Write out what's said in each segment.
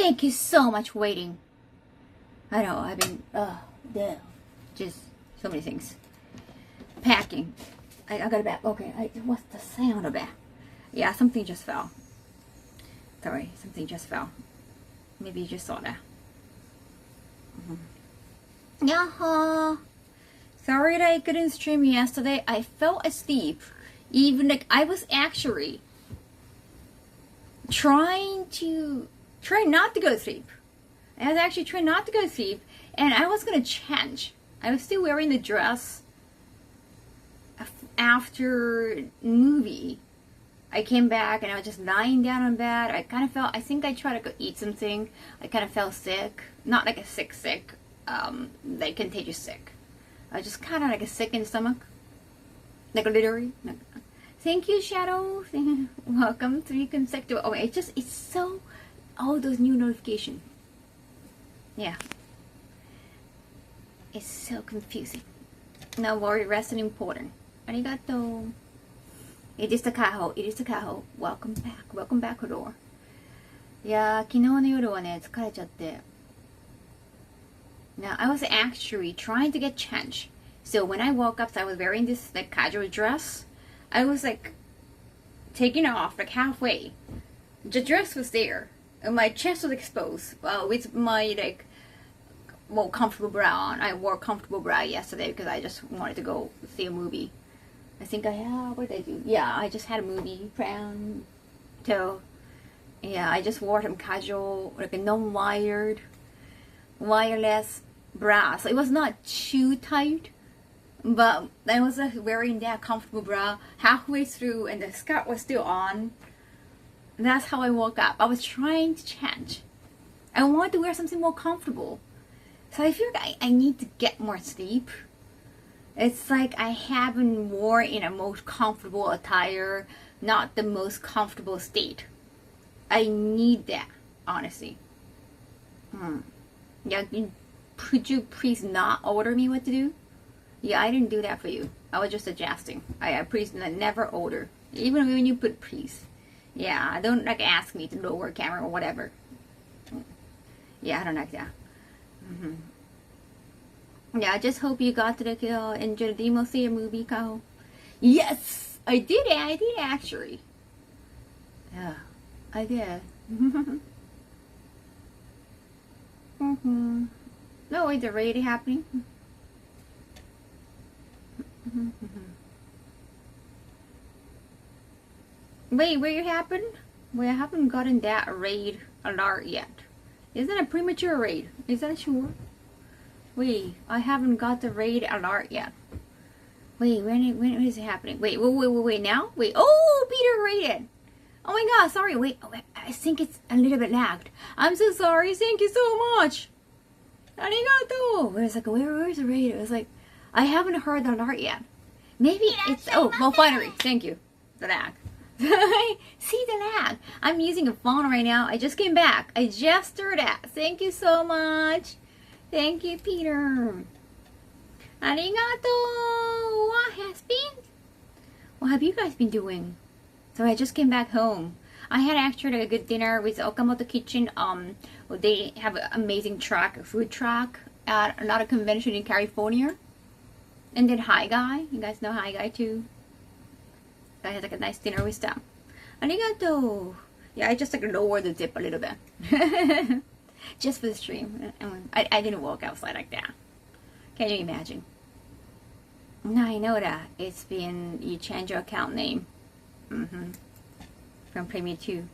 Thank you so much for waiting. I know, I've been, just so many things. Packing. I got a bag. Okay, what's the sound of that? Yeah, something just fell. Sorry, something just fell. Maybe you just saw that. Yaha! Sorry that I couldn't stream yesterday. I fell asleep. Even like I was actually trying not to go to sleep. I was actually trying not to go to sleep, and I was gonna change. I was still wearing the dress after movie. I came back and I was just lying down on bed. I kind of felt, I think I tried to go eat something. I kind of felt sick. Not like a sick, like contagious sick. I was just kind of like a sick in the stomach. Like literally. Thank you, Shadow. Welcome 3 consecutive. Oh, it's so, all those new notifications. Yeah. It's so confusing. No worry, rest is important. Arigato. It is the Kaho. It is the Kaho. Welcome back. Welcome back, Hodor. いやー、昨日の夜はね、疲れちゃって。Now, I was actually trying to get changed. So when I woke up, so I was wearing this like casual dress. I was like taking off like halfway. The dress was there. And my chest was exposed. Well, with my like more comfortable bra on. I wore a comfortable bra yesterday because I just wanted to go see a movie. I think I have, what did I do? Yeah, I just had a movie plan. So, yeah, I just wore some casual, like a non-wired, wireless bra. So it was not too tight, but I was wearing that comfortable bra halfway through and the skirt was still on. That's how I woke up. I was trying to change. I wanted to wear something more comfortable. So I feel like I need to get more sleep. It's like I haven't worn in a most comfortable attire, not the most comfortable state. I need that, honestly. Yeah, could you please not order me what to do? Yeah, I didn't do that for you. I was just suggesting. I please never order, even when you put please. Yeah, don't like ask me to lower camera or whatever. Yeah, I don't like that. Yeah, I just hope you got to enjoy the Demon Slayer movie, Kaho. Yes! I did actually. Yeah, I did. No, it's already happening. Wait, where you happen? Well, I haven't gotten that raid alert yet. Isn't it a premature raid? Is that sure? Wait, I haven't got the raid alert yet. Wait, when is it happening? Wait, now? Wait, oh, Peter raided. Oh my god, sorry, wait, I think it's a little bit lagged. I'm so sorry, thank you so much. Arigato. Where is the raid? It was like, I haven't heard the alert yet. Maybe it's, oh, well, finally, thank you. The lag. See the lag. I'm using a phone right now. I just came back. I just started that. Thank you so much. Thank you, Peter. Arigato. What has been? What have you guys been doing? So I just came back home. I had actually a good dinner with Okamoto Kitchen. They have an amazing food truck at another convention in California. And then Hi Guy. You guys know Hi Guy too. I had like a nice dinner with them. Arigato. Yeah, I just like lowered the dip a little bit. Just for the stream. I didn't walk outside like that. Can you imagine? No, I know that. It's been, you change your account name. From Premiere 2.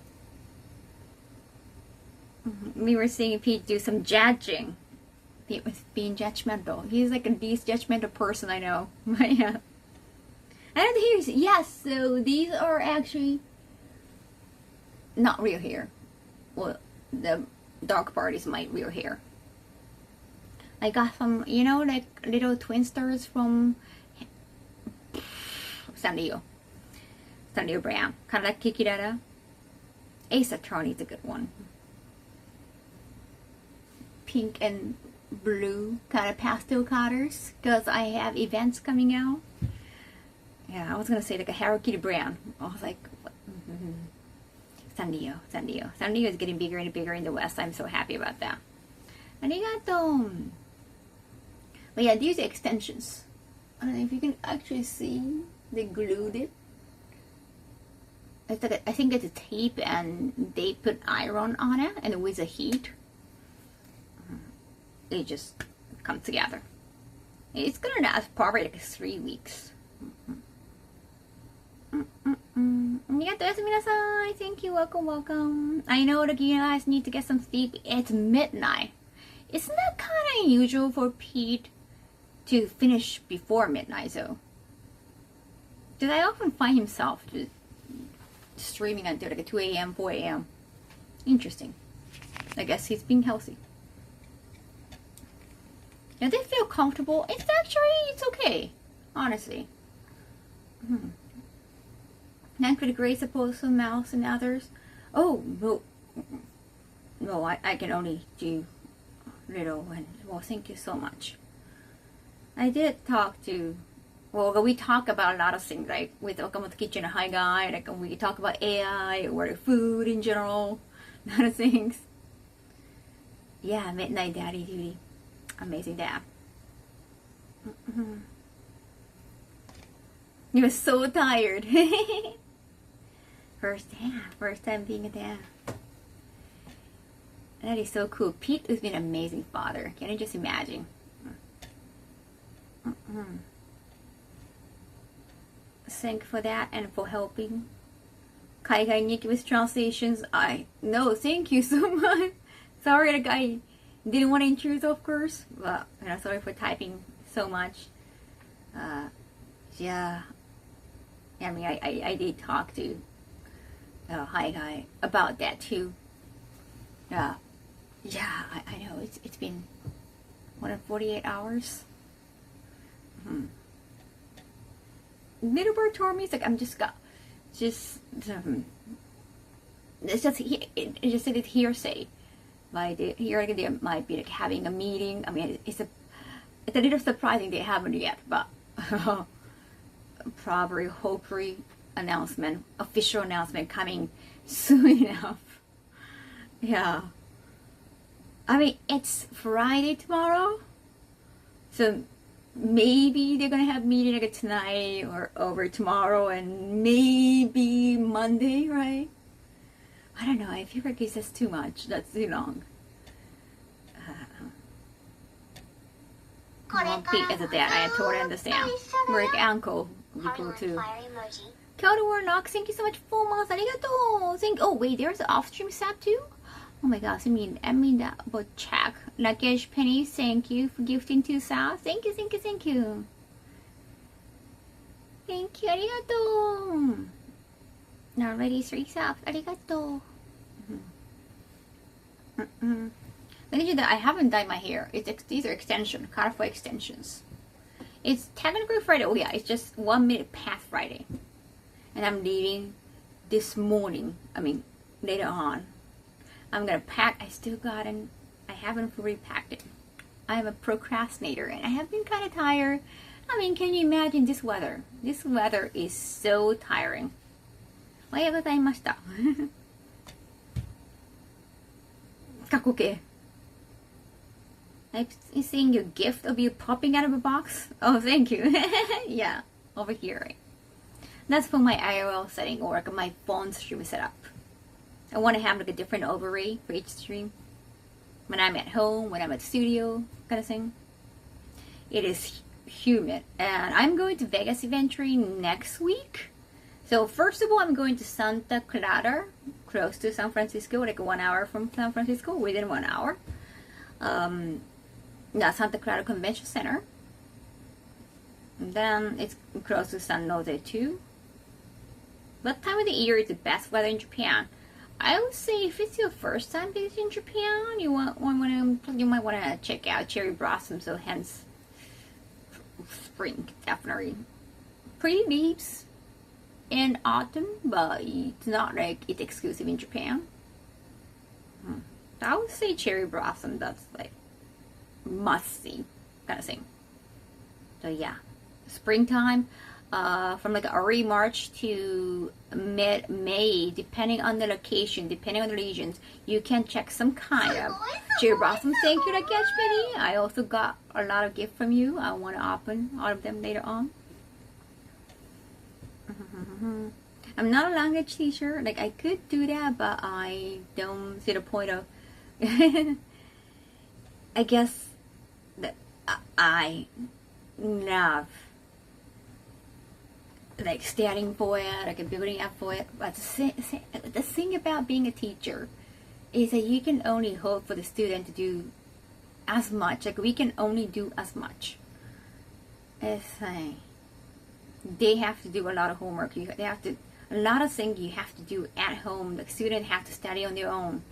We were seeing Pete do some judging. Pete was being judgmental. He's like the least judgmental person I know. Yeah. And here's, yes, so these are actually not real hair. Well, the dark part is my real hair. I got some, you know, like little twin stars from San Diego brand. Kind of like Kikirara. Ace Attorney is a good one. Pink and blue kind of pastel colors because I have events coming out. Yeah, I was gonna say like a Hello Kitty brand. I was like, San Diego. San Diego is getting bigger and bigger in the West. I'm so happy about that. Arigato. But yeah, these are extensions. I don't know if you can actually see. They glued it. It's like I think it's a tape, and they put iron on it, and with the heat, it just comes together. It's gonna last probably like 3 weeks. Thank you, welcome. I know that you guys need to get some sleep. It's midnight. Isn't that kind of unusual for Pete to finish before midnight though? Did I often find himself just streaming until like 2 a.m., 4 a.m.? Interesting. I guess he's being healthy. Do they feel comfortable? It's okay. Honestly. Thank for the grace of both some mouse and others. Oh, no, I can only do little one. Well, thank you so much. I did talk to, well, we talk about a lot of things, like with Okamoto Kitchen and Hi Guy, like we talk about AI or food in general, a lot of things. Yeah, midnight daddy duty. Amazing dad. He was so tired. First time being a dad. That is so cool. Pete has been an amazing father. Can you just imagine? Thank you for that and for helping. Kai Nikki with translations. No, thank you so much. Sorry that I didn't want to intrude, of course. But sorry for typing so much. Yeah. I mean, I did talk to Hi Guy about that too. Yeah, I know it's been more than 48 hours. Middleburg told me, it's like I'm just it's just it's hearsay. Like they might be like having a meeting. I mean, it's a little surprising they haven't yet, but probably hopefully official announcement coming soon enough. Yeah. I mean, it's Friday tomorrow, so maybe they're gonna have meeting like tonight or over tomorrow, and maybe Monday, right? I don't know. I feel like it's just too much. That's too long. Pete as a dad, I totally understand. Rick uncle equal to. Kyoto Warnock, thank you so much. 4 months. Arigato. Oh wait, there's an off-stream sub too. Oh my gosh, I mean that, but check. Luggage Penny, thank you for gifting 2 subs. Thank you. Thank you, arigato. Now already 3 subs, arigato. I haven't dyed my hair. These are extensions, colorful extensions. It's technically Friday. Oh yeah, it's just 1 minute past Friday. And I'm leaving this morning. I mean, later on. I'm gonna pack. I haven't fully packed it. I'm a procrastinator and I have been kind of tired. I mean, can you imagine this weather? This weather is so tiring. おはようございました。過去形。I'm seeing your gift of you popping out of a box. Oh, thank you. Yeah, over here. Right? That's for my IRL setting or like my phone stream setup. I want to have like a different overlay for each stream. When I'm at home, when I'm at the studio, kind of thing. It is humid. And I'm going to Vegas eventually next week. So first of all, I'm going to Santa Clara, close to San Francisco, like 1 hour from San Francisco, within 1 hour. Santa Clara Convention Center. And then it's close to San Jose too. What time of the year is the best weather in Japan? I would say if it's your first time visiting Japan, you might want to check out cherry blossom. So hence spring, definitely. Pretty leaves in autumn, but it's not like it's exclusive in Japan. I would say cherry blossom. That's like must see kind of thing. So yeah, springtime. from like early March to mid-May, depending on the location, depending on the regions, you can check some kind of cherry blossom. Thank you, Rakesh Betty. I also got a lot of gifts from you. I want to open all of them later on. I'm not a language teacher. Like, I could do that, but I don't see the point of. I guess that I love like studying for it, like building up for it. But the thing about being a teacher is that you can only hope for the student to do as much. Like, we can only do as much. It's like they have to do a lot of homework. They have to, a lot of things you have to do at home. Like, students have to study on their own.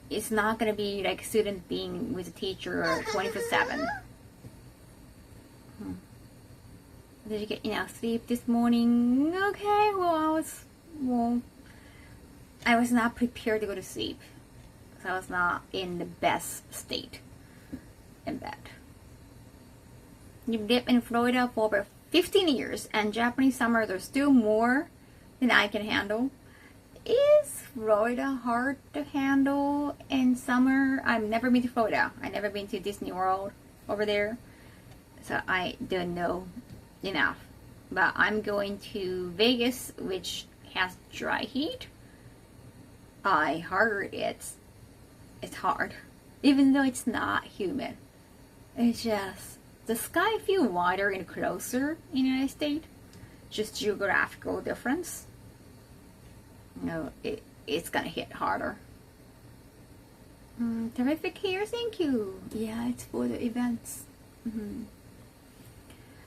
It's not gonna be like student being with a teacher 24/7. Did you get enough sleep this morning? Okay, well, I was not prepared to go to sleep. So I was not in the best state in bed. You've lived in Florida for over 15 years, and Japanese summers are still more than I can handle. Is Florida hard to handle in summer? I've never been to Florida. I've never been to Disney World over there. So I don't know enough. But I'm going to Vegas, which has dry heat. I heard it's hard. Even though it's not humid. It's just, the sky feels wider and closer in the United States. Just geographical difference. No, it's gonna hit harder. Terrific hair, thank you. Yeah, it's for the events.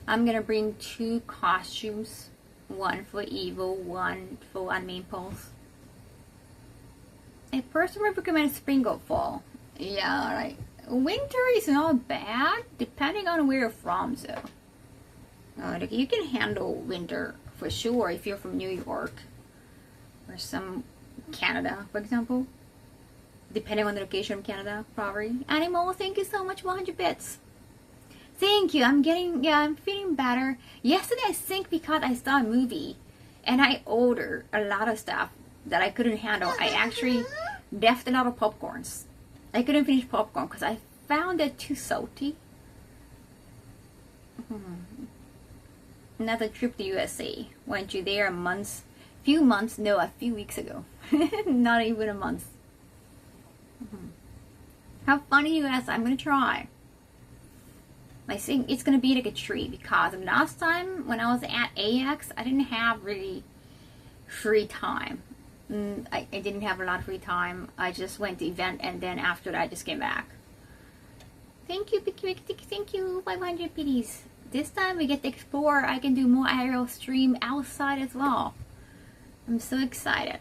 I'm gonna bring 2 costumes, one for Evil, one for Anime Impulse. I personally recommend spring or fall. Yeah, right. Winter is not bad, depending on where you're from, though. Like, you can handle winter for sure if you're from New York. Or some Canada, for example. Depending on the location of Canada, probably. Animal, thank you so much, 100 bits. Thank you. I'm feeling better. Yesterday, I think because I saw a movie and I ordered a lot of stuff that I couldn't handle, I actually left a lot of popcorns. I couldn't finish popcorn because I found it too salty. Another trip to USA. Went you there a few weeks ago. Not even a month. How funny, you guys. I'm gonna try. I think it's gonna be like a treat because last time when I was at AX, I didn't have really free time. I didn't have a lot of free time. I just went to event and then after that I just came back. Thank you, thank you, 500 PDs. This time we get to explore. I can do more aerial stream outside as well. I'm so excited.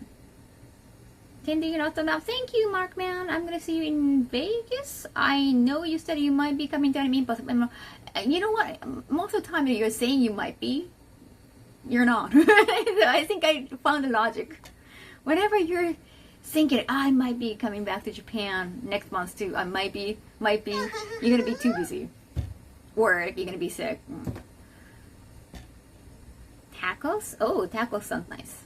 Tending not enough. Thank you, Markman. I'm gonna see you in Vegas. I know you said you might be coming down to me, but you know what? Most of the time you're saying you might be, you're not. I think I found the logic. Whenever you're thinking, I might be coming back to Japan next month too. I might be. You're gonna be too busy, or you're gonna be sick. Tacos? Oh, tacos sounds nice.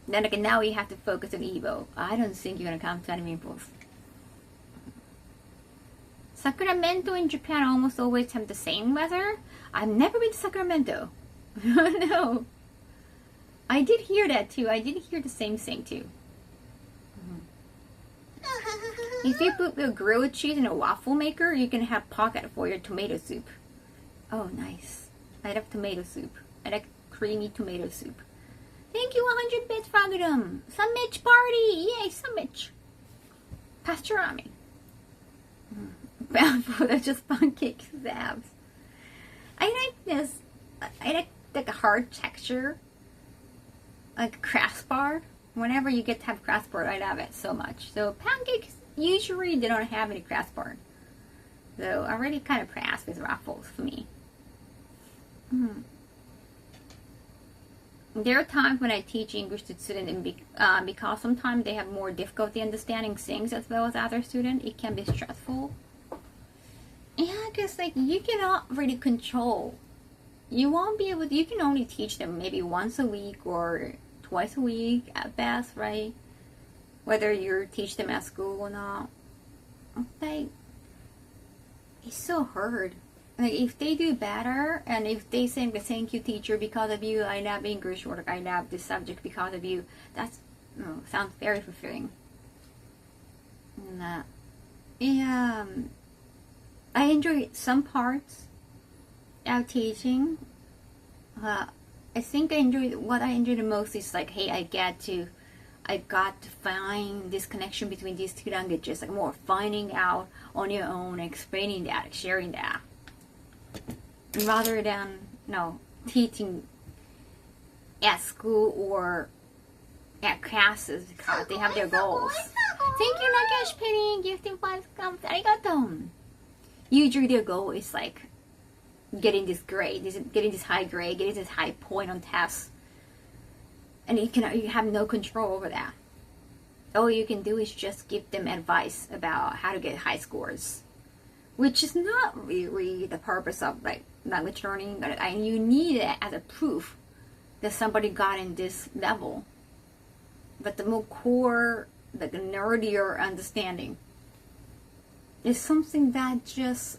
Then again, now we have to focus on Evo. I don't think you're gonna come to Anime Impulse. Sacramento in Japan almost always have the same weather. I've never been to Sacramento. No. I did hear that too. I did hear the same thing too. If you put the grilled cheese in a waffle maker, you can have pocket for your tomato soup. Oh, nice. I love tomato soup. I like creamy tomato soup. Thank you, 100 bits, Frogdom. Summit party! Yay, Summit! Pasturami. Bound for that's just pancake zabs. I like this. I like a hard texture. Like a craft bar. Whenever you get to have craft bar, I love it so much. So pancakes, usually they don't have any craft bar. So I already kind of pressed with Ruffles for me. There are times when I teach English to students because sometimes they have more difficulty understanding things as well as other students. It can be stressful. Yeah, because like you cannot really control you won't be able to, you can only teach them maybe once a week or twice a week at best, right? Whether you teach them at school or not. Like, it's so hard. Like, if they do better, and if they say, thank you teacher, because of you I love English, or like, I love this subject because of you, that's, sounds very fulfilling. And, yeah, I enjoy some parts of teaching. I think what I enjoy the most is like, hey, I got to find this connection between these two languages, like more finding out on your own, explaining that, sharing that, rather than teaching at school or at classes because they have their goals. Thank you, Nagash Penny, gifting 5 comes. Arigato. Usually their goal is like getting this grade, getting this high grade, getting this high point on tests. And you have no control over that. All you can do is just give them advice about how to get high scores, which is not really the purpose of like language learning. But you need it as a proof that somebody got in this level. But the more core, like the nerdier understanding is something that just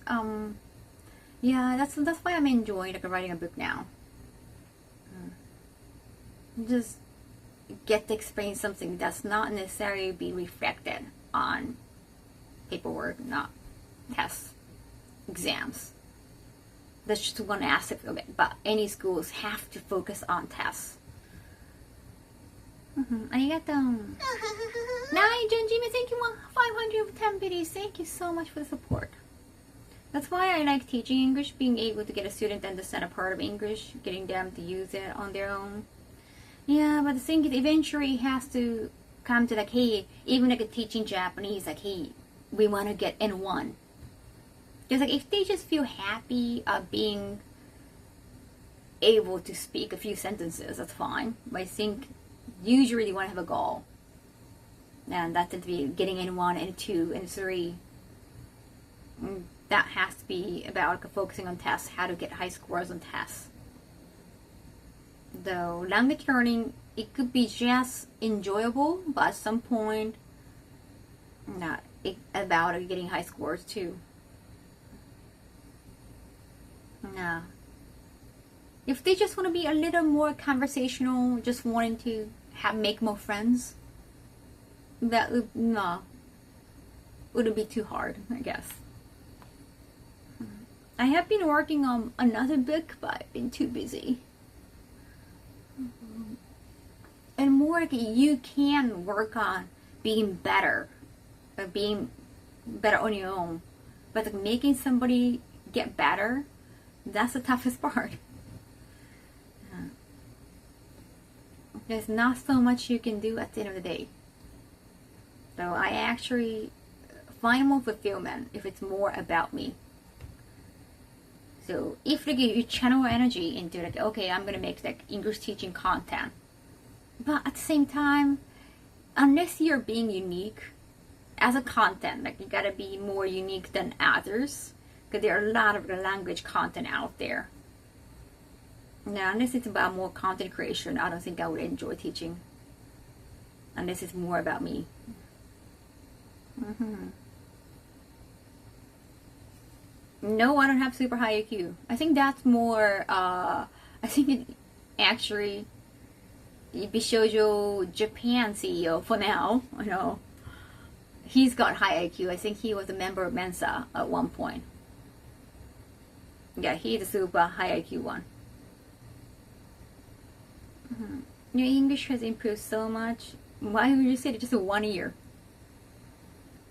yeah, that's why I'm enjoying like writing a book now. Just get to explain something that's not necessarily be reflected on paperwork, not tests, exams. That's just one aspect of it. But any schools have to focus on tests. Arigato. Nai Junjime, thank you 510 biddies. Thank you so much for the support. That's why I like teaching English, being able to get a student to understand a part of English, getting them to use it on their own. Yeah, but the thing is, eventually it has to come to like, hey, even like teaching Japanese, like, hey, we want to get N1. Because like, if they just feel happy being able to speak a few sentences, that's fine. But I think usually you want to have a goal. And that's to be getting N1, N2, N3. That has to be about like, focusing on tests, how to get high scores on tests. Though language learning, it could be just enjoyable, but at some point, not about getting high scores too. Nah. If they just want to be a little more conversational, just wanting to make more friends, that wouldn't be too hard, I guess. I have been working on another book, but I've been too busy. And more like you can work on being better on your own, but like making somebody get better, that's the toughest part. There's not so much you can do at the end of the day. So I actually find more fulfillment if it's more about me. So if like, you channel energy into like, okay, I'm gonna make like English teaching content, but at the same time, unless you're being unique as a content, like you gotta be more unique than others, because there are a lot of language content out there. Now, unless it's about more content creation, I don't think I would enjoy teaching. Unless it's more about me. No, I don't have super high IQ. I think that's more, I think it actually, Bishoujo Japan CEO for now, he's got high IQ. I think he was a member of Mensa at one point. Yeah, he's a super high IQ one. Your English has improved so much. Why would you say it just 1 year?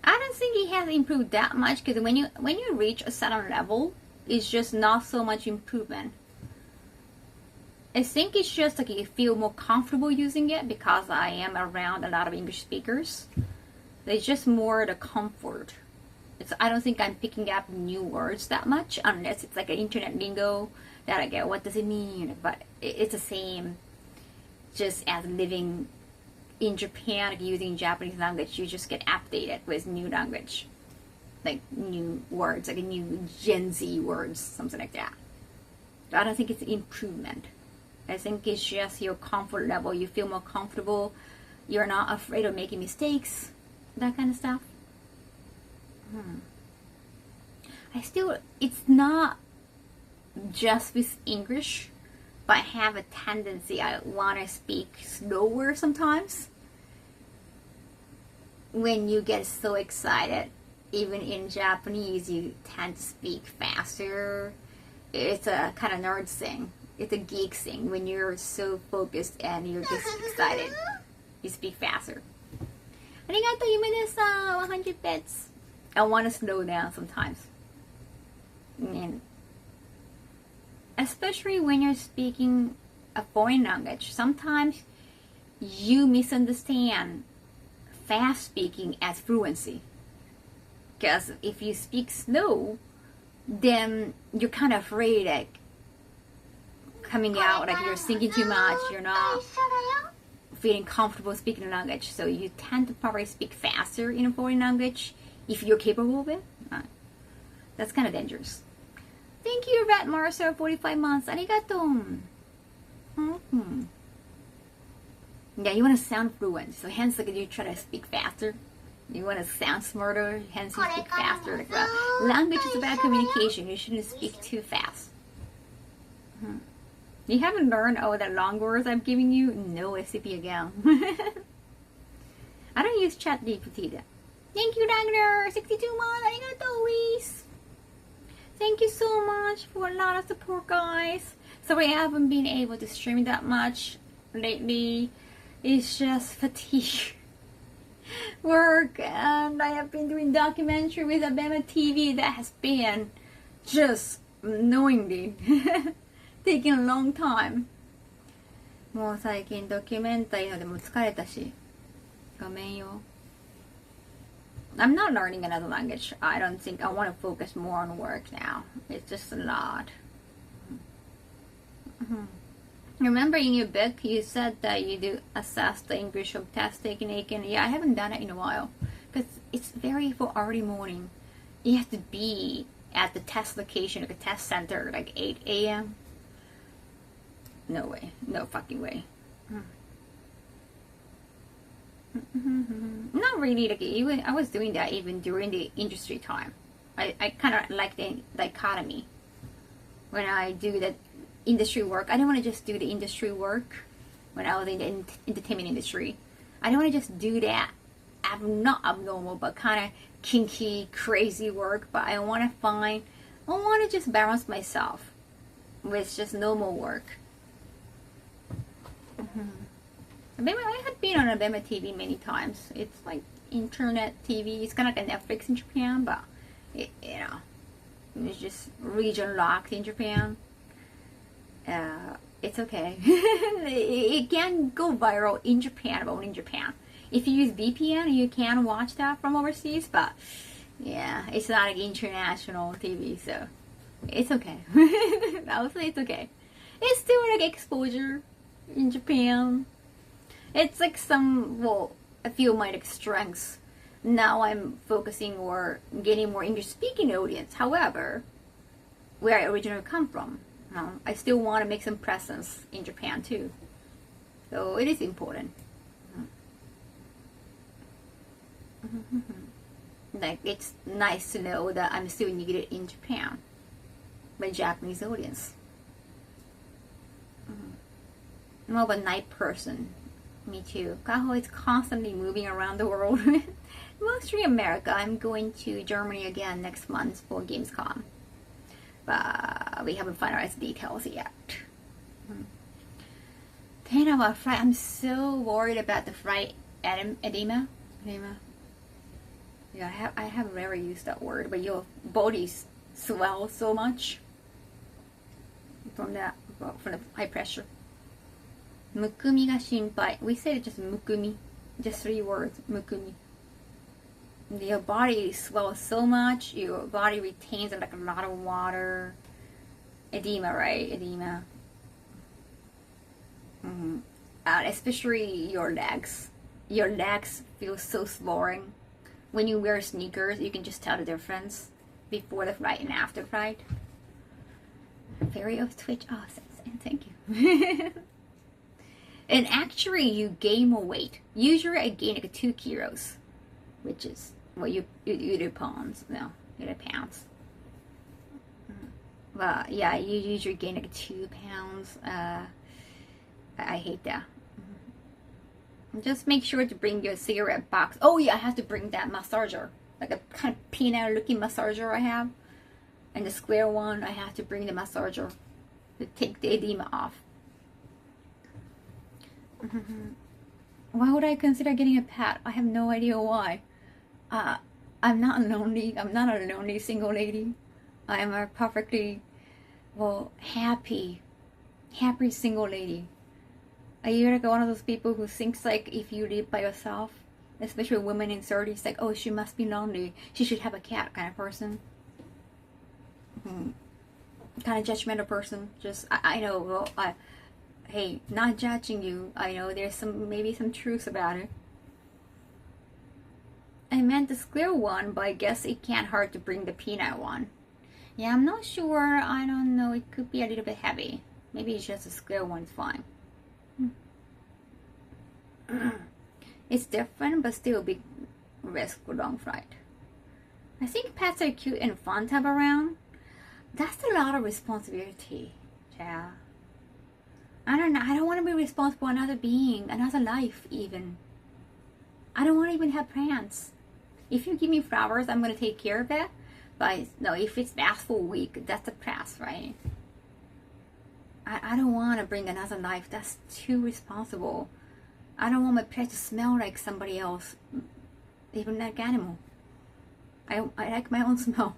I don't think it has improved that much, because when you reach a certain level, it's just not so much improvement. I think it's just like you feel more comfortable using it because I am around a lot of English speakers. It's just more the comfort. I don't think I'm picking up new words that much, unless it's like an internet lingo that I get, what does it mean? But it's the same just as living in Japan, like using Japanese language. You just get updated with new language, like new words, like new Gen Z words, something like that. I don't think it's improvement. I think it's just your comfort level. You feel more comfortable. You're not afraid of making mistakes. That kind of stuff. It's not just with English, but I have a tendency, I want to speak slower sometimes. When you get so excited, even in Japanese, you tend to speak faster. It's a kind of nerd thing. It's a geek thing. When you're so focused and you're just excited, you speak faster. Arigato, Yume-desu, 100 bits. I want to slow down sometimes. And especially when you're speaking a foreign language, sometimes you misunderstand fast speaking as fluency. Because if you speak slow, then you're kind of afraid, like, coming out, like you're thinking too much, you're not feeling comfortable speaking a language. So you tend to probably speak faster in a foreign language if you're capable of it. That's kind of dangerous. Thank you, Rat Marcer, 45 months. Arigato. Yeah, you want to sound fluent. So hence, like, you try to speak faster. You want to sound smarter, hence you speak faster. Like, language is about communication. You shouldn't speak too fast. You haven't learned all the long words I'm giving you? No SCP again. I don't use ChatGPT. Thank you, Ragnar. 62 months. Arigato, Reese. Thank you so much for a lot of support, guys. Sorry I haven't been able to stream that much lately. It's just fatigue. Work, and I have been doing documentary with Abema TV that has been just knowingly taking a long time. もう最近ドキュメンタリーのでも疲れたし、ごめんよ。I'm not learning another language. I don't think I want to focus more on work now. It's just a lot. Remember in your book, you said that you do assess the English of test technique, and yeah, I haven't done it in a while because it's very for early morning. You have to be at the test location, like a test center, like 8 a.m. No way, no fucking way. Not really. Like even I was doing that even during the industry time. I kind of like the dichotomy. When I do the industry work, I don't want to just do the industry work. When I was in the entertainment industry, I don't want to just do that. Not abnormal, but kind of kinky, crazy work. But I want to just balance myself with just normal work. I had been on Abema TV many times. It's like internet TV. It's kind of like a Netflix in Japan, but it's just region locked in Japan. It's okay. It can go viral in Japan, but only in Japan. If you use VPN, you can watch that from overseas, but yeah, it's not like international TV, so it's okay. I would say it's okay. It's still like exposure in Japan. It's like a few of my strengths. Now I'm focusing or getting more English speaking audience. However, where I originally come from, I still want to make some presence in Japan too. So it is important. Like, it's nice to know that I'm still needed in Japan by Japanese audience. I'm more of a night person. Me too. Kaho is constantly moving around the world. Mostly America. I'm going to Germany again next month for Gamescom. But we haven't finalized details yet. Then about flight. I'm so worried about the flight edema. Yeah, I have never used that word, but your body swells so much from the high pressure. Mukumi ga shinpai. We said just mukumi. Just 3 words. Mukumi. Your body swells so much. Your body retains like a lot of water. Edema, right? Edema. Especially your legs. Your legs feel so swollen. When you wear sneakers, you can just tell the difference before the flight and after flight. Fairy of Twitch. Oh, thank you. And actually, you gain more weight. Usually, I gain like 2 kilos, which is what you do pounds. No, you do pounds. But yeah, you usually gain like 2 pounds. I hate that. Just make sure to bring your cigarette box. Oh yeah, I have to bring that massager, like a kind of peanut looking massager I have, and the square one. I have to bring the massager to take the edema off. Why would I consider getting a pet? I have no idea why. I'm not lonely. I'm not a lonely single lady. I am a perfectly, well, happy single lady. Are you like one of those people who thinks like if you live by yourself, especially women in 30s, like, oh, she must be lonely, she should have a cat kind of person? Kind of judgmental person. Just, I know, well, hey, not judging you. I know there's maybe some truth about it. I meant the square one, but I guess it can't hurt to bring the peanut one. Yeah, I'm not sure. I don't know. It could be a little bit heavy. Maybe it's just a square one's fine. It's different, but still a big risk for long flight. I think pets are cute and fun to have around. That's a lot of responsibility. Yeah. I don't know. I don't want to be responsible for another being, another life even. I don't want to even have plants. If you give me flowers, I'm going to take care of it. But no, if it's lasts for a week, that's a pass, right? I don't want to bring another life. That's too responsible. I don't want my pet to smell like somebody else, even like animal. I like my own smell.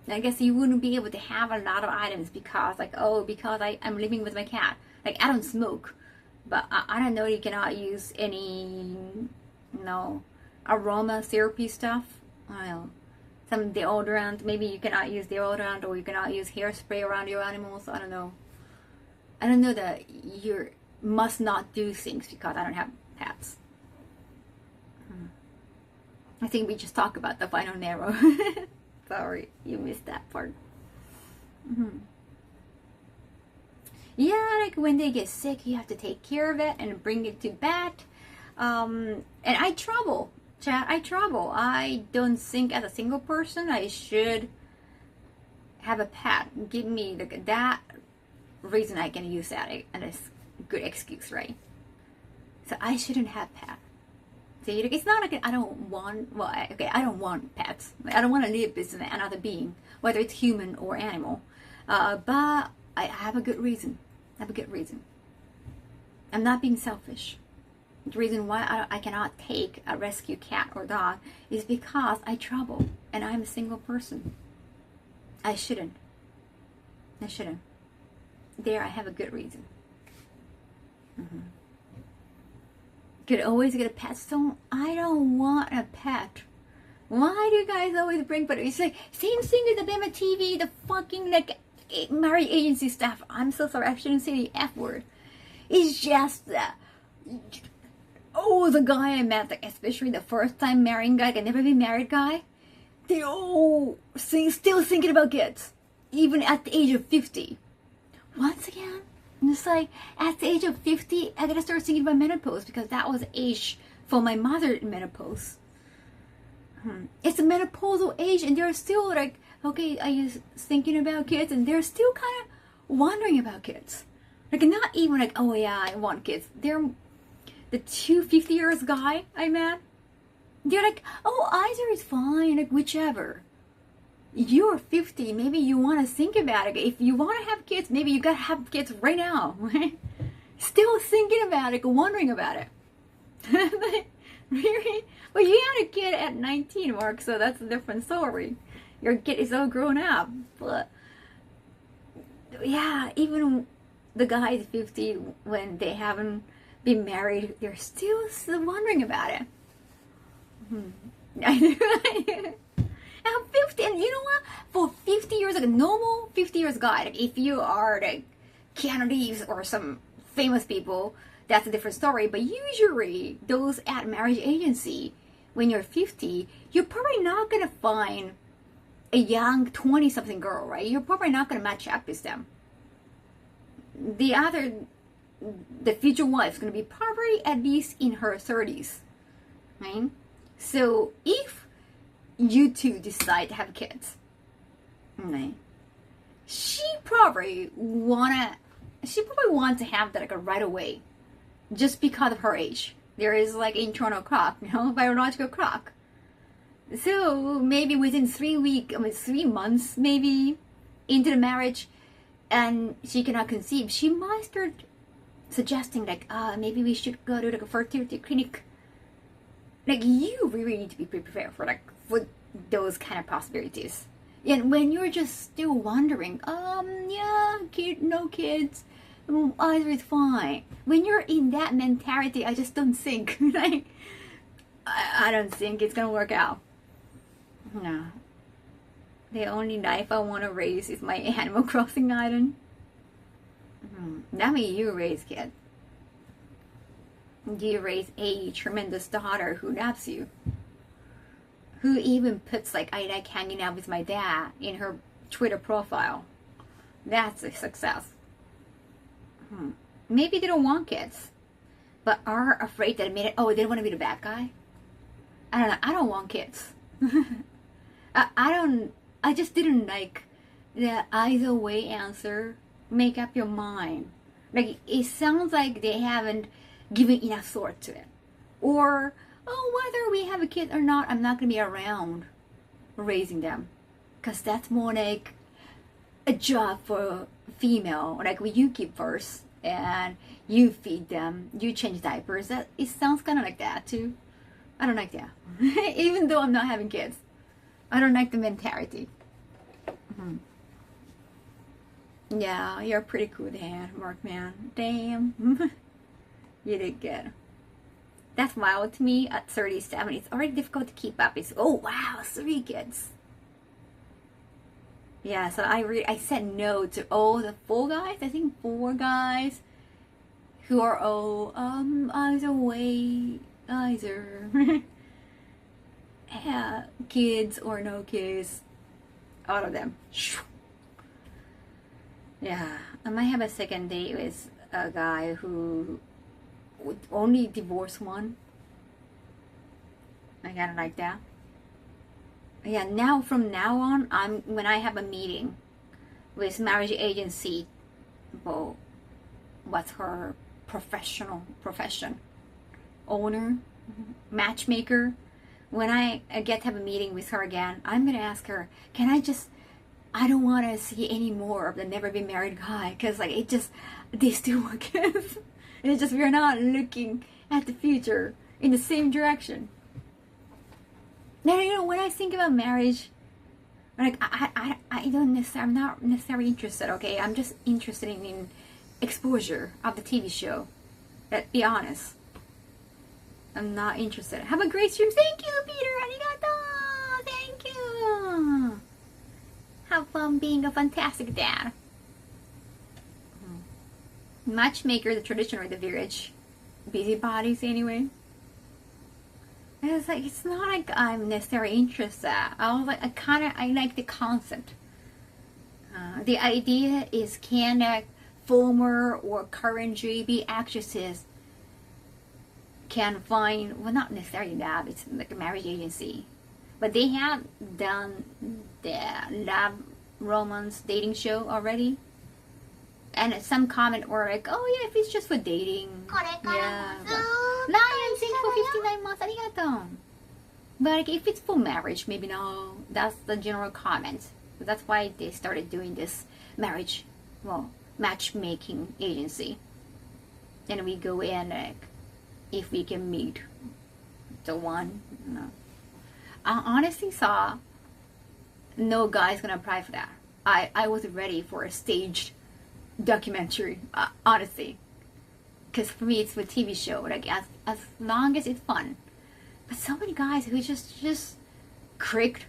And I guess you wouldn't be able to have a lot of items because, like, oh, because I'm living with my cat. Like, I don't smoke, but I don't know. You cannot use any, aroma therapy stuff. I don't know. Some deodorant. Maybe you cannot use deodorant, or you cannot use hairspray around your animals. I don't know. I don't know that you must not do things because I don't have pets. I think we just talked about the final narrow. Sorry, you missed that part. Yeah, like when they get sick, you have to take care of it and bring it to vet. And I travel, chat. I travel. I don't think as a single person I should have a pet. Give me that reason I can use that, and it's a good excuse, right? So I shouldn't have pets. See, it's not like I don't want. Well, okay, I don't want pets. I don't want to live with another being, whether it's human or animal. But I have a good reason. I have a good reason. I'm not being selfish. The reason why I cannot take a rescue cat or dog is because I travel and I'm a single person. I shouldn't. There, I have a good reason. Could always get a pet. So I don't want a pet. Why do you guys always bring? But it's like same thing as the Bama TV, the fucking marriage agency stuff. I'm so sorry. I shouldn't say the F word. It's just that. The guy I met, especially the first time marrying guy, can never be married guy. They all still thinking about kids, even at the age of 50. Once again, it's like at the age of 50, I gotta start thinking about menopause because that was the age for my mother in menopause. It's a menopausal age, and they're still like, okay, are you thinking about kids? And they're still kind of wondering about kids. Like, not even like, oh yeah, I want kids. They're the 50 years guy I met. They're like, oh, either is fine, like whichever. You're 50, maybe you want to think about it. If you want to have kids, maybe you gotta have kids right now, right? Still thinking about it, wondering about it. Really? Well, you had a kid at 19, Mark, so that's a different story. Your kid is all grown up. But yeah, even the guy is 50 when they haven't been married, they're still wondering about it. I'm 50, and you know what? For 50 years, like a normal 50 years guy, like if you are like Keanu Reeves or some famous people, that's a different story. But usually, those at marriage agency, when you're 50, you're probably not gonna find a young 20-something girl, right? You're probably not going to match up with them. The future wife is going to be probably at least in her 30s, right? So if you two decide to have kids, right, she probably wants to have that like right away, just because of her age. There is like internal clock, biological clock. So maybe within 3 months, maybe into the marriage, and she cannot conceive, she might start suggesting like, maybe we should go to like a fertility clinic. Like, you really need to be prepared for those kind of possibilities. And when you're just still wondering, no kids, either is fine. When you're in that mentality, I just don't think, like, I don't think it's gonna work out. No. The only life I want to raise is my Animal Crossing island. That means you raise kids. You raise a tremendous daughter who loves you. Who even puts like, I like hanging out with my dad in her Twitter profile. That's a success. Maybe they don't want kids, but are afraid to admit it. Oh, they don't want to be the bad guy? I don't know. I don't want kids. I just didn't like the either way answer. Make up your mind. Like, it sounds like they haven't given enough thought to it. Or, whether we have a kid or not, I'm not going to be around raising them. Because that's more like a job for a female. Like, when you give birth and you feed them, you change diapers. It sounds kind of like that too. I don't like that. Even though I'm not having kids. I don't like the mentality. Yeah, you're pretty cool dad, Mark, man. Damn. You did good. That's wild to me at 37. It's already difficult to keep up. It's, oh wow, 3 kids. Yeah, so I said no to all the 4 guys. I think 4 guys who are all either yeah, kids or no kids. All of them. Yeah, I might have a second date with a guy who would only divorce one. I kind of like that. Yeah, now from now on, when I have a meeting with marriage agency, well, what's her profession? Owner, matchmaker. When I get to have a meeting with her again, I'm gonna ask her, I don't want to see any more of the never been married guy, because like they still want kids. It's just we're not looking at the future in the same direction. Now, when I think about marriage, like I'm not necessarily interested. Okay, I'm just interested in exposure of the TV show. Let's be honest. I'm not interested. Have a great stream. Thank you, Peter. Arigato. Thank you. Have fun being a fantastic dad. Matchmaker, the traditional, the village. Busybodies, anyway. And it's like, it's not like I'm necessarily interested. I like the concept. The idea is, can former or current JB actresses can find, well, not necessarily that, it's like a marriage agency, but they have done the love romance dating show already, and some comment were like, oh yeah, if it's just for dating, yeah, Lion, thank you for 59 months, arigato. But like, if it's for marriage, maybe no. That's the general comment. So that's why they started doing this matchmaking agency, and we go in like, if we can meet the one. No. I honestly saw no guy's gonna apply for that. I was ready for a staged documentary, honestly, because for me it's a TV show, like as long as it's fun. But so many guys who just clicked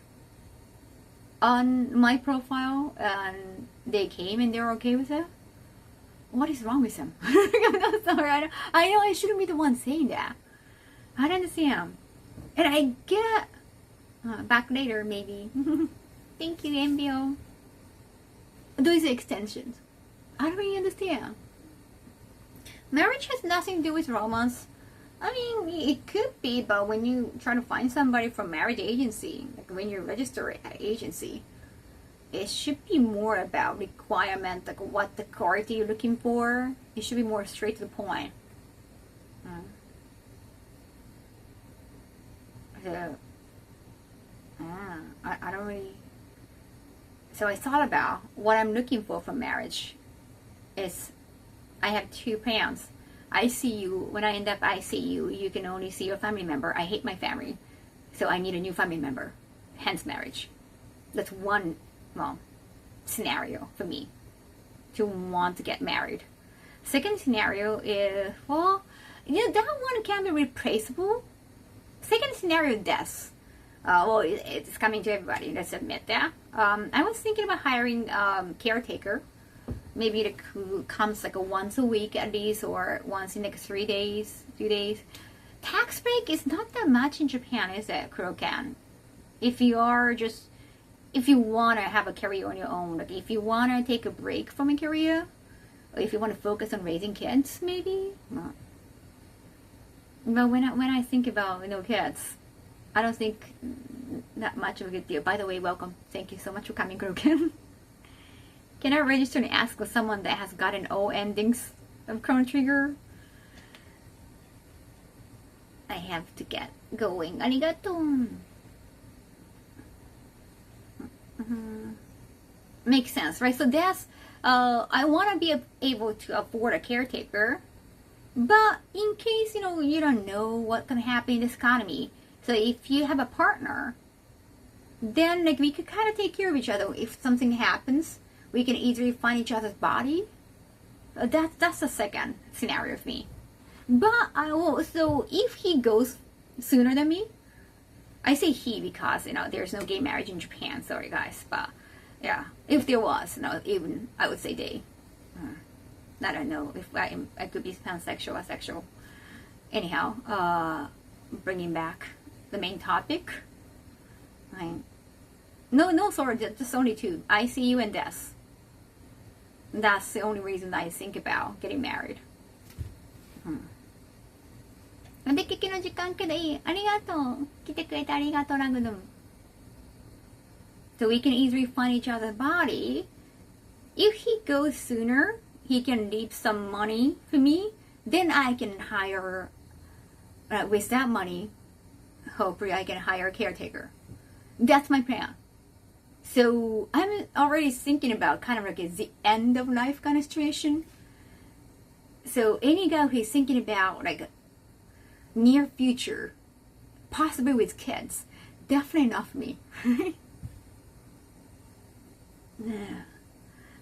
on my profile and they came and they're okay with it. What is wrong with them? I'm sorry. I know I shouldn't be the one saying that. I don't understand. And I get back later maybe. Thank you, Embio. Those extensions. I don't really understand. Marriage has nothing to do with romance. I mean, it could be, but when you try to find somebody from marriage agency, like when you register at agency, it should be more about requirement, like what the quality you're looking for. It should be more straight to the point. I don't really. So I thought about what I'm looking for from marriage. Is I have 2 plans. ICU. When I end up ICU, you can only see your family member. I hate my family, so I need a new family member. Hence marriage. That's one scenario for me to want to get married. Second scenario is, well, that one can be replaceable. Second scenario, death. Well, it's coming to everybody, let's admit that. I was thinking about hiring caretaker. Maybe it comes like once a week at least, or once in like 3 days, 2 days. Tax break is not that much in Japan, is it, Kurokan? If you want to have a career on your own, like if you want to take a break from a career, or if you want to focus on raising kids, maybe. No. But when I think about kids, I don't think that much of a good deal. By the way, welcome. Thank you so much for coming, Kurokan. Can I register and ask for someone that has gotten all endings of Chrono Trigger? I have to get going. Arigato. Makes sense, right? So that's, I want to be able to afford a caretaker. But in case, you don't know what's going to happen in this economy. So if you have a partner, then like we could kind of take care of each other. If something happens, we can easily find each other's body. That's the second scenario for me. But so if he goes sooner than me, I say he because there's no gay marriage in Japan. Sorry guys, but yeah, if there was, even I would say they. I don't know if I could be pansexual or sexual. Anyhow, bringing back the main topic. No, sorry, just only 2. ICU and death. That's the only reason I think about getting married. で、聞きの時間くらい。ありがとう。来てくれてありがとう、ラグドム。So we can easily find each other's body. If he goes sooner, he can leave some money for me. Then I can hire, with that money, hopefully I can hire a caretaker. That's my plan. So I'm already thinking about kind of like the end of life kind of situation. So any guy who's thinking about like near future, possibly with kids, definitely not for me. Yeah.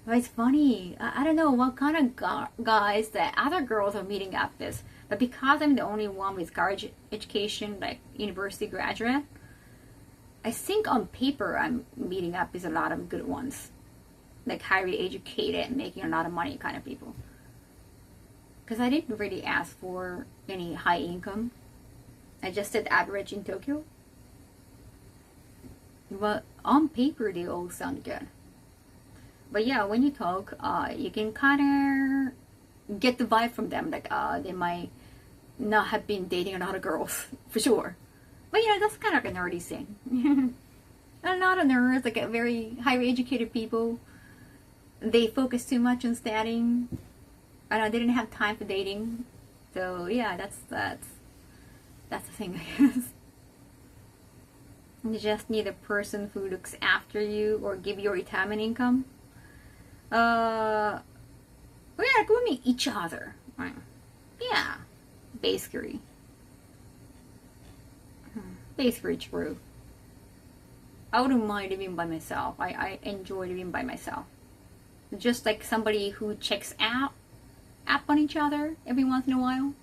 But it's funny. I don't know what kind of guys that other girls are meeting up with. But because I'm the only one with college education, like university graduate, I think on paper I'm meeting up with a lot of good ones. Like highly educated and making a lot of money kind of people. Because I didn't really ask for any high income. I just said average in Tokyo. But on paper they all sound good. But yeah, when you talk, you can kind of get the vibe from them. Like they might not have been dating a lot of girls, for sure. But that's kind of like a nerdy thing. I'm not a nerd, like a very highly educated people. They focus too much on studying. They didn't have time for dating. So yeah, that's the thing, I guess. You just need a person who looks after you or give you retirement income. Yeah, we meet each other. Right? Yeah, basically. Basically true. I wouldn't mind living by myself. I enjoy living by myself. Just like somebody who checks up on each other every once in a while.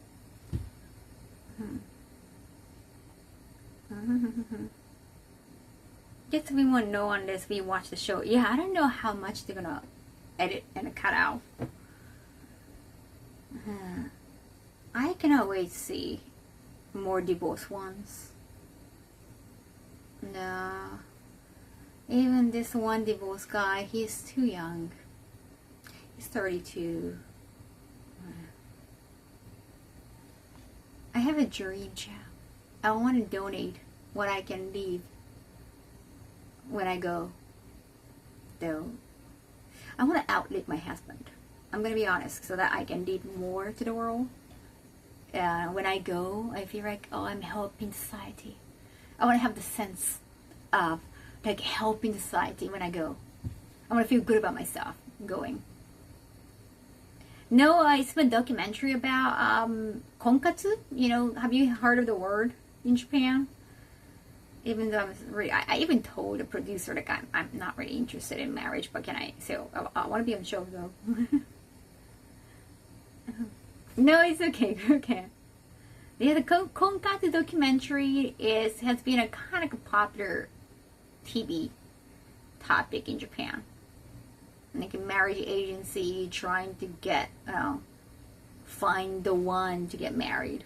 Guess we won't know unless we watch the show. Yeah, I don't know how much they're gonna edit and cut out. I can always see more divorce ones. No. Even this one divorced guy, he's too young. He's 32. I have a dream, chat. I want to donate what I can leave when I go. Though, I want to outlive my husband. I'm going to be honest, so that I can leave more to the world. When I go, I feel like, oh, I'm helping society. I want to have the sense of like helping society when I go. I want to feel good about myself going. No, it's a documentary about konkatsu. You know, have you heard of the word in Japan? Even though I even told the producer like I'm not really interested in marriage, but can I? So I want to be on the show though. No, it's okay. Okay. Yeah, the konkatsu documentary has been a kind of a popular TV topic in Japan. Like a marriage agency trying to get find the one to get married.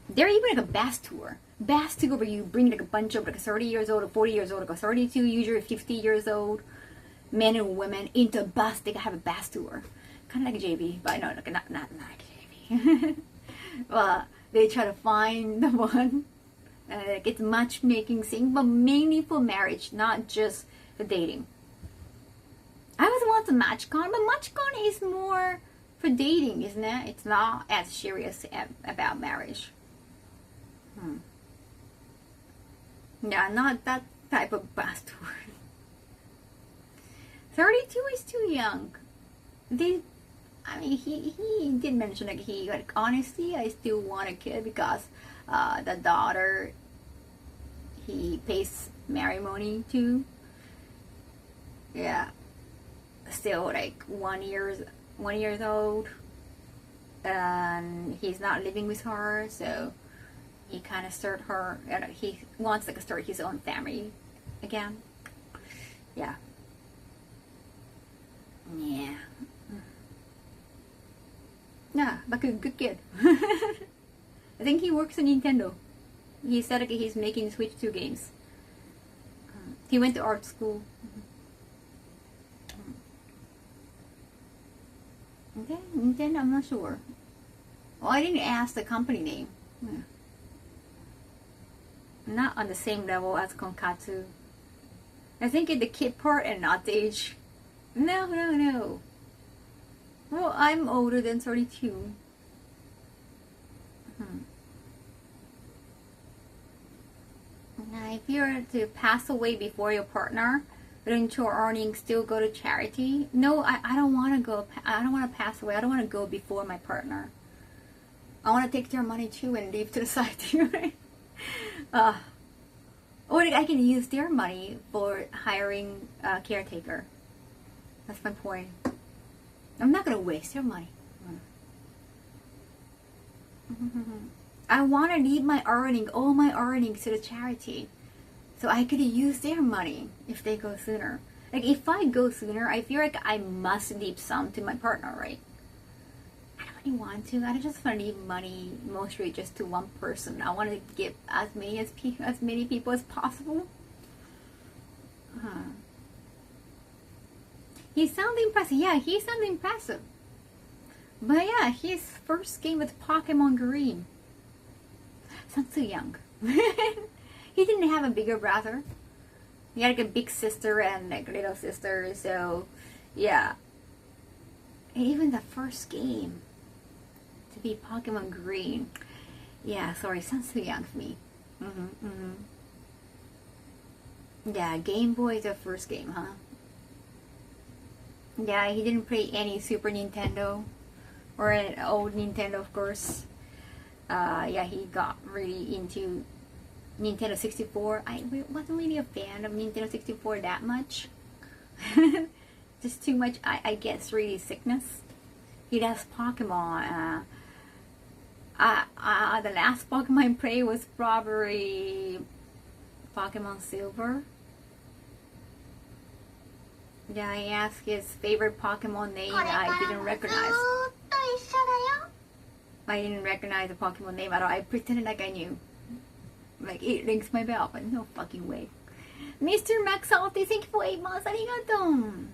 They're even like a bus tour. Bus tour where you bring like a bunch of like 30 years old or 40 years old or 32, usually 50 years old men and women into a bus. They have a bus tour. Kind of like a JB, but no, like not like JB. Well, they try to find the one. Like it's matchmaking thing, but mainly for marriage, not just for dating. I was once a matchcon, but matchcon is more for dating, isn't it? It's not as serious about marriage. Yeah, not that type of bus tour. 32 is too young. He did mention like honestly, I still want a kid because the daughter he pays matrimony to. Yeah, still like 1 year old, and he's not living with her, so he kind of start her. He wants to start his own family again. Yeah. Yeah. Yeah, but a good kid. I think he works at Nintendo. He said like he's making Switch 2 games. He went to art school. Okay, Nintendo, I'm not sure. Well, I didn't ask the company name. Yeah. Not on the same level as Konkatsu. I think in the kid part and not the age. No. Well, I'm older than 32. Now, if you were to pass away before your partner, wouldn't your earnings still go to charity? No, I don't want to go. I don't want to pass away. I don't want to go before my partner. I want to take their money too and leave to the side too, right? Or I can use their money for hiring a caretaker. That's my point. I'm not going to waste their money. I want to leave all my earnings to the charity. So I could use their money if they go sooner. Like if I go sooner, I feel like I must leave some to my partner, right? I don't really want to. I just want to leave money mostly just to one person. I want to give as many people as possible. He sounded impressive. Yeah, he sounded impressive. But yeah, his first game with Pokemon Green. Sounds too young. He didn't have a bigger brother. He had like a big sister and like a little sister. So yeah. Even the first game to be Pokemon Green. Yeah, sorry, sounds too young for me. Yeah, Game Boy is the first game, huh? Yeah, he didn't play any Super Nintendo or an old Nintendo, of course. Yeah, he got really into Nintendo 64. I wasn't really a fan of Nintendo 64 that much. Just too much, I guess, really sickness. He does Pokemon. The last Pokemon I played was probably Pokemon Silver. Yeah, I asked his favorite Pokemon name. I didn't recognize. I didn't recognize the Pokemon name at all. I pretended like I knew. Like, it rings my bell, but no fucking way. Mr. Maxalti, thank you for 8 months. Arigato.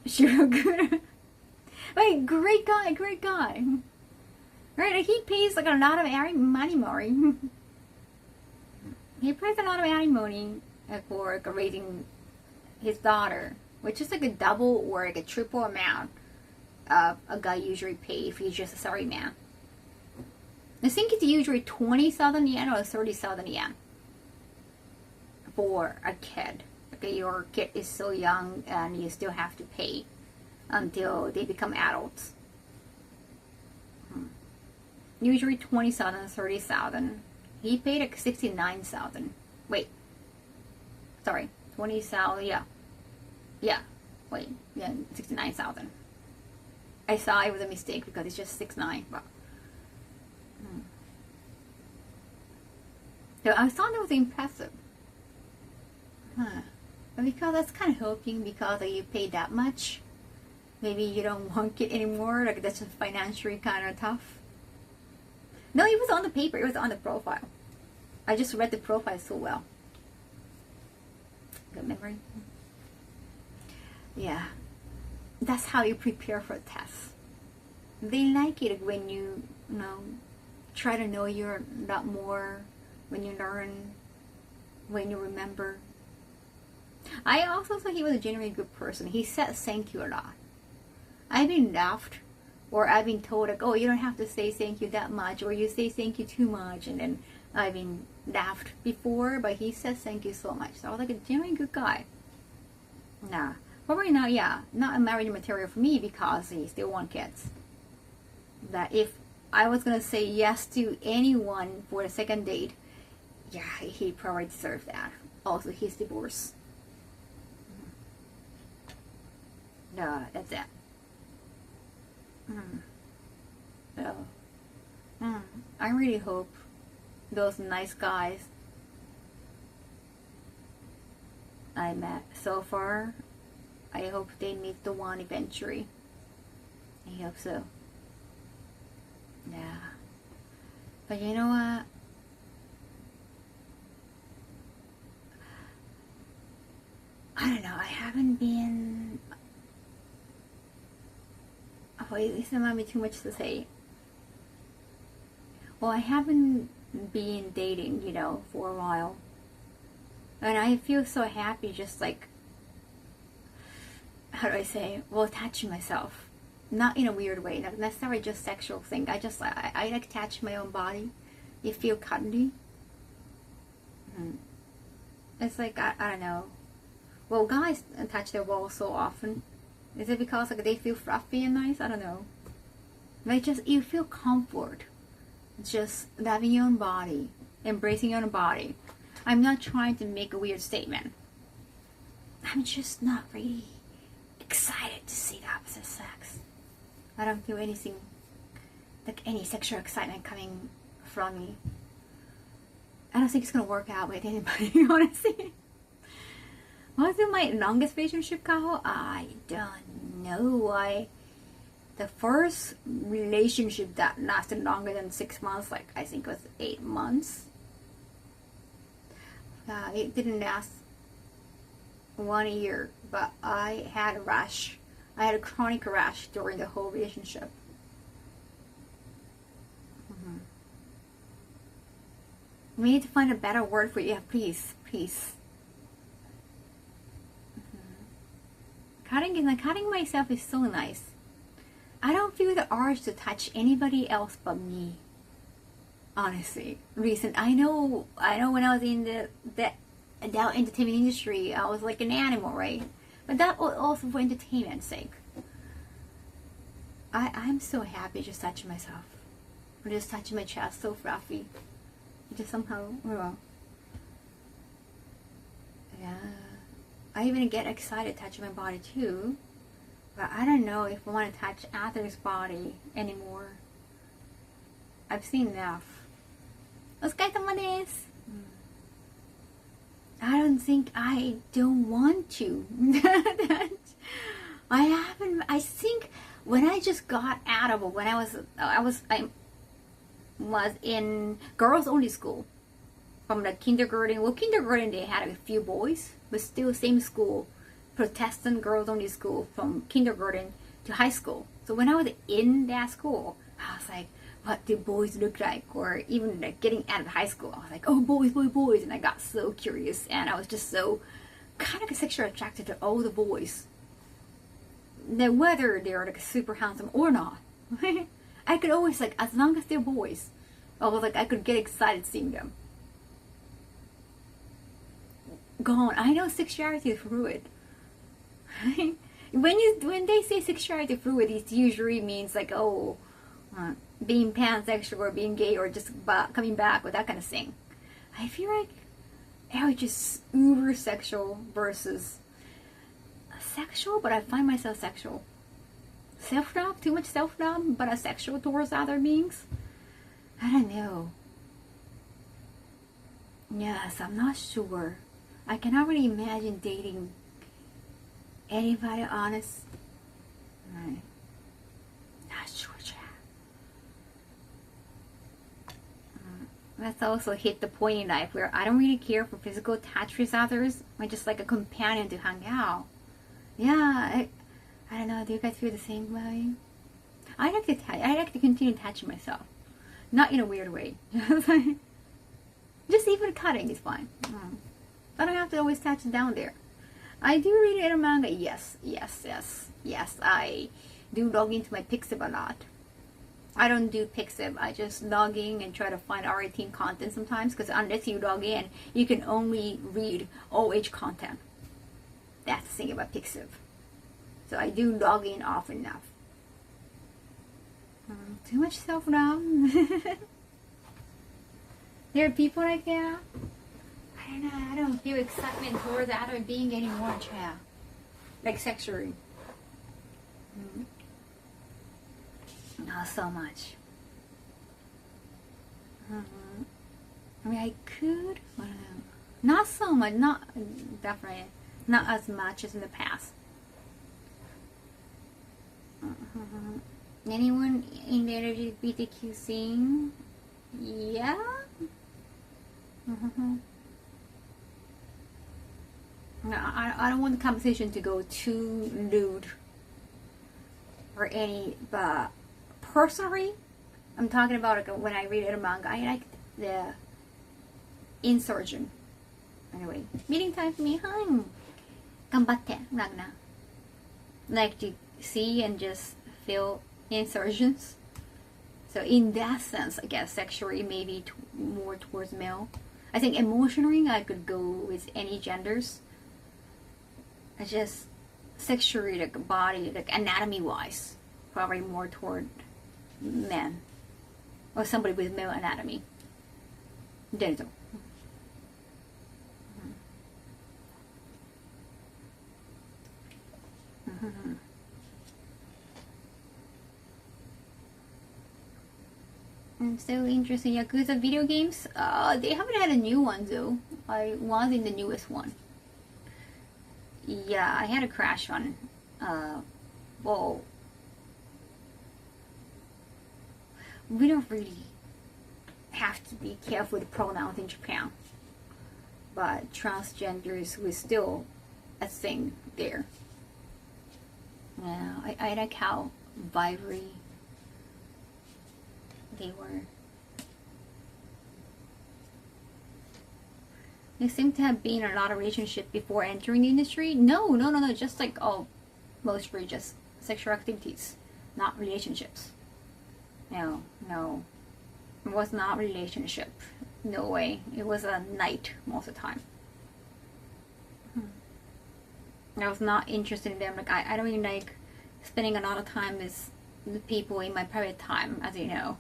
Shirogura. Wait, great guy, great guy. Right, he pays like a lot of money. He pays a lot of alimony for like, raising his daughter, which is like a double or like a triple amount of a guy usually pay if he's just a sorry man. I think it's usually 20,000 yen or 30,000 yen for a kid. Okay, your kid is so young and you still have to pay until they become adults. Usually 20,000, 30,000. He paid like 69,000. Wait. Sorry. 20,000, yeah. Yeah. Wait. Yeah, 69,000. I saw it was a mistake because it's just 69. But, so I thought it was impressive. But because that's kind of hoping because you pay that much, maybe you don't want it anymore. Like that's just financially kind of tough. No, it was on the paper. It was on the profile. I just read the profile so well. Good memory. Yeah. That's how you prepare for a test. They like it when you try to know you a lot more, when you learn, when you remember. I also thought he was a genuinely good person. He said thank you a lot. I've been laughed. Or I've been told, like, oh, you don't have to say thank you that much. Or you say thank you too much. And then I've been laughed before. But he says thank you so much. So I was like a genuinely good guy. Nah. Probably not, yeah. Not a marriage material for me because he still wants kids. That if I was going to say yes to anyone for a second date, yeah, he probably deserves that. Also, he's divorced. No, that's it. So, I really hope those nice guys I met so far, I hope they meet the one eventually. I hope so. Yeah. But you know what? I don't know. I haven't been... Oh, this might be too much to say. Well, I haven't been dating, for a while. And I feel so happy just like, how do I say, well, touching myself. Not in a weird way, not necessarily just sexual thing. I like touch my own body. You feel cuddly. It's like, I don't know. Well, guys touch their balls so often. Is it because like they feel fluffy and nice? I don't know. But you feel comfort. Just loving your own body. Embracing your own body. I'm not trying to make a weird statement. I'm just not really excited to see the opposite sex. I don't feel anything, like any sexual excitement coming from me. I don't think it's going to work out with anybody, honestly. Was it my longest relationship, Kaho? I don't know. The first relationship that lasted longer than 6 months, like I think it was 8 months. It didn't last 1 year, but I had a rash. I had a chronic rash during the whole relationship. We need to find a better word for you. Yeah, please, please. Cutting myself is so nice. I don't feel the urge to touch anybody else but me. Honestly, I know when I was in the adult entertainment industry, I was like an animal, right? But that was also for entertainment's sake. I'm so happy just touching myself. Or just touching my chest, so fluffy. Just somehow, yeah. I even get excited touching my body too. But I don't know if I want to touch others' body anymore. I've seen enough. お疲れ様です。I don't think I don't want to. I think when I just got out of it, when I was in girls only school. from the kindergarten. Well, kindergarten they had a few boys, but still same school, Protestant girls only school from kindergarten to high school. So when I was in that school, I was like, what do boys look like? Or even like getting out of high school, I was like, oh, boys, boys, boys. And I got so curious, and I was just so kind of sexually attracted to all the boys. Now, whether they're like super handsome or not, I could always like, as long as they're boys, I was like, I could get excited seeing them. Gone. I know sexuality is fluid. When they say sexuality fluid, it usually means like, oh, being pansexual or being gay or just coming back or that kind of thing. I feel like I was just uber sexual versus sexual, but I find myself sexual. Self-love, too much self-love, but asexual towards other beings. I don't know. Yes, I'm not sure. I cannot really imagine dating anybody honest. Right. Not sure, Chad. That's also hit the point in life where I don't really care for physical touch with others. I'm just like a companion to hang out. Yeah, I don't know. Do you guys feel the same way? I like to continue touching myself, not in a weird way. Just even cutting is fine. I don't have to always touch down there. I do read a manga. Yes. I do log into my Pixiv a lot. I don't do Pixiv. I just log in and try to find R18 content sometimes, because unless you log in, you can only read OH content. That's the thing about Pixiv. So I do log in often enough. Too much self-love. There are people like that. I don't know. I don't feel excitement towards the other being anymore, child. Like sexually. Not so much. I mean, I could. I don't know. Not so much. Not definitely. Not as much as in the past. Anyone in the LGBTQ scene? Yeah. No, I don't want the conversation to go too lewd or any, but personally, I'm talking about like when I read a manga, I like the insurgent. Anyway, meeting time for me. Hi. Ganbatte. Like to see and just feel insurgents. So in that sense, I guess sexually maybe more towards male. I think emotionally I could go with any genders. I just sexually, like body, like anatomy wise, probably more toward men or somebody with male anatomy. Dental. I'm so interested in Yakuza video games. They haven't had a new one though. I was in the newest one. Yeah, I had a crash on. Well, we don't really have to be careful with pronouns in Japan, but transgenders was still a thing there. Yeah, I like how vibrant they were. They seem to have been in a lot of relationships before entering the industry. No, just like mostly just sexual activities, not relationships. No, it was not a relationship. No way. It was a night most of the time. I was not interested in them. Like I don't even like spending a lot of time with the people in my private time, as you know.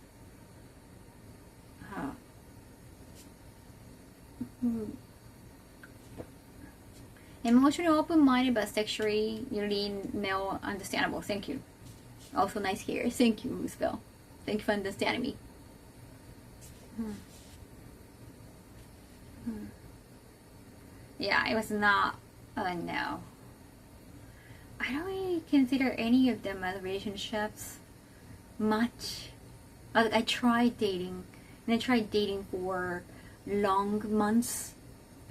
Emotionally open-minded but sexually lean male, understandable. Thank you. Also nice hair. Thank you, Roosevelt. Thank you for understanding me. Yeah, it was not. No. I don't really consider any of them as relationships much. I tried dating, and I tried dating for long months.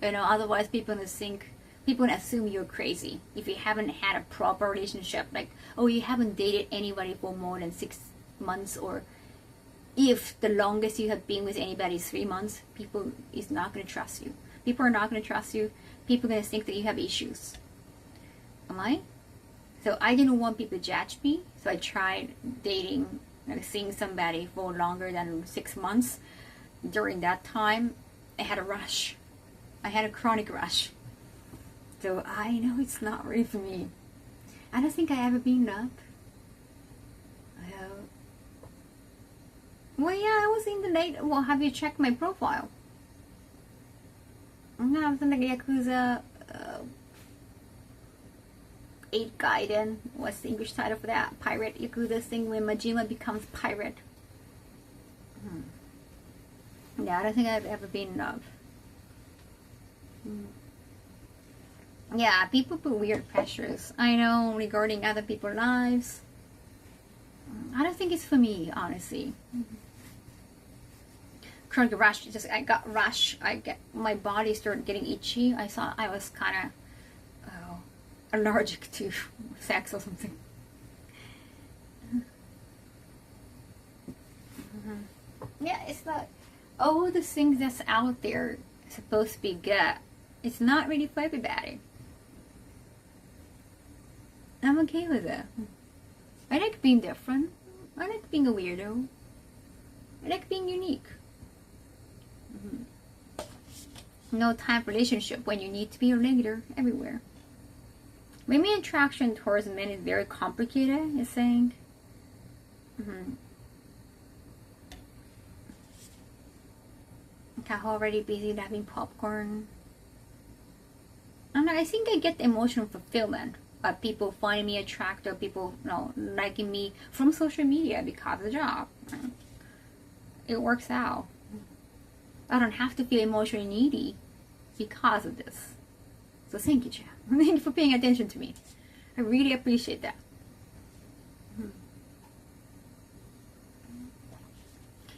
You know, otherwise people gonna assume you're crazy if you haven't had a proper relationship. Like, oh, you haven't dated anybody for more than 6 months, or if the longest you have been with anybody is 3 months, people is not gonna trust you. People are not gonna trust you. People are gonna think that you have issues. Am I? So I didn't want people to judge me. So I tried dating, like seeing somebody for longer than 6 months. During that time, I had a rush. I had a chronic rush. So I know it's not really for me. I don't think I ever been in love. Well, yeah, I was in the late. Well, have you checked my profile? No, I was in the Yakuza 8 Gaiden. What's the English title for that? Pirate Yakuza thing when Majima becomes pirate. Yeah, I don't think I've ever been in love. Yeah, people put weird pressures, I know, regarding other people's lives. I don't think it's for me, honestly. Chronic rush, I got rush. My body started getting itchy. I thought I was kind of allergic to sex or something. Yeah, it's not all the things that's out there supposed to be good. It's not really for everybody. I'm okay with it. I like being different. I like being a weirdo. I like being unique. No type relationship when you need to be a leader everywhere. Maybe attraction towards men is very complicated, you're saying? Kaho already busy having popcorn. I think I get the emotional fulfillment of people finding me attractive, people, you know, liking me from social media because of the job. It works out. I don't have to feel emotionally needy because of this. So thank you, Chad. Thank you for paying attention to me. I really appreciate that.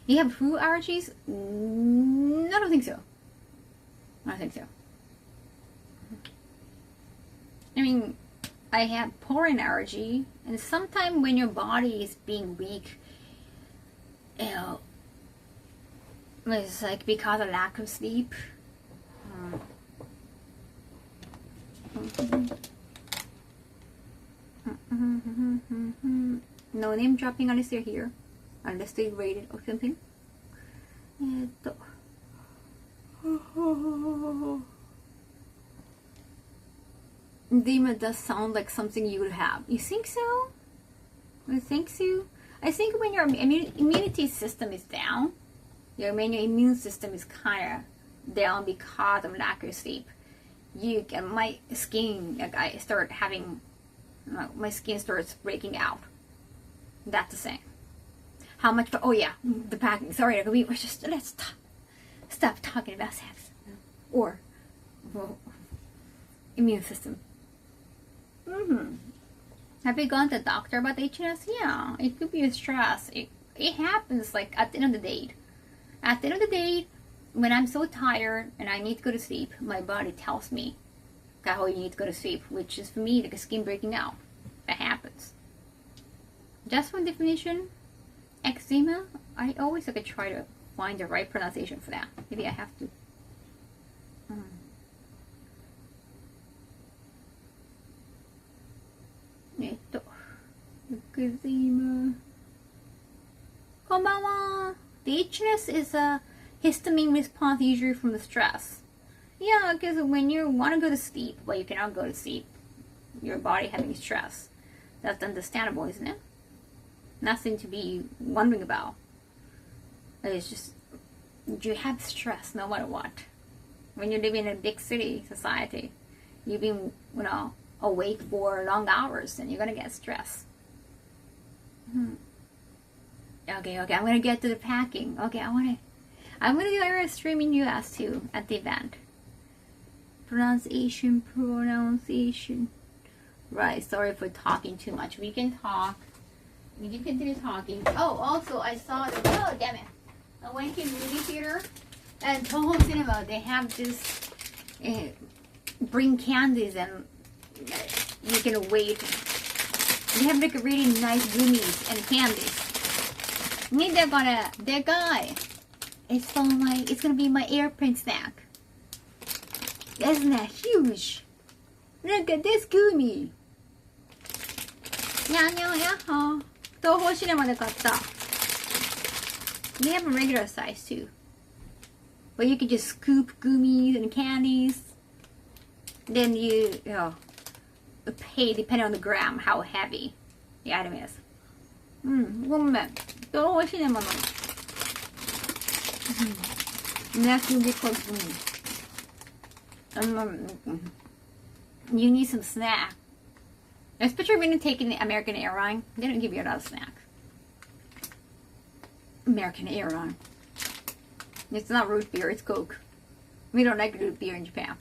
You have food allergies? I don't think so. I don't think so. I mean, I have pollen allergy, and sometimes when your body is being weak, you know, it's like because of lack of sleep. No name dropping unless they're here, unless they rated or something. Dima does sound like something you would have. You think so? You think so? I think when your immunity system is down, when your immune system is kind of down because of lack of sleep, you get my skin. Like I start having, my skin starts breaking out. That's the same. How much? Oh yeah, the packing. Sorry, we were just let's stop talking about sex or immune system. Have you gone to the doctor about HNS? Yeah, it could be a stress. It happens like at the end of the day. At the end of the day, when I'm so tired and I need to go to sleep, my body tells me, Kaho, you need to go to sleep, which is for me like a skin breaking out. That happens. Just one definition, eczema, I always like to try to find the right pronunciation for that. Maybe I have to. Eczema. Konbanwa. The itchiness is a histamine response usually from the stress. Yeah, because when you want to go to sleep, but you cannot go to sleep, your body having stress. That's understandable, isn't it? Nothing to be wondering about. It's just, you have stress no matter what. When you live in a big city society, you've been, awake for long hours, and you're gonna get stressed. Okay, I'm gonna get to the packing. Okay, I'm gonna do a stream in US too at the event. Pronunciation. Right, sorry for talking too much. We can talk. We can continue talking. Oh, also I saw the, oh damn it. I went to movie theater And Toho Cinema, they have this bring candies and you can wait. They have like really nice gummies and candies. And they're gonna, that guy, it's gonna be my airplane snack. Isn't that huge? Look at this gummy. Toho Cinema で買った。They have a regular size too. But you can just scoop gummies and candies. Then you pay depending on the gram how heavy the item is. ごめん。どうしねもの。That's because you need some snack. Especially when you're taking the American airline, they don't give you a lot of snacks. American airline. It's not root beer, it's Coke. We don't like root beer in Japan.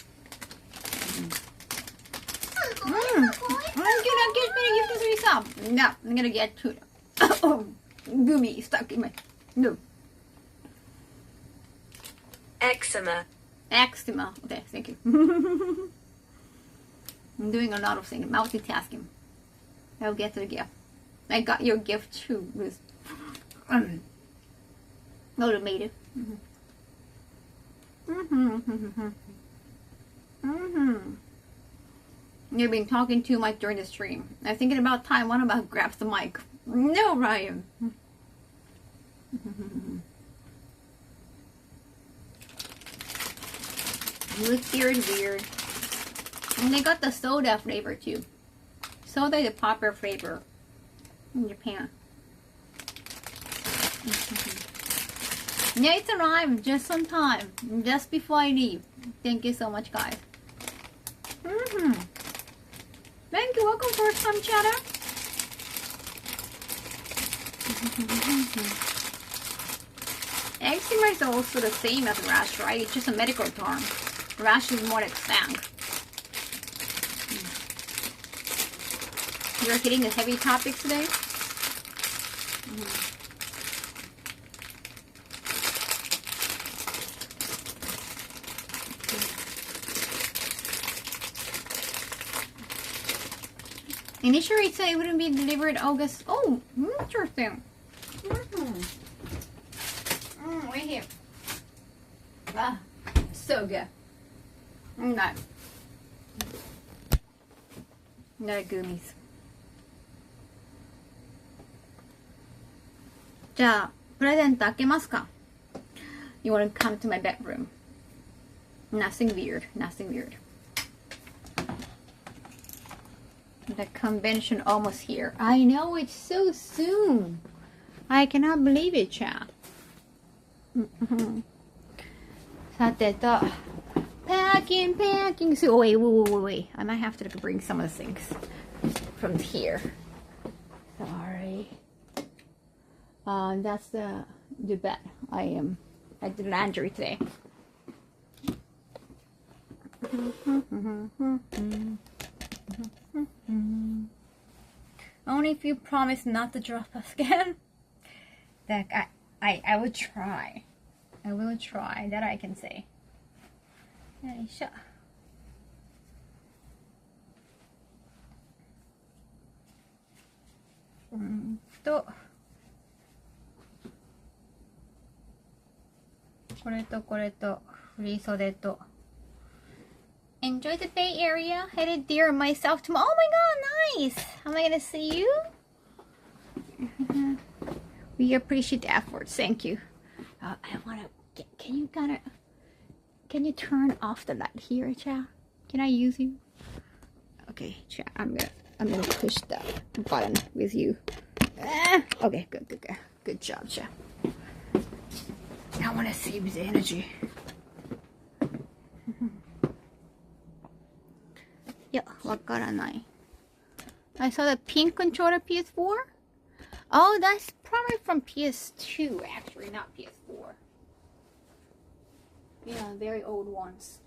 No, I'm gonna get tuna. Oh, gummy stuck in my. No. Eczema. Eczema. Okay, thank you. I'm doing a lot of things, multitasking. I'll get to the gift. I got your gift too, with automated. You've been talking too much during the stream. I'm thinking about time. One about grabs the mic. No, Ryan. Root beer is weird. And they got the soda flavor too. Soda is a popular flavor in Japan. Yeah, it's arrived just on time. Just before I leave. Thank you so much, guys. Thank you. Welcome, first time chatter. Eczema is also the same as rash, right? It's just a medical term. Rash is more like slang. You're hitting the heavy topics today? Initially it said it wouldn't be delivered August. Oh, interesting. Right here. Ah, so good. Not gummies. じゃあ、プレゼント開けますか? You want to come to my bedroom? Nothing weird. Nothing weird. The convention almost here. I know, it's so soon. I cannot believe it, chat. さてと、packing. So wait. I might have to bring some of the things from here. Sorry. That's the bed. I did laundry today. Only if you promise not to drop us again. That I will try. I will try. That I can say. Sure. To これとこれと振り袖と Enjoy the Bay Area. Headed there myself tomorrow. Oh my god, nice! Am I gonna see you? We appreciate the efforts. Thank you. I wanna get, can you turn off the light here, chat? Can I use you? Okay, chat. I'm gonna push the button with you. Okay, good job, chat. I wanna save the energy. Yeah, わからない. I saw the pink controller PS4. Oh, that's probably from PS2, actually, not PS4. Yeah, very old ones.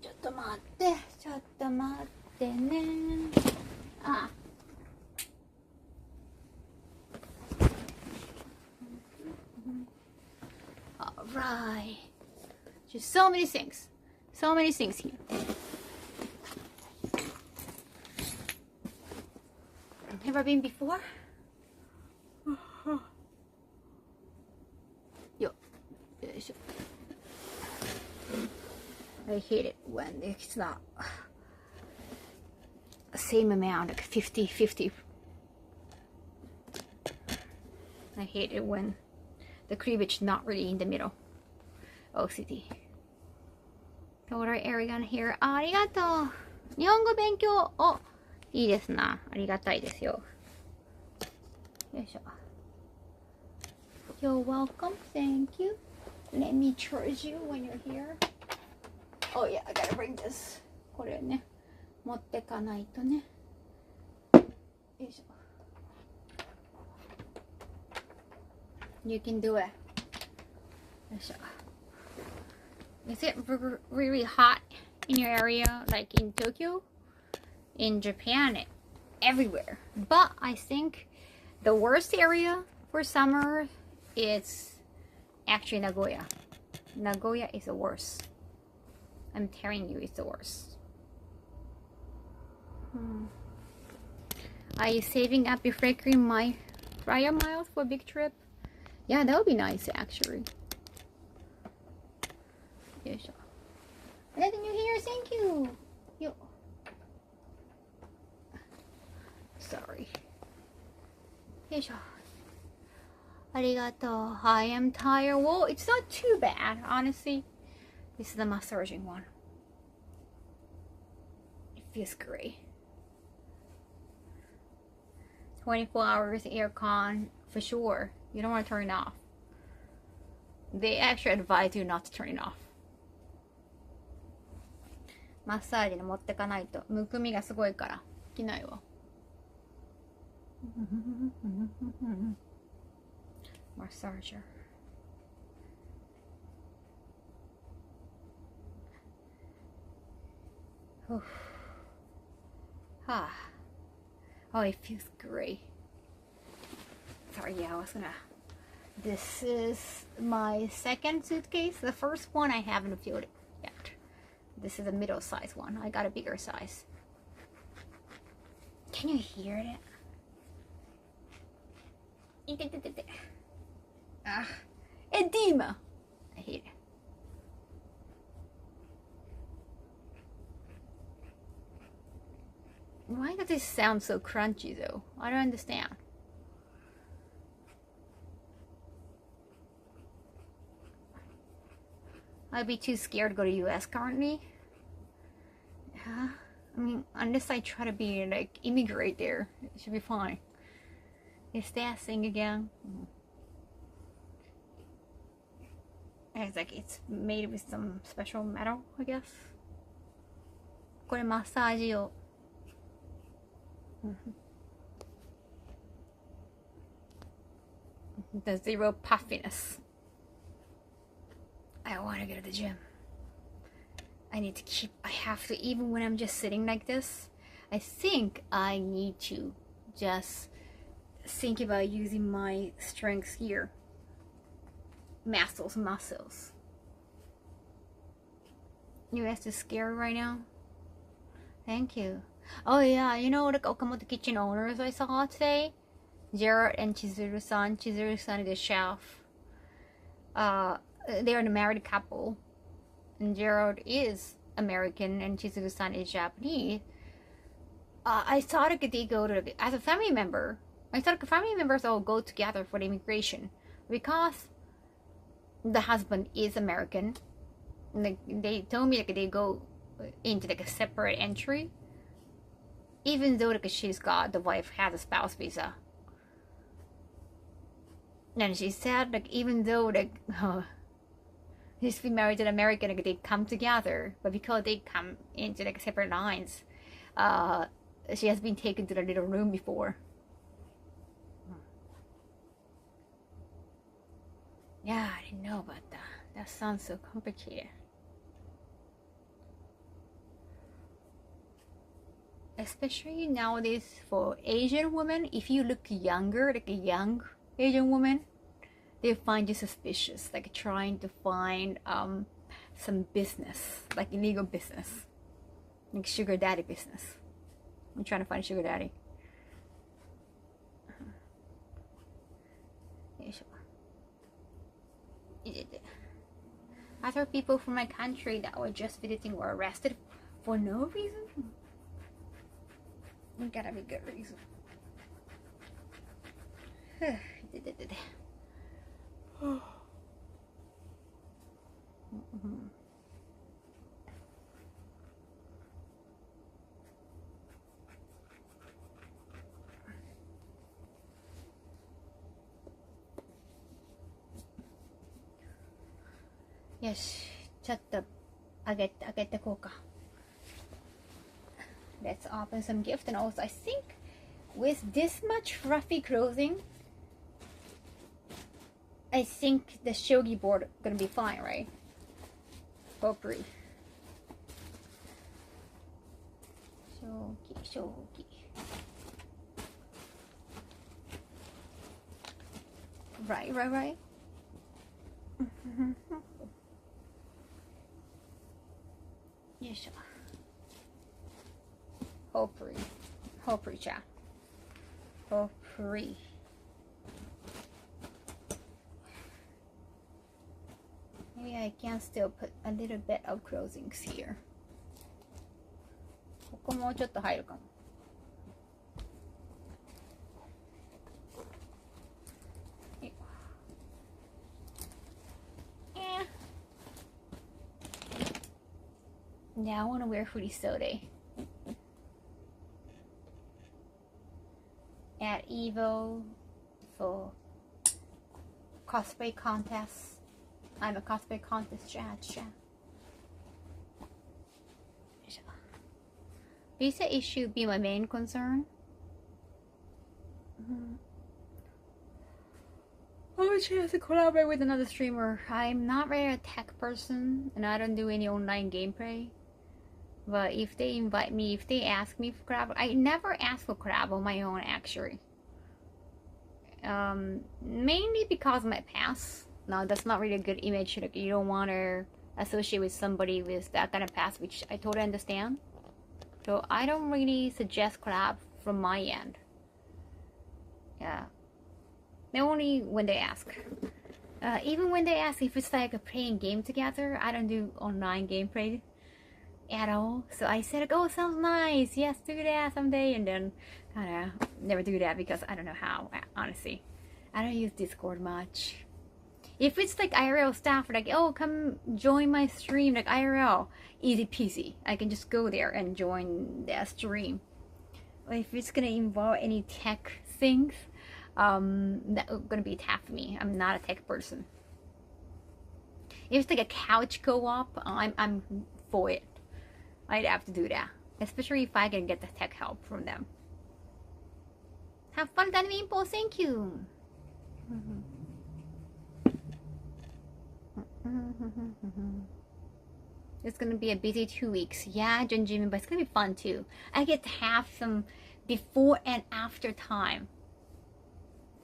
ちょっと待ってね. Ah. Alright. Just so many things. So many things here. Never been before? Yo. I hate it when it's not the same amount, like 50-50. I hate it when the cleavage not really in the middle. OCD. Daughter Arigan here. ありがとう。日本語勉強。お、いいですな。ありがたいですよ。よいしょ。You're welcome. Thank you. Let me charge you when you're here. Oh yeah, I gotta bring this. これね、持ってかないとね。よいしょ。You can do it. よいしょ。Is it really hot in your area, like in Tokyo? In Japan, everywhere. But I think the worst area for summer is actually Nagoya. Nagoya is the worst. I'm telling you, it's the worst. Are you saving up your frequent flyer miles for a big trip? Yeah, that would be nice actually. Anything new here? Thank you. Yo. Sorry. よいしょ。ありがとう。I am tired. Well, it's not too bad, honestly. This is the massaging one. It feels great. 24 hours aircon for sure. You don't want to turn it off. They actually advise you not to turn it off. マッサージに持ってかないとむくみがすごいからできないわ。Massager. Oh, it feels great. Sorry, yeah, I was gonna. This is my second suitcase. The first one I haven't filled yet. This is a middle size one. I got a bigger size. Can you hear it? Edema. I hate it. Why does this sound so crunchy though? I don't understand. I'd be too scared to go to US currently. Yeah, I mean, unless I try to be like immigrate there, it should be fine. Is that thing again? It's like it's made with some special metal, I guess. これマッサージ用。The zero puffiness. I want to go to the gym. I have to, even when I'm just sitting like this, I think I need to just think about using my strengths here. Muscles. You guys are scared right now? Thank you. Oh yeah, you know the Okamoto kitchen owners I saw today? Gerald and Chizuru-san. Chizuru-san is the chef. They're a married couple. And Gerald is American and Chizuru-san is Japanese. I thought they go to, as a family member, I thought family members all go together for the immigration. Because the husband is American. And they told me like they go into like a separate entry. Even though like the wife has a spouse visa. And she said like even though like he's been married to an American, like they come together, but because they come into like separate lines, she has been taken to the little room before. Yeah, I didn't know about that. That sounds so complicated. Especially nowadays for Asian women, if you look younger, like a young Asian woman, they find you suspicious, like trying to find some business, like illegal business, like sugar daddy business. I'm trying to find a sugar daddy. Other people from my country that were just visiting were arrested for no reason. It gotta be good reason. Yes, ちょっとあげてこうか。Let's open some gift, and also I think with this much fluffy clothing, I think the shogi board gonna be fine, right? Hopefully. Shogi. Right. Yes. Hopefully, chat. Hopefully. Maybe I can still put a little bit of clothings here. ここもうちょっと入るかも。Yeah, I want to wear hoodie today. At Evo for cosplay contest. I'm a cosplay contest judge. Visa issue be my main concern. I would chance to collaborate with another streamer. I'm not really a tech person, and I don't do any online gameplay. But if they invite me, if they ask me for collab, I never ask for collab on my own actually. Mainly because of my past. Now that's not really a good image. Like you don't want to associate with somebody with that kind of past, which I totally understand. So I don't really suggest collab from my end. Yeah. Only when they ask. Even when they ask if it's like a playing game together, I don't do online gameplay at all. So I said, oh, sounds nice, yes, do that someday, and then kind of never do that because I don't know how, honestly. I don't use Discord much. If it's like IRL stuff, like, oh, come join my stream, like IRL, easy peasy. I can just go there and join their stream. But if it's gonna involve any tech things, that's gonna be tough for me. I'm not a tech person. If it's like a couch co-op, I'm for it. I'd have to do that, especially if I can get the tech help from them. Have fun, Danimpo. Thank you. It's gonna be a busy 2 weeks. Yeah, Junjimin, but it's gonna be fun too. I get to have some before and after time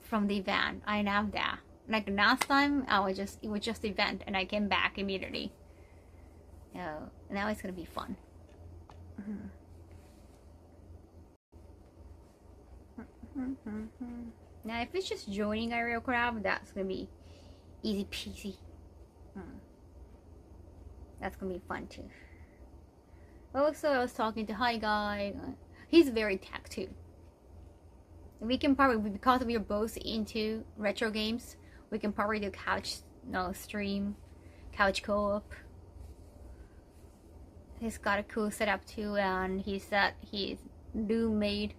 from the event. I love that. Like last time, it was just the event, and I came back immediately. Now it's gonna be fun. Now, if it's just joining a real crowd, that's gonna be easy peasy. That's gonna be fun too. Also, I was talking to Hi Guy. He's very tech too. We can probably, because we are both into retro games, we can probably do couch stream, couch co-op. He's got a cool setup too, and he said his roommate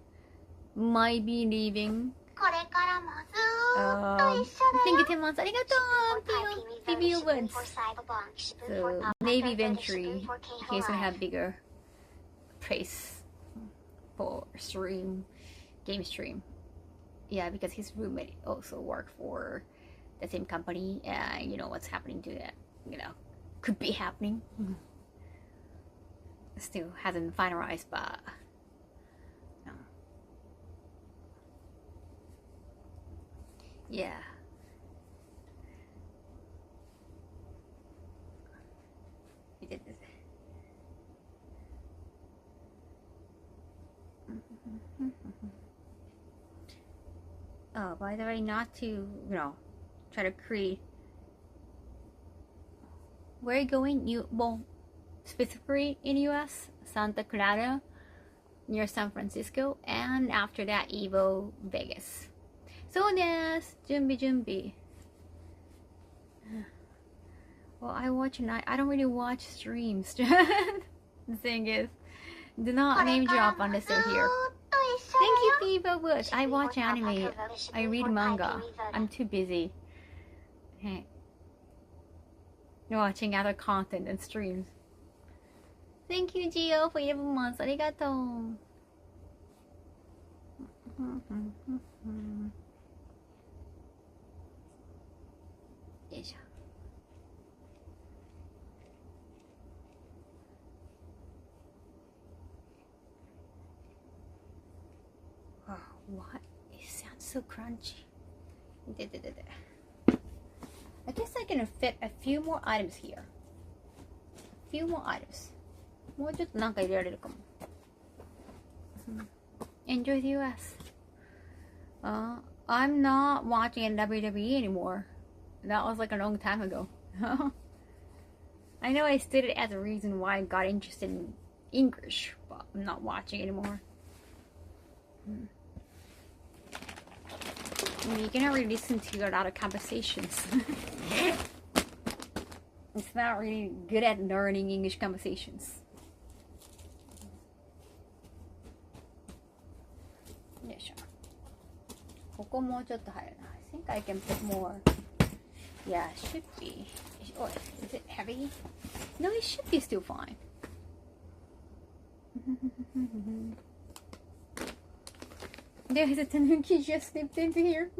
might be leaving. Thank you, 10 months. Arigato, Phoebe Woods. So maybe eventually he's gonna have bigger place for game stream. Yeah, because his roommate also worked for the same company, and you know what's happening to that. Could be happening. Still hasn't finalized, but no. Yeah. Oh, by the way, not to, try to create. Where are you going? Well, specifically in US, Santa Clara, near San Francisco, and after that, Evo, Vegas. So yes, 준비. Well, I don't really watch streams. The thing is, do not name drop on the show here. Thank you, Viva Bush. I watch anime. I read manga. I'm too busy watching other content and streams. Thank you, Gio, for 11 months. Arigato. Oh, what? It sounds so crunchy. I guess I can fit a few more items here. A few more items. もうちょっとなんか入れられるかも。Enjoy the US. I'm not watching WWE anymore. That was like a long time ago. I know I stated it as a reason why I got interested in English, but I'm not watching anymore. You cannot really listen to a lot of conversations. It's not really good at learning English conversations. I think I can put more. Yeah, it should be. Oh, is it heavy? No, it should be still fine. There's a tanuki just slipped into here.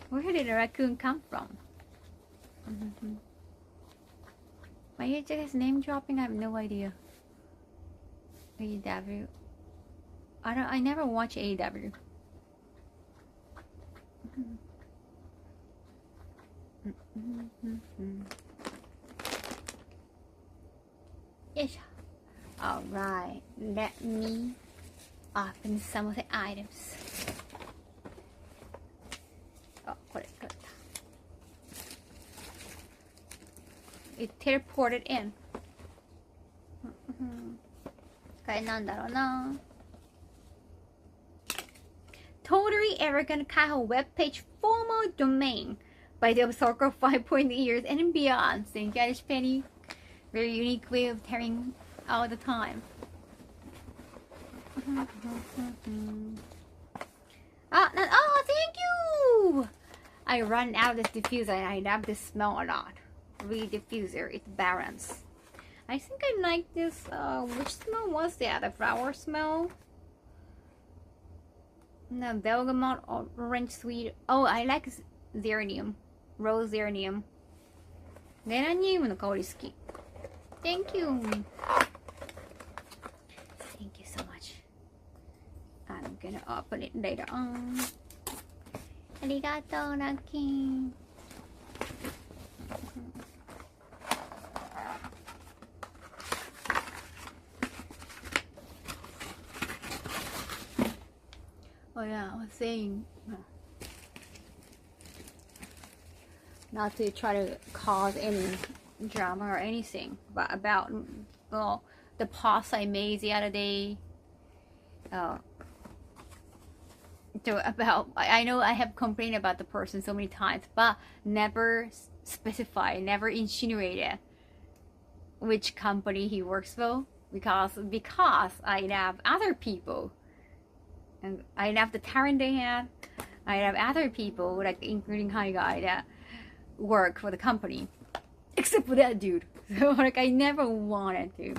Where did a raccoon come from? My YouTube is name dropping. I have no idea. AEW. I never watch AEW. Yes. All right. Let me open some of the items. Oh, got it. It teleported in. これなんだろうな。Totally arrogant Kaho webpage formal domain by the Obsorco 5.8 years and beyond. Thank you, Penny. Very unique way of tearing all the time. Oh, thank you! I run out of this diffuser and I love this smell a lot. Real diffuser, it balance. I think I like this, which smell was that? The flower smell? No, bergamot, orange sweet. Oh, I like xeranium. Rose xeranium. Xeranium の香り好き. Thank you. Thank you so much. I'm gonna open it later on. ありがとう、ラッキー。Oh yeah, I was saying not to try to cause any drama or anything, but about the pause I made the other day. I know I have complained about the person so many times, but never specify, never insinuated which company he works for, because I have other people. And I have the talent they have. I have other people, like including Hi Guy, that work for the company, except for that dude. So like I never wanted to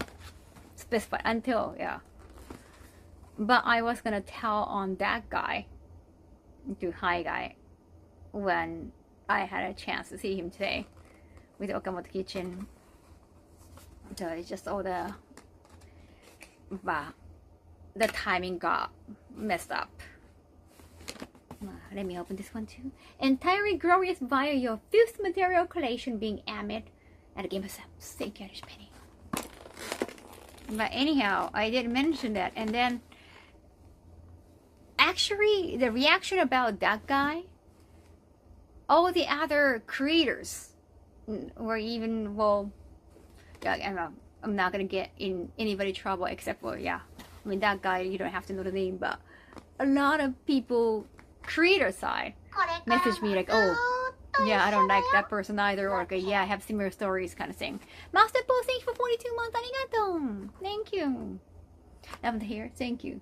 specify until But I was gonna tell on that guy, to Hi Guy, when I had a chance to see him today with Okamoto Kitchen. So it's just all the timing got messed up. Let me open this one too. Entirely glorious via your fifth material collection being amid at a game of Thank you, Penny. But anyhow, I did mention that, and then actually, the reaction about that guy, all the other creators, or even, well, yeah, I'm not gonna get in anybody trouble except for, yeah, I mean, that guy, you don't have to know the name, but a lot of people, creator side, message me like, oh, yeah, I don't like that person either, or okay, yeah, I have similar stories kind of thing. Master Bo, thank you for 42 months, arigato! Thank you. I'm here, thank you.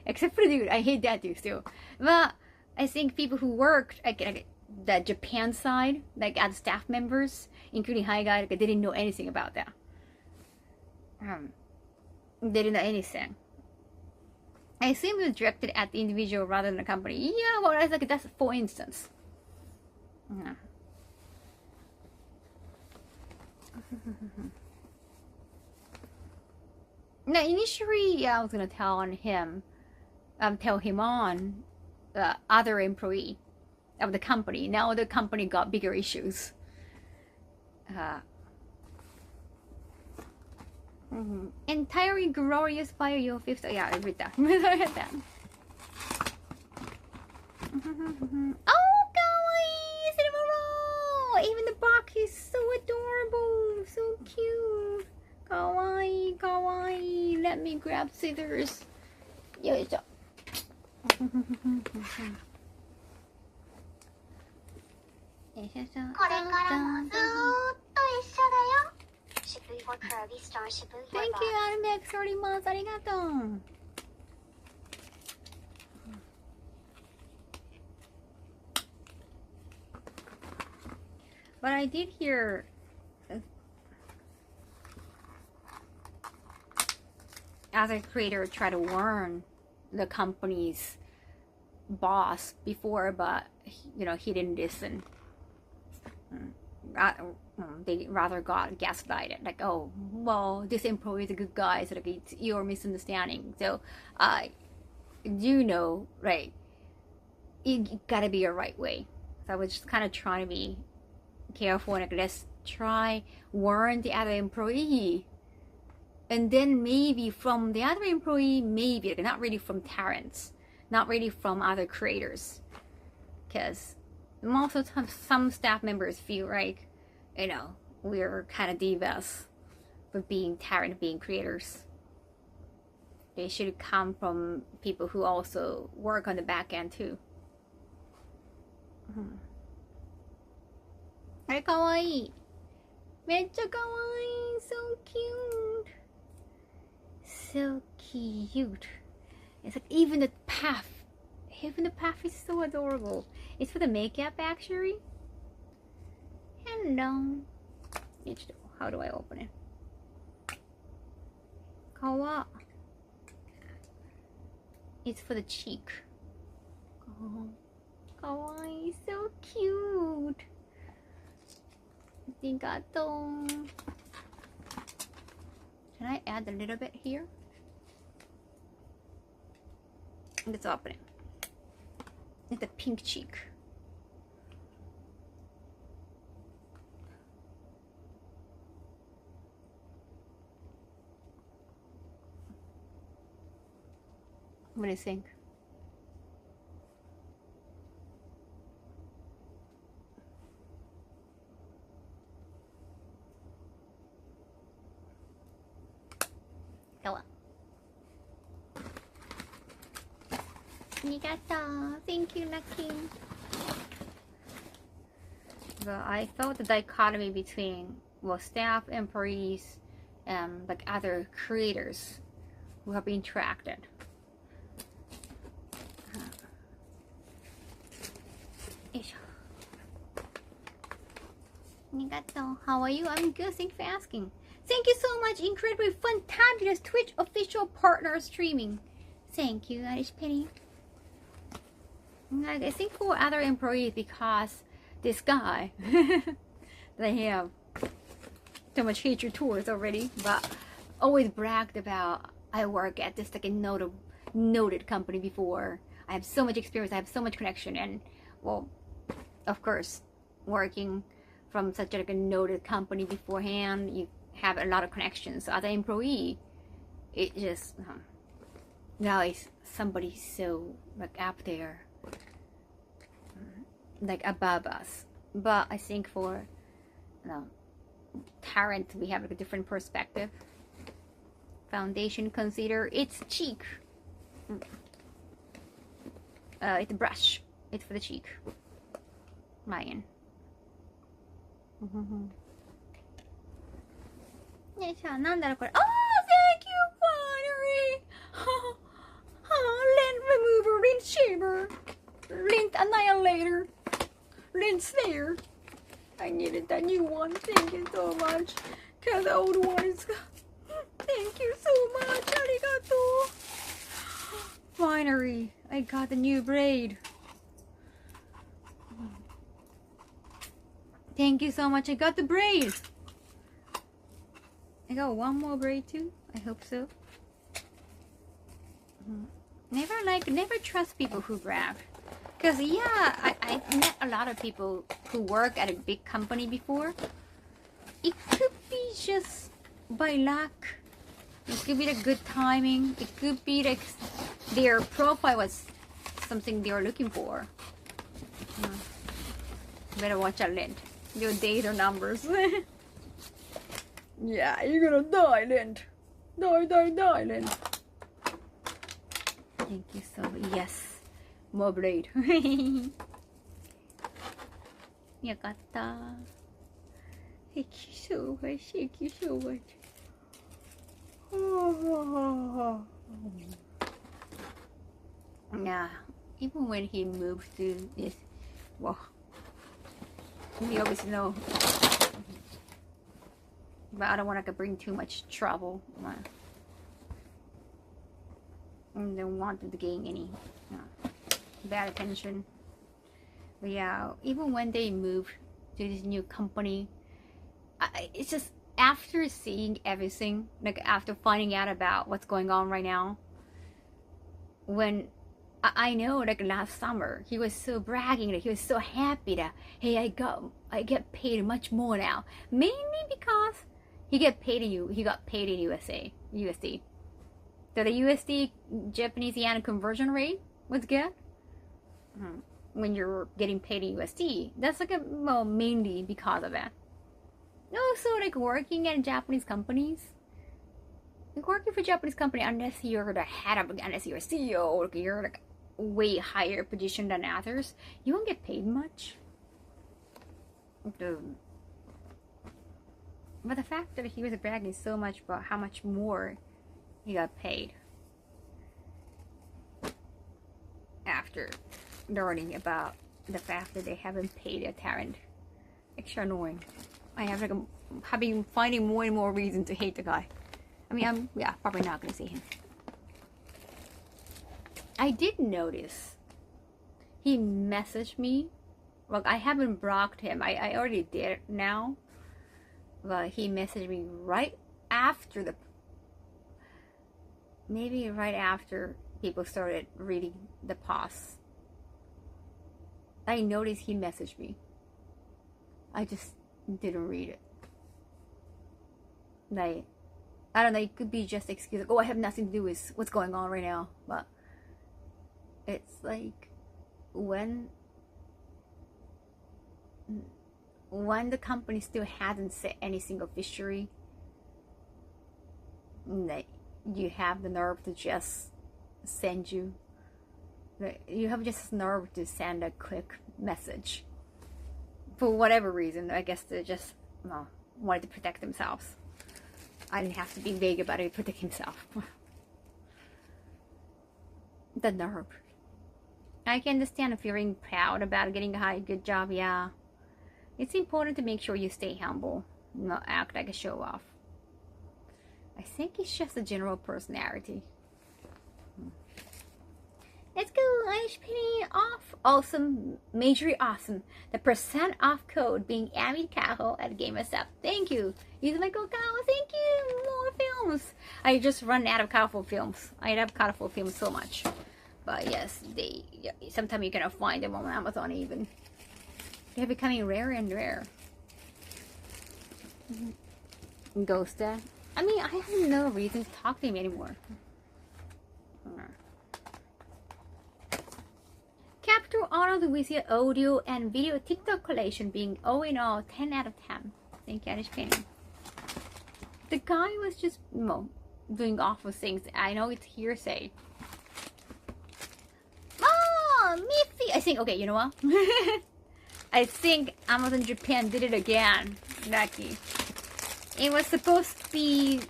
Except for the dude, I hate that dude still. But I think people who worked like the Japan side, like as staff members, including High Guy, like, they didn't know anything about that. They didn't know anything. I assume it was directed at the individual rather than the company. Yeah, well, I like that's for instance. Yeah. Now, initially, yeah, I was gonna tell him on the other employee of the company. Now the company got bigger issues. Entirely glorious by your fifth. Yeah, I read that. I read that. Oh, kawaii! Cinnamoroll! Even the box is so adorable, so cute. Kawaii, kawaii. Let me grab scissors. Yoisho. これからもずっと一緒だよ。Shibuya Curvy Star Shibuya. Thank you, Almex 30 months. ありがとう。But I did hear as a creator try to warn the company's boss before, but you know, he didn't listen. They rather got gaslighted, like, oh, well, this employee is a good guy, so like, it's your misunderstanding. So I do know, right, it gotta be your right way. So I was just kind of trying to be careful, like, let's try warn the other employee, and then maybe from the other employee, maybe like, not really from Terrence, not really from other creators, because most of the time some staff members feel like, you know, we're kind of divas for being talent, being creators. They should come from people who also work on the back end too. あれかわいい。めっちゃかわいい。So cute. So cute. It's like even the path is so adorable. It's for the makeup actually. Hello. How do I open it? Kawa. It's for the cheek. Oh, kawaii, so cute. Arigato. Can I add a little bit here? Let's open it. It's a pink cheek. What do you think? Hello. Arigato. Thank you, Lucky. Well, I thought the dichotomy between, well, staff, employees, and like other creators who have been interacted. Arigato. How are you? I'm good. Thanks for asking. Thank you so much. Incredibly fantabulous Twitch official partner streaming. Thank you, Irish Penny. I think for other employees, because this guy they have so much hatred towards already, but always bragged about, I work at this like a noted company before. I have so much experience, I have so much connection, and well, of course, working from such like a noted company beforehand, you have a lot of connections. So as an employee, it just now it's somebody so like up there, like above us. But I think for Tarrant, we have like a different perspective. Foundation, concealer, it's cheek. It's a brush. It's for the cheek. Ryan. Oh, thank you, finally. Lint remover, lint shaver, lint annihilator, lint snare. I needed that new one. Thank you so much. Cause the old one is. Thank you so much. Arigato. Finally, I got the new braid. Thank you so much. I got the braid. I got one more braid too. I hope so. Never trust people who brag. Cause yeah, I met a lot of people who work at a big company before. It could be just by luck. It could be the good timing. It could be like their profile was something they were looking for. Better watch out, Lint. Your days are numbers. Yeah, you're gonna die, Lint. Die, Lint. Thank you so much. Yes. More braid. Yakatta. Thank you so much. Thank you so much. Yeah, even when he moved to this, well, we always know. But I don't want to bring too much trouble. I don't want to gain any bad attention. But yeah, even when they moved to this new company, it's just after seeing everything, like after finding out about what's going on right now, when I know like last summer he was so bragging that he was so happy that hey I get paid much more now, mainly because he got paid in USA USD. So the USD Japanese yen conversion rate was good. When you're getting paid in USD, that's like mainly because of it. Also, like working at Japanese companies, like working for Japanese company, unless you're the head of, unless you're a CEO, or you're like way higher position than others, you won't get paid much. But the fact that he was bragging so much about how much more he got paid after learning about the fact that they haven't paid a Tarrant, extra annoying. I have been finding more and more reason to hate the guy. I mean, I'm probably not gonna see him. I did notice he messaged me. Well, I haven't blocked him. I already did now. But he messaged me right after maybe right after people started reading the posts. I noticed he messaged me. I just didn't read it. Like, I don't know, it could be just excuse, like, oh, I have nothing to do with what's going on right now. But it's like when the company still hasn't set any single fishery, like, you have the nerve to just send you just nerve to send a quick message for whatever reason. I guess they just wanted to protect themselves. I didn't have to be vague about it. Protect himself. The nerve. I can understand feeling proud about getting a good job. Yeah, it's important to make sure you stay humble, not act like a show off. I think it's just a general personality. Let's go, Irish Penny off. Awesome, majorly awesome. The % off code being Abby Kaho at GameStop. Thank you. Use my code Kaho. Thank you. More films. I just run out of colorful films. I love colorful films so much. But yes, sometimes you cannot find them on Amazon even. They're becoming rarer and rarer. Ghosta. I mean, I have no reason to talk to him anymore. Capture honored with your audio and video TikTok collection being all in all 10 out of 10. Thank you, Irish Penny. The guy was just, doing awful things. I know it's hearsay. Oh, Miffy! I think, okay, you know what? I think Amazon Japan did it again. Lucky. It was supposed to be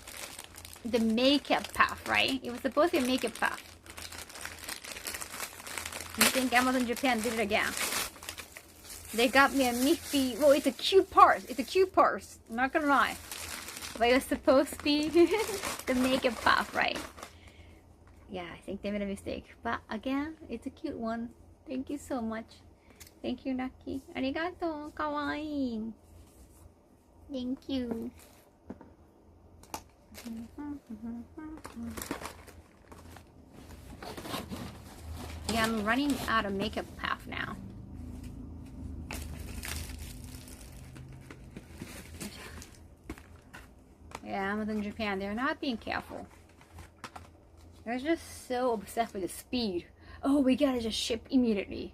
the makeup puff, right? It was supposed to be a makeup puff. I think Amazon Japan did it again. They got me a Miffy. Well, it's a cute purse. It's a cute purse. I'm not gonna lie. But it was supposed to be the makeup puff, right? Yeah, I think they made a mistake. But again, it's a cute one. Thank you so much. Thank you, Naki. Arigato. Kawaii. Thank you. Yeah, I'm running out of makeup puff now. Yeah, Amazon Japan, they're not being careful. They're just so obsessed with the speed. Oh, we gotta just ship immediately.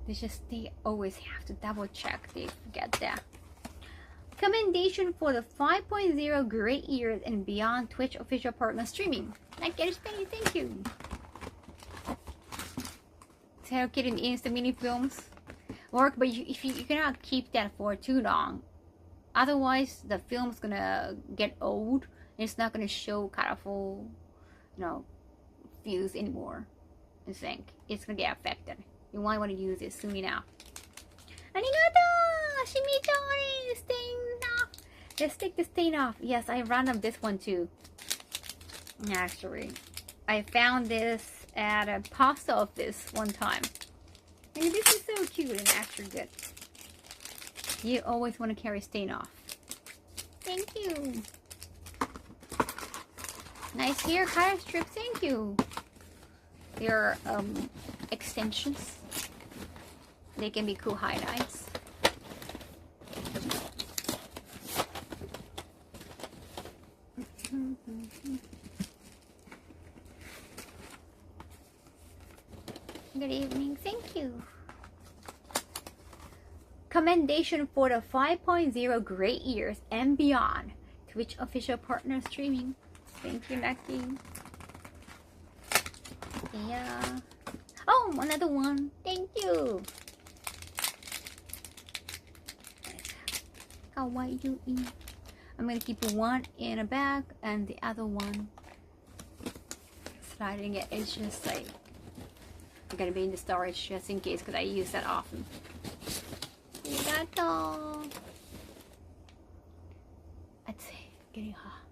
They always have to double check. They forget that. Commendation for the 5.0 great years and beyond Twitch official partner streaming. Like Irish Penny, thank you. Hello Kitty and Insta mini films work, but if you cannot keep that for too long. Otherwise, the film's gonna get old. And it's not gonna show colorful, views anymore. I think it's gonna get affected. You might want to use it soon enough. Arigato! Shimitori! Stain off! Let's take the stain off. Yes, I ran up this one too. Actually, I found this at a post office one time. And this is so cute and actually good. You always want to carry stain off. Thank you. Nice hair color strips. Thank you. Your extensions. They can be cool highlights. Good evening. Thank you. Commendation for the 5.0 great years and beyond. Twitch official partner streaming. Thank you, Lucky. Yeah. Oh, another one. Thank you. Kawaii. I'm gonna keep one in a bag and the other one sliding it. It's just like I'm gonna be in the storage just in case because I use that often. Arigato. I'd say getting hot.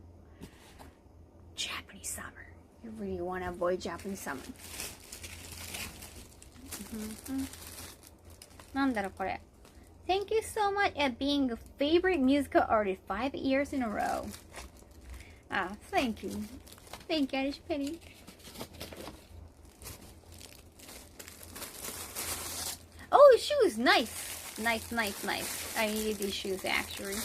Japanese summer. You really want to avoid Japanese summer. なんだろこれ. Thank you so much at being a favorite musical artist 5 years in a row. Ah, thank you. Thank you, Irish Penny. Oh, shoes! Nice! Nice, nice, nice. I needed these shoes actually.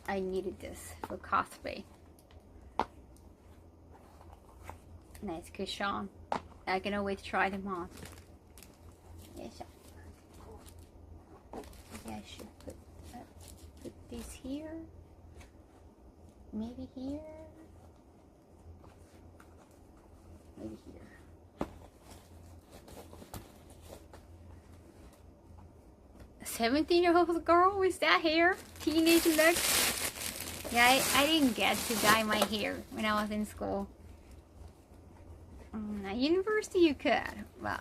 I needed this for cosplay. Nice cushion. I can always try them on. Yes. Maybe I should put this here. Maybe here. Maybe here. 17-year-old girl with that hair, teenage look. Yeah, I didn't get to dye my hair when I was in school. At university you could, but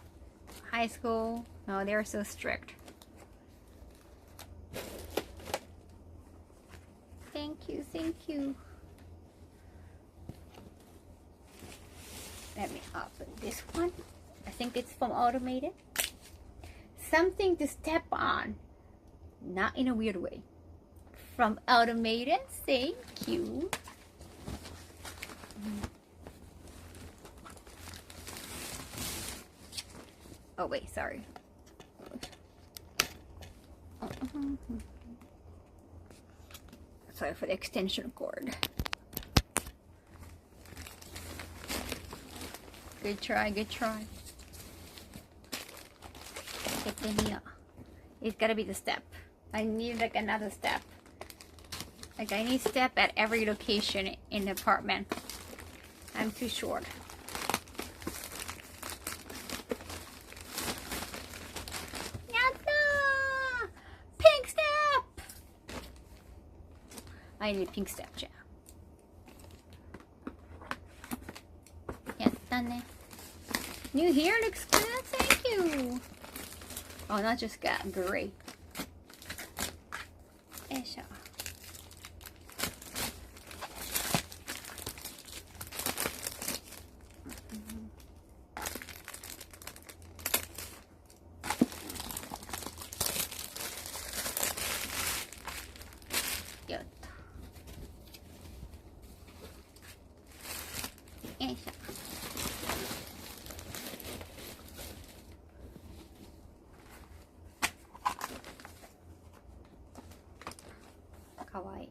high school, no, they were so strict. Thank you, thank you. Let me open this one. I think it's from Automated. Something to step on, not in a weird way. From Automated, thank you. Oh wait, sorry. Sorry for the extension cord. Good try, good try. It's gotta be the step. I need like another step. Like I need step at every location in the apartment. I'm too short. Yatta! Pink step! I need pink step, yeah. Yatta ne. New hair looks good, thank you. Oh, not just got great. Esha. Good. Esha. Kawaii.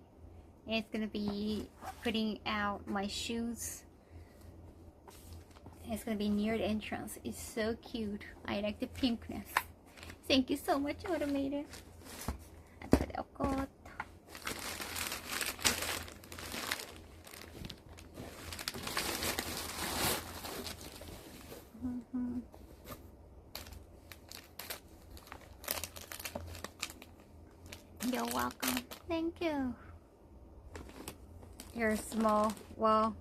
And it's gonna be putting out my shoes. It's gonna be near the entrance. It's so cute. I like the pinkness. Thank you so much, Automated. You're welcome. Thank you. You're small. Well,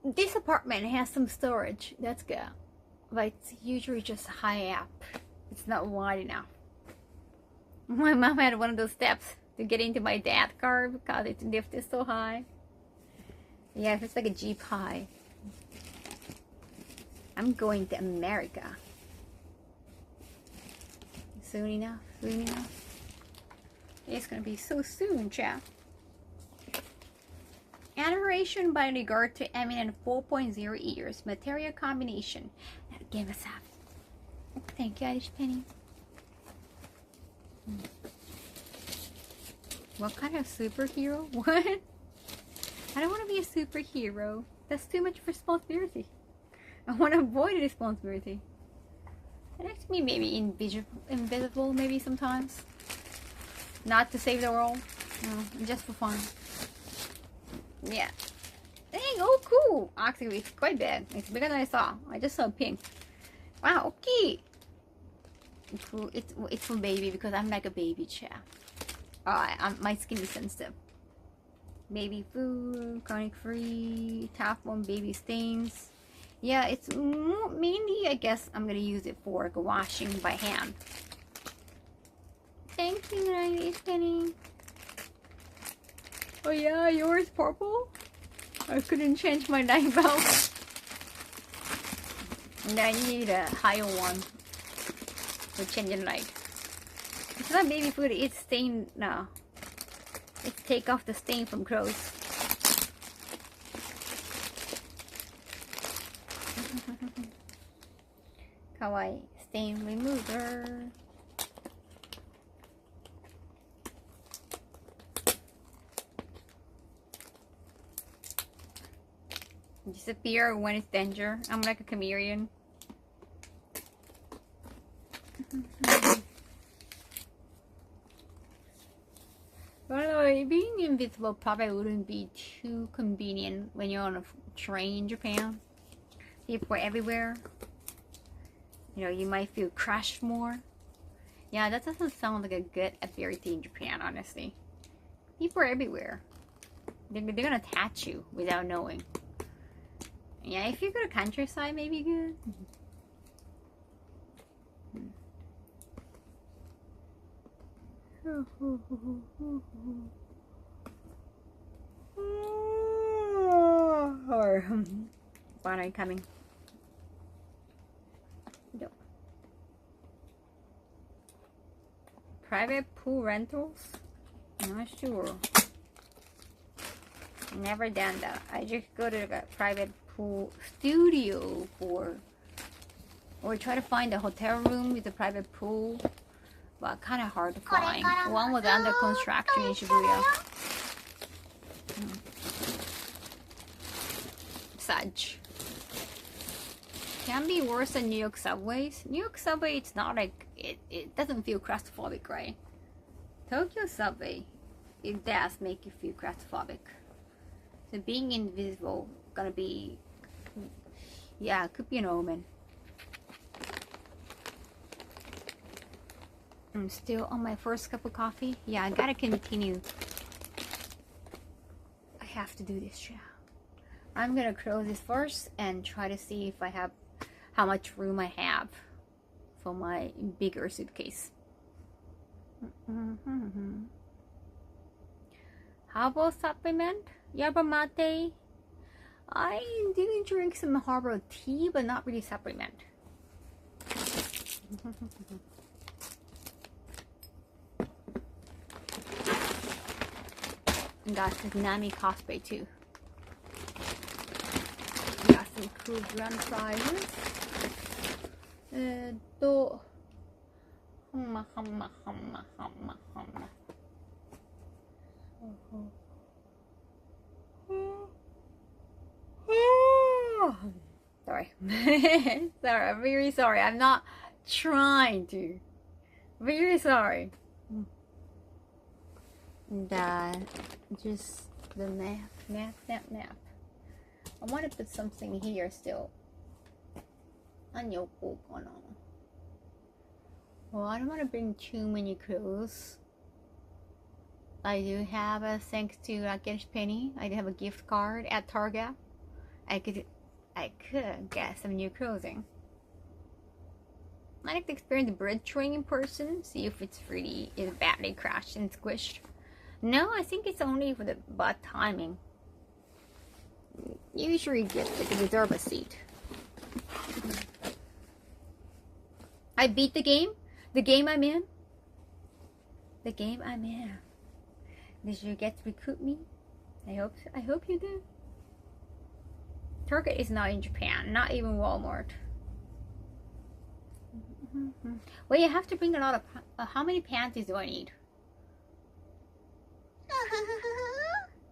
this apartment has some storage. That's good. But it's usually just high up. It's not wide enough. My mom had one of those steps to get into my dad's car because its lift is so high. Yeah, it's like a Jeep high. I'm going to America. Soon enough, soon enough. It's gonna be so soon, chat. Admiration by regard to eminent 4.0 years. Material combination. Give us up. Thank you, Irish Penny. What kind of superhero? What? I don't want to be a superhero. That's too much responsibility. I want to avoid responsibility. It makes me maybe invisible maybe sometimes. Not to save the world. No, just for fun. Yeah. Dang, oh cool. Actually, it's quite big. It's bigger than I saw. I just saw pink. Wow, okay. Cool. It's for baby because I'm like a baby chair. My skin is sensitive. Baby food, chronic free, top on baby stains. Yeah, it's mainly, I guess, I'm gonna use it for washing by hand. Thank you, Irish Penny. Oh yeah, yours purple? I couldn't change my light bulb. And I need a higher one for changing light. It's not baby food, it's stain now. It take off the stain from clothes. Kawaii stain remover. Disappear when it's danger. I'm like a chameleon. But being invisible probably wouldn't be too convenient when you're on a train in Japan. People are everywhere. You know, you might feel crushed more. Yeah, that doesn't sound like a good ability in Japan, honestly. People are everywhere. They're gonna attach you without knowing. Yeah, if you go to countryside, maybe good. Or when are you coming? No. Private pool rentals? Not sure. Never done that. I just go to the private pool studio for, or try to find a hotel room with a private pool. but kind of hard to find. One was under construction in Shibuya. Such. Can be worse than New York subways. New York subway, it's not like, it doesn't feel claustrophobic, right? Tokyo subway, it does make you feel claustrophobic. So being invisible, gonna be, yeah, could be an omen. I'm still on my first cup of coffee. Yeah, I gotta continue. I have to do this, yeah. I'm gonna close this first and try to see if I have how much room I have for my bigger suitcase. How about supplement? Yerba mate. I do drink some herbal tea, but not really supplement. Got some Nami cosplay too. Got some cool grand prizes. Sorry. Sorry, I'm very sorry. I'm not trying to. Very sorry. Just the map. I want to put something here still. Well, I don't want to bring too many clothes. I do have a, thanks to Rakesh Penny, I do have a gift card at Target. I could get some new clothing. I like to experience the bread train in person, see if it's really is badly crashed and squished. No, I think it's only for the bad timing. Usually get to reserve a seat. I beat the game. The game I'm in. The game I'm in. Did you get to recruit me? I hope you did. Target is not in Japan, not even Walmart. Well, you have to bring a lot of. How many panties do I need?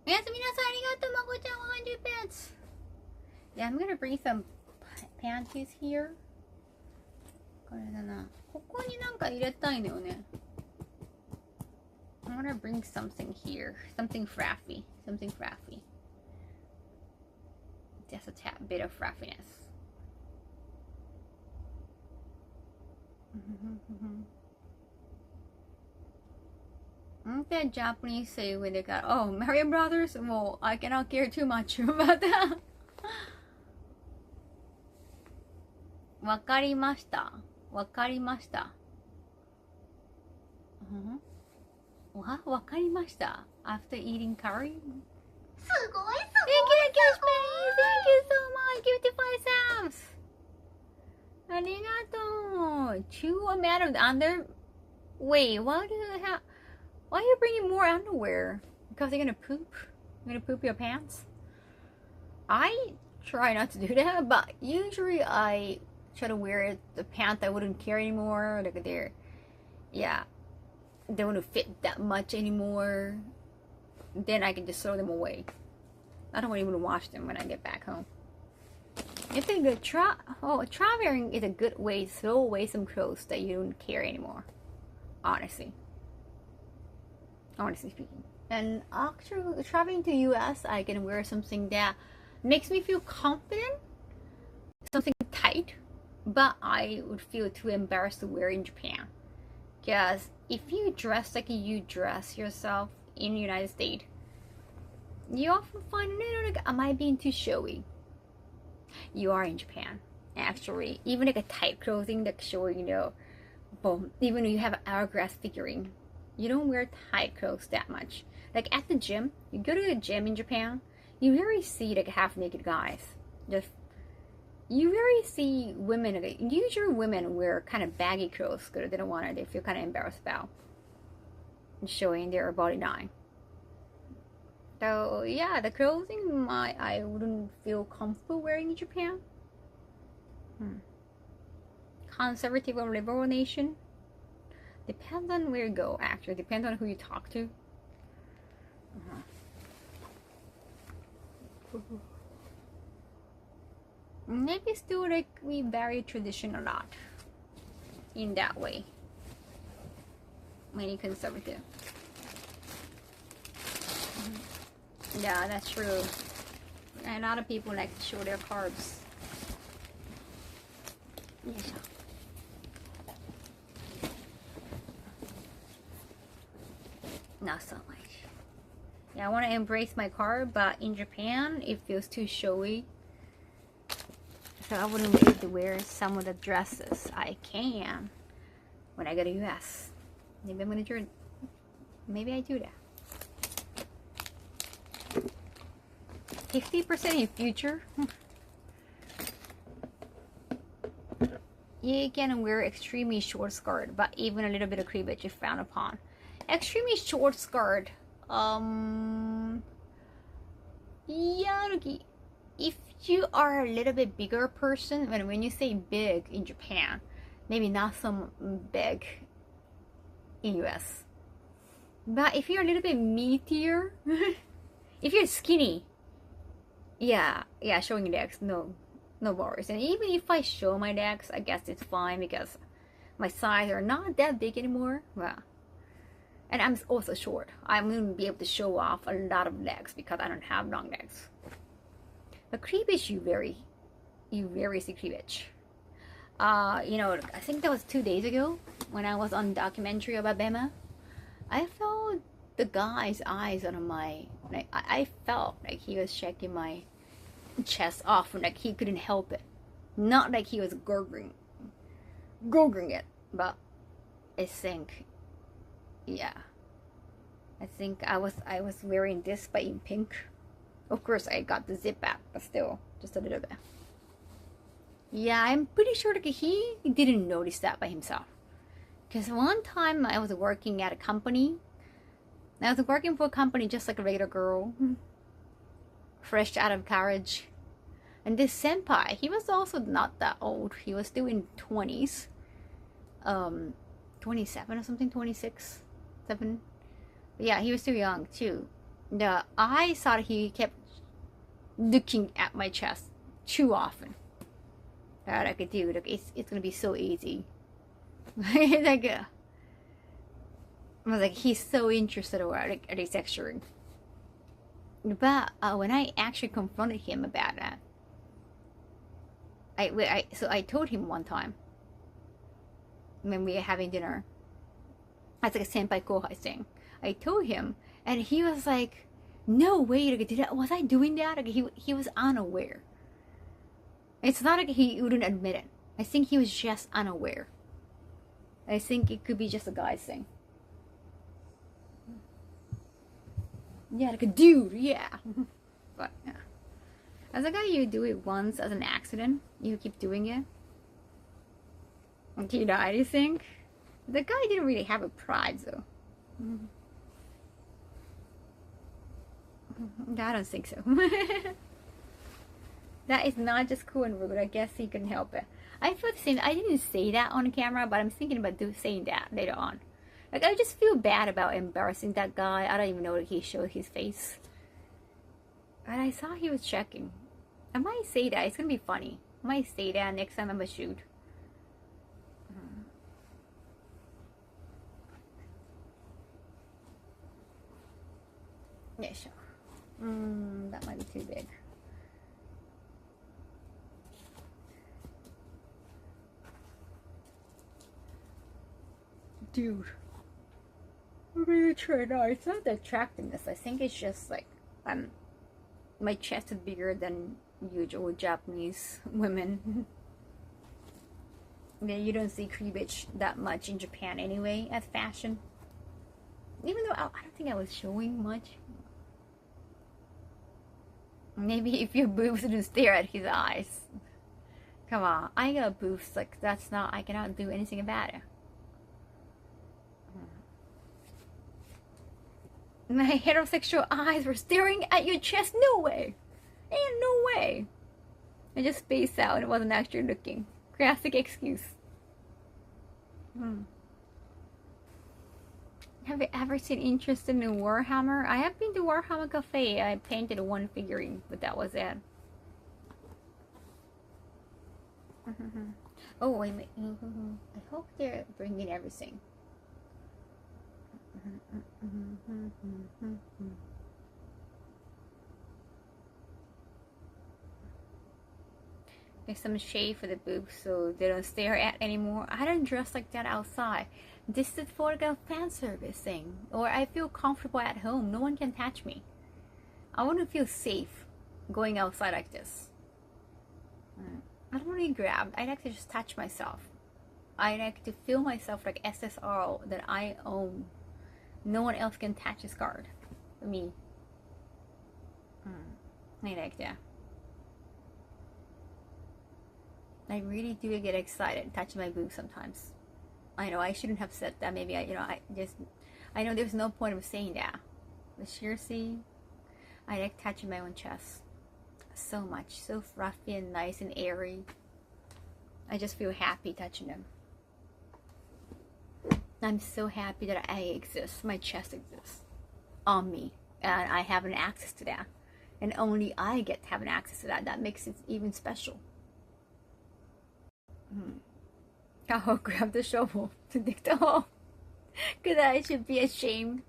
Yes, 100 pants. Yeah, I'm gonna bring some panties here. これだな。ここになんか入れたいのよね。I'm gonna bring something here. Something frafy. Just a tad bit of fraffiness. The Japanese say when they got, oh, Mario Brothers? Well, I cannot care too much about that. わかりました。わかりました。わかりました。After eating curry? すごい Thank you, Cashman! Thank you so much! 55 subs! ありがとう! Chew a man of under... Wait, why are you bringing more underwear? Because you're gonna poop? You're gonna poop your pants? I try not to do that, but usually I try to wear the pants I wouldn't carry anymore. Like they wouldn't fit that much anymore. Then I can just throw them away. I don't even wash them when I get back home. I think the traveling is a good way to throw away some clothes that you don't carry anymore. Honestly speaking. And actually, traveling to US, I can wear something that makes me feel confident, something tight, but I would feel too embarrassed to wear in Japan. Because if you dress like you dress yourself in the United States, you often find, like, am I being too showy? You are in Japan. Actually, even like a tight clothing that show, boom, even when you have an hourglass figurine, you don't wear tight clothes that much. Like at the gym, you go to a gym in Japan, you rarely see like half-naked guys. You rarely see women. Usually women wear kind of baggy clothes because they feel kind of embarrassed about showing their body line. So yeah, the clothing I wouldn't feel comfortable wearing in Japan. Conservative or liberal nation. Depends on where you go, actually. Depends on who you talk to. Maybe still like we very traditional lot in that way. Many conservative. Yeah, that's true. A lot of people like to show their carbs. Yes. Not so much. Yeah, I want to embrace my carb, but in Japan it feels too showy. So I wouldn't be able to wear some of the dresses I can when I go to US. Maybe I'm gonna do it. Maybe I do that. 50% in future. You can wear extremely short skirt, but even a little bit of cleavage is frowned upon. Extremely short skirt. Yeah, if you are a little bit bigger person, when you say big in Japan, maybe not so big in US. But if you're a little bit meatier, if you're skinny, yeah, showing legs, no worries. And even if I show my legs, I guess it's fine because my size are not that big anymore. Well, and I'm also short. I wouldn't be able to show off a lot of legs because I don't have long legs. But cleavage, you very see cleavage. You know, I think that was 2 days ago when I was on documentary about Bema. I felt the guy's eyes on my, like, I felt like he was checking my chest off, and like he couldn't help it. Not like he was gurgling it, but I think, yeah, I think I was wearing this, but in pink. Of course, I got the zip back, but still, just a little bit. Yeah, I'm pretty sure that he didn't notice that by himself. Because one time I was working at a company. I was working for a company just like a regular girl. Fresh out of college. And this senpai, he was also not that old. He was still in 20s. 27 or something, 26, 7. But yeah, he was still young too. I thought he kept looking at my chest too often. Like, dude, like, it's gonna be so easy. Like, I was like, he's so interested in like, at his texturing. But when I actually confronted him about that, so I told him one time when we were having dinner, as like a senpai kohai thing. I told him, and he was like, "No way! Like, was I doing that?" Like, he was unaware. It's not like he wouldn't admit it. I think he was just unaware. I think it could be just a guy's thing. Yeah, like a dude, yeah. But yeah. As a guy, you do it once as an accident. You keep doing it. Until you die, I think. The guy didn't really have a pride, though. I don't think so. That is not just cool and rude. I guess he couldn't help it. I feel the same. I didn't say that on camera, but I'm thinking about saying that later on. Like, I just feel bad about embarrassing that guy. I don't even know that he showed his face. And I saw he was checking. I might say that. It's gonna be funny. I might say that next time I'm a shoot. Yeah, sure. That might be too big. Dude, I'm gonna try now. It's not the attractiveness. I think it's just like my chest is bigger than usual Japanese women. Yeah, you don't see cleavage that much in Japan anyway as fashion. Even though I don't think I was showing much. Maybe if your boobs didn't stare at his eyes. Come on, I got boobs. Like, that's not. I cannot do anything about it. My heterosexual eyes were staring at your chest. No way. Ain't no way. I just spaced out and it wasn't actually looking. Classic excuse. Have you ever seen interest in Warhammer? I have been to Warhammer Cafe. I painted one figurine, but that was it. Oh, wait a minute. I hope they're bringing everything. There's some shade for the boobs so they don't stare at anymore. I don't dress like that outside. This is for like a fan service thing. Or I feel comfortable at home. No one can touch me. I want to feel safe going outside like this. I don't want to be grabbed. I like to just touch myself. I like to feel myself like SSR that I own. No one else can touch this card. Me. I like that. I really do get excited touching my boobs sometimes. I know I shouldn't have said that. Maybe I know there's no point of saying that. But seriously, I like touching my own chest so much, so fluffy and nice and airy. I just feel happy touching them. I'm so happy that I exist. My chest exists on me, and I have an access to that, and only I get to have an access to that. That makes it even special. Kaho grabbed the shovel to dig the hole. Because I should be ashamed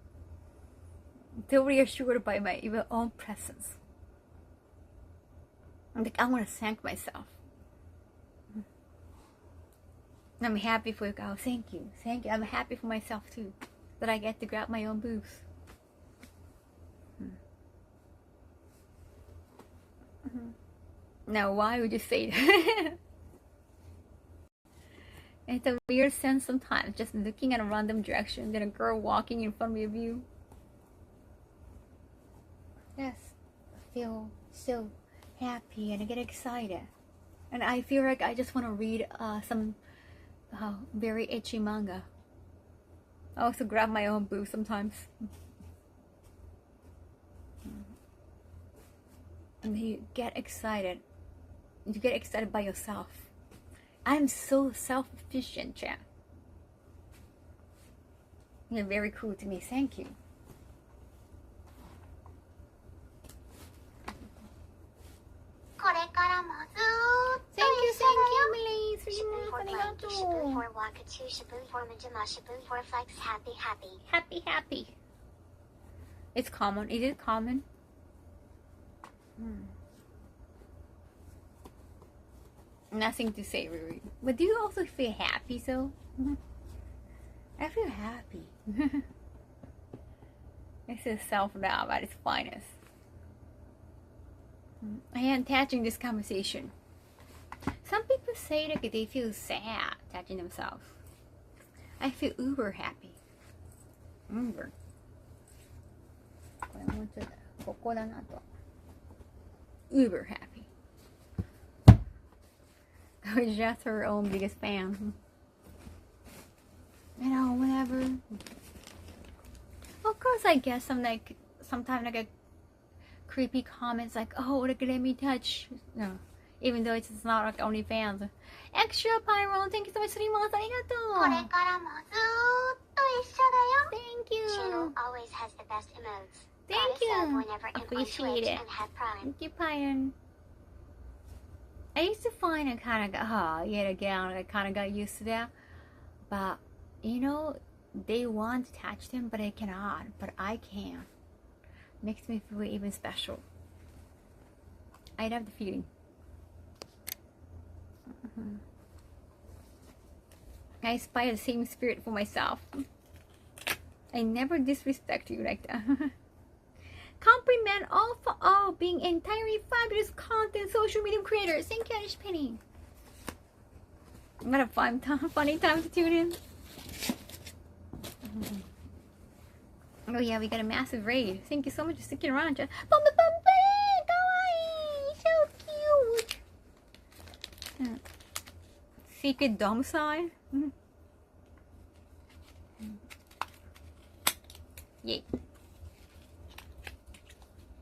to reassured by my even own presence. I'm like, I want to thank myself. I'm happy for you, Kaho. Thank you. Thank you. I'm happy for myself too. That I get to grab my own boobs. Now, why would you say that? It's a weird sense sometimes, just looking at a random direction, then a girl walking in front of you. Yes, I feel so happy and I get excited. And I feel like I just want to read some very itchy manga. I also grab my own boobs sometimes. And you get excited. You get excited by yourself. I'm so self-efficient, chat. You're very cool to me. Thank you. Thank you, Melise. Happy. It's common. Is it common? Nothing to say, Riri. But do you also feel happy, so? I feel happy. This is self-love at its finest. I am touching this conversation. Some people say that they feel sad touching themselves. I feel uber happy. Uber. Uber happy. I was just her own biggest fan. You know, whenever. Of course, I guess sometimes like a creepy comments like, "Oh, look, let me touch." No, even though it's not like OnlyFans. Extra Pyro, thank you so much, Srimas. Arigato. Thank you. Channel always has the best emotes. Thank you. Appreciate it. Thank you, Pyan. I used to find I kind of yet again, I kind of got used to that. But, you know, they want to touch them, but I cannot. But I can. Makes me feel even special. I love the feeling. I inspire the same spirit for myself. I never disrespect you like that. Compliment all for all being entirely fabulous content social media creators. Thank you, Irish Penny. What a funny time to tune in. Oh yeah, we got a massive raid. Thank you so much for sticking around. Kawaii, so cute. Secret domicile. Yay.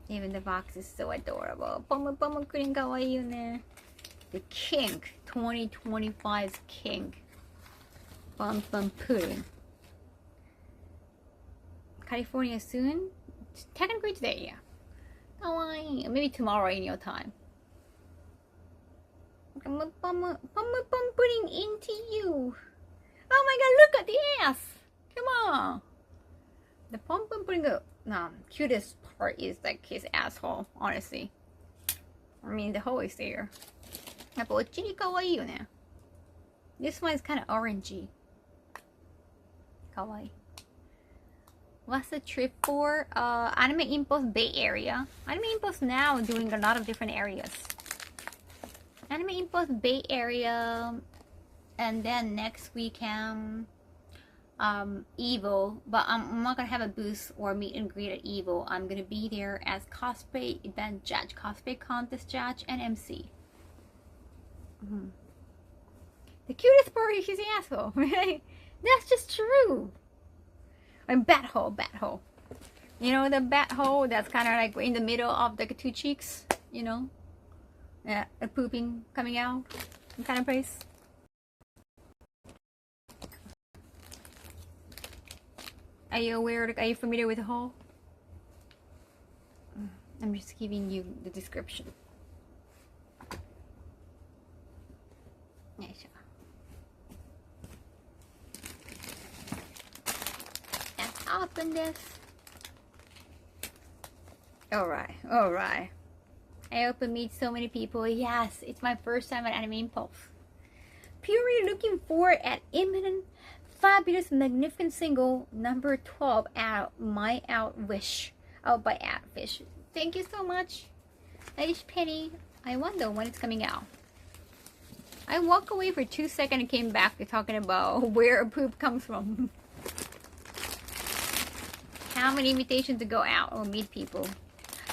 Even the box is so adorable. The king, 2025's king. Bum pudding. California soon. Technically today, yeah. Kawaii. Maybe tomorrow in your time. I'm putting into you. Oh my god, look at the ass. Come on. The pom putting the cutest part is like his asshole, honestly. I mean, the hole is there. やっぱおっちり可愛いよね. This one is kind of orangey. Kawaii. What's the trip for? Anime Impulse Bay Area. Anime Impulse now doing a lot of different areas. Anime Impulse Bay Area, and then next weekend, Evo. But I'm not gonna have a booth or meet and greet at Evo. I'm gonna be there as cosplay event judge, cosplay contest judge, and MC. The cutest part is the asshole. That's just true. And bat hole. You know the bat hole that's kind of like in the middle of the two cheeks. You know, yeah, a pooping coming out, kind of place. Are you aware? Are you familiar with the hole? I'm just giving you the description. Let's open this. Alright. I hope I meet so many people. Yes, it's my first time at Anime Impulse. Purely looking forward at imminent, fabulous, magnificent single number 12 out My Outwish. Out by Outfish. Thank you so much, Ish Penny. I wonder when it's coming out. I walked away for 2 seconds and came back to talking about where a poop comes from. How many invitations to go out or meet people?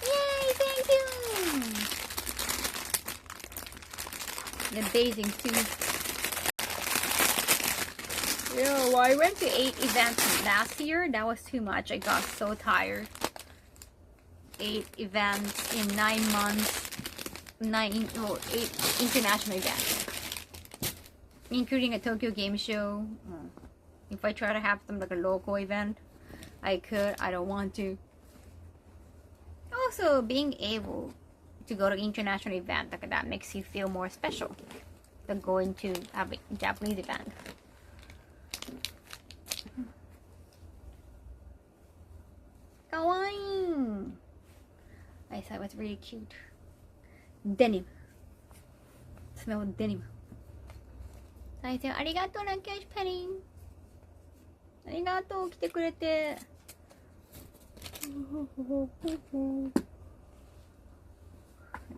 Yay, thank you! The bathing suit. Yo, I went to 8 events last year. That was too much. I got so tired. 8 events in 9 months. 8 international events. Including a Tokyo Game Show. If I try to have some like a local event, I could. I don't want to. Also, being able to go to an international event like that makes you feel more special than going to a Japanese event. Kawaii! I thought it was really cute. Denim. Smell denim. 最初ありがとうなキャッシュペリン。ありがとう来てくれて。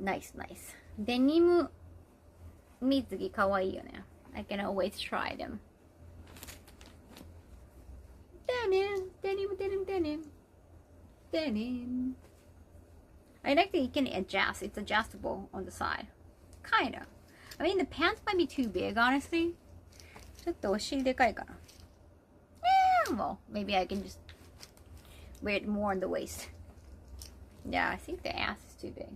Nice. デニム水着かわいいよね。I can always try them. Denim. I like that you can adjust. It's adjustable on the side. Kinda. I mean, the pants might be too big, honestly. ちょっとお尻でかいかな。Yeah, well, maybe I can just wear it more on the waist. Yeah, I think the ass is too big.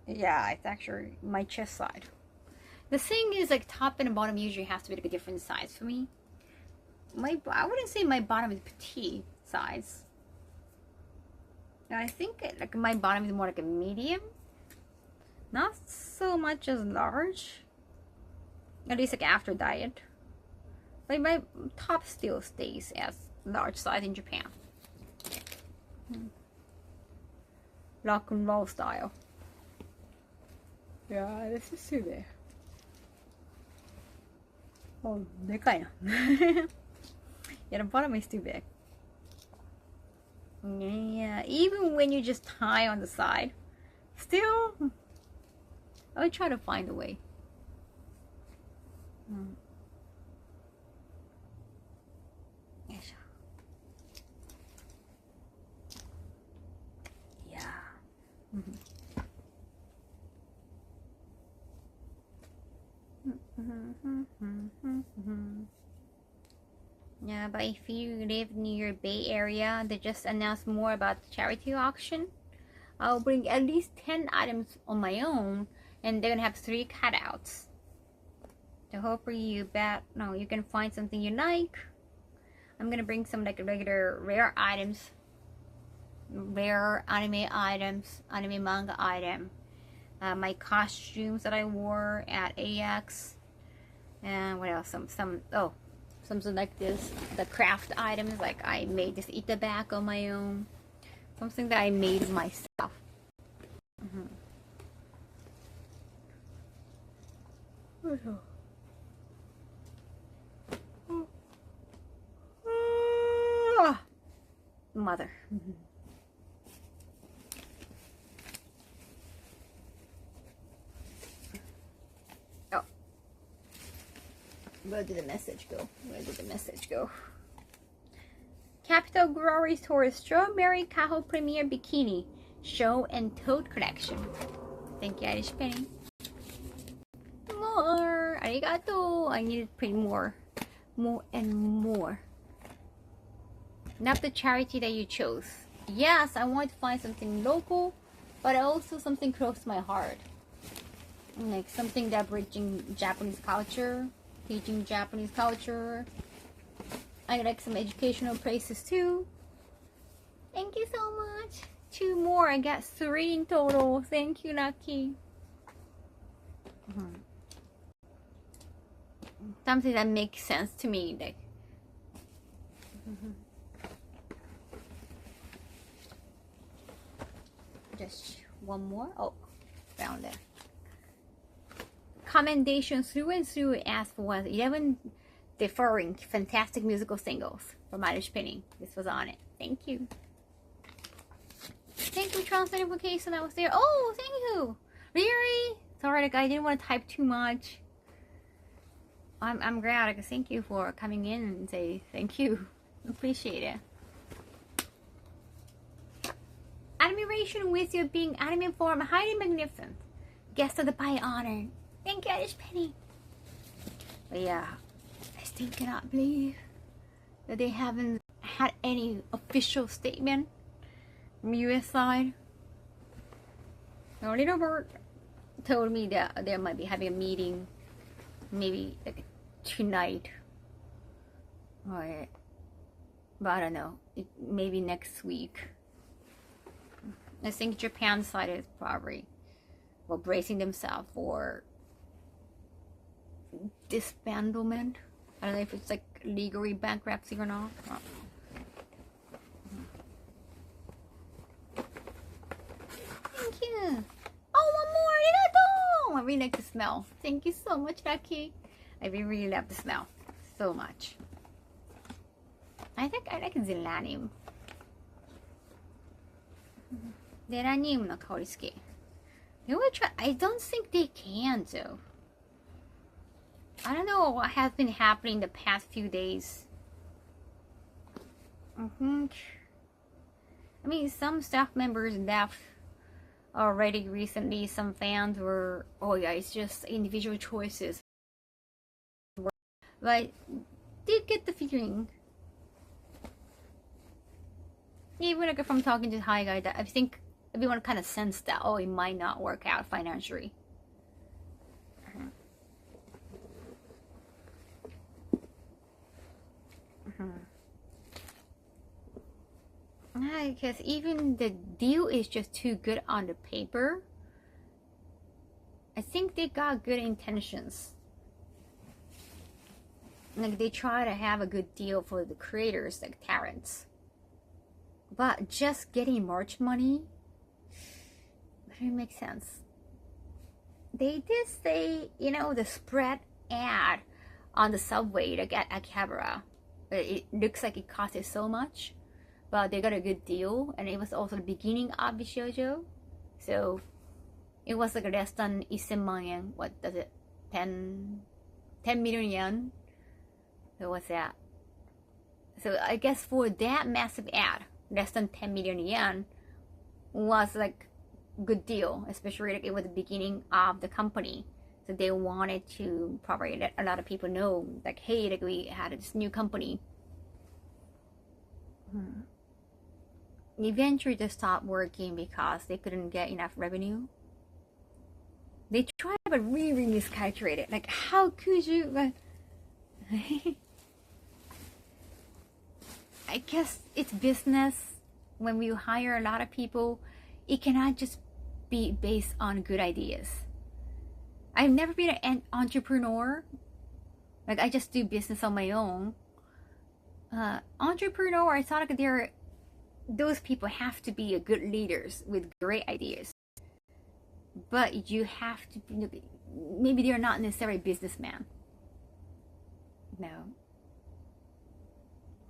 Yeah, it's actually my chest side. The thing is, like, top and bottom usually has to be like a different size for me. I wouldn't say my bottom is petite size. I think like my bottom is more like a medium. Not so much as large. At least like after diet. Like my top still stays as large size in Japan. Rock and roll style. Yeah, this is too big. Oh, でかいな。Yeah, the bottom is too big. Yeah, even when you just tie on the side, still, I'll try to find a way. Yeah. Yeah, but if you live near Bay Area, they just announced more about the charity auction. I'll bring at least 10 items on my own, and they're gonna have 3 cutouts. So hopefully you can find something you like. I'm gonna bring some like regular rare items, rare anime items, anime manga item, my costumes that I wore at AX, and what else? Something like this, the craft items, like I made this ita bag on my own, something that I made myself. Mother. Oh. Where did the message go? Where did the message go? Capital Glory Store Strawberry Kaho Premier Bikini Show and Tote Collection. Thank you, Irish Penny. More. Arigato. I need to print more. More and more. Not the charity that you chose. Yes, I want to find something local, but also something close to my heart. Like something that bridging Japanese culture, teaching Japanese culture. I like some educational places too. Thank you so much. 2 more. I got 3 in total. Thank you, Lucky. Something that makes sense to me. Like. Just 1 more. Oh, found it. Commendation through and through asked for 11 differing fantastic musical singles from Irish Penny. This was on it. Thank you. Thank you, translating for case that was there. Oh, thank you. Really? Sorry, like I didn't want to type too much. I'm glad. Like, thank you for coming in and say thank you. Appreciate it. Admiration with you being anime form highly magnificent. Guest of the pie honor. Thank you, Irish Penny. But yeah, I still cannot believe that they haven't had any official statement from US side. Now, Little Bird told me that they might be having a meeting maybe like tonight. Or, but I don't know. Maybe next week. I think Japan side is probably bracing themselves for disbandment. I don't know if it's like legally bankruptcy or not. Thank you. Oh, 1 more. Arigato! I really like the smell. Thank you so much, Lucky. I really love the smell so much. I think I like Zilanium. Zilanium の香り好き. They will try. I don't think they can though. I don't know what has been happening the past few days. I mean, some staff members left already recently. Some fans were, oh yeah, it's just individual choices. But I did get the feeling, even like from talking to Hi Guy, that I think everyone kind of sensed that, oh, it might not work out financially. Because even the deal is just too good on the paper. I think they got good intentions. Like they try to have a good deal for the creators, like talents. But just getting merch money doesn't make sense. They did say, you know, the spread ad on the subway, like at Akihabara, it looks like it costed so much, but they got a good deal, and it was also the beginning of Bishoujo, so it was like less than 1,000,000 yen. What does it? 10 million yen. So what's that? So I guess for that massive ad, less than 10 million yen was like good deal, especially like it was the beginning of the company. So they wanted to probably let a lot of people know, like, hey, like we had this new company. Eventually they stopped working because they couldn't get enough revenue. They tried, but really miscalculated. Like, how could you? I guess it's business. When we hire a lot of people, it cannot just be based on good ideas. I've never been an entrepreneur. Like, I just do business on my own. Entrepreneur, I thought like those people have to be good leaders with great ideas. But you have to, maybe they're not necessarily businessmen. No.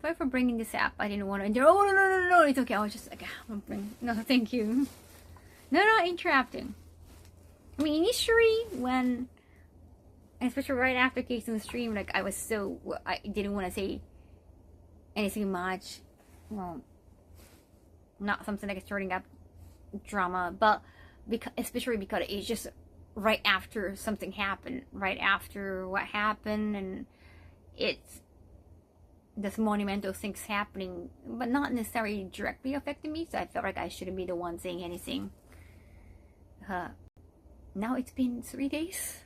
Sorry for bringing this up. I didn't want to. Oh, no, it's okay. I was just like, no, thank you. No, interrupting. I mean, initially, when, especially right after Casey the stream, like, I didn't want to say anything much. Well, not something like starting up drama, but especially because it's just right after something happened, right after what happened, and it's this monumental things happening, but not necessarily directly affecting me, so I felt like I shouldn't be the one saying anything. Now it's been 3 days.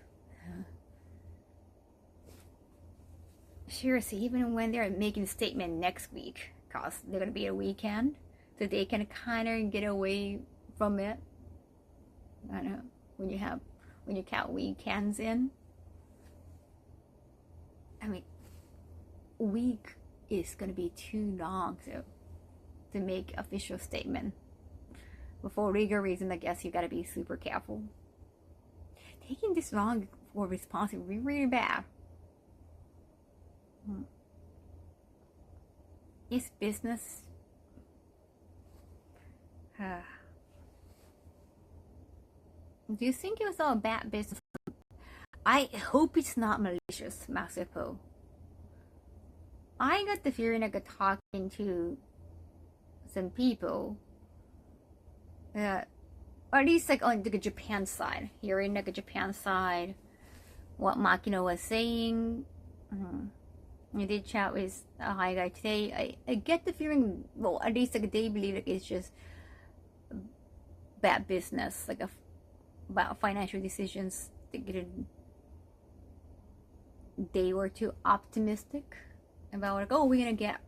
Seriously, even when they're making a statement next week, cause they're gonna be a weekend, so they can kind of get away from it. I don't know, when you count weekends in. I mean, week is gonna be too long to make official statement. But for legal reason, I guess you gotta be super careful. Taking this long for response is really bad. It's business. Do you think it was all bad business? I hope it's not malicious, Massipo. I got the feeling like talking to some people, or at least like on the Japan side, hearing like a Japan side, what Makino was saying. I did chat with a high guy today. I get the feeling, well, at least like they believe like it's just bad business, like about financial decisions. They were too optimistic about like, oh, we're gonna get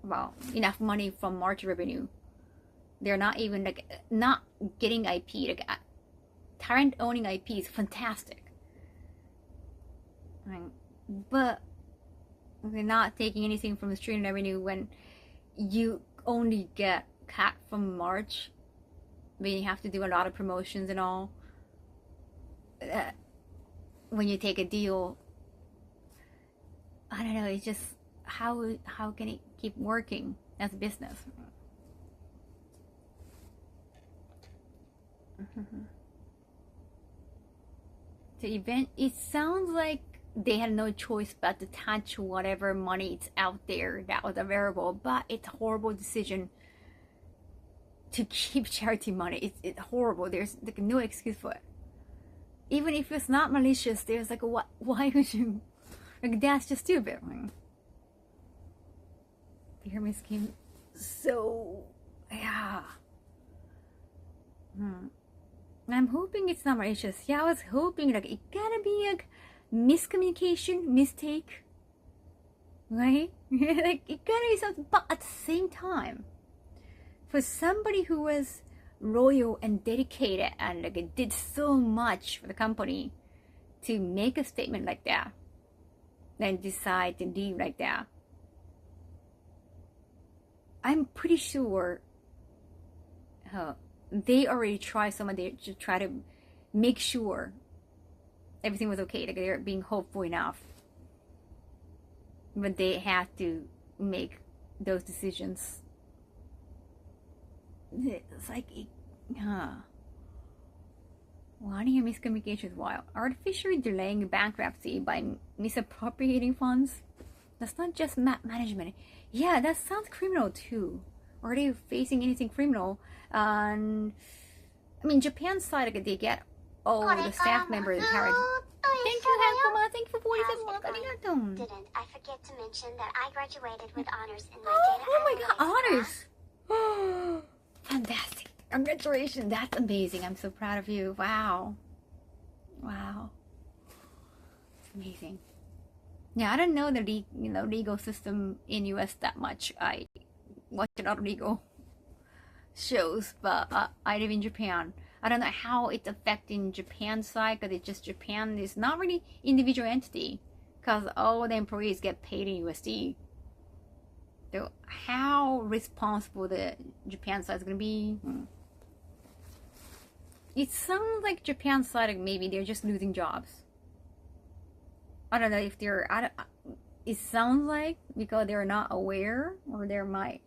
enough money from March revenue. They're not even like not getting IP. Like, Tarrant owning IP is fantastic, but they're not taking anything from the stream revenue when you only get cut from March. When you have to do a lot of promotions and all. When you take a deal, I don't know. It's just how can it keep working as a business? The event, it sounds like they had no choice but to touch whatever money is out there that was available, but it's a horrible decision to keep charity money. It's horrible. There's like no excuse for it. Even if it's not malicious, there's like, what? Why would you? Like, that's just stupid. Pyramid scheme. So, yeah. I'm hoping it's not malicious. Yeah, I was hoping like it gotta be a miscommunication, mistake, right? Like, it gotta be something. But at the same time, for somebody who was loyal and dedicated and like did so much for the company to make a statement like that, then decide to leave like that, I'm pretty sure they already tried someone to try to make sure everything was okay. Like, they're being hopeful enough, but they had to make those decisions. It's like, wanting a miscommunication is wild. Artificially delaying bankruptcy by misappropriating funds. That's not just management. Yeah, that sounds criminal too. Are they facing anything criminal? I mean, Japan's side, like, they get all the staff members carried. Thank you, Hakuma. Thank you for 47 months. Arigato. Didn't I forget to mention that I graduated with honors in my Oh data my god, analytics honors! Fantastic. Congratulations. That's amazing. I'm so proud of you. Wow. Wow. It's amazing. Yeah, I don't know the legal system in US that much. I watch a lot of legal shows, but I live in Japan. I don't know how it's affecting Japan side, because it's just Japan is not really individual entity, because all the employees get paid in USD. So how responsible the Japan side is going to be? It sounds like Japan side, like maybe they're just losing jobs. I don't know if they're, it sounds like because they're not aware, or they might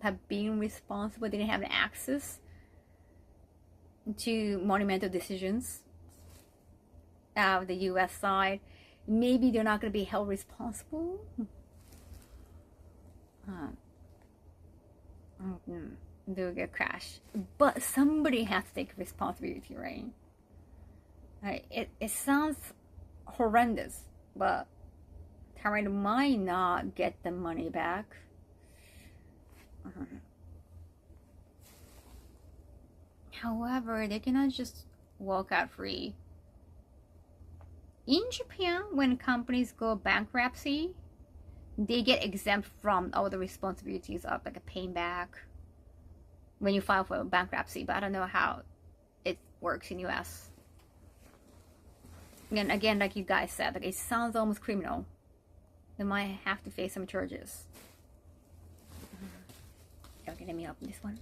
have been responsible, they didn't have access to monumental decisions of the US side. Maybe they're not going to be held responsible. They'll get crashed. But somebody has to take responsibility, right? It sounds horrendous, but Tyrant might not get the money back. However, they cannot just walk out free. In Japan, when companies go bankruptcy, they get exempt from all the responsibilities of like a paying back when you file for bankruptcy. But I don't know how it works in US. And again, like you guys said, like it sounds almost criminal. They might have to face some charges. Okay, let me open this one.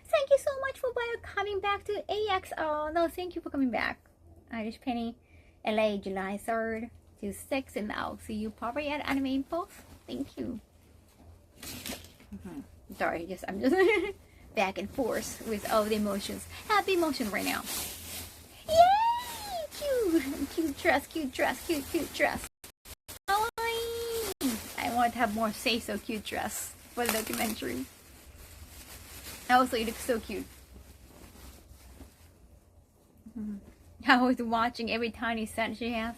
Thank you so much for coming back to AX. Oh no, thank you for coming back. Irish Penny, LA, July 3rd to 6th, and I'll see you probably at Anime Info. Thank you. Sorry, I'm just back and forth with all the emotions. Happy emotion right now. Yay! Cute dress, cute dress, cute dress. I want to have more say so cute dress for the documentary. Also, it looks so cute. I was watching every tiny cent she has.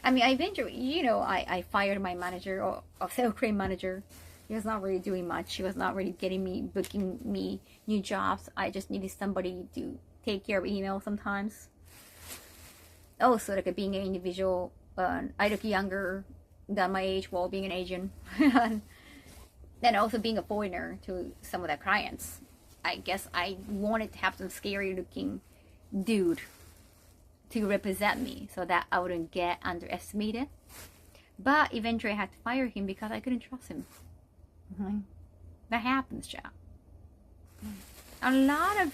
I mean, I eventually, you know, I fired my manager, or sales crane manager. He was not really doing much. He was not really booking me new jobs. I just needed somebody to take care of email sometimes. Also, like being an individual, I look younger than my age while being an Asian. And also being a foreigner to some of their clients. I guess I wanted to have some scary looking dude to represent me so that I wouldn't get underestimated. But eventually I had to fire him because I couldn't trust him. That happens, chat. A lot of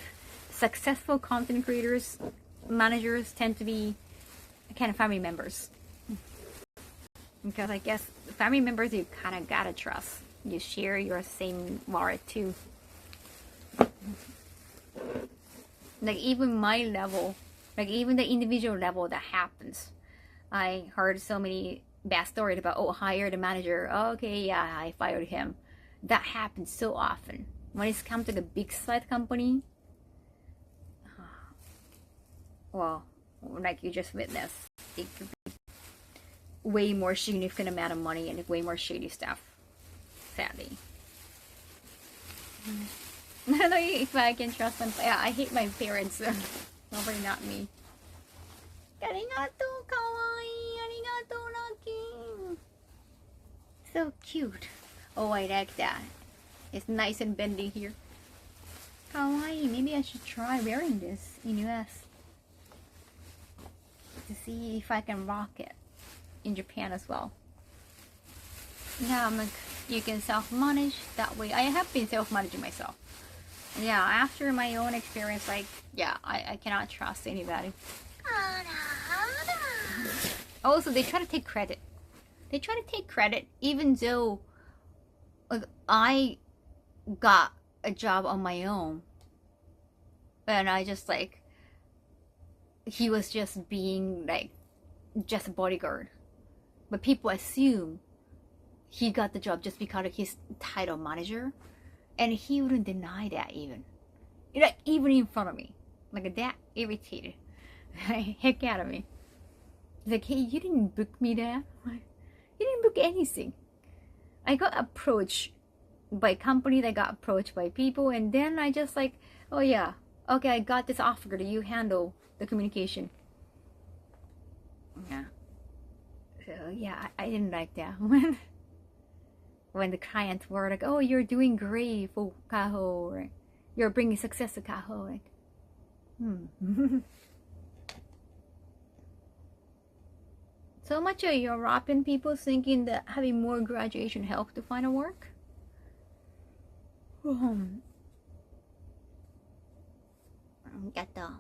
successful content creators, managers tend to be kind of family members. Because I guess family members you kind of gotta trust. You share your same wallet too. Like even my level, like even the individual level that happens. I heard so many bad stories about, oh, hired a manager. Okay, yeah, I fired him. That happens so often. When it's come to the big site company, well, like you just witnessed, it could be way more significant amount of money and way more shady stuff. Sadly. I don't know if I can trust them. Yeah, I hate my parents. Nobody, not me. Arigato, kawaii. Arigato, Lucky. So cute. Oh, I like that. It's nice and bendy here. Kawaii. Maybe I should try wearing this in US. To see if I can rock it in Japan as well. Yeah, I'm like, you can self-manage that way. I have been self-managing myself. Yeah, after my own experience, like, yeah, I cannot trust anybody. Also, they try to take credit. They try to take credit even though like, I got a job on my own. And I just like, he was just being like, just a bodyguard. But people assume he got the job just because of his title manager. And he wouldn't deny that even. Like, even in front of me. Like, that irritated the heck out of me. He's like, hey, you didn't book me there. Like, you didn't book anything. I got approached by companies. I got approached by people. And then I just like, oh yeah, okay, I got this offer. Do you handle the communication? Yeah. So, yeah, I didn't like that one. when the clients were like, oh, you're doing great for Kaho, or you're bringing success to Kaho, like, So much of European people thinking that having more graduation help to find a work. Get them.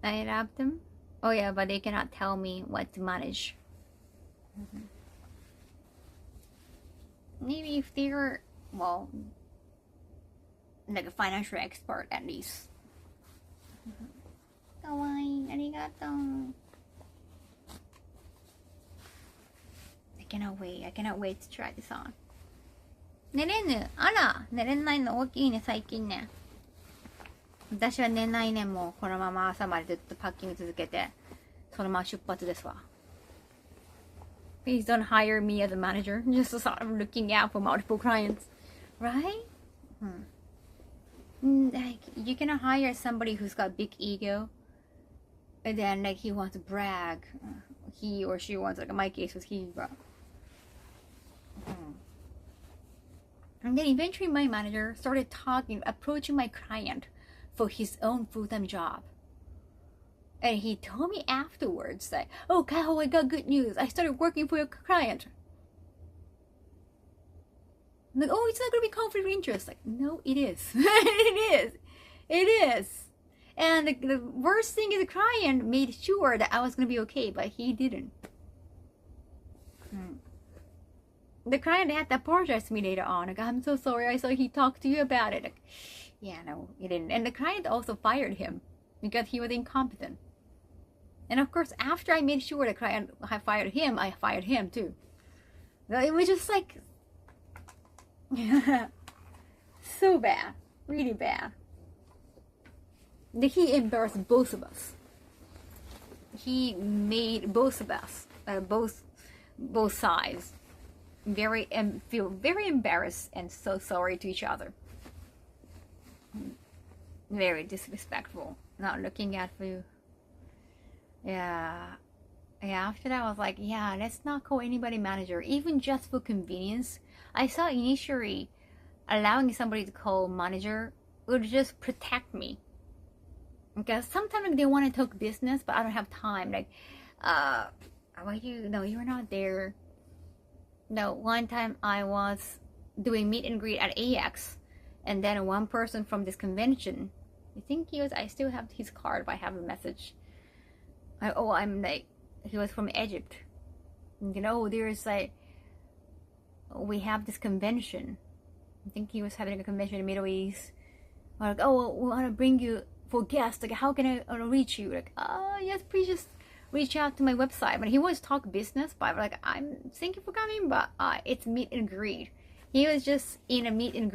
I love them. Oh yeah, but they cannot tell me what to manage. Maybe if they're, well, like a financial expert at least. Kawaii, arigato. I cannot wait to try this on. 寝れぬ。あら、寝れないの大きいね、最近ね。私は寝ないね、もうこのまま朝までずっとパッキング続けて、そのまま出発ですわ。Please don't hire me as a manager. Just sort of looking out for multiple clients. Right? Like, you cannot hire somebody who's got big ego. And then, like, he wants to brag. He or she wants, like, in my case was he, but... And then eventually my manager started approaching my client for his own full-time job. And he told me afterwards that, oh, Kaho, I got good news. I started working for your client. I'm like, oh, it's not going to be conflict of interest. Like, no, it is. It is. And the worst thing is the client made sure that I was going to be okay, but he didn't. The client had to apologize to me later on. Like, I'm so sorry. I saw he talked to you about it. Like, yeah, no, he didn't. And the client also fired him because he was incompetent. And of course, after I made sure the client had fired him, I fired him too. It was just like, so bad, really bad. He embarrassed both of us. He made both of us, both sides, feel very embarrassed and so sorry to each other. Very disrespectful. Not looking at you. Yeah. After that, I was like, yeah, let's not call anybody manager, even just for convenience. I saw initially allowing somebody to call manager would just protect me. Because sometimes they want to talk business, but I don't have time. Like, why you? No, you were not there. No, one time I was doing meet and greet at AX, and then one person from this convention, I think I still have his card, but I have a message. I'm like, he was from Egypt. You know, there's like, we have this convention. I think he was having a convention in the Middle East. We're like, oh, we want to bring you for guests. Like, how can I reach you? Like, yes, please just reach out to my website. But he wants to talk business, but like, I'm thank you for coming, but it's meet and greet. He was just in a meet and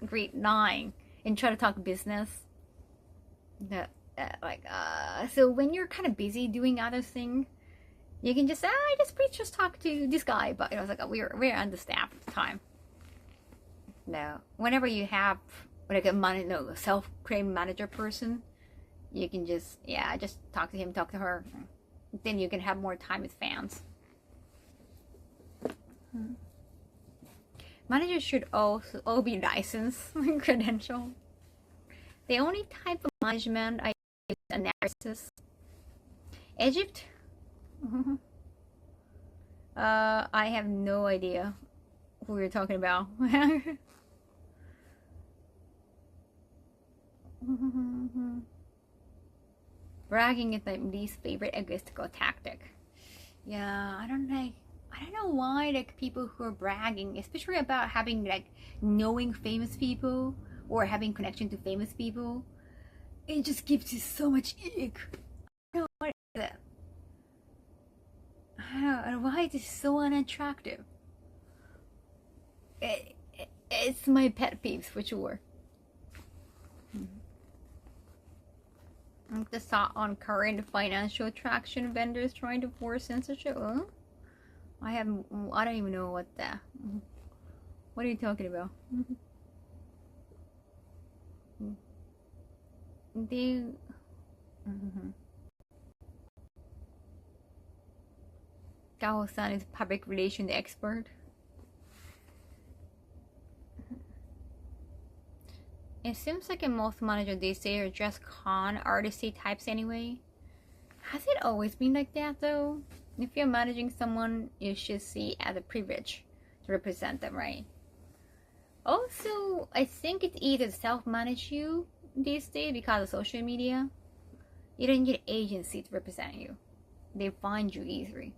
greet line and try to talk business. So when you're kind of busy doing other things, you can just say, please just talk to this guy. But it was like, we're understaffed at the time. No, whenever you have like a self-claimed manager person, you can just talk to him, talk to her. Then you can have more time with fans. Managers should also all be licensed and credentialed. The only type of management I use is analysis. Egypt? I have no idea who you're talking about. Bragging is my least favorite egotistical tactic. Yeah, I don't know why like people who are bragging, especially about having like knowing famous people or having connection to famous people, it just gives you so much ick. I don't know what is it. I don't know why it is so unattractive. It's my pet peeves for sure. The thought on current financial attraction vendors trying to force censorship. I don't even know what are you talking about? Kaho-san is public relation expert. It seems like in most managers these days are just con artisty types anyway. Has it always been like that though? If you're managing someone, you should see as a privilege to represent them, right? Also, I think it's easy to self-manage you these days because of social media. You don't need an agency to represent you. They find you easily.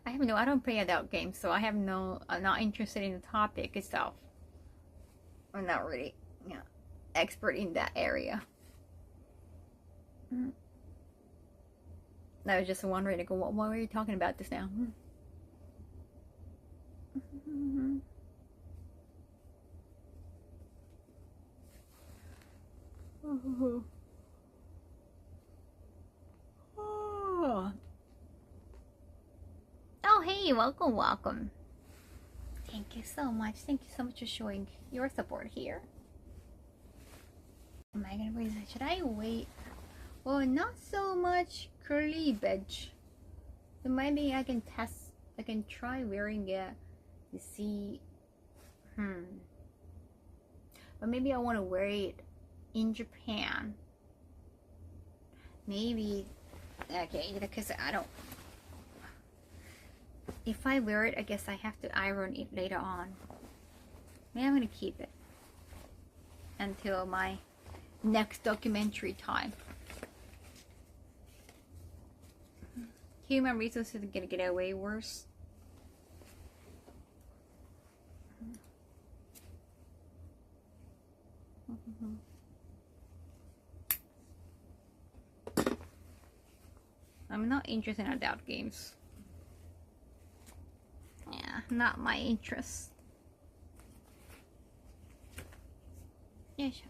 I don't play adult games, so I'm not interested in the topic itself. I'm not really, expert in that area. I was just wondering, like, what were you talking about this now? Oh, hey, welcome. Thank you so much. Thank you so much for showing your support here. Am I gonna wait? Should I wait? Well, not so much curly badge. So maybe I can test. I can try wearing it to see. But maybe I want to wear it in Japan. Maybe. Okay, because I don't. If I wear it, I guess I have to iron it later on. Maybe I'm gonna keep it until my next documentary time. Human resources are gonna get way worse. I'm not interested in adult games. Yeah, not my interest. Yes.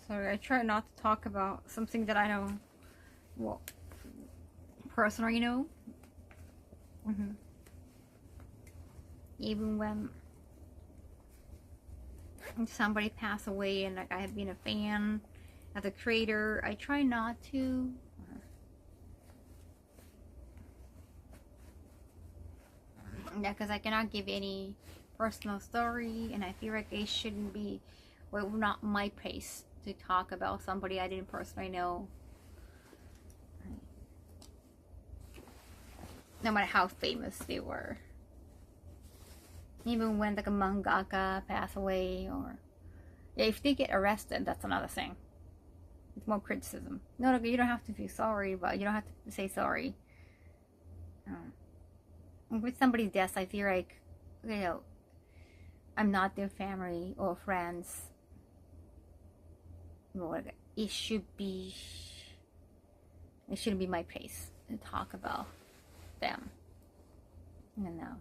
Sorry, I try not to talk about something that I know, well, personally know. Even when somebody passed away and like I have been a fan as a creator, I try not to. Yeah, because I cannot give any personal story, and I feel like it shouldn't be, well, not my place to talk about somebody I didn't personally know. No matter how famous they were. Even when like a mangaka passed away, or if they get arrested, that's another thing. It's more criticism. No, you don't have to feel sorry, but you don't have to say sorry. With somebody's death, I feel like, I'm not their family or friends. It shouldn't be my place to talk about them. No.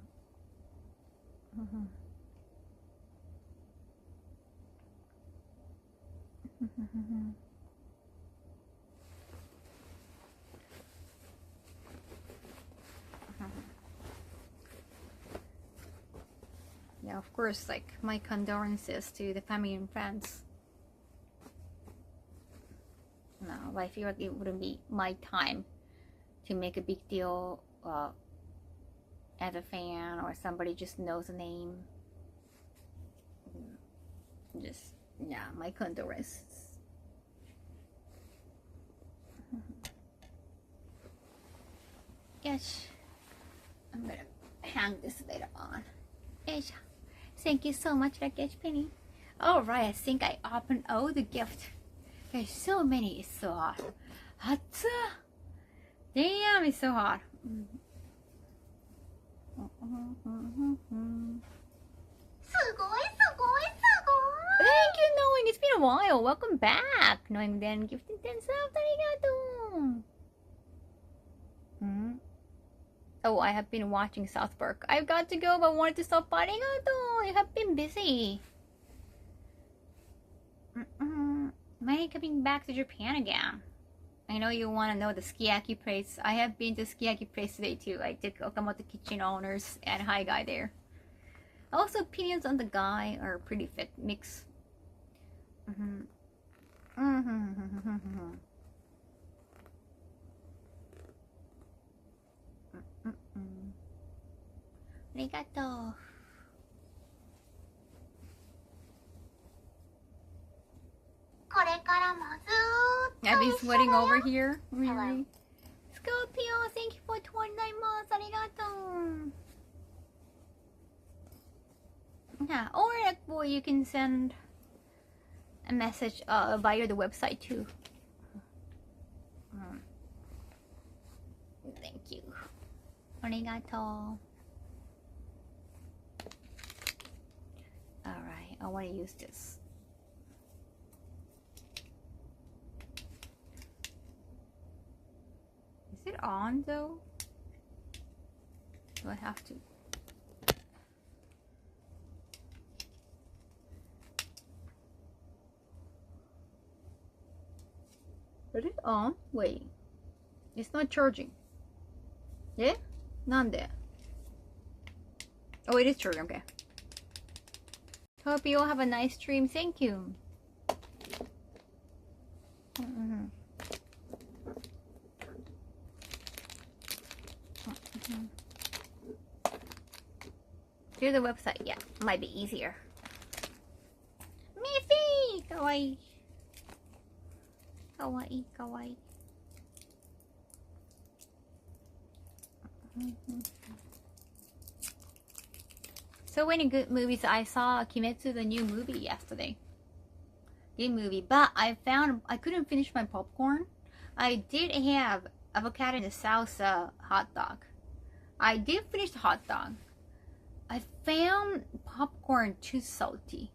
Yeah, of course, like, my condolences to the family and friends. No, but I feel like it wouldn't be my time to make a big deal as a fan, or somebody just knows a name. Just, yeah, my condolences. Yes, I'm gonna hang this later on. Yes, thank you so much, Rakesh Penny. Alright, I think I opened all the gifts. There's so many, it's so hot. Hot! Damn, it's so hot. Thank you, Knowing. It's been a while. Welcome back. Knowing then gifted 10,000. Arigato. Oh, I have been watching South Park. I've got to go, but wanted to stop by. Arigato. I have been busy. When are you coming back to Japan again? I know you want to know the sukiyaki place. I have been to sukiyaki place today too. I took Okamoto Kitchen owners and Hi Guy there. Also, opinions on the guy are pretty fit mix. Arigato. I've been sweating over here. Really? Scorpio, thank you for 29 months. Arigato. Yeah, or like, well, you can send a message via the website too. Thank you. Arigato. Alright, I want to use this. Is it on though? Do I have to? Is it on? Wait. It's not charging. Yeah? Nande. Oh, it is charging. Okay. Hope you all have a nice stream. Thank you. Through the website, yeah, might be easier. Miffy! Kawaii. Kawaii, kawaii. So many good movies. I saw Kimetsu, the new movie, yesterday. Good movie, but I found I couldn't finish my popcorn. I did have avocado and a salsa hot dog. I did finish the hot dog. I found popcorn too salty.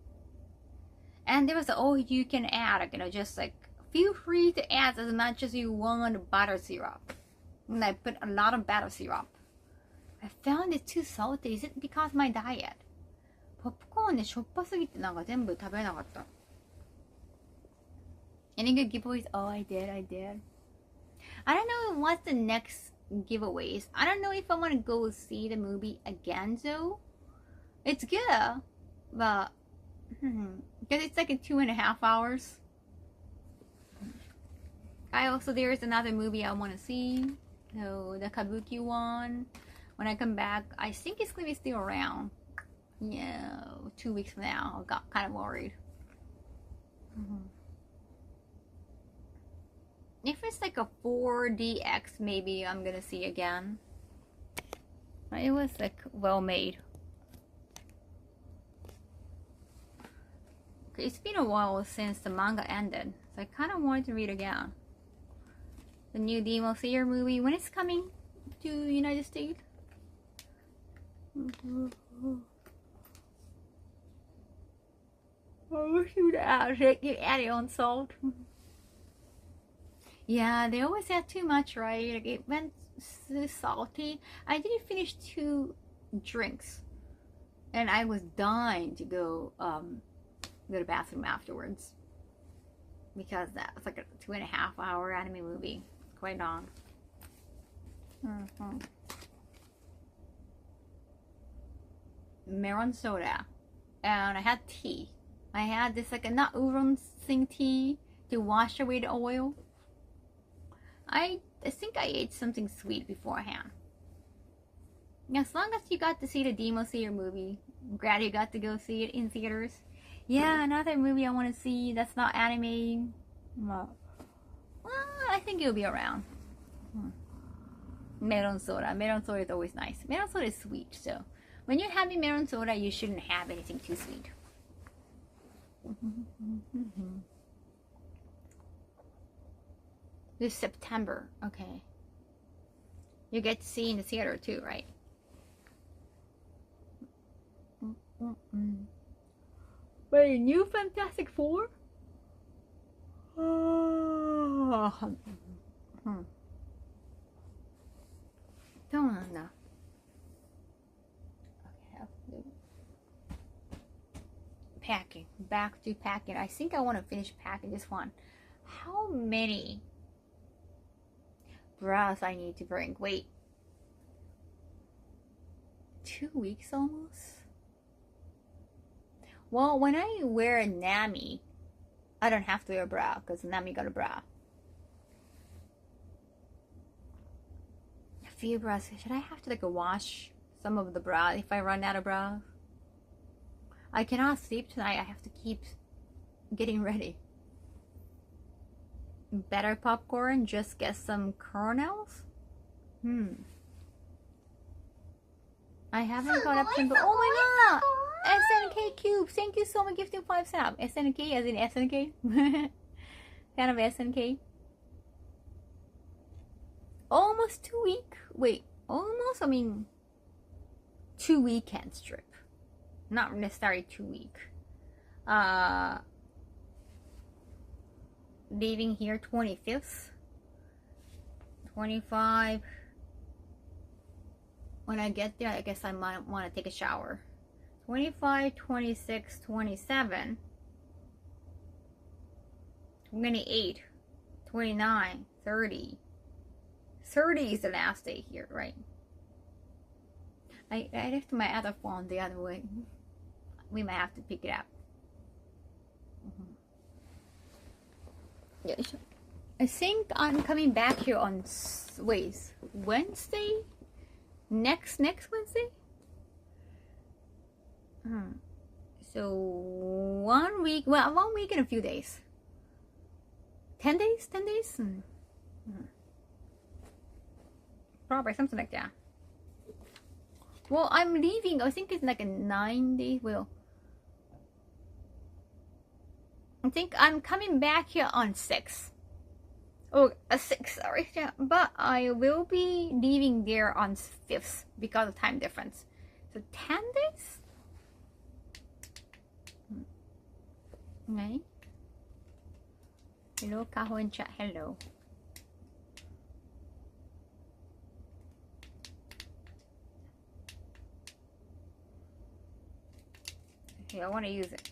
And there was all you can add, you know, just like feel free to add as much as you want butter syrup. And I put a lot of butter syrup. I found it too salty. Is it because of my diet? ポップコーンね、しょっぱすぎてなんか全部食べなかった。Any good giveaways? Oh, I did. I don't know what's the next giveaways. I don't know if I want to go see the movie again though. It's good, but because it's like in 2.5 hours. There is another movie I want to see. So the Kabuki one. When I come back, I think it's gonna be still around. Yeah, 2 weeks from now. I got kind of worried. If it's like a 4DX, maybe I'm gonna see again. It was like well made. It's been a while since the manga ended, so I kind of wanted to read again. The new Demon Slayer movie, when it's coming to United States? I wish you would add it on salt. Yeah, they always add too much, right? Like it went so salty. I didn't finish 2 drinks, and I was dying to go to the bathroom afterwards because that was like a 2.5-hour anime movie. Quite long. Melon soda, and I had tea. I had this like a not oolong sing tea to wash away the oil. I think I ate something sweet beforehand. As long as you got to see the Demon Slayer movie, I'm glad you got to go see it in theaters. Yeah, another movie I want to see that's not anime. Well, I think it'll be around. Melon soda. Melon soda is always nice. Melon soda is sweet, so when you're having melon soda, you shouldn't have anything too sweet. This September, okay. You get to see in the theater too, right? Wait, new Fantastic Four? Don't know. Okay, packing. Back to packing. I think I want to finish packing this one. How many bras I need to bring? Wait. 2 weeks almost? Well, when I wear a Nami, I don't have to wear a bra because Nami got a bra. A few bras. Should I have to like wash some of the bra if I run out of bra? I cannot sleep tonight. I have to keep getting ready. Better popcorn. Just get some kernels. I haven't got up to. Oh my god! SNK Cube, thank you so much gifting 5 sab. SNK as in SNK? Kind of SNK. Almost 2 week. Wait, almost? I mean, 2 weekends trip. Not necessarily 2 week. Leaving here 25th. 25. When I get there, I guess I might want to take a shower. 25, 26, 27, 28, 29, 30. 30 is the last day here, right? I left my other phone the other way. We might have to pick it up. Yes. I think I'm coming back here on Wednesday? Next Wednesday? So 1 week, well, 1 week and a few days. 10 days? 10 days? Probably something like that. Well, I'm leaving, I think it's like a 9 days. Well, I think I'm coming back here on 6. Oh, 6, sorry. Yeah, but I will be leaving there on 5th because of time difference. So 10 days? Okay. Hello, Kaho in chat. Hello. Okay, I want to use it.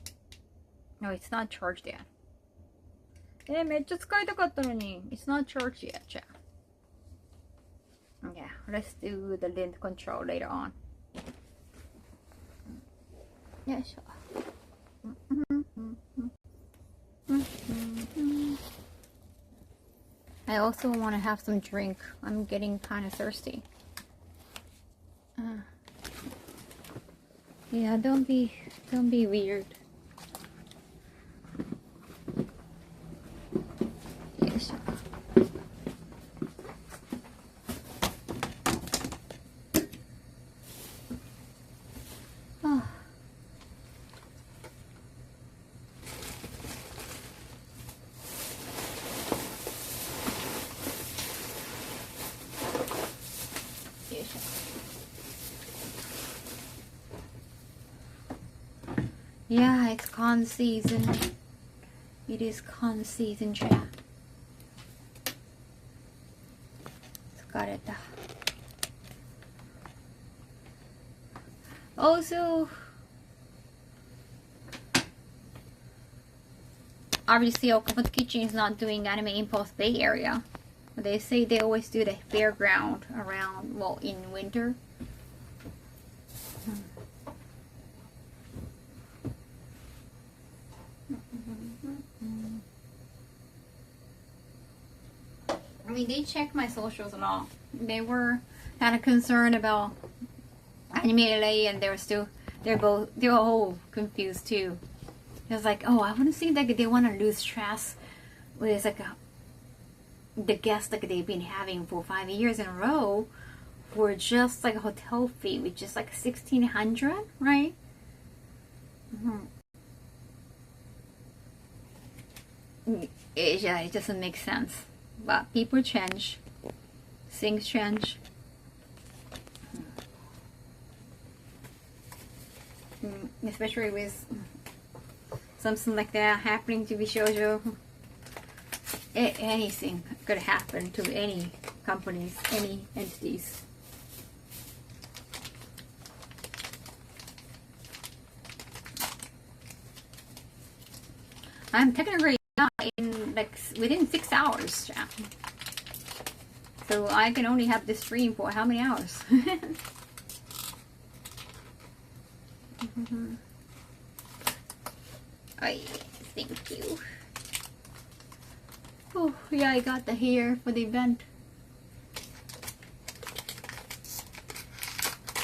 No, it's not charged yet. めっちゃ使いたかったのに. It's not charged yet, chat. Yeah, let's do the lint control later on. Yeah, sure. I also want to have some drink. I'm getting kind of thirsty. Yeah, don't be weird. Yes. Oh. Yeah, it's con season. It is con season, chat. Also, obviously Okamoto Kitchen is not doing Anime Impulse Bay Area. But they say they always do the fairground around, well, in winter. I mean, they checked my socials and all. They were kind of concerned about Anime LA, and they're all confused too. It was like, oh, I want to see like they want to lose stress with like the guests like they've been having for 5 years in a row for just like a hotel fee, which is like 1,600, right? It doesn't make sense. But people change, things change. Especially with something like that happening to Bishoujo. Anything could happen to any companies, any entities. I'm technically in like within 6 hours, chat. So I can only have this stream for how many hours? Oh, thank you. Oh, yeah, I got the hair for the event.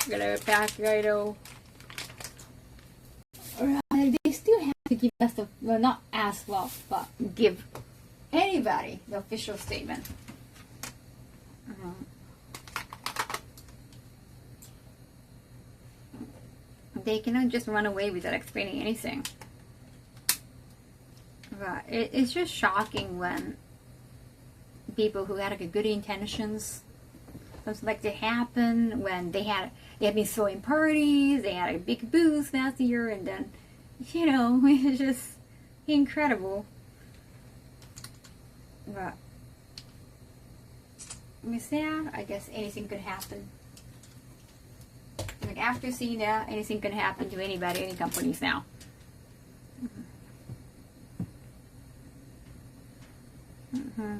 Gonna pack right over. They still have to give us the, well, not as well, but give anybody the official statement. They cannot just run away without explaining anything. But it's just shocking when people who had like good intentions, something like to happen, when they had been throwing parties, they had a big booth last year, and then, you know, it's just incredible. But with that, I guess anything could happen. Like after seeing that, anything can happen to anybody, any companies now. Mm-hmm.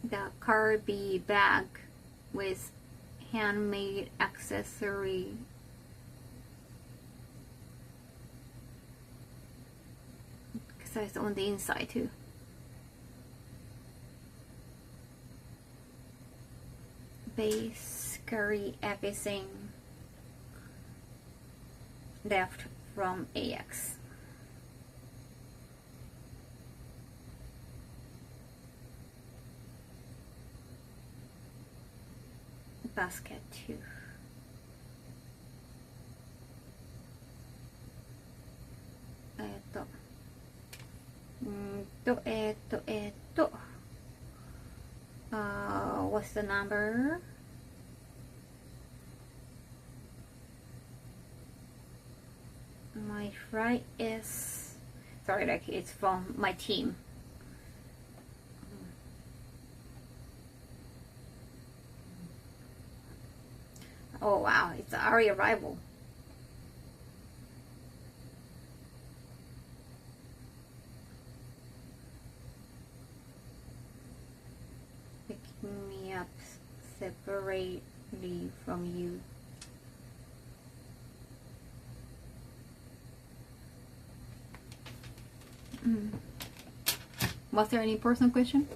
The Carby bag with handmade accessory. So it's on the inside too. Basically everything left from AX. Basket too. What's the number? My flight is, sorry, like it's from my team. Oh wow, it's our arrival. Picking me up separately from you. Was there any personal question?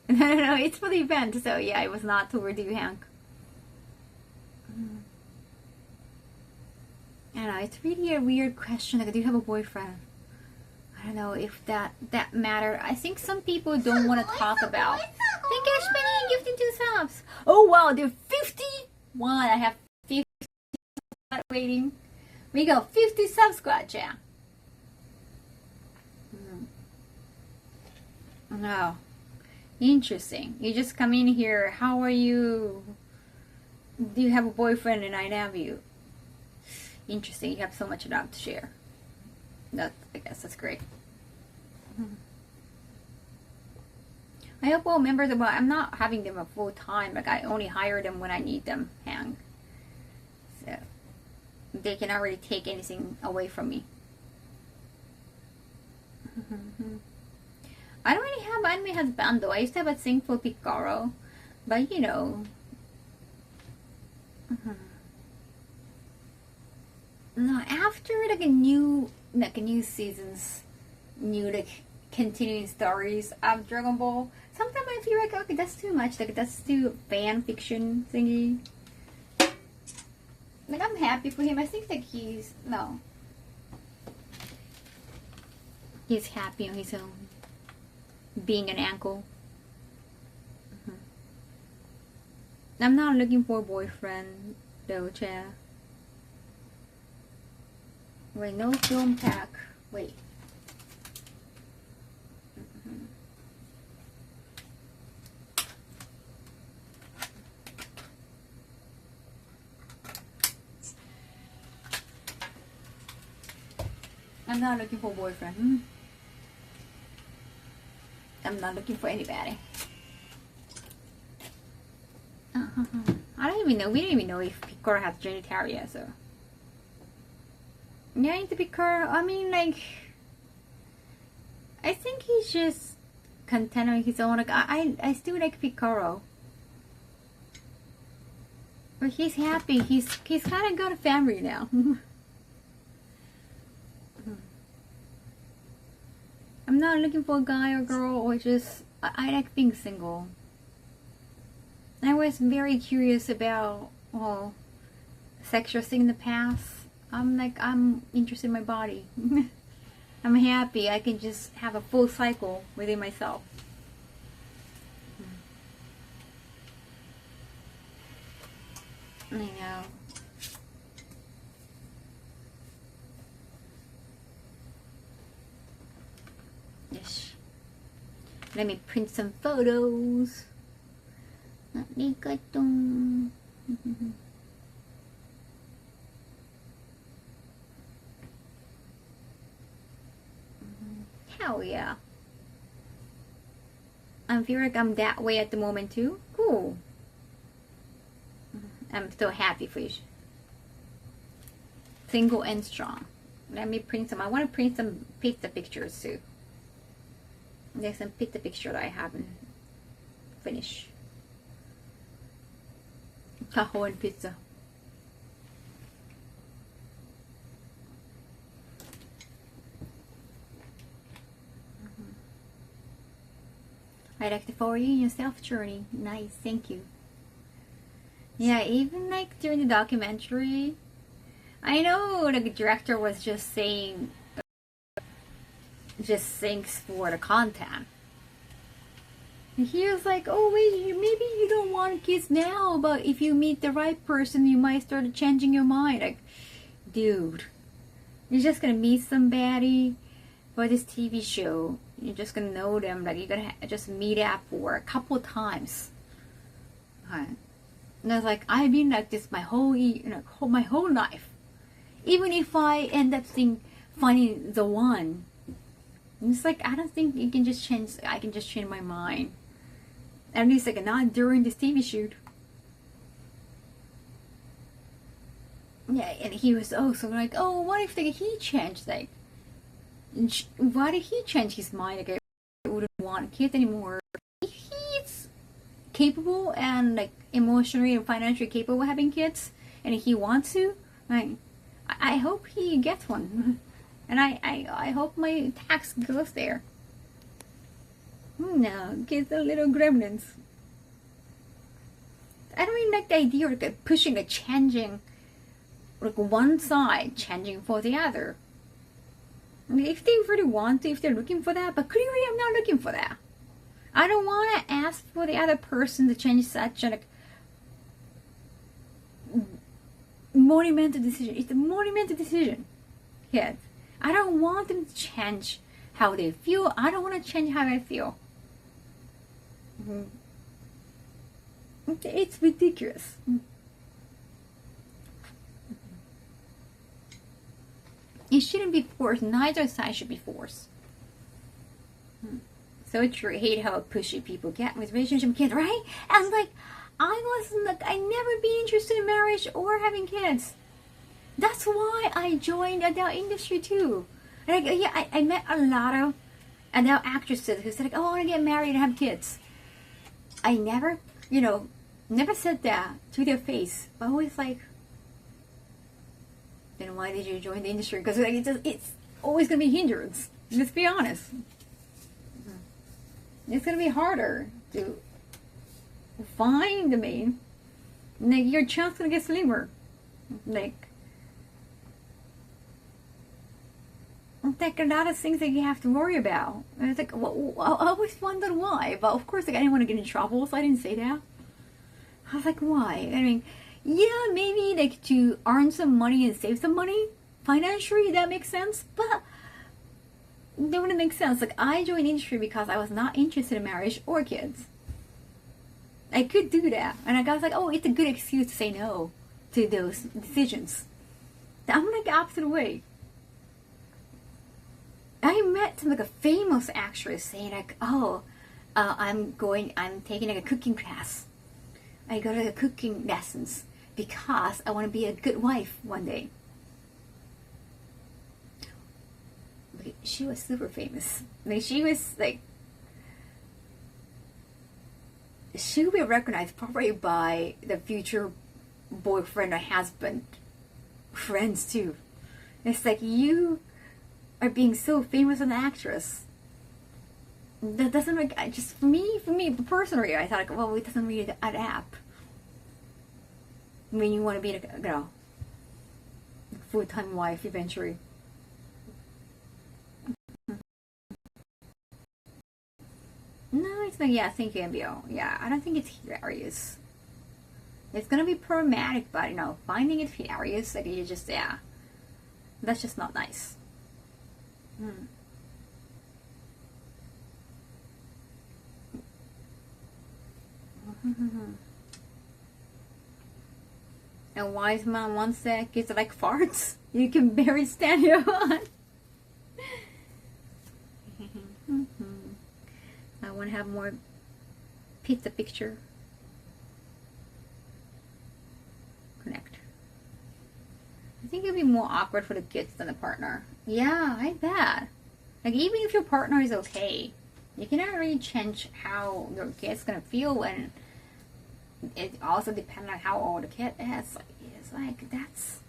No, it's for the event, so yeah, it was not toward you, Hank. I don't know, it's really a weird question. Like, do you have a boyfriend? I don't know if that mattered. I think some people don't want to talk about. Thank you, Spinning, gifting 2 subs. Oh wow, there are 51. I have 50 waiting. We go 50 subs, squad chat. No. Interesting. You just come in here. How are you? Do you have a boyfriend? And I have you. Interesting. You have so much love to share. I guess that's great. I hope all members, well, I'm not having them a full time. Like I only hire them when I need them, Hang. So they can already take anything away from me. I don't really have anime husband though. I used to have a thing for Picaro, but you know. No, after like a new seasons, new like continuing stories of Dragon Ball, sometimes I feel like okay, that's too much. Like that's too fan fiction thingy. Like I'm happy for him. I think that he's happy on his own. Being an uncle. I'm not looking for a boyfriend though, Cha. Wait, no film pack. Wait. I'm not looking for a boyfriend. I'm not looking for anybody. I don't even know. We don't even know if Picoro has genitalia, so. Yeah, into Picoro, I mean, like, I think he's just content on his own. Like, I still like Picoro. But he's happy. He's kind of got a family now. I'm not looking for a guy or girl, or just, I like being single. I was very curious about, well, sexual thing in the past. I'm interested in my body. I'm happy. I can just have a full cycle within myself. I know. Yes. Let me print some photos. Arigato. Hell yeah. I feel like I'm that way at the moment too. Cool. I'm still happy for you. Single and strong. Let me print some. I want to print some pizza pictures too. There's some pizza picture that I haven't finished. Kaho and pizza. I like the for you in your self journey. Nice, thank you. Yeah, even like during the documentary, I know the director was just saying, just thanks for the content. And he was like, oh wait, maybe you don't want kids now, but if you meet the right person, you might start changing your mind. Like, dude, you're just gonna meet somebody for this TV show. You're just gonna know them. Like, you're gonna just meet up for a couple of times. Right. And I was like, I've been like this my whole life. Even if I end up finding the one, it's like, I don't think you can just change. I can just change my mind. At least like not during this TV shoot. Yeah, and he was also like, oh, what if like, he changed, like, why did he change his mind? Like, I wouldn't want kids anymore. He's capable and like emotionally and financially capable of having kids, and if he wants to, I hope he gets one, and I hope my tax goes there. No, kids are little gremlins. I don't even like the idea of like pushing, like changing, like one side changing for the other. I mean, if they really want to, if they're looking for that, but clearly I'm not looking for that. I don't want to ask for the other person to change such a like, monumental decision. It's a monumental decision. Yes. I don't want them to change how they feel. I don't want to change how I feel. It's ridiculous. It shouldn't be forced. Neither side should be forced. So true. I hate how pushy people get with relationship kids, right? And like, I never be interested in marriage or having kids. That's why I joined the adult industry too. Like, yeah, I met a lot of adult actresses who said like, oh, I want to get married and have kids. I never, never said that to their face. But always like, then why did you join the industry? Because like, it's always going to be a hindrance. Let's be honest. It's going to be harder to find the man. Like, your chance going to get slimmer. Like a lot of things that you have to worry about. And it's like, well, I always wondered why. But of course, like, I didn't want to get in trouble, so I didn't say that. I was like, why? I mean, yeah, maybe like to earn some money and save some money financially, that makes sense. But that wouldn't make sense. Like, I joined the industry because I was not interested in marriage or kids. I could do that, and I was like, oh, it's a good excuse to say no to those decisions. I'm like the opposite way. I met some like a famous actress saying like, oh, I'm taking like a cooking class. I go to the cooking lessons because I want to be a good wife one day. But she was super famous. Like she was like, she will be recognized probably by the future boyfriend or husband friends too. It's like you are being so famous as an actress. That doesn't make, just for me personally, I thought like, well, it doesn't really add up when you want to be like, you know, full-time wife eventually. No, it's not. Yeah, thank you, MBO. Yeah, I don't think it's hilarious. It's gonna be problematic, but you know, finding it hilarious, like you just, yeah, that's just not nice. A wise man once said, "It's like farts. You can barely stand it on." I want to have more pizza picture. Connect. I think it'd be more awkward for the kids than the partner. Yeah, I bet. Like even if your partner is okay, you cannot really change how your kid's gonna feel, and it also depends on how old the kid is. It's like that's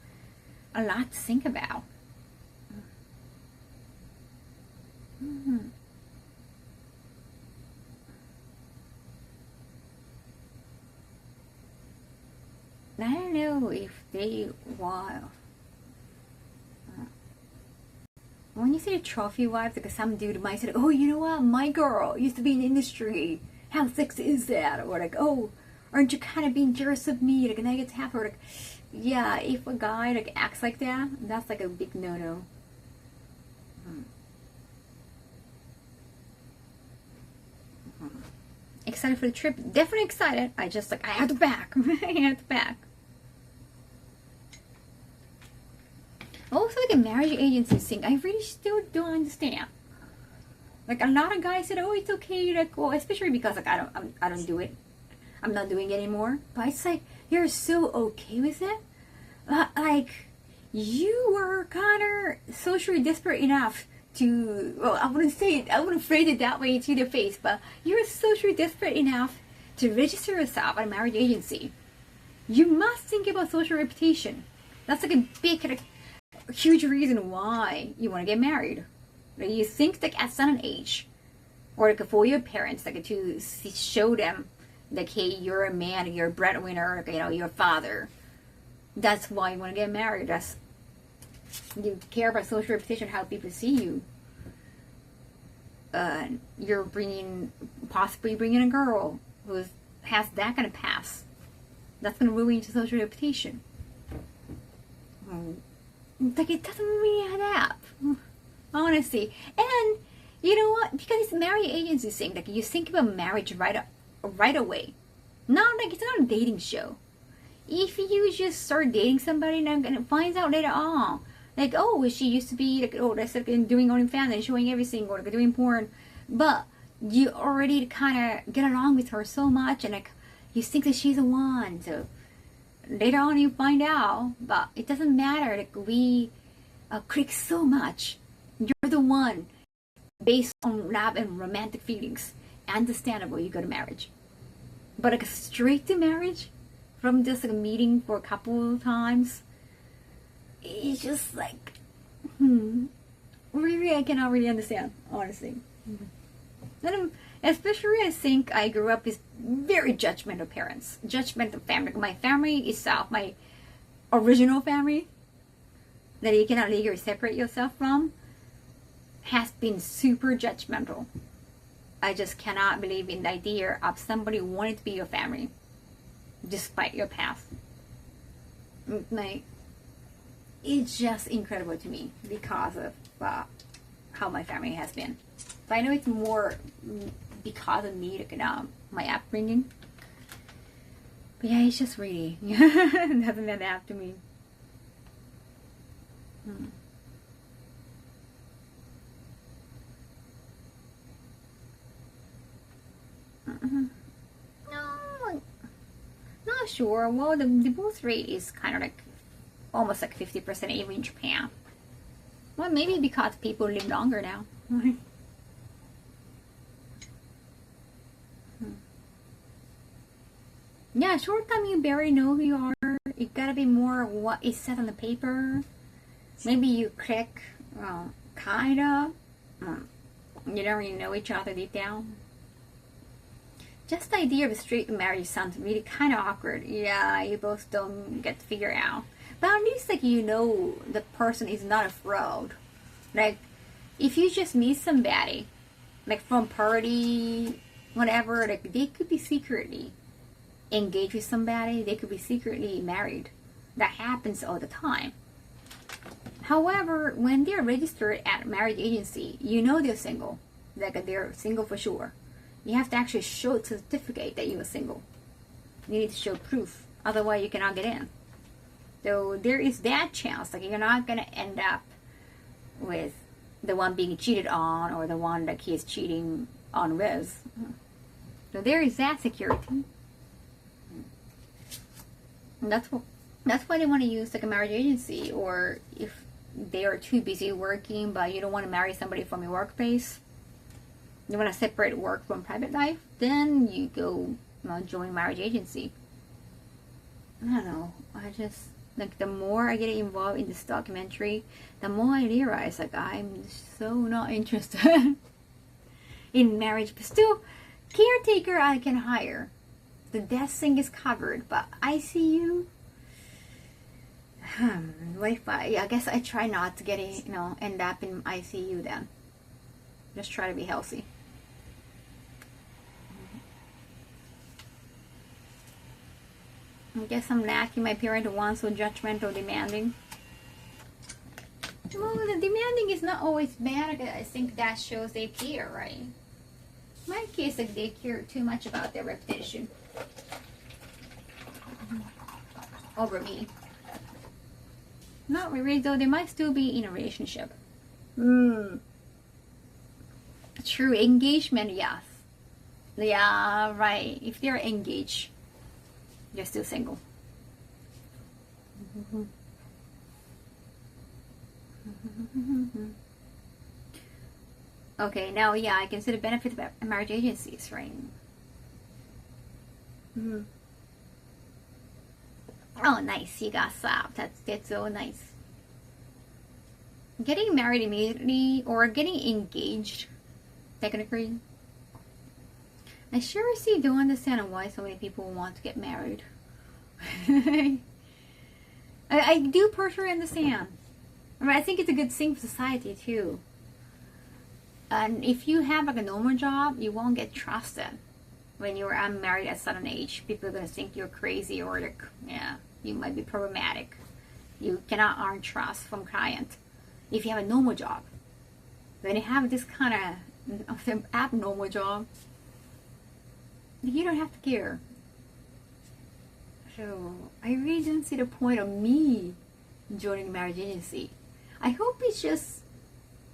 a lot to think about. I don't know if they want. When you say trophy wife, like some dude might say, "Oh, you know what? My girl used to be in the industry. How sexy is that?" Or like, "Oh, aren't you kind of being jealous of me?" Like, and I get to have her. Like, yeah, if a guy like acts like that, that's like a big no-no. Excited for the trip? Definitely excited. I just like I have to back. I have to back. Also, like a marriage agency thing, I really still don't understand. Like a lot of guys said, "Oh, it's okay." Like, well, especially because like I don't do it. I'm not doing it anymore. But it's like you're so okay with it. Like you were kind of socially desperate enough to. Well, I wouldn't say it. I wouldn't phrase it that way to their face. But you're socially desperate enough to register yourself at a marriage agency. You must think about social reputation. That's like a big. Like, huge reason why you want to get married. Like you think like at some age, or like for your parents, like to show them, like, hey, you're a man, you're a breadwinner, like, you know, you're a father. That's why you want to get married. That's you care about social reputation, how people see you. You're possibly bringing a girl who has that kind of past. That's going to ruin your social reputation. Like it doesn't really add up, honestly. And you know what? Because it's a marriage agency thing. Like you think about marriage right away. Not like it's not a dating show. If you just start dating somebody and gonna find out later on, like, oh, she used to be like, oh, that's like doing OnlyFans and showing everything, or like doing porn, but you already kind of get along with her so much, and like you think that she's the one. So later on you find out, but it doesn't matter. Like we click so much. You're the one based on love and romantic feelings. Understandable, you go to marriage. But like straight to marriage from just like a meeting for a couple of times, it's just like, really, I cannot really understand, honestly. And especially, I think I grew up with very judgmental parents, judgmental family. My family itself, my original family, that you cannot legally separate yourself from, has been super judgmental. I just cannot believe in the idea of somebody wanting to be your family, despite your past. Like, it's just incredible to me because of how my family has been. But I know it's more because of me, like, my upbringing. But yeah, it's just really doesn't add up to me. not sure. Well, the divorce rate is kind of like almost like 50% even in Japan. Well, maybe because people live longer now. Yeah, short time you barely know who you are. It gotta be more what is said on the paper. Maybe you click, kinda. You don't really know each other deep down. Just the idea of a straight marriage sounds really kind of awkward. Yeah, you both don't get to figure out. But at least like you know the person is not a fraud. Like if you just meet somebody, like from party, whatever, like they could be secretly engaged with somebody. They could be secretly married. That happens all the time. However, when they're registered at a marriage agency, you know they're single. Like they're single for sure. You have to actually show a certificate that you are single. You need to show proof. Otherwise, you cannot get in. So there is that chance. Like you're not going to end up with the one being cheated on or the one that he is cheating on with. So there is that security. And that's why they want to use like a marriage agency, or if they are too busy working but you don't want to marry somebody from your workplace, you want to separate work from private life, then you go join marriage agency. I don't know. I just like the more I get involved in this documentary, the more I realize like I'm so not interested in marriage. But still, caretaker I can hire. The death thing is covered, but ICU. What if I guess I try not to get end up in ICU then. Just try to be healthy. I guess I'm lacking my parent once so judgmental, demanding. Well, the demanding is not always bad. I think that shows they care, right? My case, like they care too much about their reputation over me. Not really, though. They might still be in a relationship. True, engagement, yes. Yeah, right. If they're engaged, they're still single. Okay, now, yeah, I can see the benefits of marriage agencies, right? Oh, nice. You got slapped. That's so nice. Getting married immediately or getting engaged, technically. I seriously don't understand why so many people want to get married. I do personally understand. I mean, I think it's a good thing for society too. And if you have like a normal job, you won't get trusted. When you're unmarried at a certain age, people are going to think you're crazy or like, yeah, you might be problematic. You cannot earn trust from client if you have a normal job. When you have this kind of abnormal job, you don't have to care. So I really don't see the point of me joining a marriage agency. I hope it's just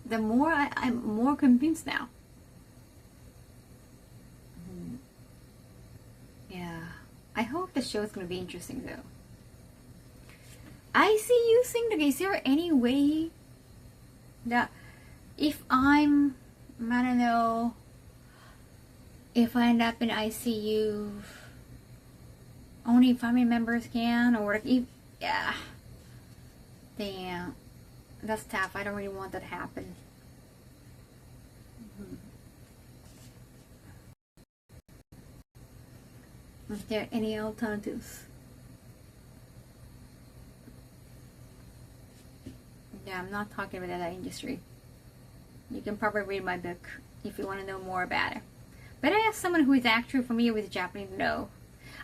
the more I'm more convinced now. Yeah, I hope the show is going to be interesting though. I see you think that is there any way that if I don't know, if I end up in ICU, only family members can, or if, yeah, damn, that's tough. I don't really want that to happen. Is there any alternatives? Yeah, I'm not talking about that industry. You can probably read my book if you want to know more about it. But I asked someone who is actually familiar with Japanese to know.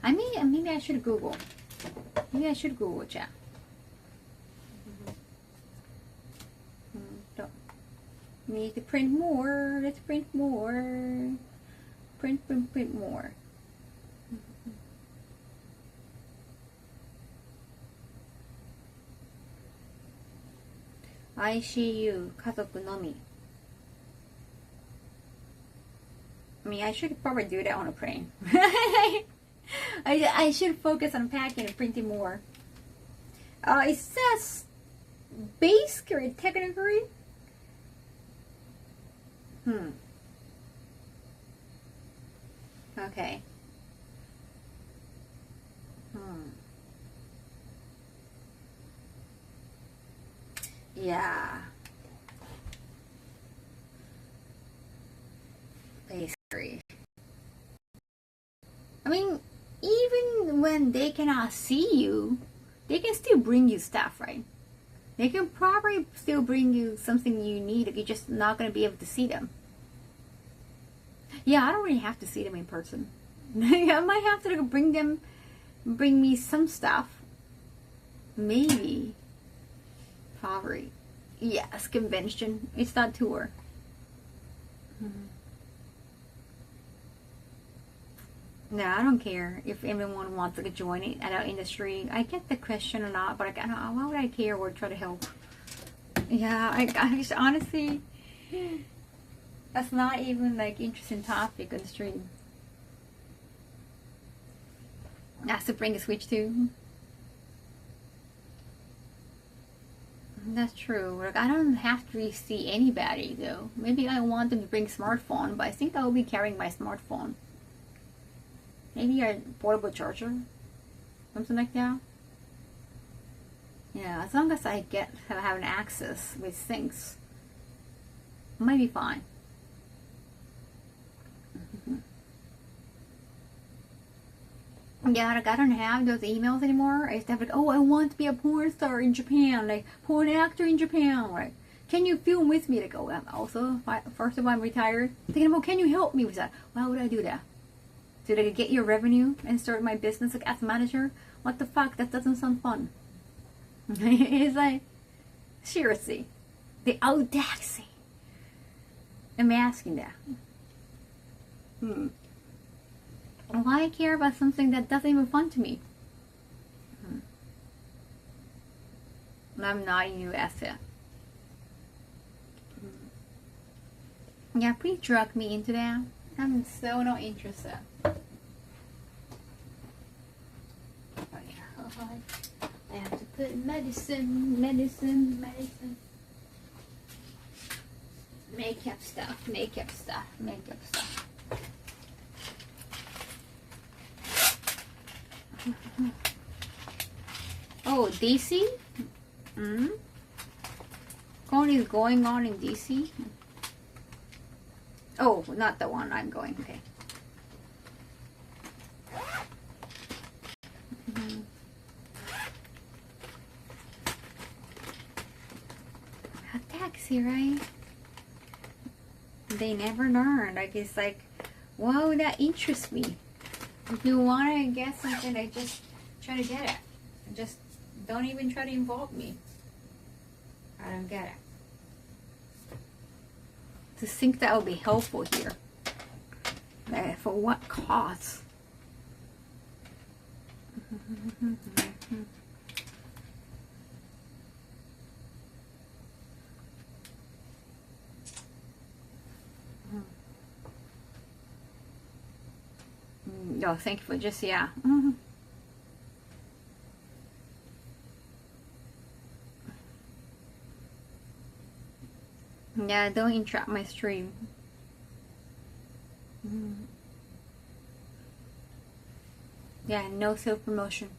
I mean, maybe I should Google. Maybe I should Google chat. Need to print more. Let's print more. Print more. ICU 家族のみ. I mean, I should probably do that on a plane. I should focus on packing and printing more. It says basic or technically. Okay. Yeah. Basically. I mean, even when they cannot see you, they can still bring you stuff, right? They can probably still bring you something you need if you're just not going to be able to see them. Yeah, I don't really have to see them in person. I might have to bring me some stuff. Maybe. Probably. Yes, convention. It's not tour. No, I don't care if anyone wants to join it at our industry. I get the question a lot, but why would I care or try to help? Yeah, I just honestly, that's not even like interesting topic on the stream. That's to bring a Switch too. That's true. Like, I don't have to really see anybody though. Maybe I want them to bring smartphone, but I think I will be carrying my smartphone. Maybe a portable charger, something like that. Yeah, as long as I have an access with things, it might be fine. Yeah, like I don't have those emails anymore. I used to have like, oh, I want to be a porn star in Japan, like porn actor in Japan. Like, can you film with me? Like, oh, also, first of all, I'm retired. Thinking about, can you help me with that? Why would I do that? So that I could get your revenue and start my business like as manager? What the fuck? That doesn't sound fun. It's like, seriously, the audacity. I'm asking that. Why care about something that doesn't even fun to me? I'm not in US yet. Yeah, please drug me into that. I'm so not interested. I have to put medicine. Makeup stuff. Oh, DC? What is going on in DC? Oh, not the one I'm going. Okay. A taxi, right? They never learn. Like, it's like, why would that interest me? If you want to get something, I just try to get it. Just don't even try to involve me. I don't get it. To think that would be helpful here. For what cause? Oh, thank you for just, yeah. Yeah, don't interrupt my stream. Yeah, no self-promotion.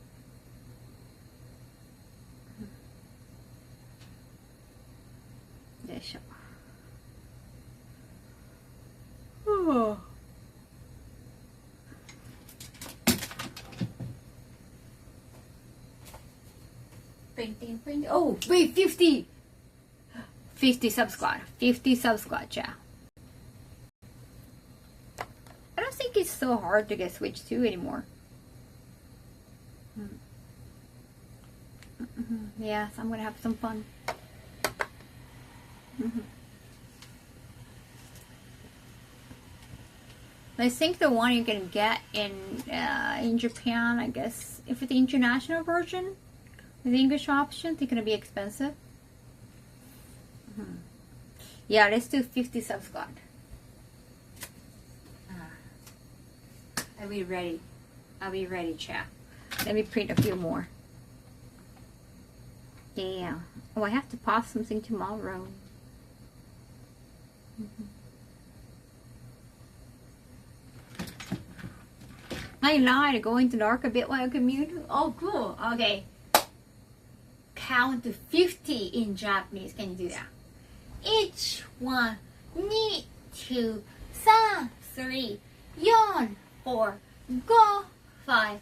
Yeah, sure. Oh. Printing. Oh, wait, 50 sub squad. 50 sub squad, yeah. I don't think it's so hard to get Switch 2 anymore. Yes, I'm gonna have some fun. I think the one you can get in Japan, I guess, if it's the international version, the English option, it's gonna be expensive. Yeah, let's do 50 sub squad. Are we ready? I'll be ready, chat. Let me print a few more. Yeah. Oh, I have to post something tomorrow. I lied. Going to dark a bit while I commute. Oh, cool. Okay. Count to 50 in Japanese. Can you do that? 1, 1, 2, 2, 3, 4, 4, 5, 5,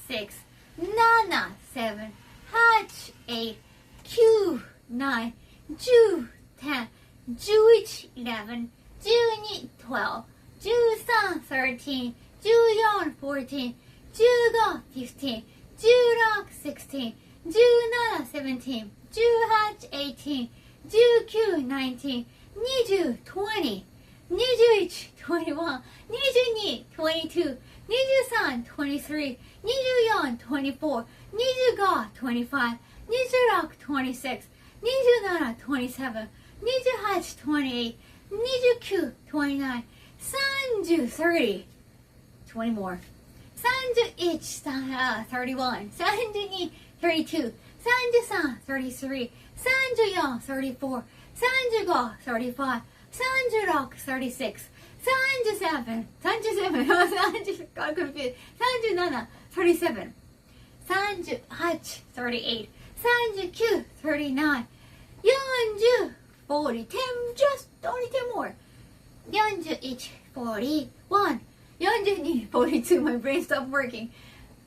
6, 7, 7, 8, 9, 10, 11, 12, 13, 14, 15, 16, 17, 18, 19, 20, 21, 22, 23, 24, 25, 26, 27, 28, 29, 30, 20 more. 31, 32, 33, 34, 35, 36, 36, 37, got confused. 37, 37, 38, 39, 39, 40, 10, just only 10 more. 41, 42, 42, my brain stopped working.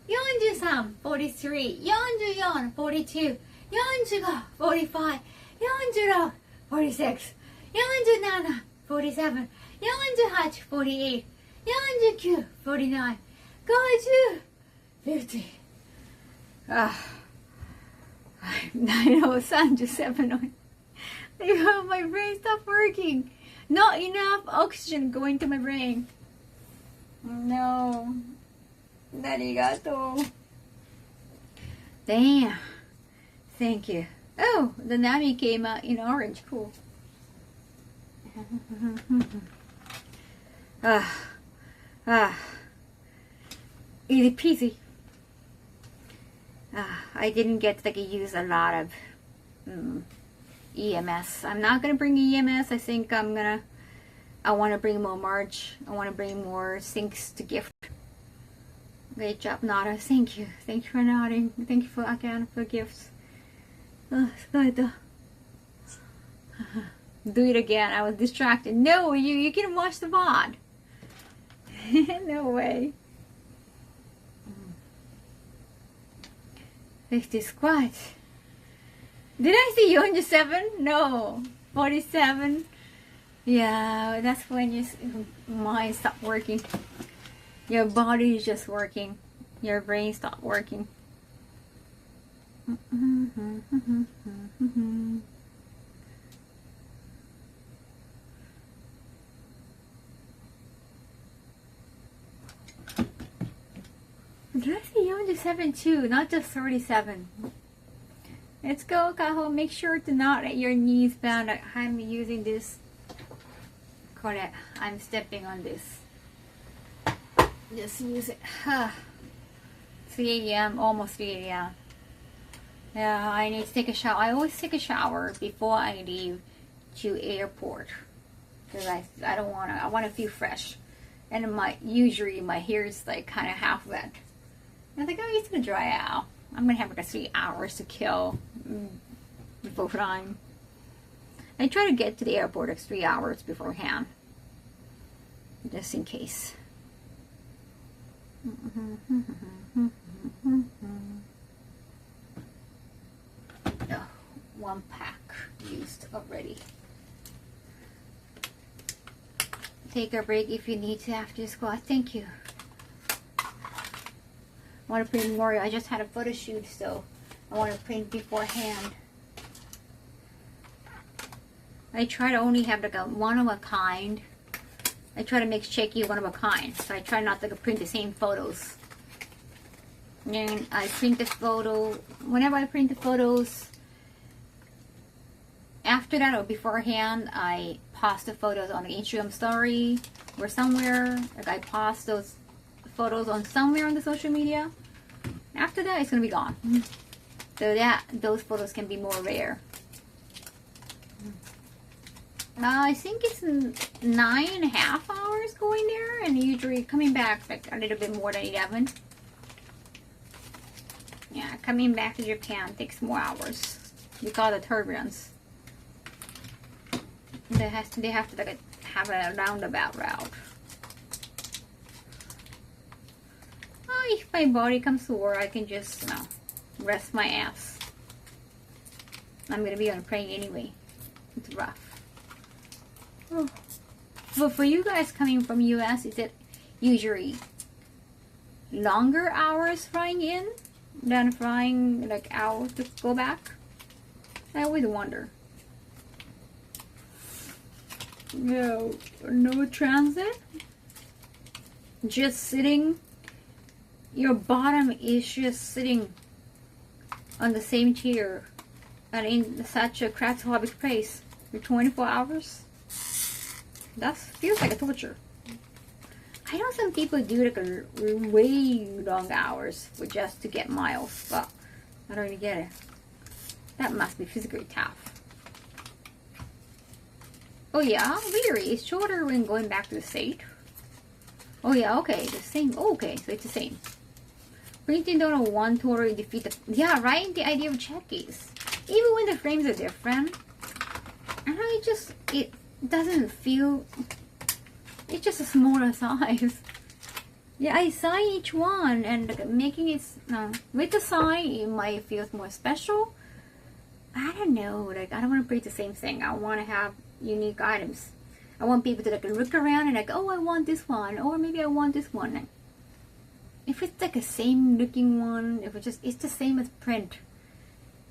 43, 44, 42, 45, 46, 47, 48, 49, 50. I know, 37. My brain stopped working. Not enough oxygen going to my brain. No. Arigato. Damn. Thank you. Oh, the Nami came out in orange. Cool. Easy peasy. I didn't get to use a lot of EMS. I'm not gonna bring EMS. I think I want to bring more March. I want to bring more sinks to gift. Great job, Nada. Thank you. Thank you for nodding. Thank you for again for gifts. It's good. Do it again. I was distracted. No, you can watch the VOD. No way. 50 squats. Did I see 47? No. 47. Yeah, that's when your mind stopped working. Your body is just working. Your brain stopped working. Did I see 47 too? Not just 37. Let's go, Kaho. Make sure to not let your knees bend. I'm using this. Correct. I'm stepping on this. Just use it. 3 a.m. Almost 3 a.m. Yeah, I need to take a shower. I always take a shower before I leave to airport. Because I don't want to. I want to feel fresh. And usually my hair is like kind of half wet. I was like, oh, it's going to dry out. I'm going to have like 3 hours to kill before flying. I try to get to the airport like 3 hours beforehand. Just in case. Oh, 1 pack used already. Take a break if you need to after your squat. Thank you. I want to print more. I just had a photo shoot, so I want to print beforehand. I try to only have like a one of a kind. I try to make shaky one of a kind, so I try not to print the same photos. And I print the photo whenever I print the photos. After that or beforehand, I post the photos on the Instagram story or somewhere. Like I post those photos on somewhere on the social media. After that, it's gonna be gone. So those photos can be more rare. I think it's 9.5 hours going there, and usually coming back like a little bit more than 11. Yeah, coming back to Japan takes more hours because of the turbulence. They have to like have a roundabout route. Oh, if my body comes sore, I can just rest my ass. I'm gonna be on a plane anyway. It's rough. Oh. But for you guys coming from US, is it usually longer hours flying in than flying like out to go back? I always wonder. No transit. Just sitting. Your bottom is just sitting on the same chair and in such a claustrophobic place for 24 hours. That feels like a torture. I know some people do like a way long hours for just to get miles, but I don't really get it. That must be physically tough. Oh yeah, really? It's shorter when going back to the state. Oh yeah, okay, the same. Oh, okay, so it's the same. Printing down one totally defeat the... Yeah, right? The idea of checkies. Even when the frames are different, I don't know, it doesn't feel... It's just a smaller size. Yeah, I sign each one and making it... with the sign, it might feel more special. I don't know, like, I don't want to print the same thing. I want to have unique items. I want people to like look around and like, oh, I want this one, or maybe I want this one. If it's like the same looking one, if it's the same as print,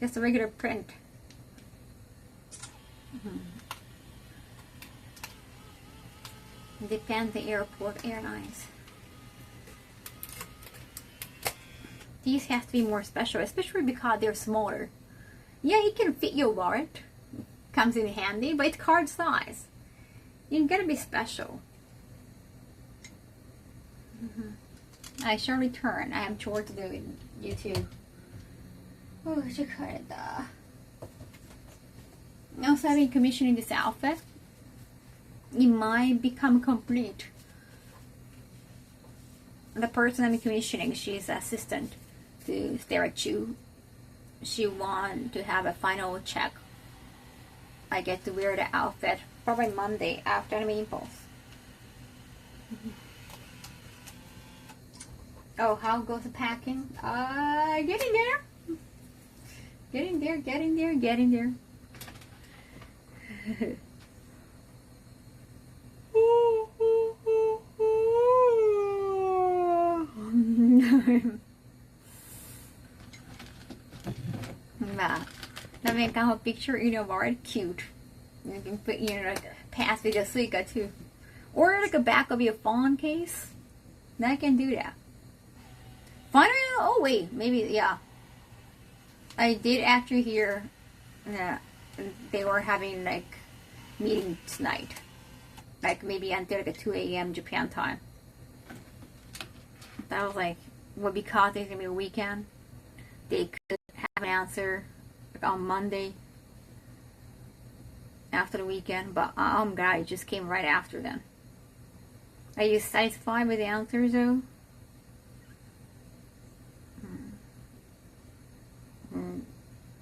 just a regular print. Depends the airport airlines. These have to be more special, especially because they're smaller. Yeah, it can fit your wallet. Comes in handy, but it's card size. You gotta be special. I shall return. I have chores to do with you too. Oh, also, I've been commissioning this outfit. It might become complete. The person I'm commissioning, she's an assistant to Sarah Chu. She wants to have a final check. I get to wear the outfit probably Monday after the main post. Oh, how goes the packing? Getting there. Getting there, getting there, getting there. Now make a picture in your wallet, cute. You can put like pass with your Suica too, or like a back of your phone case. I can do that. Finally, oh wait, maybe yeah. I did actually hear that they were having like meeting tonight, like maybe until like 2 a.m. Japan time. That was like, well, because it's gonna be a weekend, they could have an answer like on Monday after the weekend. But I'm glad it just came right after then. Are you satisfied with the answers though?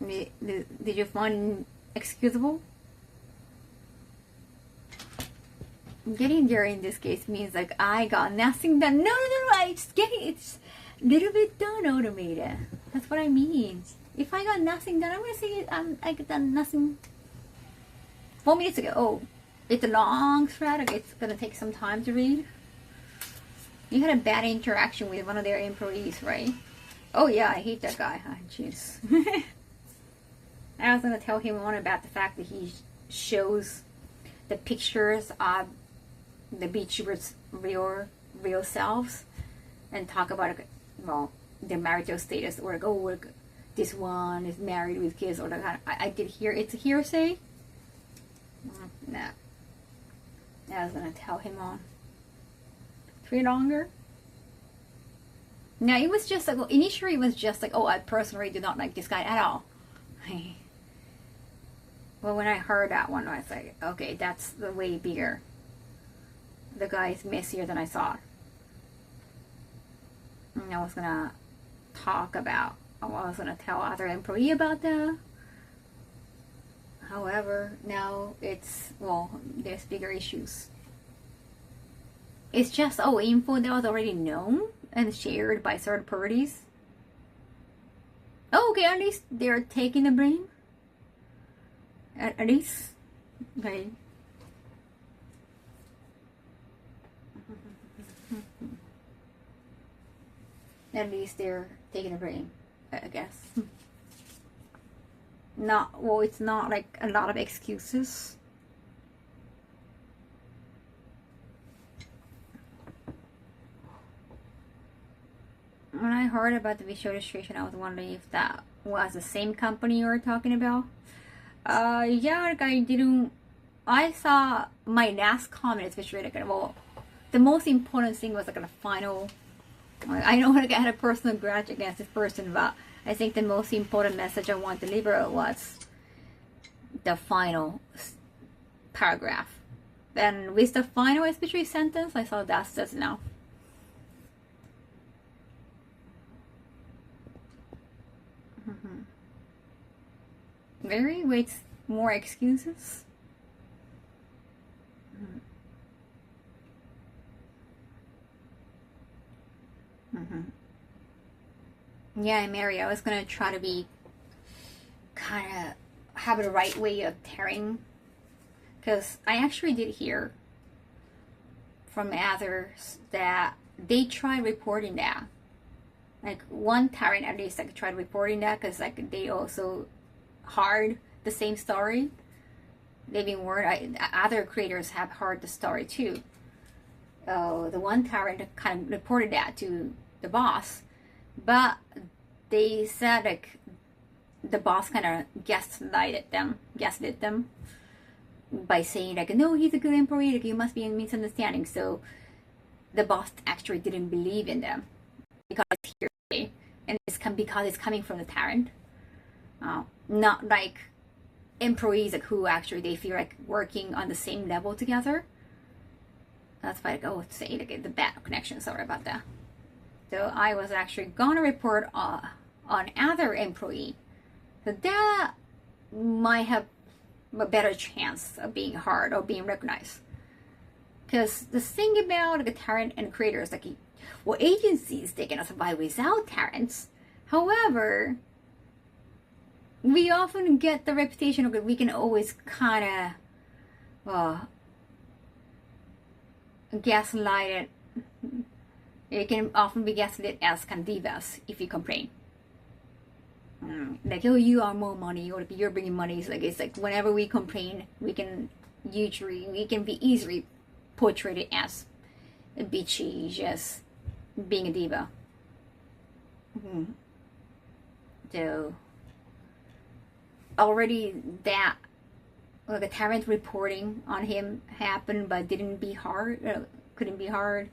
Did you find excusable? Getting there in this case means like I got nothing done. No, it's a little bit done automated. That's what I mean. If I got nothing done, I'm gonna say I got done nothing 4 minutes ago. Oh, it's a long thread. Okay, it's gonna take some time to read. You had a bad interaction with one of their employees, right? Oh yeah, I hate that guy. Jeez. I was gonna tell him on about the fact that he shows the pictures of the VTubers' real selves and talk about, well, their marital status, or like, oh, look, this one is married with kids, or like, I did hear it's a hearsay. Nah, I was gonna tell him on. 3 longer. Now it was just like, well, initially it was just like, oh, I personally do not like this guy at all. Well, when I heard that one, I was like, okay, that's the way bigger. The guy is messier than I thought. And I was gonna tell other employee about that. However, now it's, well, there's bigger issues. It's just, oh, info that was already known and shared by third parties. Oh, okay, at least they're taking the blame. At least, okay. At least they're taking the blame, I guess. Not, well, it's not like a lot of excuses. When I heard about the visual illustration, I was wondering if that was the same company you were talking about. Yeah, like I saw my last comment, especially like, well, the most important thing was like the final, I know like I had a personal grudge against this person, but I think the most important message I want to deliver was the final paragraph. Then with the final, especially sentence, I thought that's just enough. Very waits more excuses. Yeah, Mary, I was gonna try to be kind of have the right way of tearing, because I actually did hear from others that they tried reporting that. Like one parent at least like tried reporting that, because like they also heard the same story. They've been warned. Other creators have heard the story too. The one parent kind of reported that to the boss, but they said like the boss kind of gaslit them by saying like, no, he's a good employee, like you must be in misunderstanding. So the boss actually didn't believe in them because it's hearsay, and because it's coming from the parent. Not like employees like who actually they feel like working on the same level together. That's why like, oh, say like the bad connection. Sorry about that. So I was actually gonna report on other employee. So that might have a better chance of being heard or being recognized. Because the thing about the talent and creators, like, well, agencies, they cannot survive without talents. However, we often get the reputation of we can always kind of gaslight it. It can often be gaslit as kind of divas if you complain. Like, oh, you are more money, or you're bringing money. So like, it's like whenever we complain, we can be easily portrayed as a bitchy, just being a diva. So already that the talent reporting on him happened, but couldn't be hard.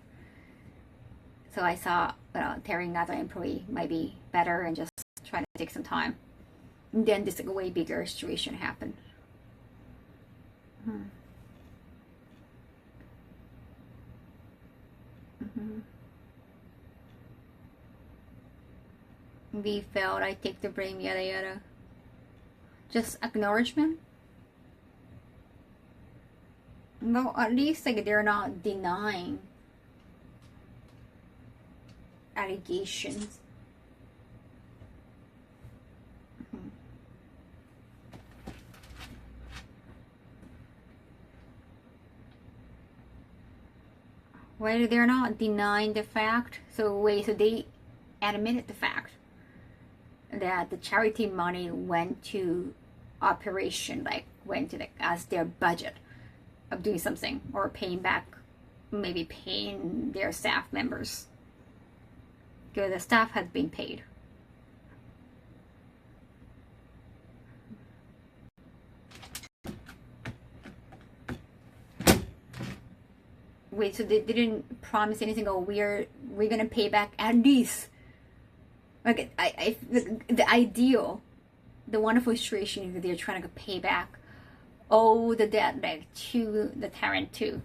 So I thought tearing another employee might be better and just try to take some time. And then this like, way bigger situation happened. We failed, I take the blame, yada yada. Just acknowledgement. Well, at least like they're not denying allegations. Well, they're not denying the fact. So they admitted the fact that the charity money went to operation, like went to as their budget of doing something, or maybe paying their staff members. Because the staff had been paid. Wait, so they didn't promise anything? Oh, we're gonna pay back at least Like the ideal, the wonderful situation that they're trying to pay back all the debt like to the tyrant too.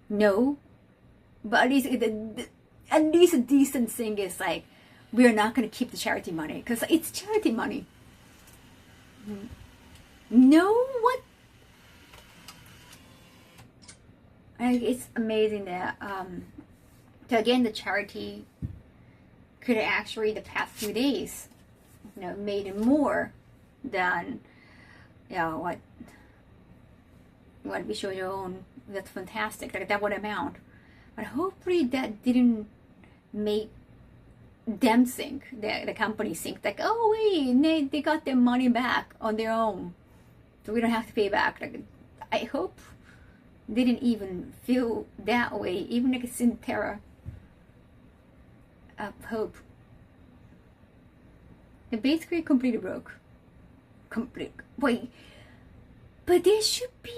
No, but at least a decent thing is like we're not going to keep the charity money because it's charity money. No, what? Like, it's amazing that so again the charity could actually the past few days, made more than what we showed you on. That's fantastic. Like that one amount, but hopefully that didn't make them think, the company think like, oh wait, they got their money back on their own, so we don't have to pay back. Like I hope they didn't even feel that way, even like a Sinterra. Hope. They basically completely broke. Wait, but there should be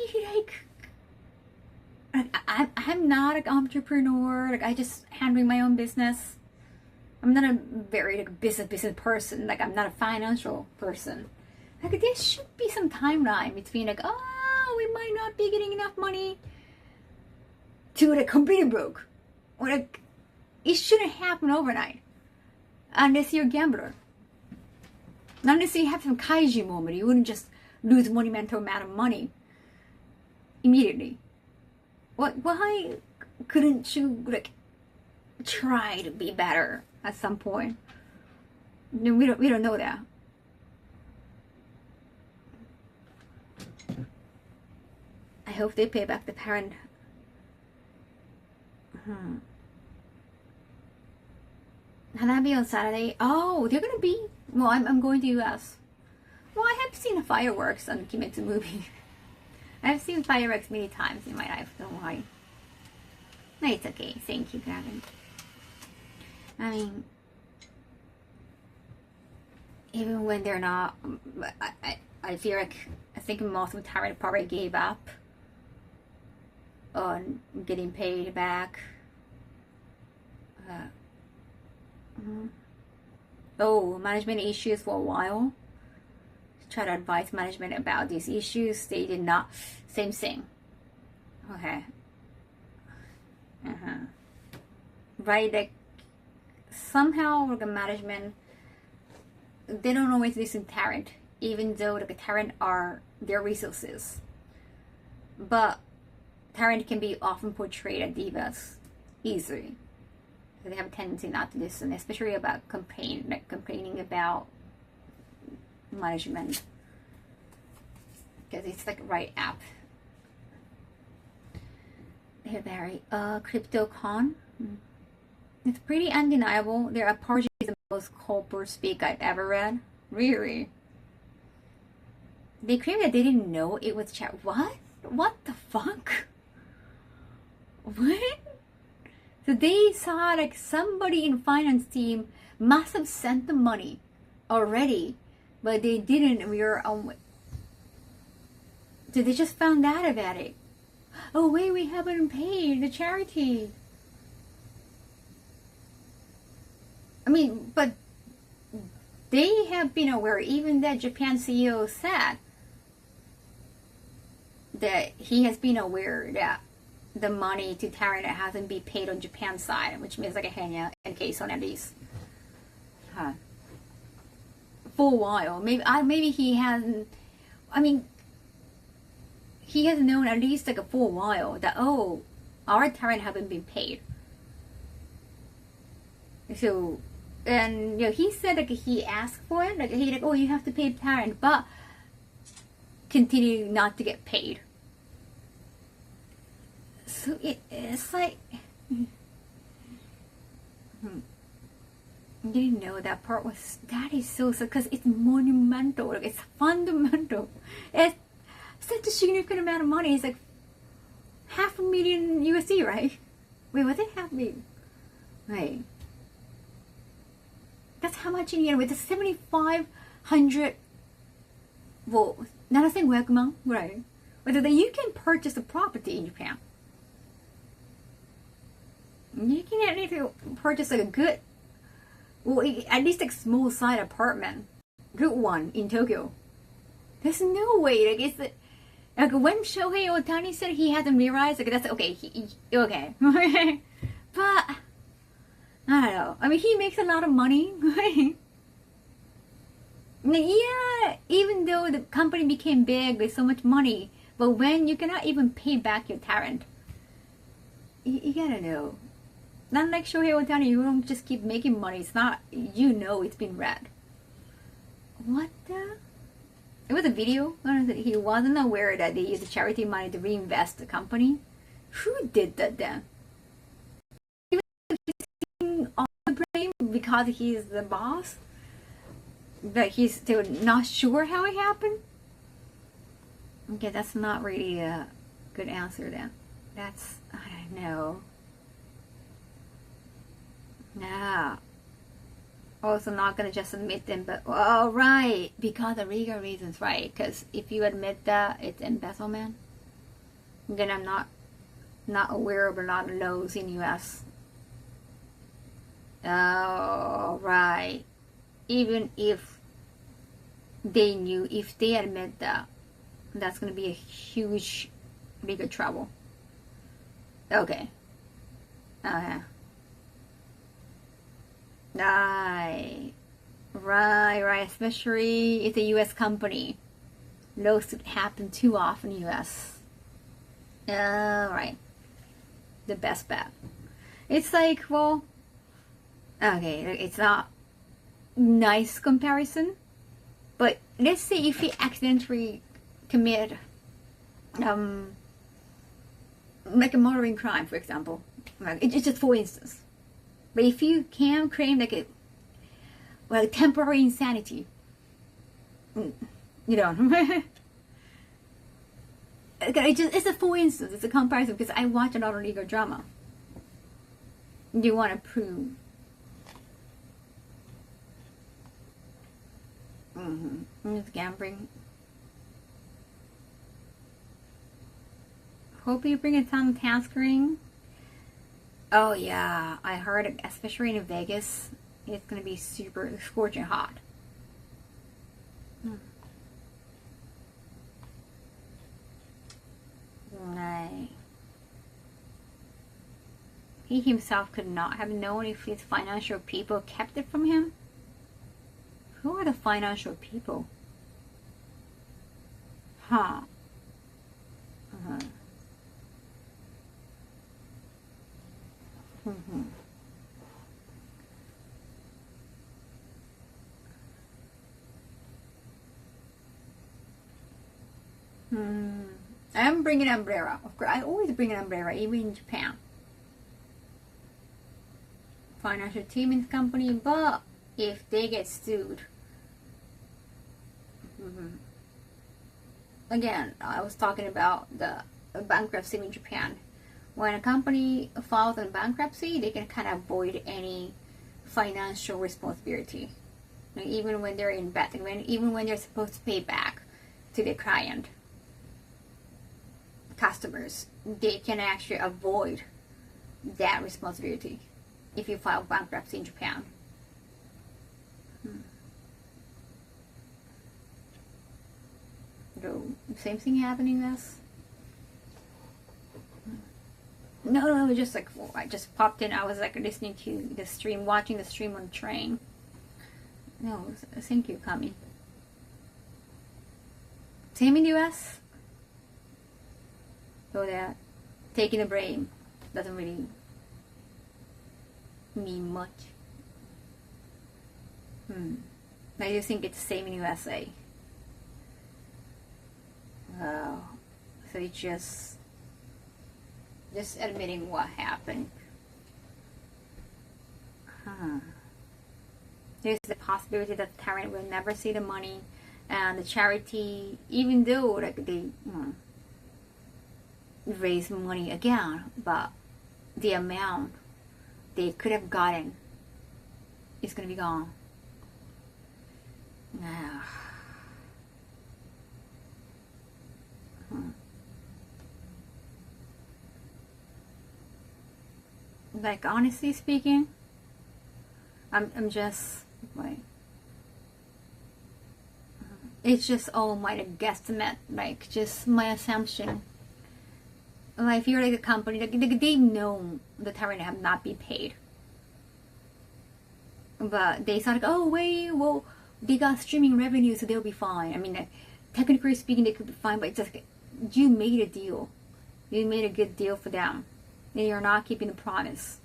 I'm not an entrepreneur. Like I just handling my own business. I'm not a very business person. Like I'm not a financial person. Like there should be some timeline between like, oh, we might not be getting enough money to like completely broke, or like it shouldn't happen overnight unless you're a gambler. Not unless you have some kaiji moment. You wouldn't just lose a monumental amount of money immediately. Why couldn't you like try to be better at some point? No, we don't know that. I hope they pay back the parent. Hanabi on Saturday. Oh, they're gonna be. Well, I'm going to US. Well, I have seen fireworks on the Kimetsu movie. I've seen fireworks many times in my life. Don't worry. No, it's okay. Thank you, Dragon. I mean, even when they're not, I feel like I think most of the time probably gave up on getting paid back. Management issues for a while. Try to advise management about these issues. They did not. Same thing. Okay. Right, like somehow the management, they don't always listen to Tarrant, even though the Tarrant are their resources. But Tarrant can be often portrayed as divas easily. So they have a tendency not to listen, especially about complaining about management, because it's like right up. They're very CryptoCon. It's pretty undeniable. Their apology is the most corporate speak I've ever read. Really? They claim that they didn't know it was chat. What? What the fuck? What? So they saw like somebody in finance team must have sent the money already, but they didn't. We were so they just found out about it. Oh wait, we haven't paid the charity. I mean, but they have been aware. Even that Japan CEO said that he has been aware that the money to Tarrant hasn't been paid on Japan side, which means like a Henya in case on at least for a while. Maybe he hasn't. I mean, he has known at least like for a while that our Tarrant haven't been paid. So, and he said like he asked for it, like he you have to pay Tarrant, but continue not to get paid. So it's like, I didn't know that part was, that is so, because it's monumental, like it's fundamental. It's such a significant amount of money. It's like $500,000 USD, right? Wait, was it $500,000? Right. That's how much in yen with the 7,500, well, 7,500 万, right? Whether you can purchase a property in Japan. You can at least purchase like a good Well, at least like small side apartment, good one in Tokyo. There's no way. Like it's like when Shohei Ohtani said he hadn't realized, like that's okay. Okay, but I don't know. I mean, he makes a lot of money. Yeah, even though the company became big with so much money, but when you cannot even pay back your talent, you gotta know. Not like Shohei Ohtani, you don't just keep making money. It's not, it's been read. What the? It was a video. He wasn't aware that they used the charity money to reinvest the company. Who did that then? He was taking all the blame because he's the boss? But he's still not sure how it happened? Okay, that's not really a good answer then. That's, I don't know. No. Also not gonna just admit them, but, oh, right, because of legal reasons, right? Because if you admit that it's embezzlement, then I'm not aware of a lot of laws in US. Oh, right. Even if they knew, if they admit that, that's going to be a huge legal trouble. Okay. Right. Right. Especially it's a U.S. company. Lawsuits happen too often in U.S. Right. The best bet. It's like, well, okay, it's not nice comparison, but let's say if you accidentally commit like a murdering crime, for example, like it's just for instance, but if you can claim like a temporary insanity, it's a for instance, it's a comparison, because I watch a lot of legal drama. You want to prove it's gambling. Hope you bring a ton of taskering. Oh yeah, I heard, especially in Vegas, it's gonna be super scorching hot. Right. He himself could not have known if his financial people kept it from him. Who are the financial people? Huh. I'm bringing an umbrella. Of course, I always bring an umbrella, even in Japan. Financial team in the company, but if they get sued, again, I was talking about the bankruptcy in Japan. When a company files in bankruptcy, they can kind of avoid any financial responsibility. Like even when they're in bad, even when they're supposed to pay back to their client, customers, they can actually avoid that responsibility if you file bankruptcy in Japan. So, same thing happening in us? No, just like, I just popped in. I was like listening to the stream, watching the stream on the train. No, thank you, Kami. Same in the US? So that taking the blame doesn't really mean much. I do think it's the same in USA. So it's just admitting what happened. There's the possibility that the parent will never see the money, and the charity, even though like they raise money again, but the amount they could have gotten is gonna be gone. Like honestly speaking, I'm just like, it's just all my guesstimate, like just my assumption. Like if you're like a company, like they know the talent have not been paid, but they thought like, oh wait, well they got streaming revenue, so they'll be fine. I mean, like, technically speaking, they could be fine, but it's just you made a deal, you made a good deal for them, and you're not keeping the promise.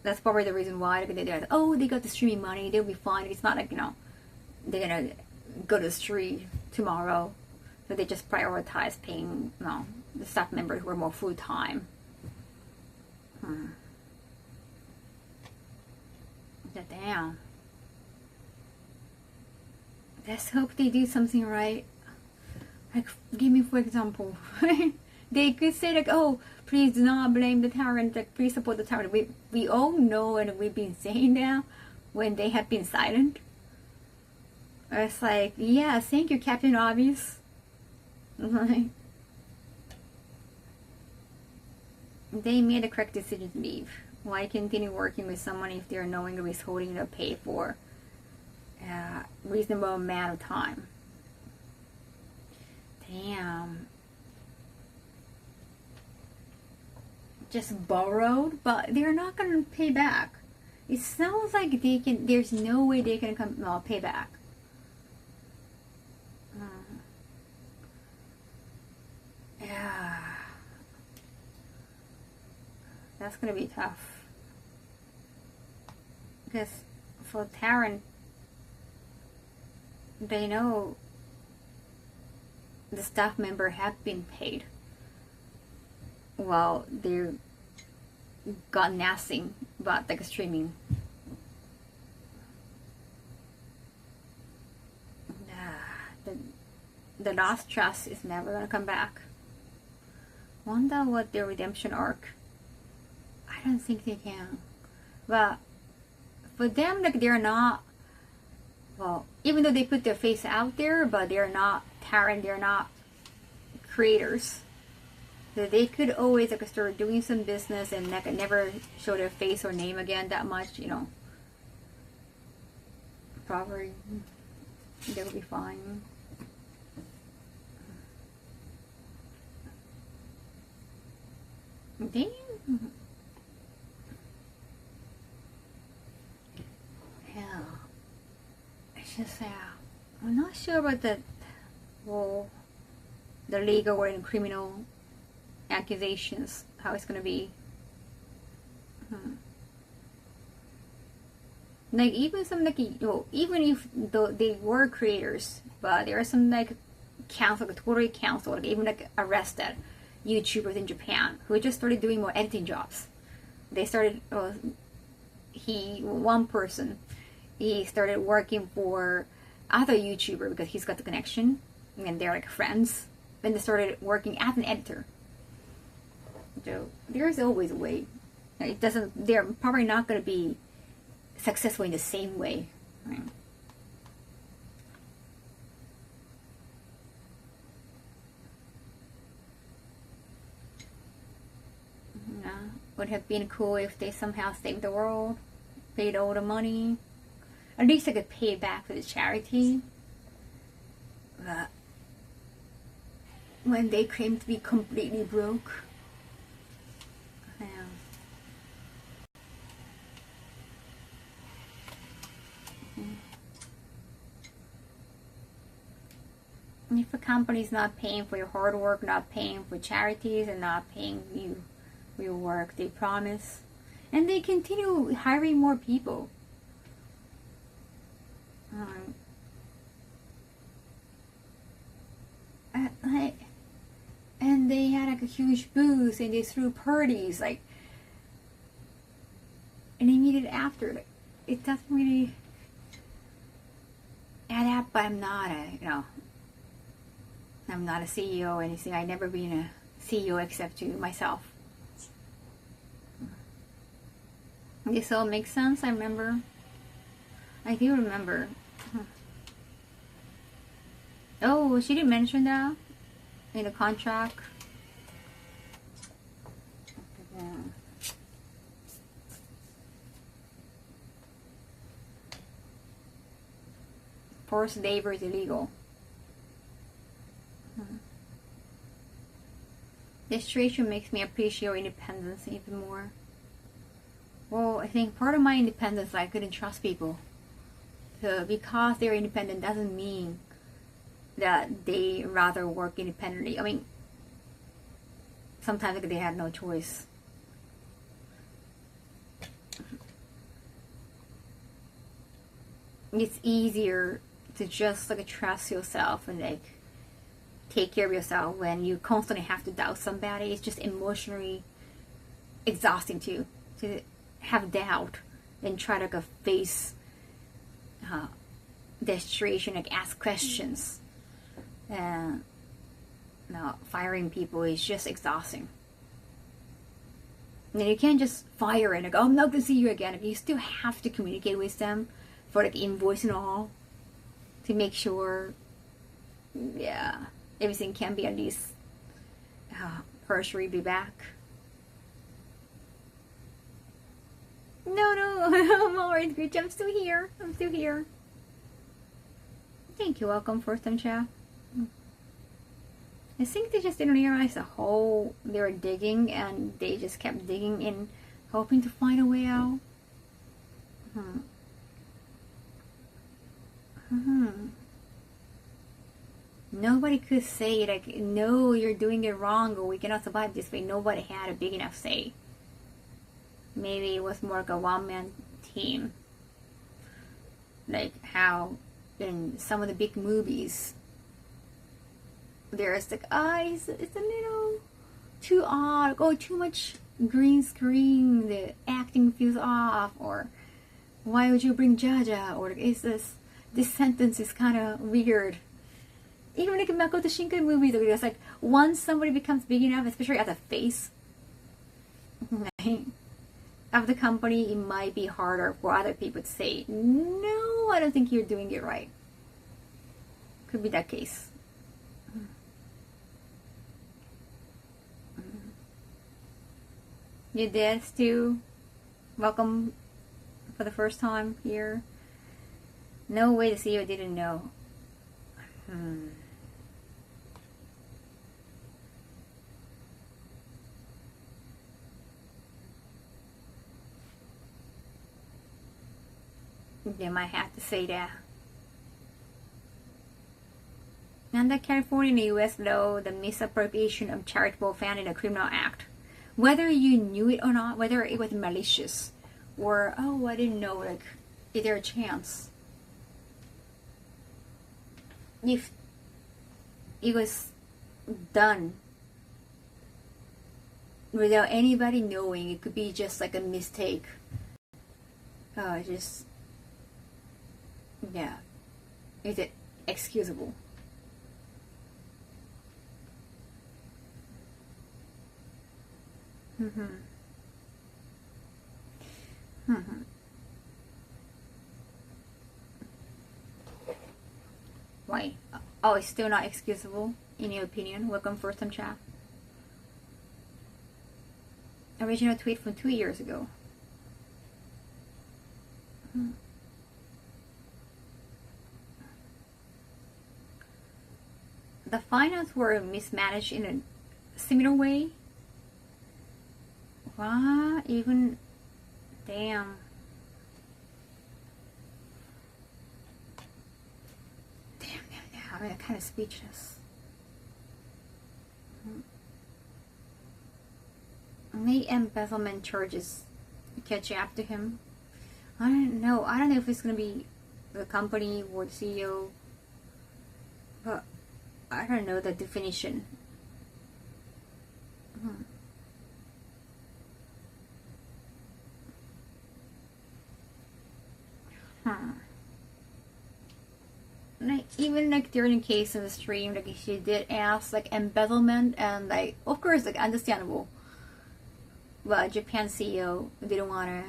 That's probably the reason why they're like, oh, they got the streaming money, they'll be fine. It's not like, you know, they're gonna go to the street tomorrow. So they just prioritize paying, you know, the staff members who are more full time. But damn. Let's hope they do something right. Like, give me for example. They could say like, oh, please do not blame the tyrant, like please support the tyrant. We all know, and we've been saying that when they have been silent. It's like, yeah, thank you, Captain Obvious. Like, they made the correct decision to leave. Why continue working with someone if they're knowingly withholding the pay for a reasonable amount of time? Damn. Just borrowed, but they're not gonna pay back. It sounds like they can. There's no way they can pay back. Yeah, that's gonna be tough. Because for Taryn, they know the staff member have been paid. Well, they got nothing but like streaming. The lost trust is never gonna come back. Wonder what their redemption arc. I don't think they can. But for them, like they're not. Well, even though they put their face out there, but they're not talent. They're not creators. So they could always like start doing some business and like never show their face or name again that much. You know. Probably they'll be fine. Damn. Yeah. It's just I'm not sure about the legal or criminal accusations, how it's gonna be. Like even some like even if they were creators, but there are some like counsel, like totally counsel, like even like arrested YouTubers in Japan who just started doing more editing jobs. They started, one person, he started working for other YouTuber because he's got the connection and they're like friends. Then they started working as an editor. So there's always a way. It doesn't. They're probably not going to be successful in the same way. Right? Would have been cool if they somehow saved the world, paid all the money. At least they could pay back for the charity. But when they claim to be completely broke, if a company's not paying for your hard work, not paying for charities, and not paying you for your work they promise, and they continue hiring more people, and they had like a huge booth and they threw parties like, and immediately after, it doesn't really add up. But I'm not a CEO or anything. I've never been a CEO except to myself. This all makes sense. I do remember. Oh, she didn't mention that in the contract. forced labor is illegal. This situation makes me appreciate your independence even more. Well, I think part of my independence is I couldn't trust people. So because they're independent doesn't mean that they rather work independently. I mean, sometimes they have no choice. It's easier to just like trust yourself and like take care of yourself when you constantly have to doubt somebody. It's just emotionally exhausting to have doubt and try to like, face the situation, like ask questions. And no, firing people is just exhausting. And you can't just fire and like, oh, I'm not gonna see you again. You still have to communicate with them for like invoice and all to make sure, yeah, everything can be at least partially be back. No, I'm alright, bitch. I'm still here. Thank you. Welcome, first time chat. I think they just didn't realize the hole they were digging, and they just kept digging and hoping to find a way out. Nobody could say like, no, you're doing it wrong, or we cannot survive this way. Nobody had a big enough say. Maybe it was more like a one-man team, like how in some of the big movies there's like, it's a little too odd, or too much green screen, the acting feels off, or why would you bring Jaja, or is this sentence is kind of weird. Even like in Makoto Shinkai movies, it's like once somebody becomes big enough, especially as a face of the company, it might be harder for other people to say, no, I don't think you're doing it right. Could be that case. You did, Stu. Welcome for the first time here. No way to see you, I didn't know. They might have to say that. Under California and the U.S. law, the misappropriation of charitable fund is a criminal act. Whether you knew it or not, whether it was malicious, or, oh, I didn't know, like, is there a chance? If it was done without anybody knowing, it could be just like a mistake. Just, yeah. Is it excusable? Why? Oh, it's still not excusable, in your opinion? Welcome, first time chat. Original tweet from 2 years ago. The finance were mismanaged in a similar way. What? Even, damn. I'm kind of speechless. May embezzlement charges catch up to him. I don't know. I don't know if it's gonna be the company or the CEO, but I don't know the definition. Like, even like during the case of the stream, like she did ask like embezzlement, and like of course like understandable, but Japan CEO didn't want to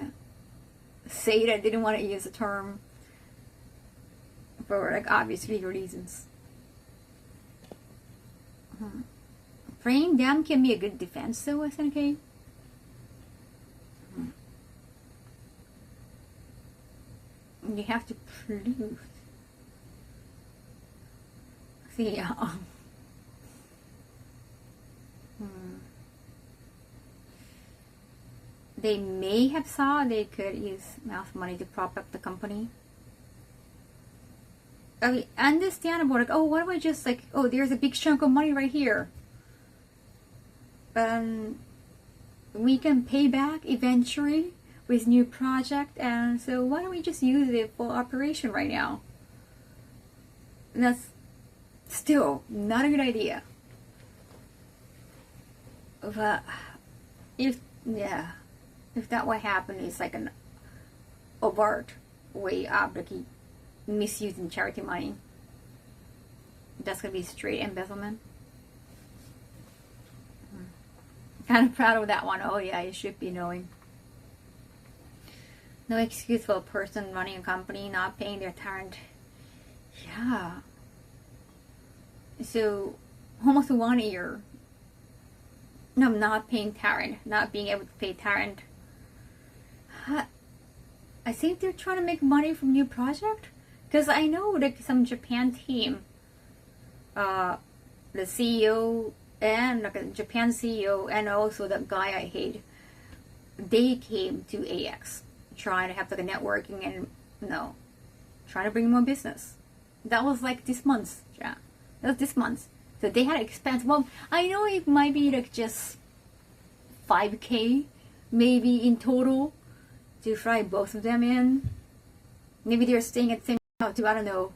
say that, didn't want to use the term for like obvious legal reasons. Praying them can be a good defense though, SNK. You have to prove. See, they may have saw they could use mouse money to prop up the company. I mean, understandable. Like, oh, why don't I just like, oh, there's a big chunk of money right here. We can pay back eventually with new project, and so why don't we just use it for operation right now? And that's still not a good idea. But if that what happened is like an overt way of like misusing charity money, that's gonna be straight embezzlement. Kind of proud of that one. Oh yeah, you should be knowing. No excuse for a person running a company not paying their talent. Yeah. So almost 1 year. No, not paying talent, not being able to pay talent. I think they're trying to make money from new project. Because I know like some Japan team, the CEO and like a Japan CEO and also the guy I hate, they came to AX trying to have like a networking and trying to bring more business. That was like this month. Yeah, that was this month. So they had expense. Well, I know it might be like just 5K maybe in total to fly both of them in. Maybe they're staying at the same hotel. I don't know.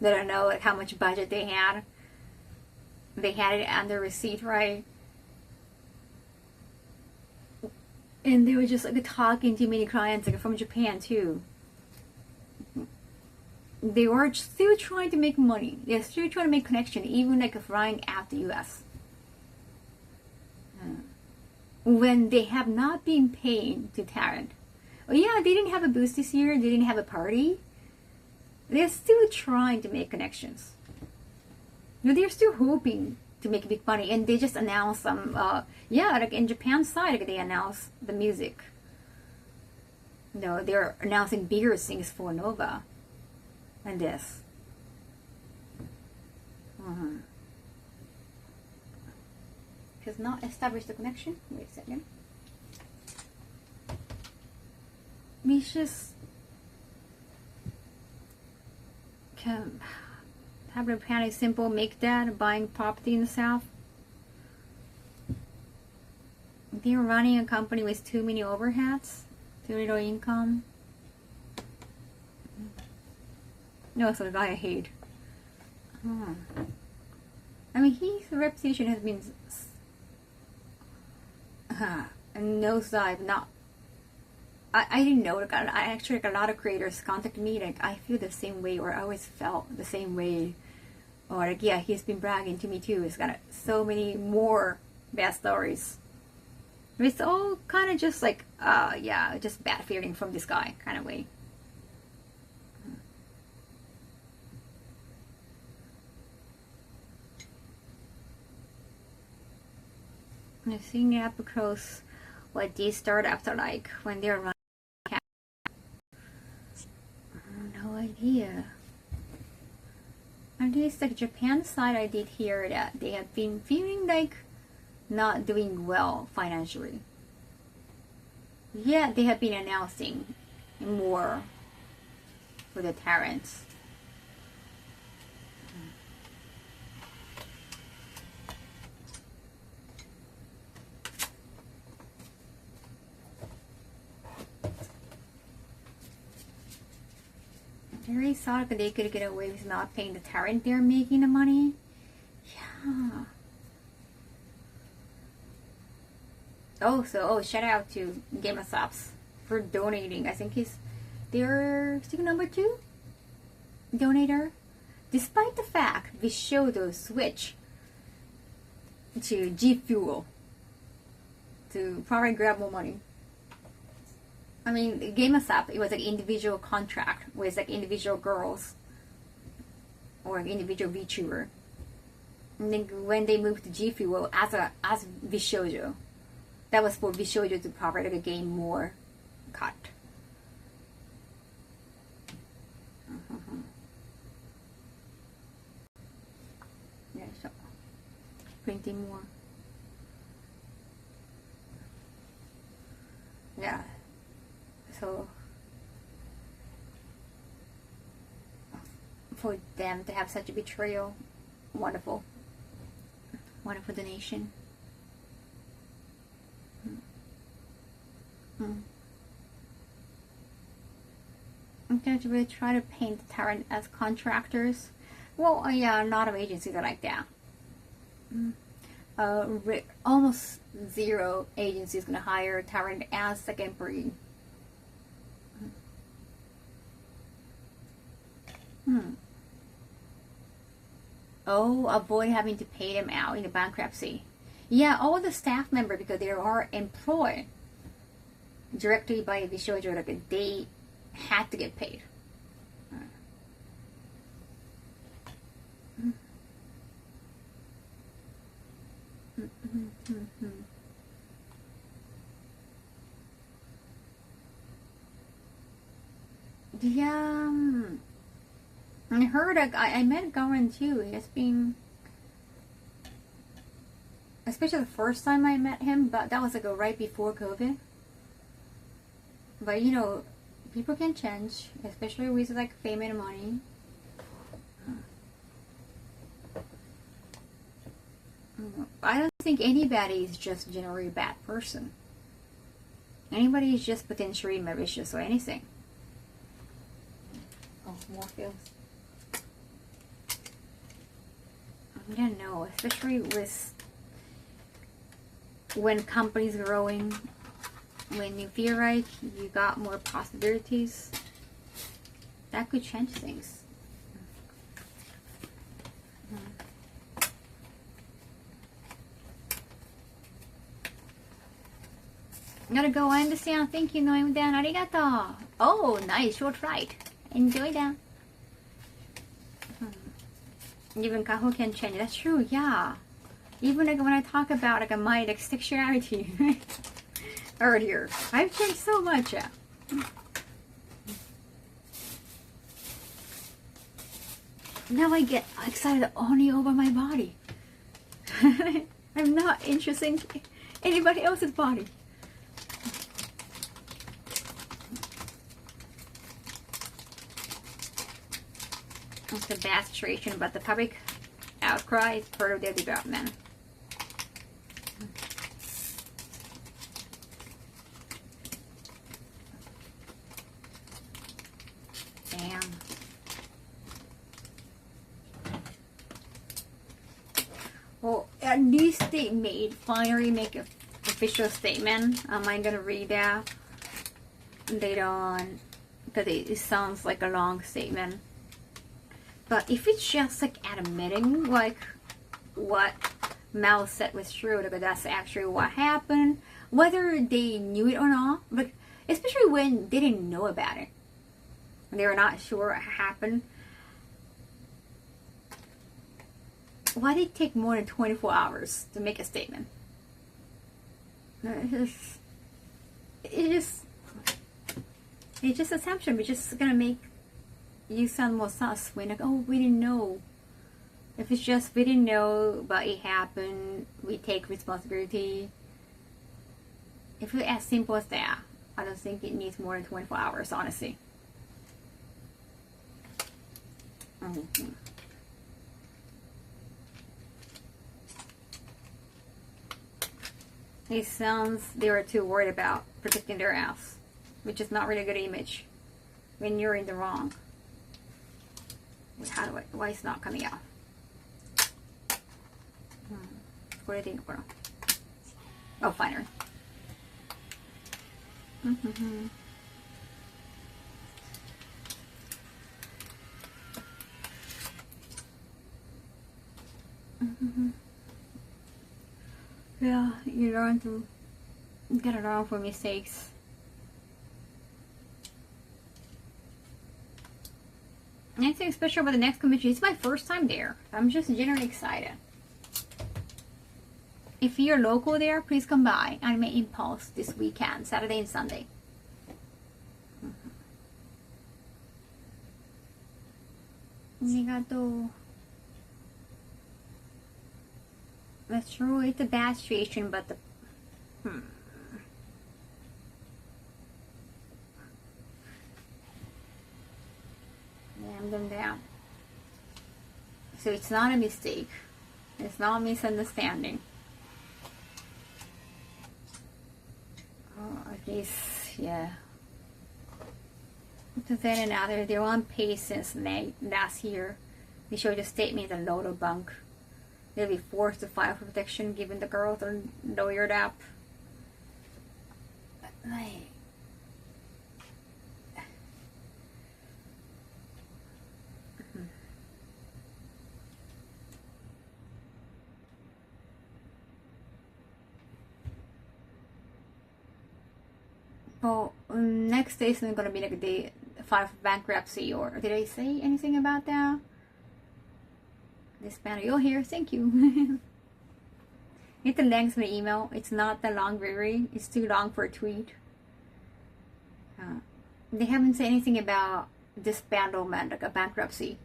They don't know like how much budget they had. They had it on the receipt, right? And they were just like talking to many clients like from Japan too. They were still trying to make money. They're still trying to make connection, even like flying out the US. When they have not been paying to talent. Oh yeah, they didn't have a boost this year. They didn't have a party. They're still trying to make connections. They're still hoping to make big money, and they just announced some. Like in Japan side, like they announced the music. They're announcing bigger things for Nova, and this. Has not established the connection. Wait a second. Misha's can have a plan is simple. Make that buying property in the south. They're running a company with too many overheads, too little income. No, it's the guy I hate. I mean, his reputation has been nosedive. Not. I didn't know. Like, I actually, like, a lot of creators contact me. Like, I feel the same way, or I always felt the same way. Or like, yeah, he's been bragging to me too. He's got so many more bad stories. It's all kind of just like, just bad feeling from this guy kind of way. I've seen it up close what these startups are like when they're running. No idea. At least like Japan side, I did hear that they have been feeling like not doing well financially. Yeah, they have been announcing more for the talents. I really thought that they could get away with not paying the talent they're making the money. Yeah. Shout out to Game of Subs for donating. I think they're still number 2 donator. Despite the fact Vishodo switch to G Fuel to probably grab more money. I mean, Game of Subs, it was like individual contract with like individual girls or like individual VTuber. And then when they moved to G Fuel as Vishojo, that was for Vishojo to probably like gain more cut. printing more. Yeah. So for them to have such a betrayal, wonderful. Wonderful donation. I'm going to really try to paint the Tyrant as contractors. Well, yeah, a lot of agencies are like that. Almost zero agencies going to hire Tyrant as second breed. Oh, avoid having to pay them out in the bankruptcy. Yeah, all the staff members, because they are employed directly by the shoujo, like they had to get paid. Yeah, I heard. I met Goran too. He has been, especially the first time I met him, but that was like right before COVID. But you know, people can change, especially with like fame and money. I don't think anybody is just generally a bad person. Anybody is just potentially malicious or anything. Oh, more feels. I don't know, especially with when companies growing, when you feel like you got more possibilities, that could change things. Gotta go. I understand. Thank you, Noem-dan. Arigato. Oh, nice. Short flight. Enjoy that. Even Kaho can change. That's true, yeah. Even like when I talk about like my like sexuality earlier, I've changed so much. Yeah. Now I get excited only over my body. I'm not interested in anybody else's body. It's a bad situation, but the public outcry is part of their development. Damn. Well, at least they finally make an official statement. I'm gonna read that later on because it sounds like a long statement. But if it's just like admitting like what Mal said was true, like that's actually what happened, whether they knew it or not, but especially when they didn't know about it, they were not sure what happened. Why did it take more than 24 hours to make a statement? It's just assumption. We're just gonna make you sound more sus when like, oh, we didn't know. If it's just we didn't know, but it happened, we take responsibility. If it's as simple as that, I don't think it needs more than 24 hours, honestly. It sounds they were too worried about protecting their ass, which is not really a good image when you're in the wrong. Why it's not coming out? What do you think? Oh, finer. Yeah, you learn to get around for mistakes. Anything special about the next convention? It's my first time there. I'm just generally excited. If you're local there, please come by Anime Impulse this weekend, Saturday and Sunday. Arigato. That's true. It's a bad situation, but the damn them down. So it's not a mistake. It's not a misunderstanding. Oh, at least, yeah. To then another, they're on pace since last year. They showed a statement a load of bunk. They'll be forced to file for protection given the girls are lawyered up. Like, well, next day is not gonna be like day 5 of bankruptcy, or did I say anything about that? This banner, you're here, thank you. It's the length of the email. It's not the long very. It's too long for a tweet. They haven't said anything about disbandment, like a bankruptcy.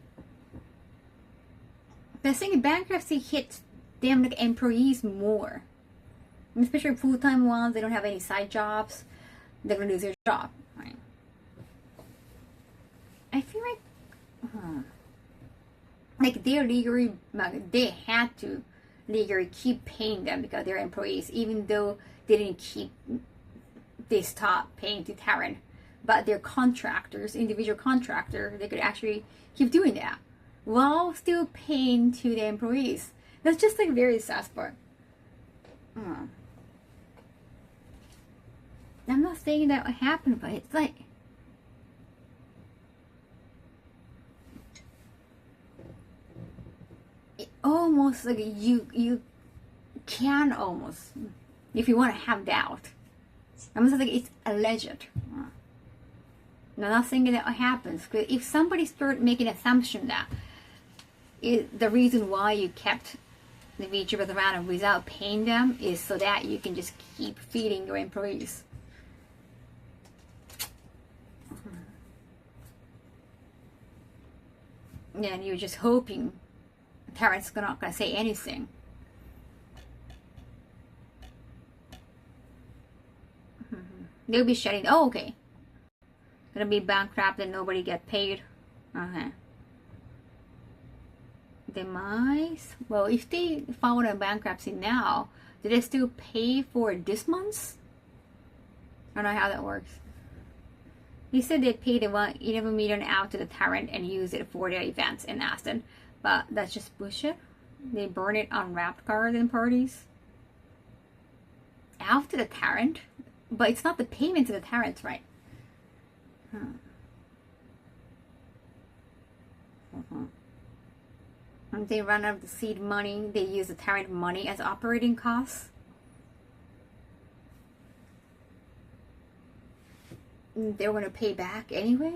The thing, bankruptcy hits them like employees more, especially full-time ones. They don't have any side jobs. They're gonna lose their job. Right? I feel like they're legally, they had to legally keep paying them because they're employees, even though they stopped paying to Taryn. But they're contractors, individual contractor, they could actually keep doing that while still paying to the employees. That's just like very sad part. I'm not saying that would happen, but it's like almost like you can almost, if you want to have doubt. I'm just like it's alleged. I'm not saying that happens. Because if somebody started making an assumption that the reason why you kept the VTubers around without paying them is so that you can just keep feeding your employees. Yeah, and you're just hoping Taryn's not gonna say anything. They'll be shutting. Oh, okay. Gonna be bankrupt and nobody get paid. Demise. Well, if they filed a bankruptcy now, do they still pay for this month's? I don't know how that works. He said they paid $11 million out to the Tarrant and used it for their events in Aston, but that's just bullshit. They burn it on wrapped garden parties. Out to the Tarrant, but it's not the payment to the Tarrants, right? When they run out of the seed money, they use the Tarrant money as operating costs. They're going to pay back anyway?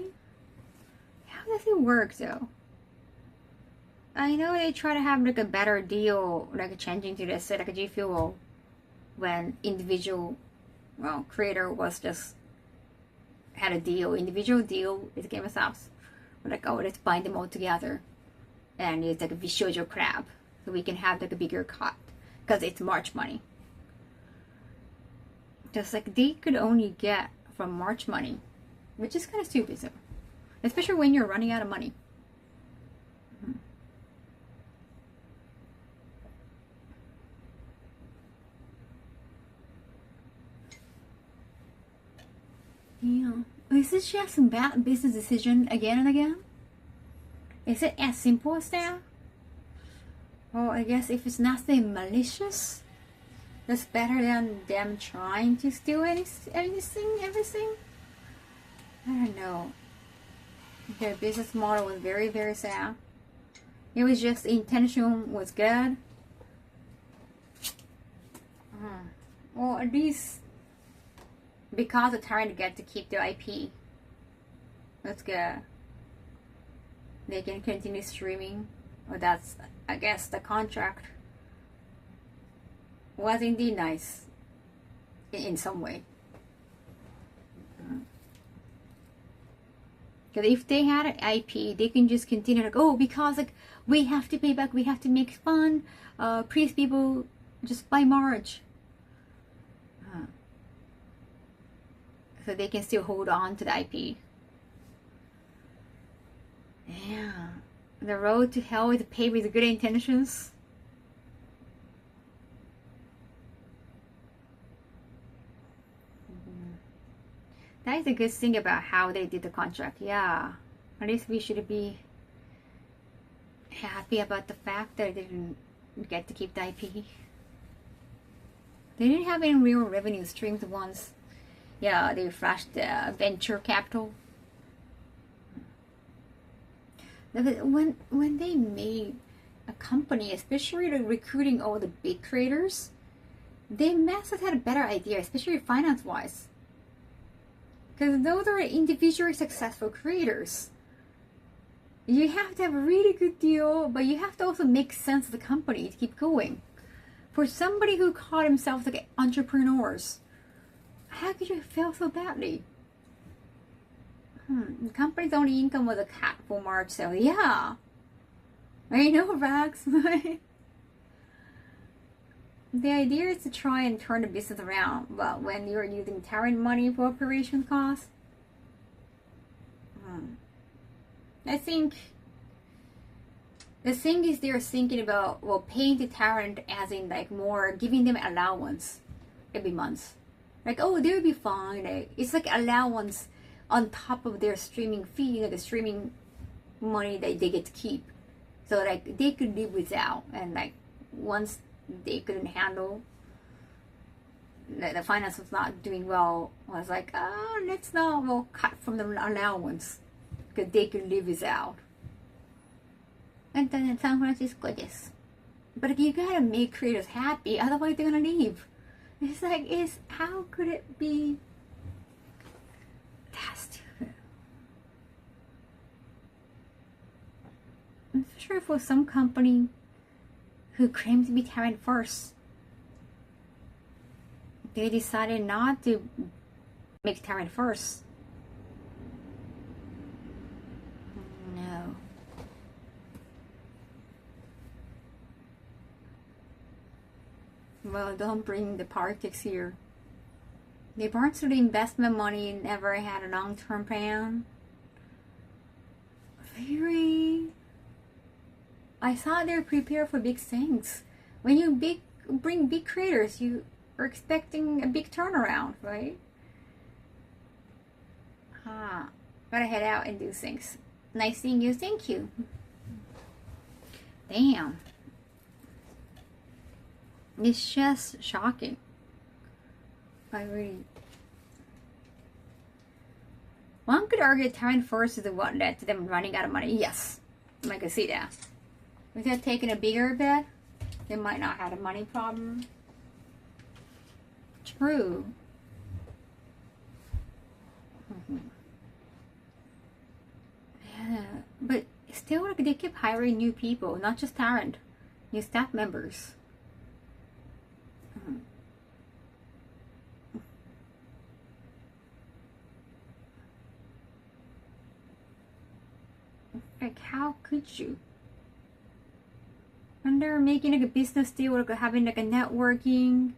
How does it work though? I know they try to have like a better deal, like changing to this, like a G Fuel, when individual, creator was just had a deal, individual deal with Game of Subs. We're like, oh, let's bind them all together, and it's like a Vishojo crab, so we can have like a bigger cut, because it's March money. Just like they could only get from March money, which is kind of stupid, so especially when you're running out of money. Yeah, is this just a bad business decision again and again? Is it as simple as that? Well, I guess if it's nothing malicious, that's better than them trying to steal everything. I don't know. Their business model was very, very sad. It was just the intention was good. Well, at least because they're trying to get to keep their IP, that's good. They can continue streaming. Well, that's, I guess, the contract was indeed nice in some way. Because if they had an IP, they can just continue like, oh, because like we have to pay back, we have to make fun, please people just by March. So they can still hold on to the IP. Yeah. The road to hell is paved with good intentions. That is a good thing about how they did the contract. Yeah. At least we should be happy about the fact that they didn't get to keep the IP. They didn't have any real revenue streams once. Yeah, they flashed the venture capital. When they made a company, especially like recruiting all the big creators, they must have had a better idea, especially finance-wise. Because those are individually successful creators. You have to have a really good deal, but you have to also make sense of the company to keep going. For somebody who called themselves like entrepreneurs, how could you fail so badly? The company's only income was a cat for March sale. Yeah. I know, Rax. The idea is to try and turn the business around, but when you're using Terran money for operation costs, I think the thing is they're thinking about, well, paying the Terran as in like more giving them allowance every month. Like, oh, they'll be fine. Like, it's like allowance on top of their streaming fee, like the streaming money that they get to keep. So like they could live without, and like once they couldn't handle the finance was not doing well, I was like, oh, let's not well cut from the allowance because they could live without. And then in San Francisco, yes. But you gotta make creators happy, otherwise they're gonna leave. It's like, how could it be that stupid? I'm sure for some company who claims to be Terran first, they decided not to make Terran first. No. Well, don't bring the politics here. They burned through the investment money and never had a long-term plan. Very. I thought they were prepared for big things. When you bring big creators, you are expecting a big turnaround, right? Gotta head out and do things. Nice seeing you. Thank you. Damn. It's just shocking. I really. One could argue Terran first is the one led to them running out of money. Yes, I can see that. If they had taken a bigger bet, they might not have a money problem. True. Yeah, but still, like, they keep hiring new people, not just Terran, new staff members. Like, how could you? And they're making like a business deal, like having like a networking.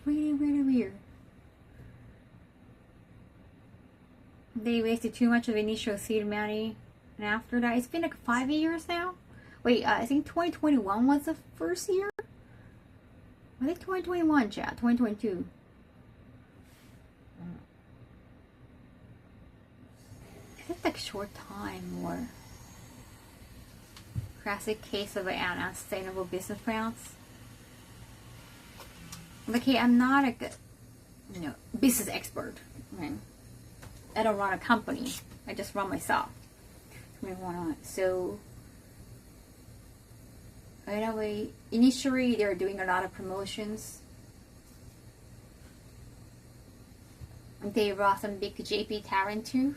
Really, really weird. They wasted too much of initial seed money, and after that, it's been like 5 years now. Wait, I think 2021 was the first year. I think 2021, chat. 2022. It's like short time or classic case of an unsustainable business plans. Okay, I'm not a business expert. Right? I don't run a company. I just run myself. So anyway, initially they're doing a lot of promotions. They brought some big JP Terran too.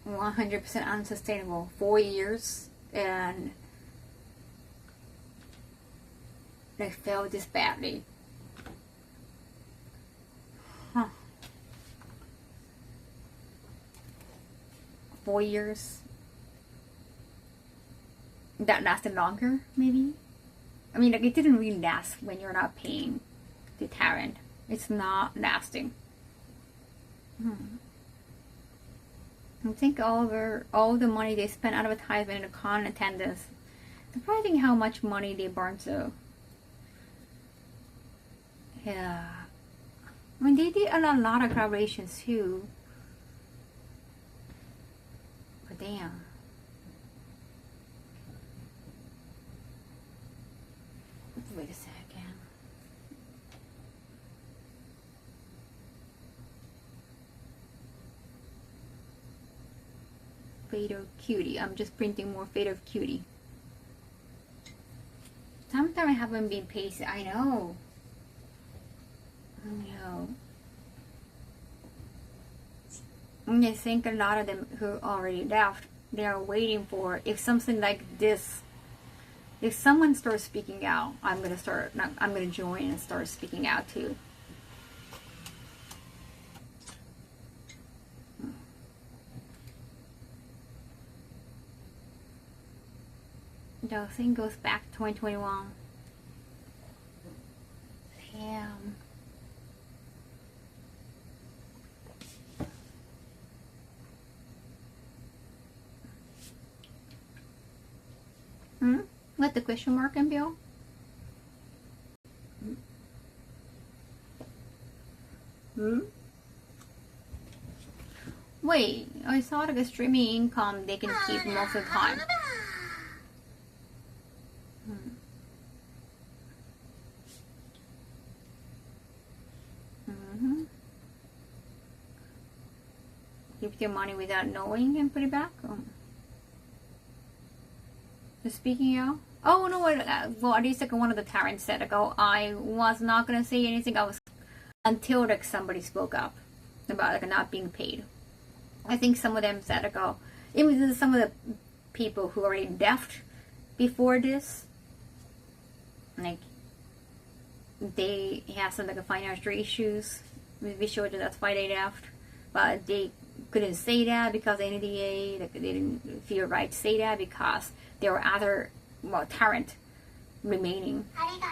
100% unsustainable. 4 years, and they failed this badly. 4 years. That lasted longer, maybe. I mean, like, it didn't really last when you're not paying the Tarrant. It's not lasting. I think all the money they spent on advertisement and con attendance. Surprising how much money they burn. So, yeah. I mean, they did a lot of collaborations too. But damn. Wait a second. Fate of Cutie. I'm just printing more Fate of Cutie. Sometimes I haven't been pasted. I know. And I think a lot of them who already left, they are waiting for if something like this. If someone starts speaking out, I'm gonna join and start speaking out too. The thing goes back to 2021. Damn. What, the question mark and Bill? Wait, I saw like a streaming income they can keep most of the time. Keep your money without knowing and put it back. Speaking out. Oh no! Well, at least like one of the Tarrants said, like, oh, I was not gonna say anything. I was until like somebody spoke up about like not being paid. I think some of them said, like, oh, even some of the people who already left before this, like they had some like financial issues with Visual, that's why they left. But they couldn't say that because NDA, like, they didn't feel right to say that because there were other, Tarrant remaining.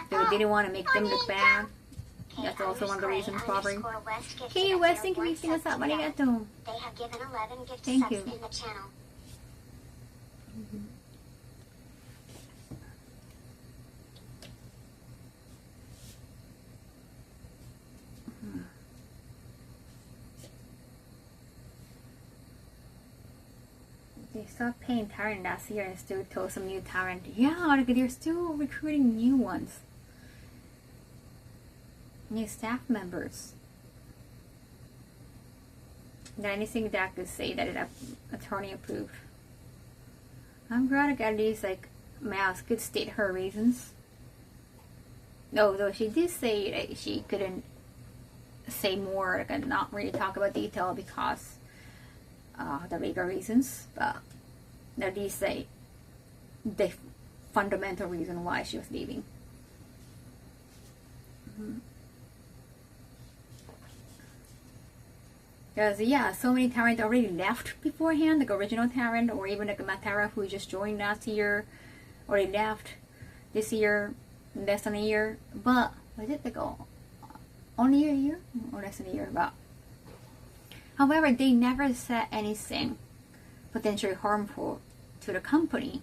They didn't want to make them look bad. That's also one of the reasons probably. Hey West, thank you for giving us up. Arigato. They have given 11 gift Thank subs you. in the channel. They stopped paying Tarrant last year and still told some new Tarrant. Yeah, like they're still recruiting new ones. New staff members. Is there anything that I could say that it attorney approved? I'm glad like, at least like Mouse could state her reasons. Though she did say that she couldn't say more, like, and not really talk about detail because the legal reasons, but at least say the fundamental reason why she was leaving. Because yeah, so many Tarrant already left beforehand, like original Tarrant, or even like Matara who just joined last year, already left this year, less than a year. But was it like only a year or less than a year? But however, they never said anything potentially harmful to the company.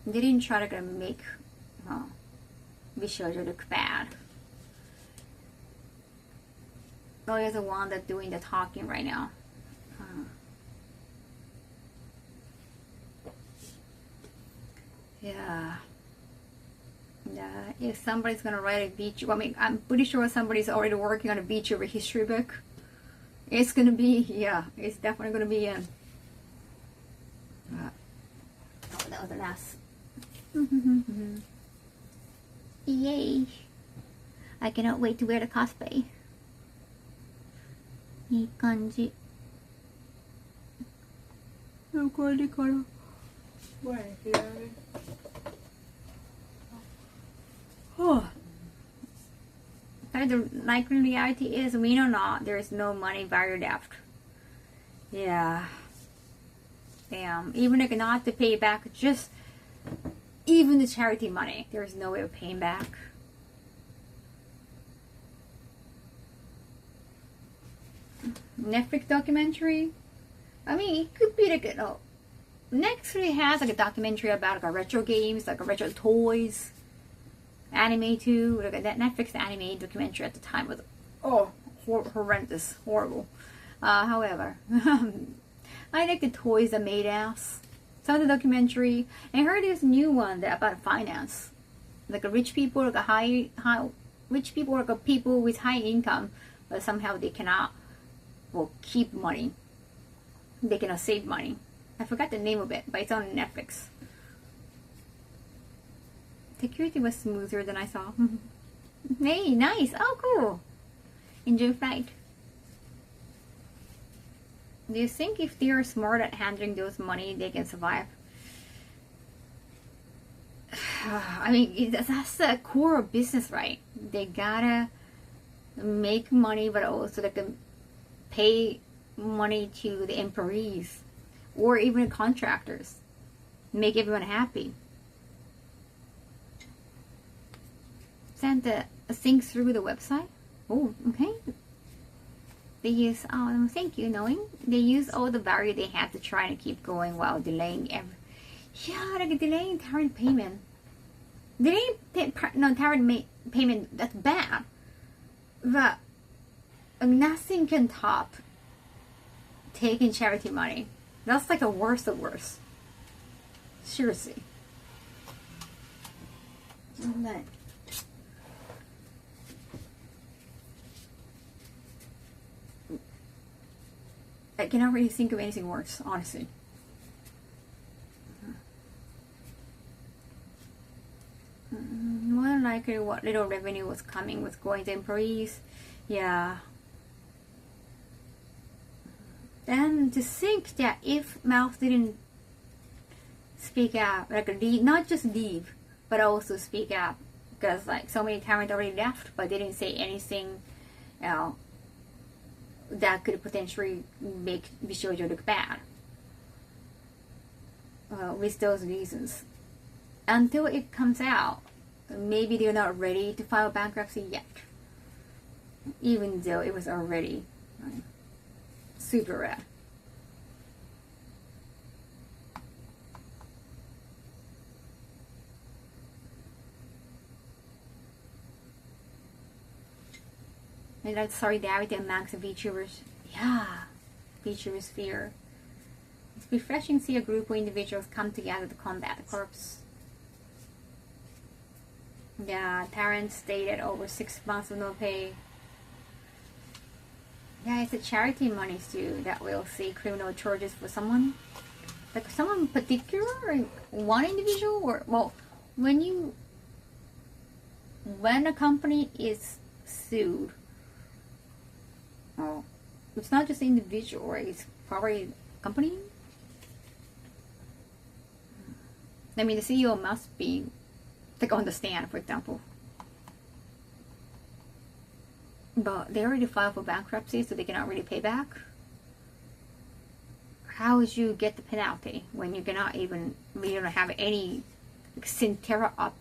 They didn't try to make Visual look bad. They're the one that's doing the talking right now. Yeah. If somebody's gonna write a VTuber, I mean, I'm pretty sure somebody's already working on a VTuber history book. It's gonna be, yeah, it's definitely gonna be in. Oh, that was the last. Yay! I cannot wait to wear the cosplay. いい感じ。これから。大 the likely reality is, win or not, there is no money value left. Yeah. Damn. Even if not to pay back, just even the charity money, there is no way of paying back. Netflix documentary. I mean, it could be like, you know, Netflix has like a documentary about like a retro games, like a retro toys, anime too. Like that Netflix anime documentary at the time was horrendous, horrible. However, I like the toys that made us. Saw the documentary and I heard this new one that about finance, like a rich people, like a high rich people, like a people with high income, but somehow they cannot keep money. They cannot save money. I forgot the name of it, but it's on Netflix. Security was smoother than I saw. Hey, nice. Oh, cool. Enjoy flight. Do you think if they are smart at handling those money, they can survive? I mean, that's the core of business, right? They gotta make money, but also they can pay money to the employees or even contractors. Make everyone happy. Send the things through the website. Oh, okay. They use, thank you, knowing. They use all the value they have to try to keep going while delaying like delaying tariff payment. Tariff payment, that's bad. But nothing can top taking charity money. That's like the worst of worst. Seriously. But I cannot really think of anything worse, honestly. More than likely, what little revenue was coming was going to employees. Yeah. Then to think that if Mouse didn't speak out, like not just leave, but also speak out, because like so many talent already left, but they didn't say anything, you know, that could potentially make Bishoujo look bad. With those reasons. Until it comes out, maybe they're not ready to file bankruptcy yet. Even though it was already super rare. And like solidarity amongst VTubers. Yeah, VTubers fear. It's refreshing to see a group of individuals come together to combat the corpse. Yeah, Tarrant stayed over 6 months with no pay. Yeah, it's a charity money too that will see criminal charges for someone. Like someone particular, or one individual, or well, when a company is sued, oh, it's not just the individual, right? It's probably a company. I mean, the CEO must be like on the stand, for example. But they already filed for bankruptcy, so they cannot really pay back. How would you get the penalty when you cannot even, you don't have any centera up,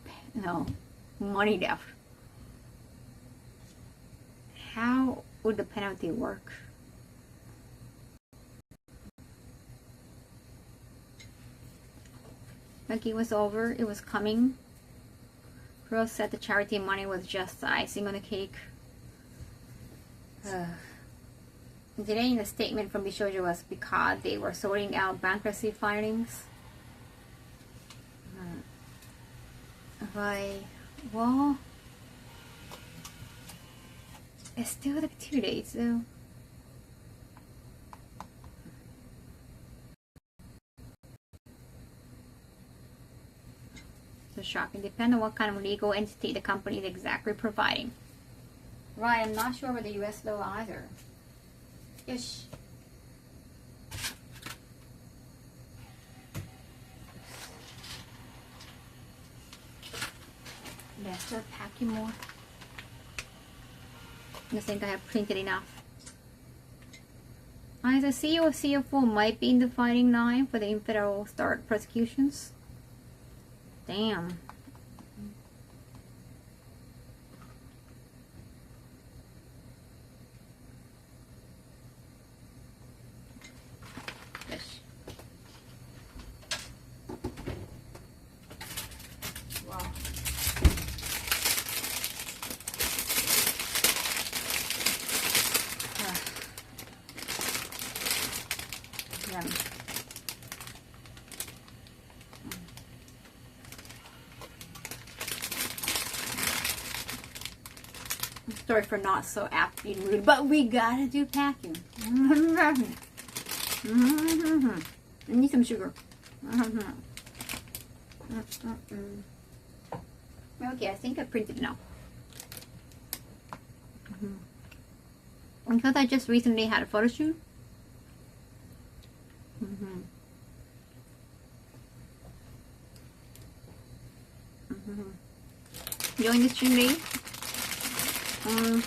money left? How would the penalty work? Like it was over, it was coming. Rose said the charity money was just the icing on the cake. Today in the statement from Bishoujo was because they were sorting out bankruptcy filings. Well, it's still like 2 days though. So shocking. Depends on what kind of legal entity the company is exactly providing. Right, I'm not sure about the US law either. Yes. Let's start packing more. I think I have printed enough. Either CEO or CFO might be in the fighting line for the federal start prosecutions. Damn. Yes. Wow. Yummy. Sorry for not so apt being rude, but we gotta do packing. I need some sugar. Okay, I think I printed now. Because I just recently had a photo shoot. Join the stream late. I'm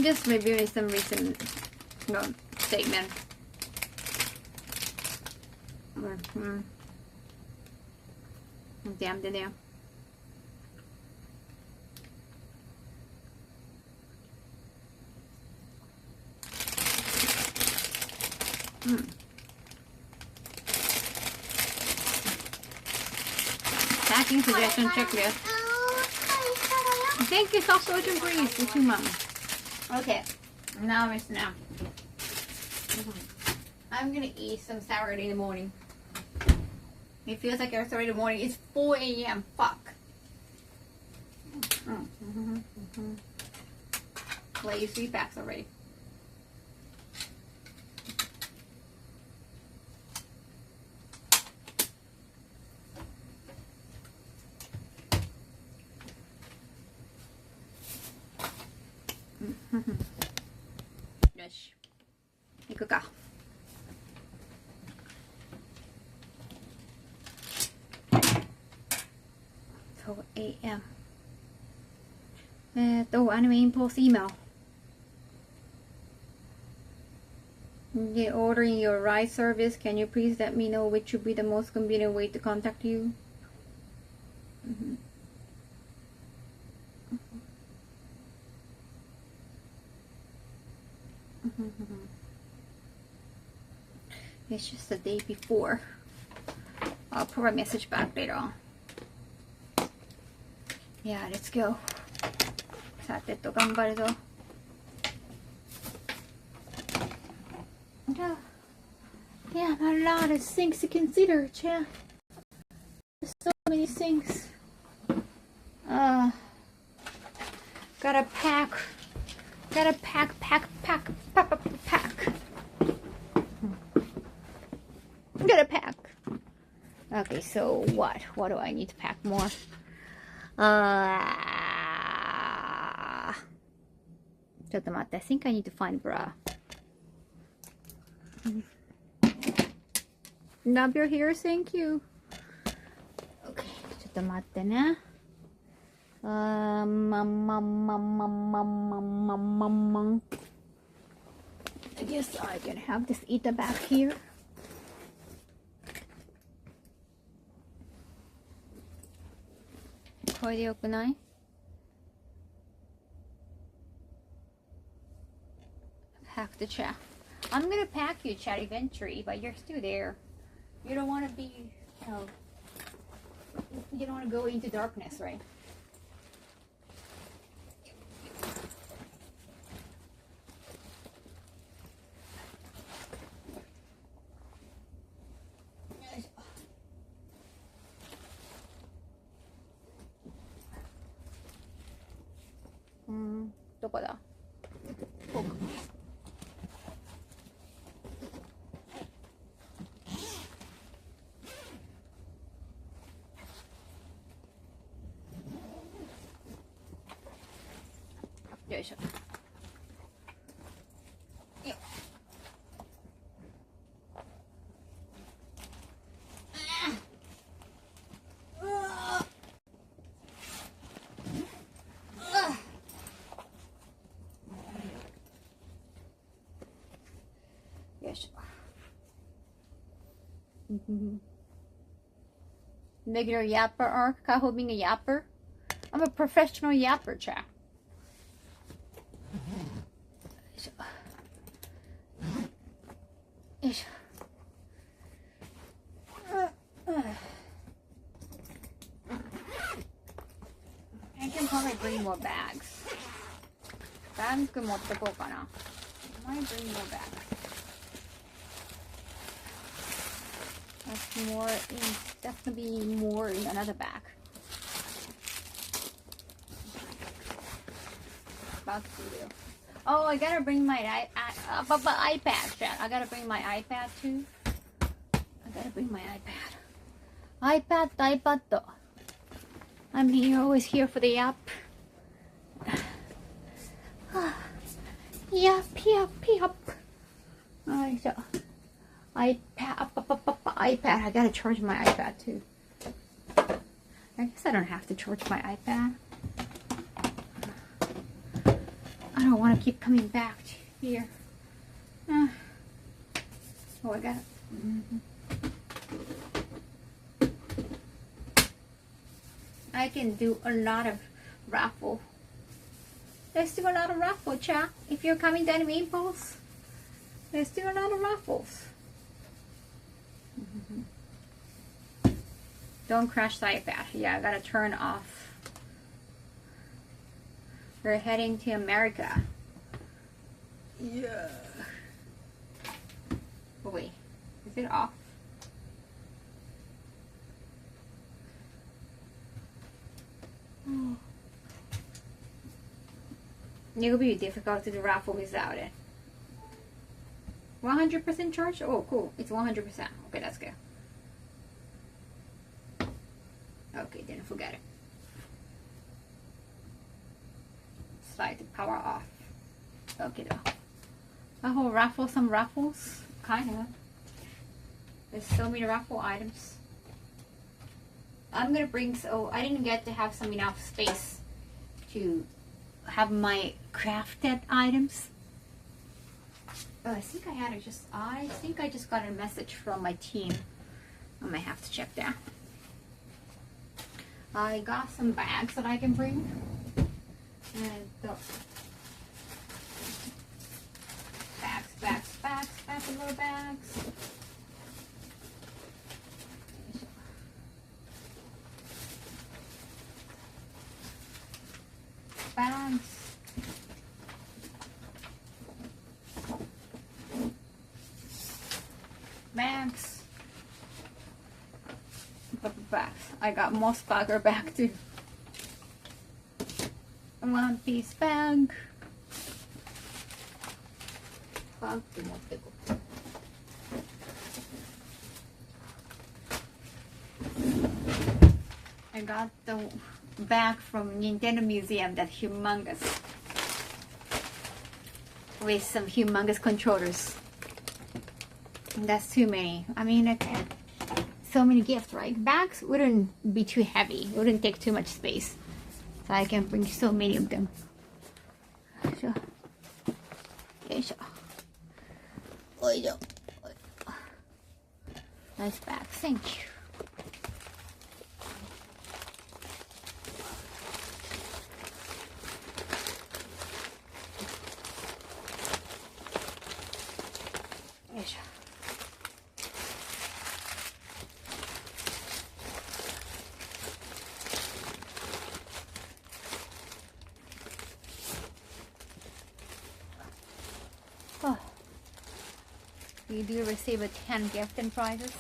just reviewing some recent statement. Damn, damn. Packing suggestion checklist. Thank you, soft ocean breeze. Thank you, mom. Okay, now it's now. I'm gonna eat some salad in the morning. It feels like it's 3 in the morning. It's 4 a.m. Fuck. Well, you 3 packs already. Yes. 行くか。4 a.m. アニメインポース email. Get ordering your ride service. Can you please let me know which would be the most convenient way to contact you? It's just the day before. I'll put a message back later on. Yeah, let's go. さてと頑張るぞ。Yeah, a lot of things to consider, chat. There's so many things. Gotta pack. Gotta pack. Gotta pack. Okay, so what? What do I need to pack more? I think I need to find bra. Love your hair, thank you. Okay, ちょっと待ってね。I guess I can have this eater back here. Pack the chat. I'm gonna pack you, chat, eventually, but you're still there. You don't want to be, you don't want to go into darkness, right? Regular yapper or Kaho being a yapper. I'm a professional yapper, chat. I can probably bring more bags. Bags could more to go kana. I might bring more bags. That's more in, definitely more in another bag. About to do. Oh, I gotta bring my iPad, chat. I gotta bring my iPad too. I gotta bring my iPad. iPad. I'm here, always here for the app. Yup. Alright, so iPad. I gotta charge my iPad too. I guess I don't have to charge my iPad. I don't want to keep coming back here. Oh, I got it. I can do a lot of raffle. Let's do a lot of raffle, chat. If you're coming to Anime Impulse, let's do a lot of raffles. Don't crash the iPad. Yeah, I gotta turn off. We're heading to America. Yeah. Oh, wait. Is it off? Oh. It will be difficult to do raffle without it. 100% charge? Oh, cool. It's 100%. Okay, that's good. Okay, didn't forget it. Slide the power off. Okay, though. A whole raffle, some raffles. Kind of. There's so many raffle items. I'm gonna bring, so I didn't get to have some enough space to have my crafted items. Oh, I think I just got a message from my team. I might have to check that. I got some bags that I can bring. And bags, little bags. Bags. Bags. I got most bagger bag too. A one piece bag. I got the bag from Nintendo Museum, that humongous, with some humongous controllers. And that's too many. I mean, so many gifts, right? Bags wouldn't be too heavy. It wouldn't take too much space. So I can bring so many of them. So, okay, so. Nice bag, thank you. We do receive a 10 gift and prizes.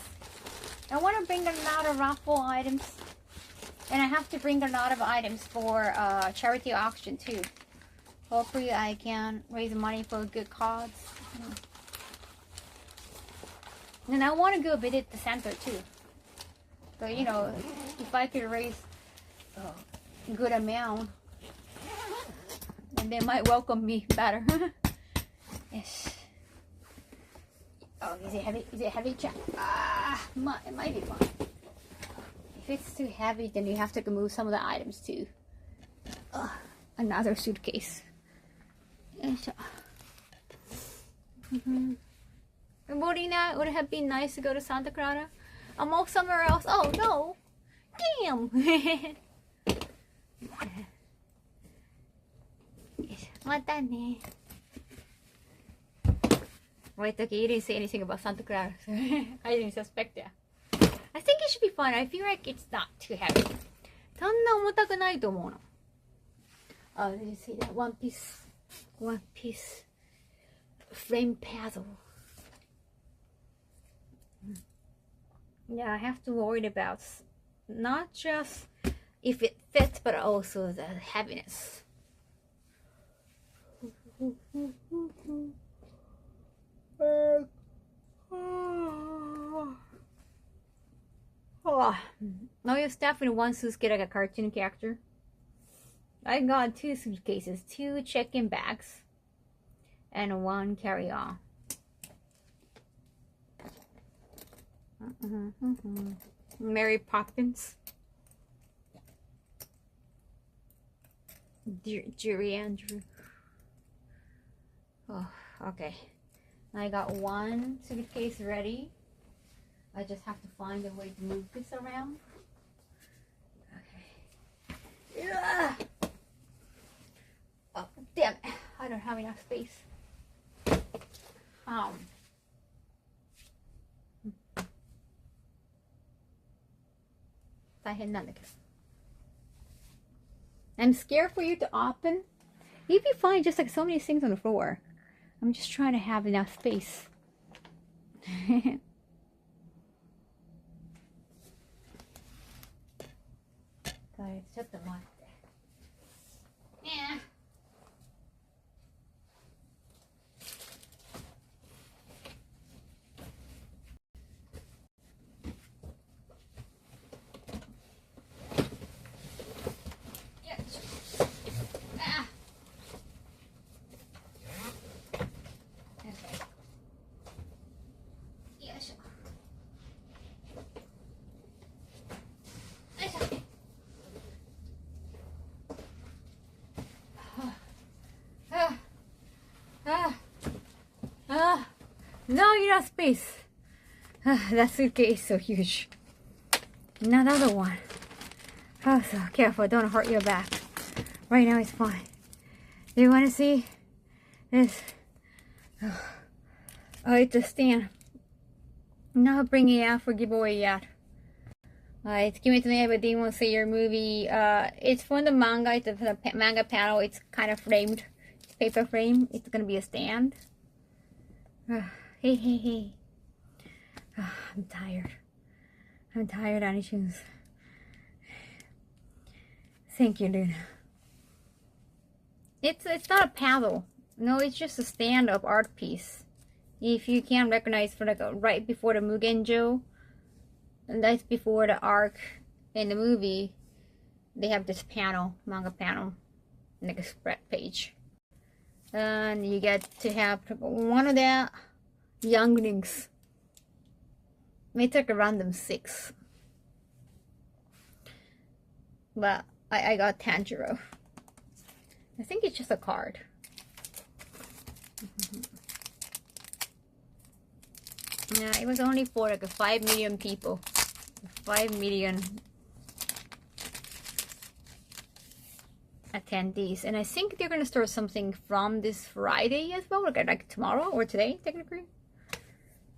I want to bring a lot of raffle items, and I have to bring a lot of items for charity auction too. Hopefully I can raise money for good cause. And I want to go visit the center too. So, you know, if I could raise a good amount, then they might welcome me better. Yes. Oh, is it heavy? Is it heavy, chat? It might be fine. If it's too heavy, then you have to move some of the items to another suitcase. Yes. Morina, would it have been nice to go to Santa Clara? I'm off somewhere else. Oh no. Damn. またね。Wait, okay, you didn't say anything about Santa Clara. I didn't suspect that. I think it should be fun. I feel like it's not too heavy. そんな重たくないと思うの。Oh, did you see that? One piece frame paddle. Yeah, I have to worry about not just if it fits, but also the heaviness. Oh, now you stuff in one suitcase like a cartoon character. I got 2 suitcases, 2 check-in bags, and 1 carry-on. Mary Poppins. Jury Andrew. Oh, okay. I got 1 suitcase ready. I just have to find a way to move this around. Okay. Yeah. Oh, damn it. I don't have enough space. 大変なんだけど。I'm scared for you to open. You'd be fine, just like so many things on the floor. I'm just trying to have enough space. ちょっと待って。No, you have space. That suitcase is so huge. Another one. Oh, so careful. Don't hurt your back. Right now it's fine. Do you want to see this? Oh, it's a stand. Not bringing it out for giveaway yet. It's Kimetsu no Yaiba Demon Slayer movie. It's from the manga. It's a manga panel. It's kind of framed. It's paper frame. It's gonna be a stand. Hey. I'm tired. I'm tired, Anishins. Thank you, Luna. It's not a paddle. No, it's just a stand-up art piece. If you can recognize, for like right before the Mugenjo, and that's before the arc in the movie, they have this panel, manga panel, like a spread page, and you get to have one of the younglings. It's like a random 6, but I got Tanjiro. I think it's just a card. Yeah, it was only for like 5 million people. 5 million attendees. And I think they're gonna start something from this Friday as well, like tomorrow or today, technically.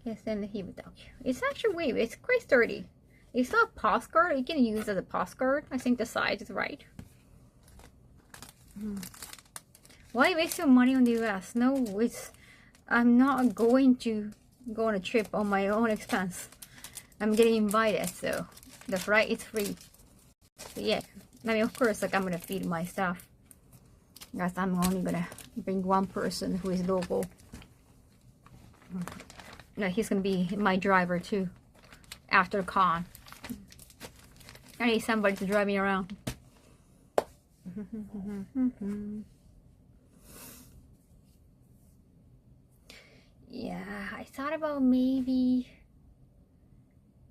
Yes, then he would. It's actually wait, it's quite sturdy. It's not a postcard. You can use it as a postcard. I think the size is right. Why waste your money on the US? No, I'm not going to go on a trip on my own expense. I'm getting invited, so the flight is free. So yeah, I mean, of course, like I'm gonna feed my staff. Because I'm only gonna bring one person who is local. No, he's gonna be my driver too. After the con, I need somebody to drive me around. Yeah, I thought about maybe.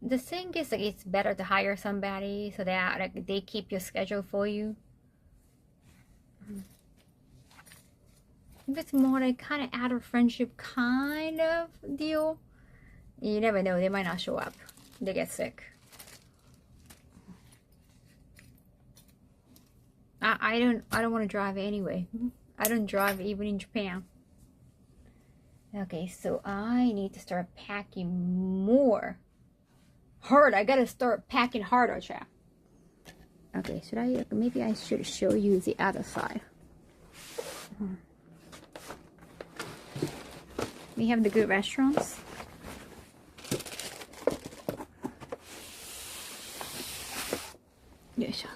The thing is, like, it's better to hire somebody so that like they keep your schedule for you. If it's more like kind of out of friendship kind of deal, you never know, they might not show up. they get sick. I don't want to drive anyway. I don't drive even in Japan. Okay, so I need to start packing more. Hard. I gotta start packing harder, chat. Okay, maybe I should show you the other side. We have the good restaurants. Yoisho.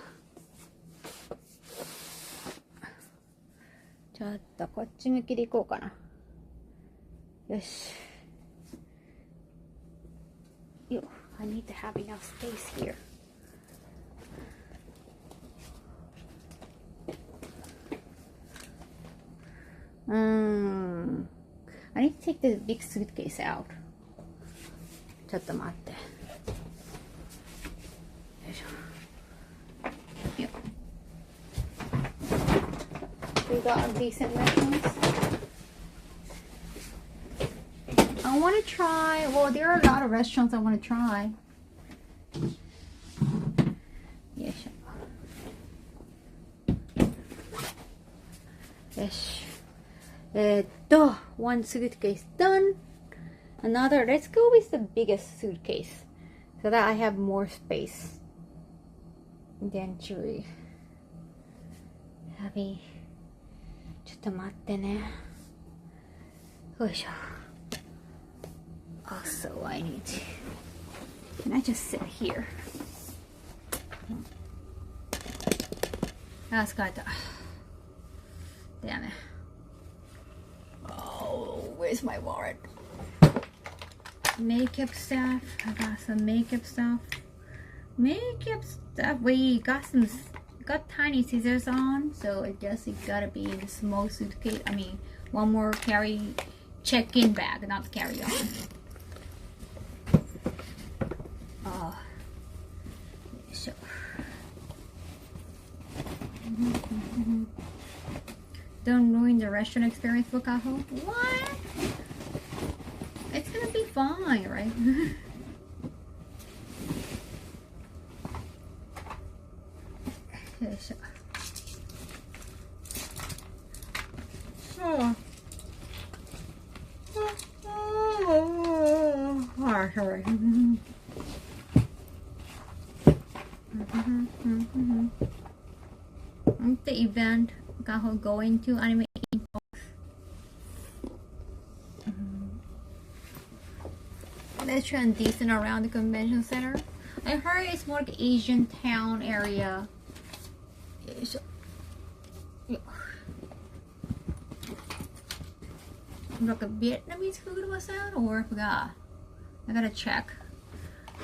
ちょっとこっち向きで行こうかな。よし。よ、I need to have enough space here. I need to take the big suitcase out. ちょっと待って。よいしょ。よ。We got decent restaurants. I want to try. Well, there are a lot of restaurants I want to try. よいしょ。よし。One suitcase done. Another. Let's go with the biggest suitcase, so that I have more space. Then jewelry. Heavy. ちょっと待ってね。よいしょ。Also, I need to. Can I just sit here? あ、疲れた。Damn it. Oh, where's my wallet? Makeup stuff. I got some makeup stuff. Makeup stuff. We got tiny scissors on, so I guess it gotta be in the small suitcase. I mean, one more check-in bag, not carry-on. So. Don't ruin the restaurant experience for Kaho. What? It's gonna be fine, right? Okay, so. Oh, sorry. The event Kaho going to anime. Let's try and decent around the convention center. I heard it's more like Asian town area. Like a Vietnamese food was that, or I forgot. I gotta check.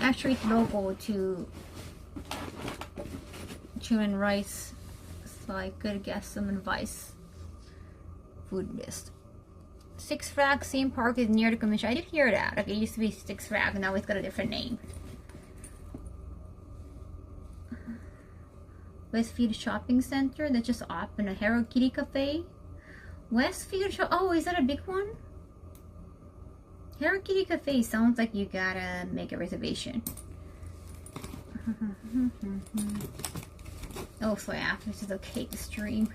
Actually, it's local to and rice, so I could get some advice. Food list. Six Flags theme park is near the convention. I did hear that. Like it used to be Six Flags, now it's got a different name. Westfield Shopping Center that just opened a Hello Kitty Cafe. Westfield oh, is that a big one? Hello Kitty Cafe sounds like you gotta make a reservation. Oh, so yeah, this is okay to stream.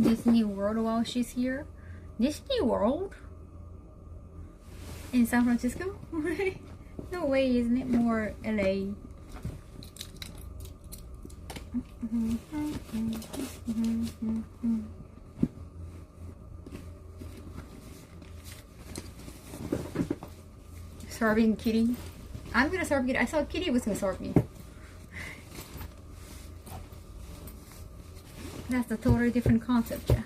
Disney World while she's here. Disney World? In San Francisco? No way, isn't it more LA? Starving Kitty. I'm gonna starve Kitty. I thought Kitty was gonna starve me. That's a totally different concept, yeah.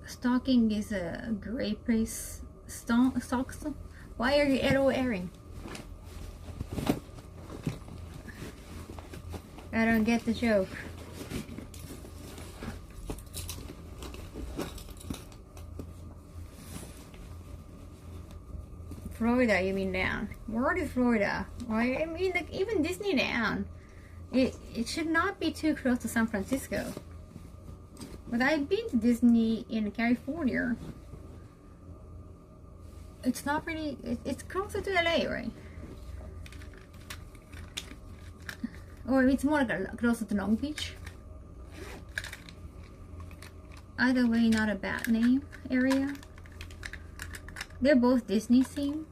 Stocking is a great place. Stocks? Why are you airing? I don't get the joke. Florida, you mean down? Where is Florida? Right? I mean, like, even Disneyland. It should not be too close to San Francisco. But I've been to Disney in California. It's not really, it's closer to LA, right? Or it's more like closer to Long Beach. Either way, not a bad name area. They're both Disney themed.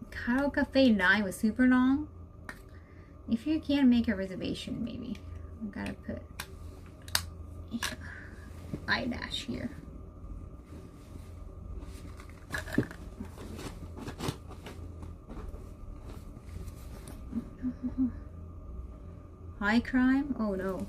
Kaho Cafe line was super long. If you can't make a reservation, maybe. I gotta put eyelash here. High crime? Oh no.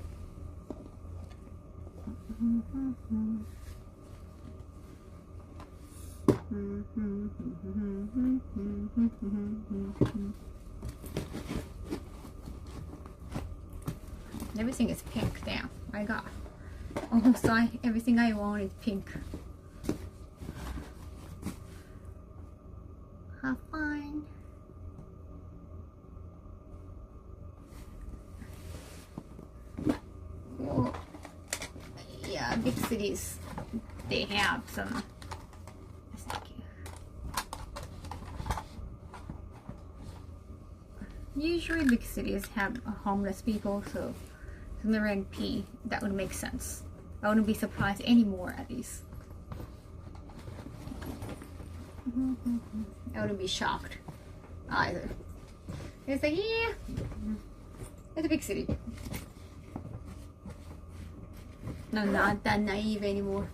Everything is pink now. I got almost everything I want is pink. Have fun. Well, yeah, big cities, they have some. Usually big cities have homeless people, so similar NP, that would make sense. I wouldn't be surprised anymore, at least. I wouldn't be shocked either. It's like, yeah, it's a big city. I'm not that naive anymore.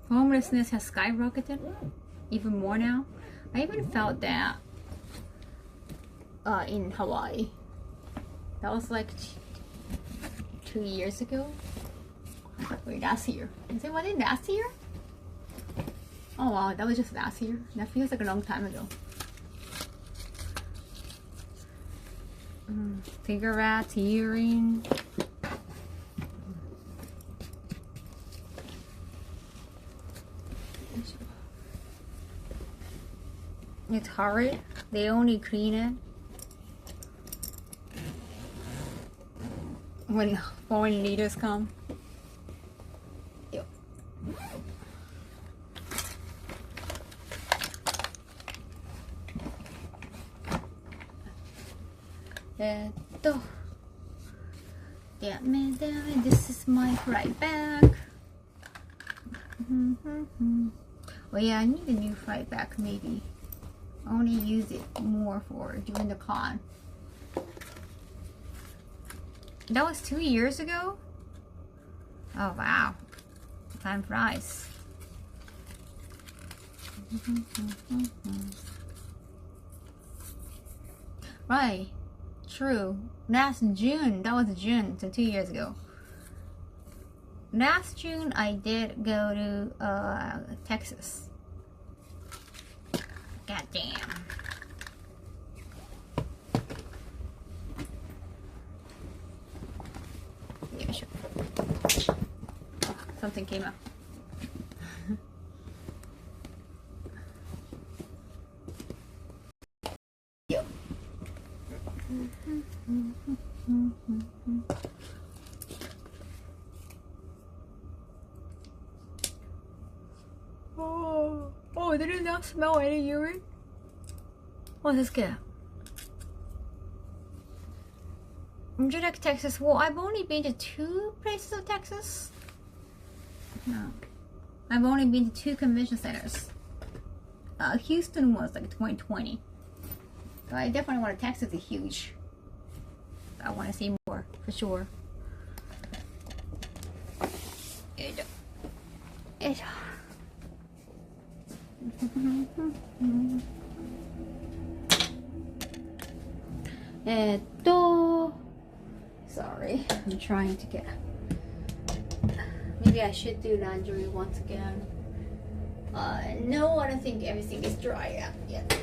Homelessness has skyrocketed even more now. I even felt that in Hawaii. That was like 2 years ago. Wait, last year. Is it, was it last year? Oh wow, that was just last year. That feels like a long time ago. Cigarettes, urine. It's horrid. They only clean it when foreign leaders come. Ew. Damn it, this is my right back. Oh yeah, I need a new flight back maybe. I only use it more for during the con. That was 2 years ago? Oh wow. Time flies. Right. True. Last June. That was June, so 2 years ago. Last June I did go to Texas. God damn. Yeah, sure. Oh, something came up. Yo. Oh, did it not smell any urine? Oh, that's good. Would you like Texas? Well, I've only been to 2 places of Texas. No. I've only been to 2 convention centers. Houston was like 2020. So I definitely want to. Texas is huge. I want to see more, for sure. Sorry, I'm trying to get. Maybe I should do laundry once again. No, I don't think everything is dry yet.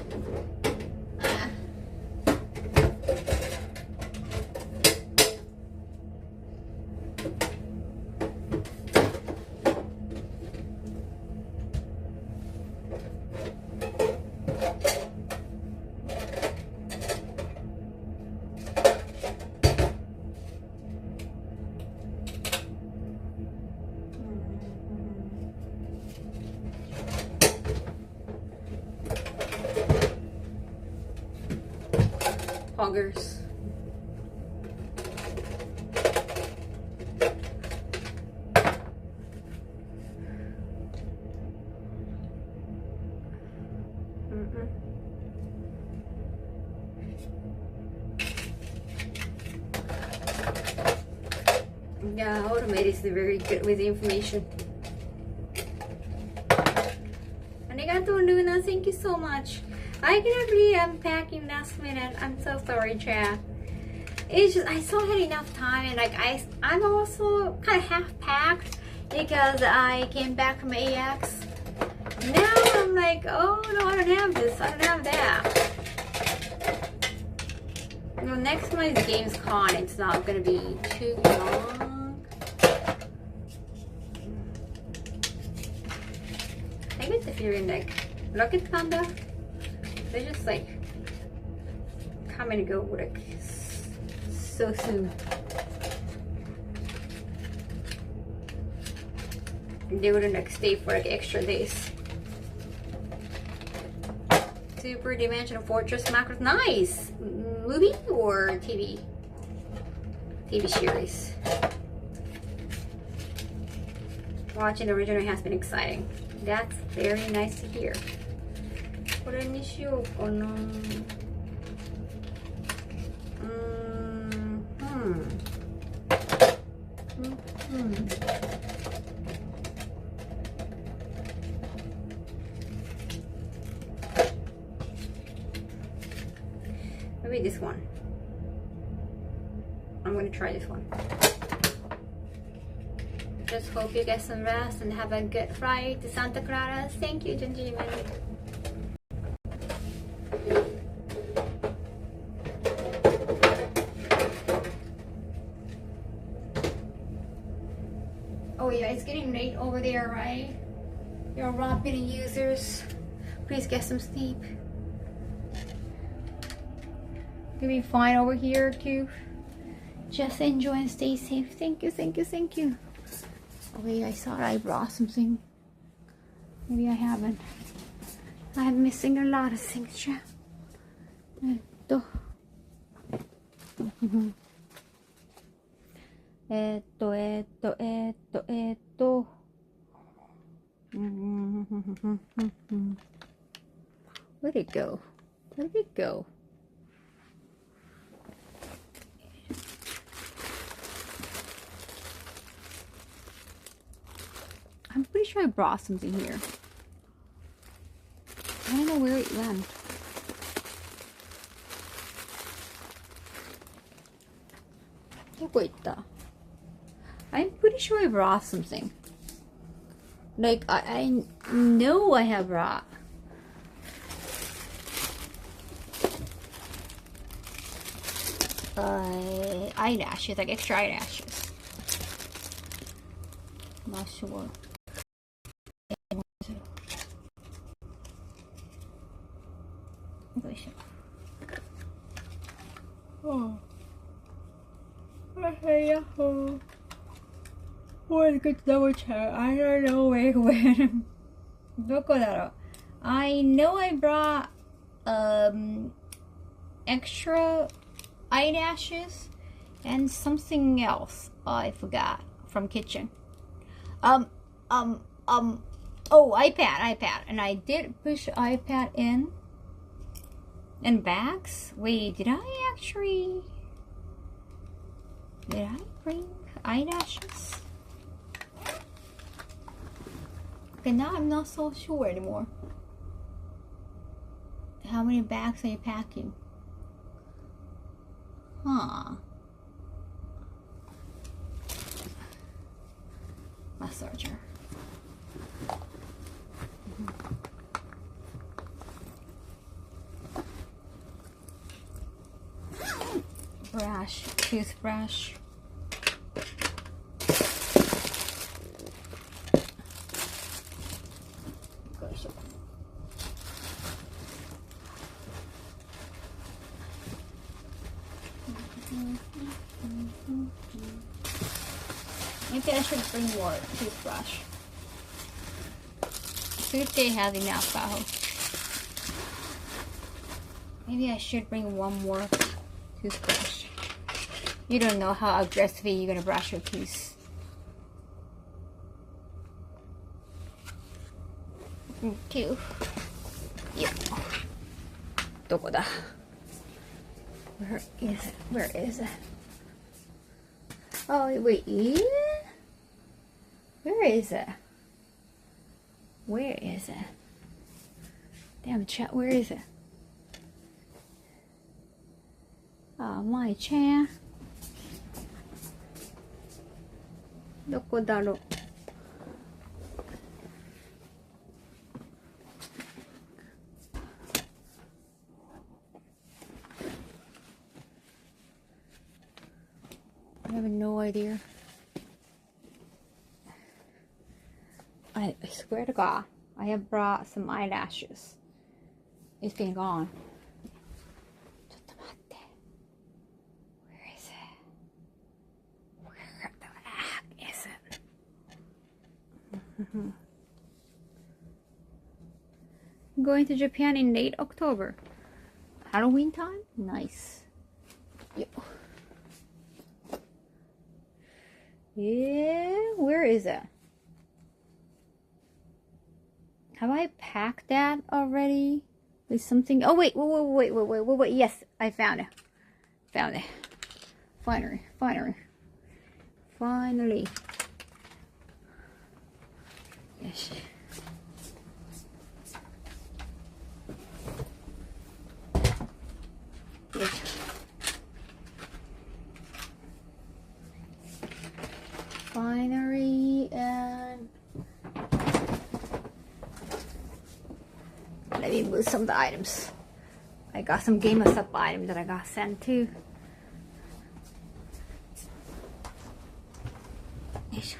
vloggers. Yeah, Automate is very good with the information. Arigatou, Luna. Thank you so much. I cannot believe I'm packing last minute. I'm so sorry, Chad. It's just I still had enough time, and like I'm also kind of half packed because I came back from AX. Now I'm like, oh no, I don't have this. I don't have that. You know, next month is Gamescom. It's not gonna be too long. I get the feeling like Rocket Panda, they just like come and go like so soon. They wouldn't like stay for like extra days. Super Dimensional Fortress macros, nice. Movie or TV? TV series. Watching the original has been exciting. That's very nice to hear. これにしようかな。Maybe this one. I'm going to try this one. Just hope you get some rest and have a good flight to Santa Clara. Thank you, Jinjiman. Oh yeah, it's getting late over there, right? You're rapid users. Please get some sleep. You'll be fine over here too. Just enjoy and stay safe. Thank you, thank you, thank you. Oh wait, I thought I brought something. Maybe I haven't. I'm missing a lot of things, yeah. Where'd it go? Where did it go? I'm pretty sure I brought something here. I don't know where it went. I'm pretty sure I brought something. Like, I know I have brought. Eyelashes, like extra eyelashes. Not sure. Oh. Okay, yahoo. Well, good double check. I don't know where it went. どこだろう? I know I brought extra eyelashes and something else I forgot from kitchen. Oh, iPad, and I did push iPad in. And bags? Wait, did I bring eyelashes? Okay, now I'm not so sure anymore. How many bags are you packing? Huh. Massager. Brush, toothbrush. Maybe I should bring more toothbrush. Toothpaste has enough, Kaho. Maybe I should bring one more toothbrush. You don't know how aggressively you're gonna brush your teeth. Okay. Yeah. どこだ? Where is it? Where is it? Oh wait, where is it? Where is it? Damn chat, where is it? Oh my chan. どこだろう? I have no idea. I swear to God, I have brought some eyelashes. It's been gone. ちょっと待って. Where is it? Where the heck is it? I'm going to Japan in late October. Halloween time? Nice. Yep. Yeah, where is it? Have I packed that already? With something? Oh wait. Yes, I found it. Found it. Finally. Yes. Yes. Finally, and let me move some of the items. I got some Game of Stuff items that I got sent too. Yes.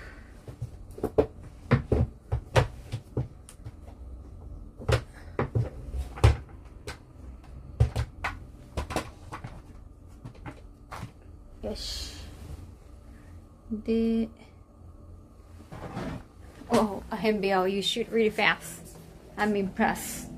Oh, MBL, you shoot really fast. I'm impressed.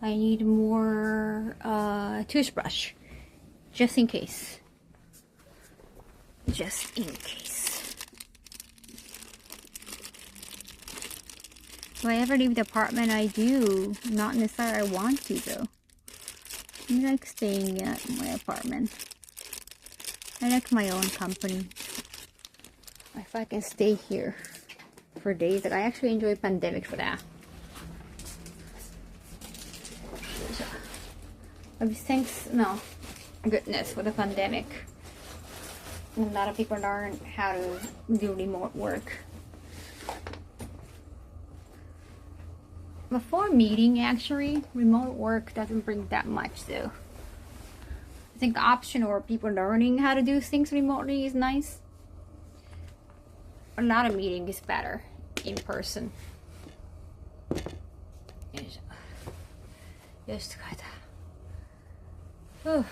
I need more toothbrush, just in case. Just in case. If I ever leave the apartment, I do. Not necessarily I want to though. I like staying at my apartment. I like my own company. If I can stay here for days, like I actually enjoy pandemic for that. Thanks, no, goodness for the pandemic. A lot of people learn how to do remote work. Before meeting, actually, remote work doesn't bring that much though. I think optional or people learning how to do things remotely is nice. A lot of meeting is better in person. Yes, oh.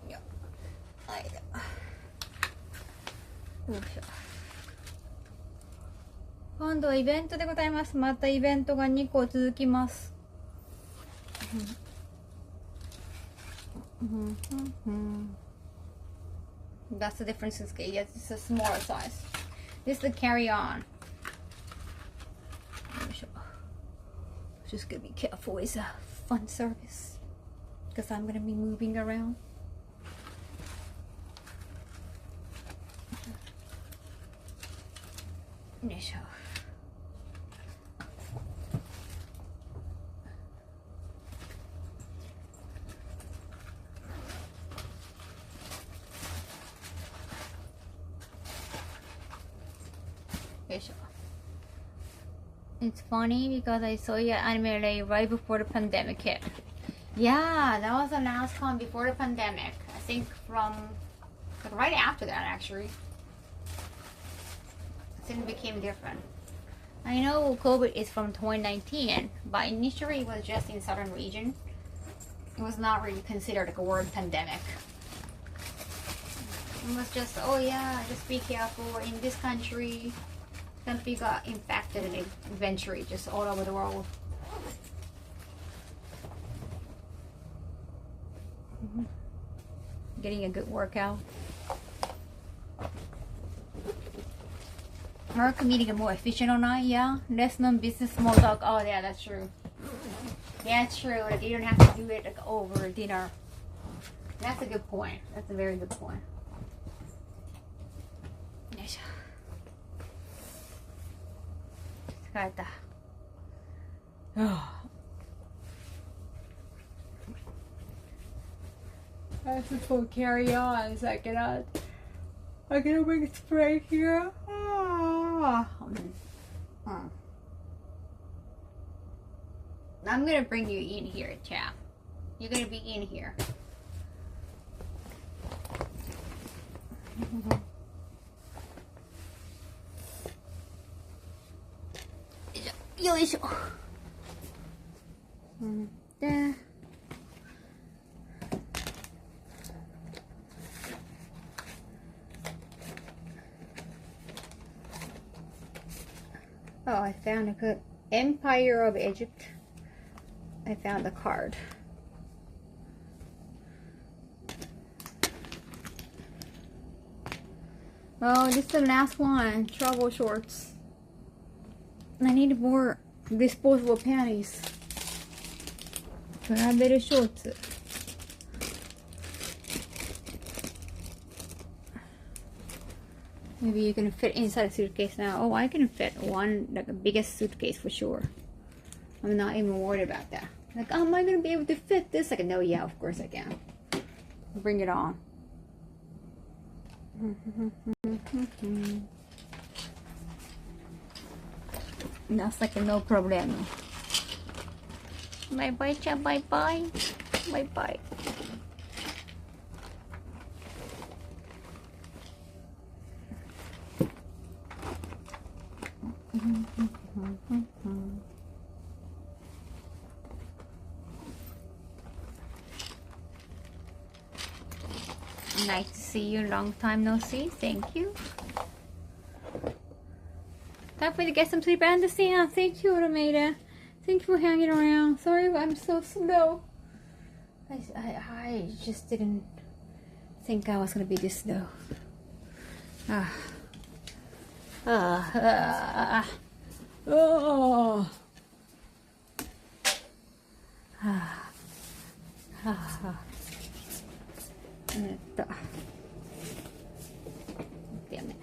Yeah. Oh. 今度はイベントでございます。またイベントが2個続きます。That's the difference in scale. Yes, it's a smaller size. This is the carry-on. Just gonna be careful. It's a fun service because I'm gonna be moving around. It's funny because I saw your anime right before the pandemic hit. Yeah, that was the last one before the pandemic. I think from right after that actually. Things became different. I know COVID is from 2019, but initially it was just in southern region. It was not really considered like a world pandemic. It was just, oh yeah, just be careful. In this country, country got impacted and eventually just all over the world. Getting a good workout. Work meeting more efficient or not? Yeah. Less non-business small talk. Oh yeah, that's true. Yeah, it's true. Like you don't have to do it like over dinner. That's a good point. That's a very good point. Yes. 疲れた。I have to put carry on so I cannot make spray here. I'm gonna bring you in here, chap. You're gonna be in here. Yo, there. Oh, I found a good Empire of Egypt. I found the card. Oh, this is the last one. Travel shorts. I need more disposable panties. But I have better shorts. Maybe you can fit inside a suitcase now. Oh, I can fit one, like the biggest suitcase for sure. I'm not even worried about that. Like, oh, am I gonna be able to fit this? Like, no, yeah, of course I can. Bring it on. That's like a no problem. Bye bye, chat. Bye bye. Bye bye. Nice to see you. Long time no see. Thank you. Time for you to get some sleep and to see. Thank you, Rameda. Thank you for hanging around. Sorry I'm so slow. I just didn't think I was gonna be this slow. Damn it.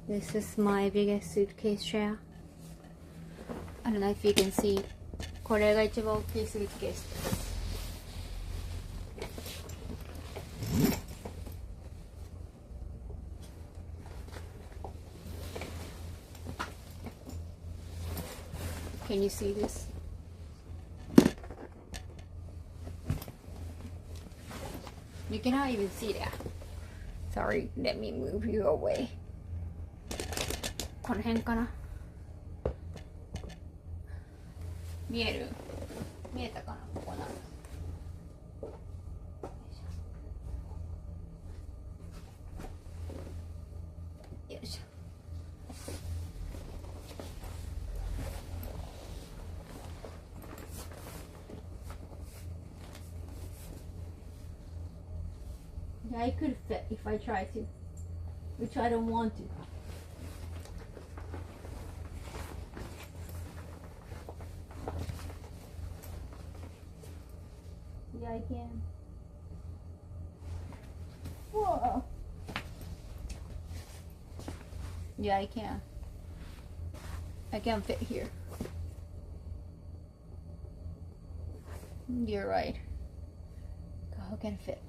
This is my biggest suitcase share. I don't know if you can see. これが一番大きいスーツケースです。Can you see this? You cannot even see that. Sorry, let me move you away. この辺かな？見える？見えたかな？ここな。よいしょ。Yeah, I could fit if I try to, which I don't want to. Yeah, I can. Whoa. Yeah, I can. I can fit here. You're right. Kaho can fit.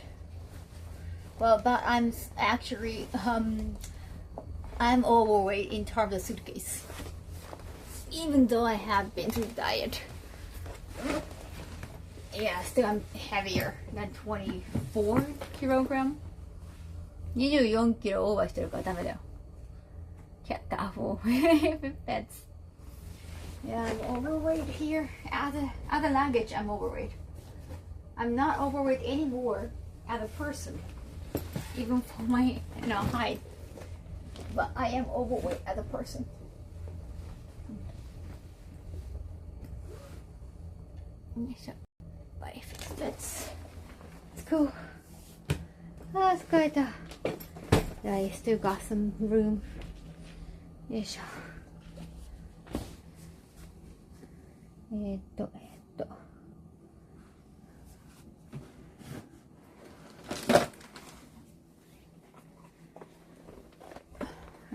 Well, but I'm actually, I'm overweight in terms of suitcase. Even though I have been through diet. Yeah, still I'm heavier than 24 kilogram. 24 kilo オーバーしてるからダメだよ。Cat Kaho. That's yeah, I'm overweight here. As a luggage, I'm overweight. I'm not overweight anymore as a person, even for my height. But I am overweight as a person. But if it fits, let's go. Ah, 疲れた. I still got some room. よいしょ。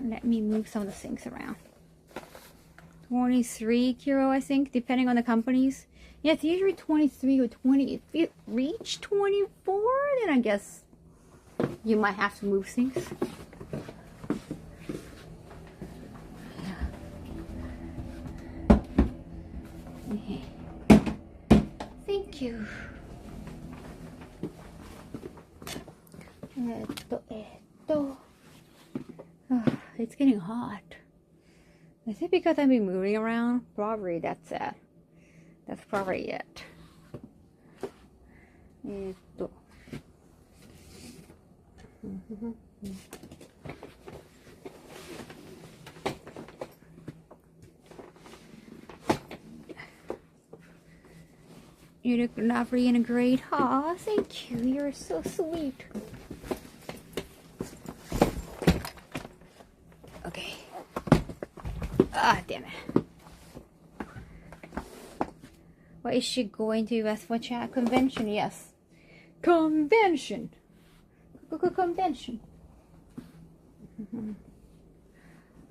Let me move some of the things around. 23 kilo, I think, depending on the companies. Yeah, it's usually 23 or 20. If it reach 24, then I guess you might have to move things. Thank you. It's getting hot. Is it because I've been moving around? Probably that's it. That's probably it. You look lovely and great. Aw, thank you. You're so sweet. Okay. Ah, damn it. What is she going to US for chat? Convention, yes. Convention. Convention.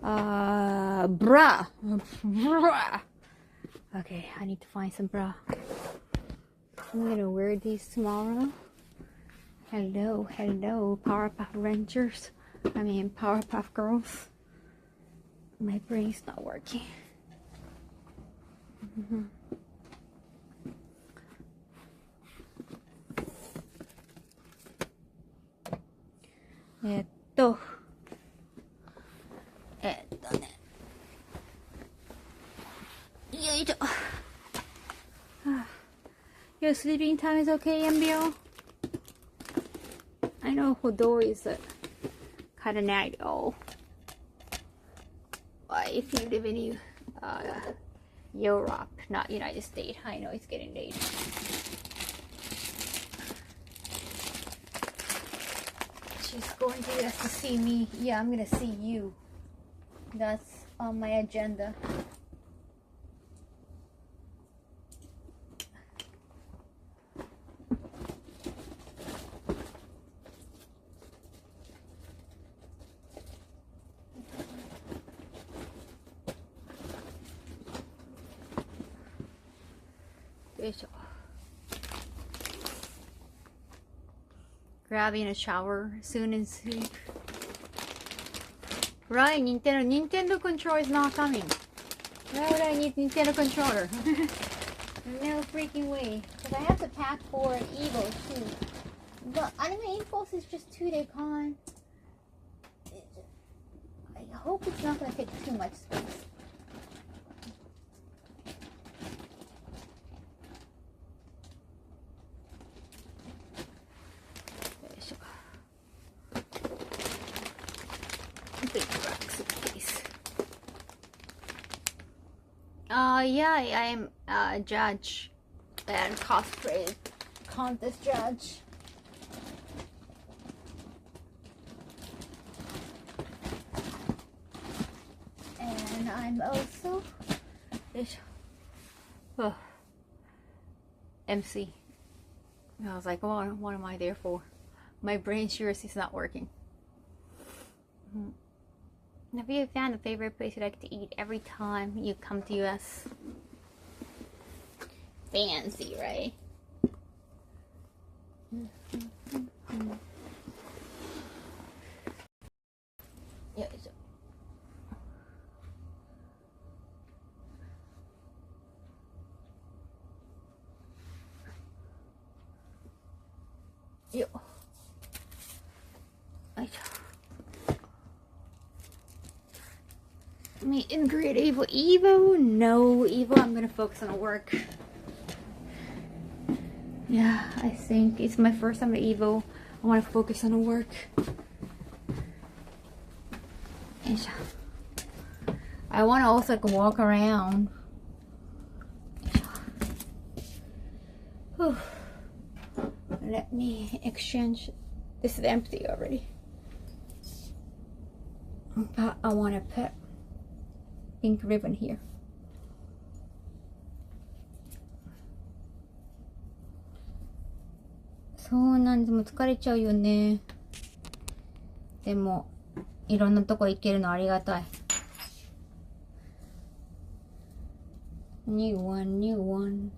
Bra. Bra. Okay, I need to find some bra. I'm gonna wear these tomorrow. Hello, hello, Powerpuff Rangers. I mean, Powerpuff Girls. My brain's not working. Yo, your sleeping time is okay, MBO? I know Hodor is kind of night owl. If you live in Europe, not United States, I know it's getting late. She's going to US to see me. Yeah, I'm gonna see you. That's on my agenda. Grabbing a shower soon and sleep. Right, Nintendo controller is not coming. Why would I need Nintendo controller? No freaking way. Because I have the pack for Evo too. But Anime Impulse is just 2-day con. I hope it's not going to take too much space. Yeah, I am a judge and cosplay contest judge. And I'm also MC. I was like, well, what am I there for? My brain seriously is not working. Have you found a favorite place you like to eat every time you come to US? Fancy, right? Yeah. よいしょ Meet and greet Evo. Evo? No, Evo, I'm gonna focus on work. Yeah, I think it's my first time at Evo. I want to focus on work. I want to also like walk around. Whew. Let me exchange. This is empty already. But I want to put pink ribbon here. So なんでも疲れちゃうよね。でもいろんなとこ行けるのありがたい。New one, new one.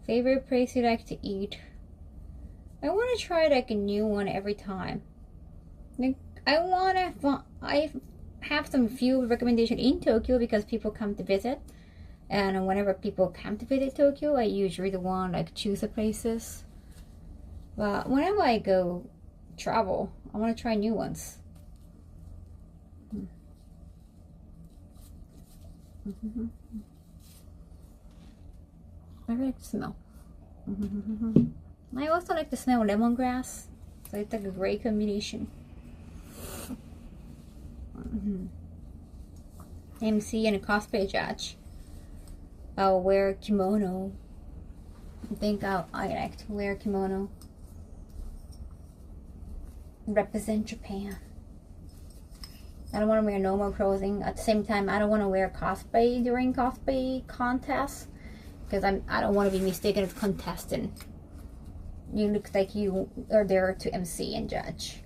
Favorite place you like to eat? I want to try like a new one every time. Like I have some few recommendation in Tokyo because people come to visit. And whenever people come to visit Tokyo, I usually the one like choose the places. But whenever I go travel, I want to try new ones. I like the smell. I also like the smell of lemongrass. So it's like a great combination. MC and a cosplay judge. I'll wear kimono. I think I like to wear kimono. Represent Japan. I don't want to wear normal clothing. At the same time, I don't want to wear cosplay during cosplay contests because I don't want to be mistaken as contestant. You look like you are there to MC and judge.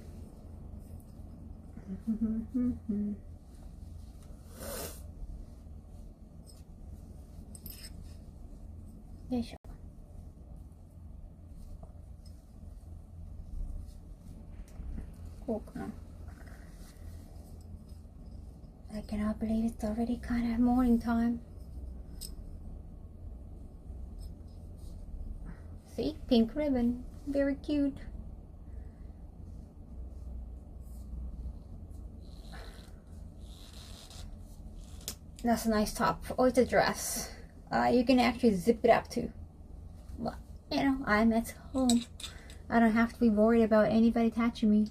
I cannot believe it's already kind of morning time. See, pink ribbon, very cute. That's a nice top. Oh, it's a dress. You can actually zip it up too. But, you know, I'm at home. I don't have to be worried about anybody touching me.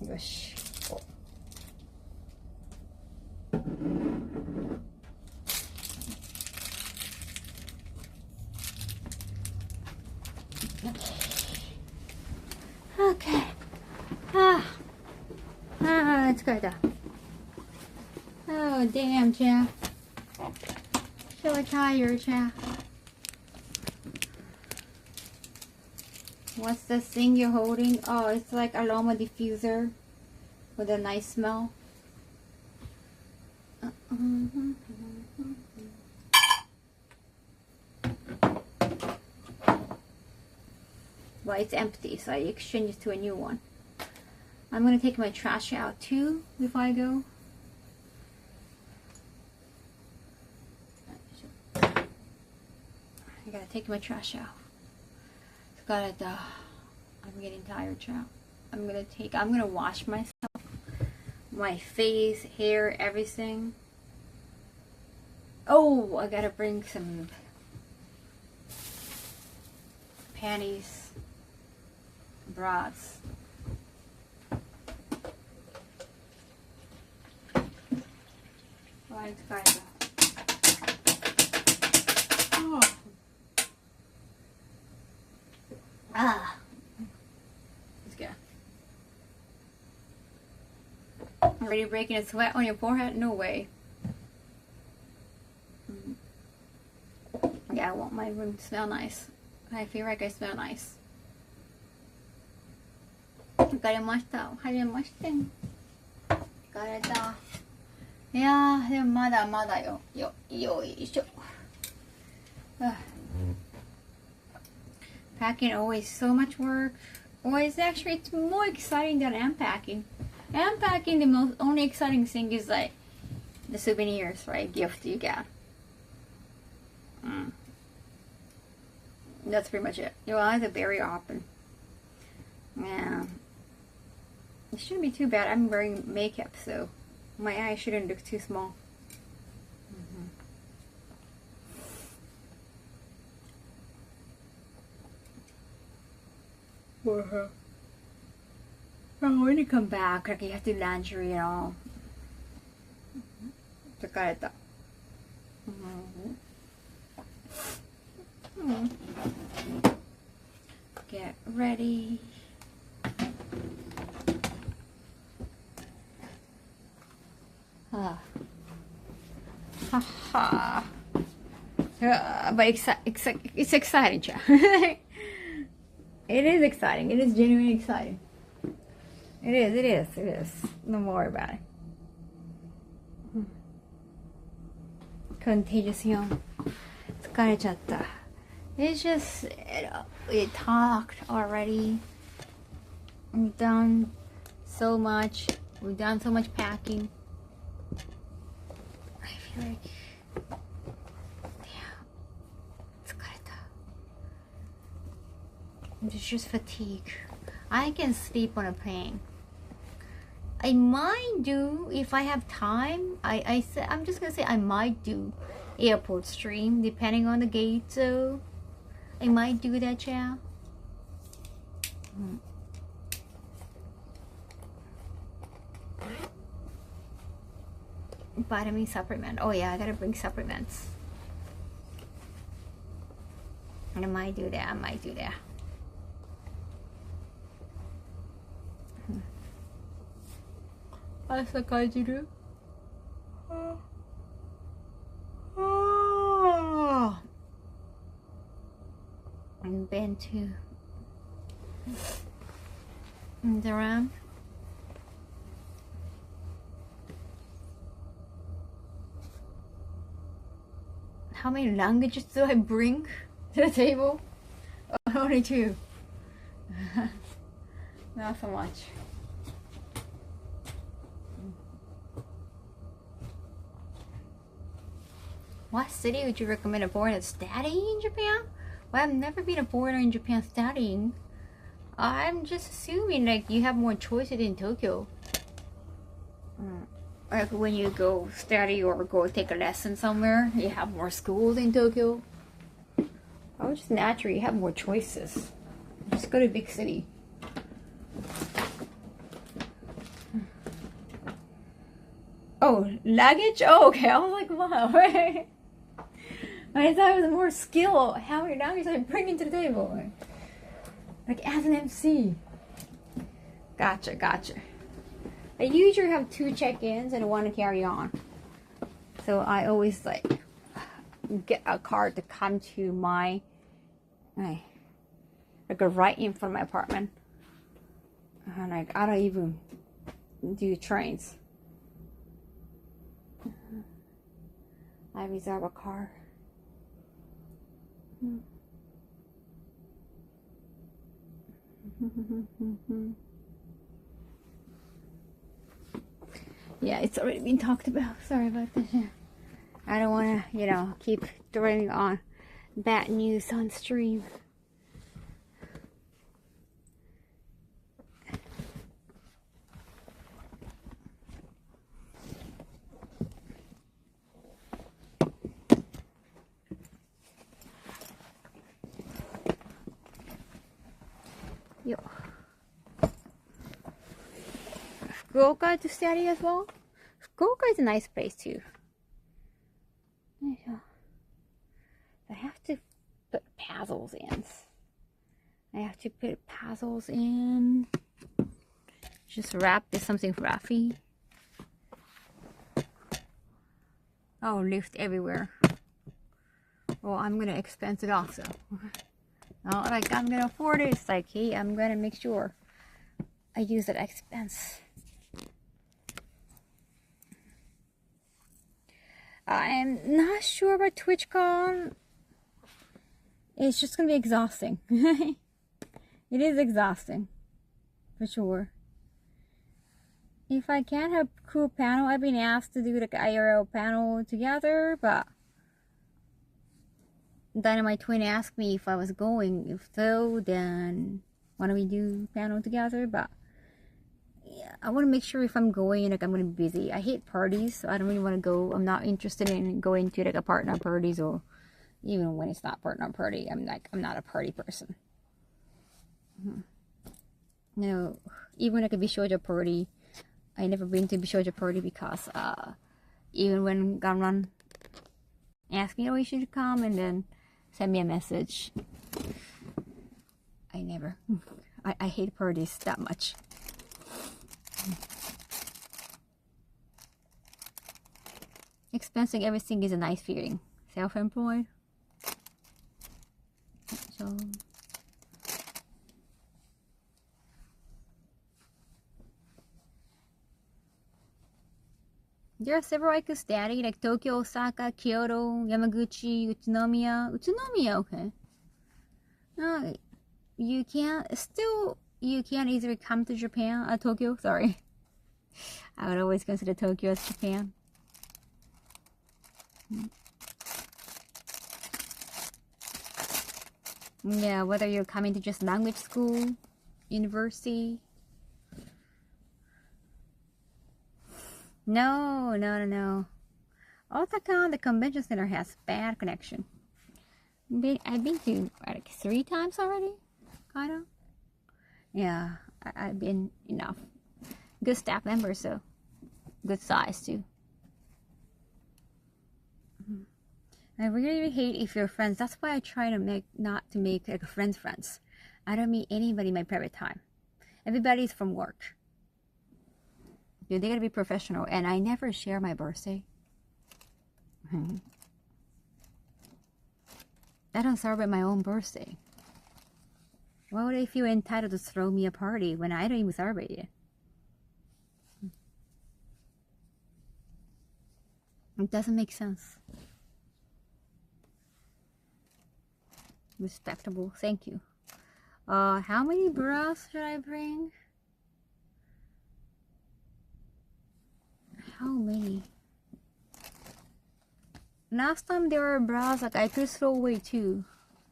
Gosh. Oh. Okay. Let's go down. Oh, damn, Jeff. So tired, Jeff. What's the thing you're holding? Oh, it's like aroma diffuser with a nice smell. Well, it's empty, so I exchange it to a new one. I'm gonna take my trash out too before I go. I gotta take my trash out. It's got I'm getting tired, child. I'm gonna wash myself, my face, hair, everything. Oh, I gotta bring some panties, bras. Right, guys. Oh. Let's go. Already breaking a sweat on your forehead? No way. Yeah, I want my room to smell nice. I feel like I smell nice. 疲れました。はじめまして。疲れた。いやー、でもまだまだよいしょ。Packing always so much work. Always actually it's more exciting than unpacking. Unpacking the most only exciting thing is like the souvenirs, right? Gift you get. That's pretty much it. Your eyes are very open. Yeah. It shouldn't be too bad. I'm wearing makeup, so my eyes shouldn't look too small. Oh, when you come back, like you have to do laundry and all. 疲れた。Get ready. But it's exciting, Cha. It is exciting. It is genuinely exciting. It is. Don't worry about it. Contagious young. 疲れちゃった. It's just, we talked already. We've done so much. We've done so much packing. I feel like, damn, 疲れた. It's just fatigue. I can sleep on a plane. I might do if I have time. I'm just gonna say I might do airport stream depending on the gate. So I might do that, child. Vitamin supplement. Oh yeah, I gotta bring supplements. And I might do that. Asa kajiru? And been to the ramp. How many languages do I bring to the table? Only 2. Not so much. What city would you recommend a foreigner studying in Japan? Well, I've never been a foreigner in Japan studying. I'm just assuming like you have more choices in Tokyo. Like when you go study or go take a lesson somewhere, you have more schools in Tokyo. Oh, just naturally you have more choices. Just go to a big city. Oh, luggage? Oh, okay. I was like, wow. I thought it was more skill. How many languages I bring into the table? Like as an MC. Gotcha. I usually have 2 check-ins and 1 to carry on. So I always like get a car to come to my like right in front of my apartment. And like I don't even do trains. I reserve a car. Yeah, it's already been talked about. Sorry about this. I don't want to, keep throwing on bad news on stream. Yo. Fukuoka to study as well. Fukuoka is a nice place too. I have to put puzzles in. Just wrap this something fluffy. Oh, lift everywhere. Well, I'm gonna expense it also. Not like I'm gonna afford it. It's like, hey, I'm gonna make sure I use that expense. I'm not sure about TwitchCon. it's just gonna be exhausting. It is exhausting, for sure. If I can't have crew panel, I've been asked to do like IRL panel together, but then my twin asked me if I was going. If so, then why don't we do panel together? But yeah, I want to make sure if I'm going, like I'm gonna be busy. I hate parties, so I don't really want to go. I'm not interested in going to like a partner parties, or even when it's not partner party. I'm not a party person. You know, even like a Bishoujo party, I never been to Bishoujo party because even when Gamran asked me, oh, you should come, and then send me a message, I never. I hate parties that much. Expensing everything is a nice feeling. Self-employed. So there are several I could study, like Tokyo, Osaka, Kyoto, Yamaguchi, Utsunomiya. Utsunomiya, okay. No, you can't easily come to Japan, Tokyo, sorry. I would always consider Tokyo as Japan. Yeah, whether you're coming to just language school, university. No. Osaka, the convention center has bad connection. I've been to like 3 times already, kind of. Yeah, I've been enough. Good staff members, so good size too. I really hate if you're friends. That's why I try to not to make like friends. I don't meet anybody in my private time. Everybody's from work. They gotta be professional, and I never share my birthday. I don't celebrate my own birthday. Why would I feel entitled to throw me a party when I don't even celebrate it? It doesn't make sense. Respectable, thank you. How many bras should I bring? How many? Last time there were bras like I could throw away too.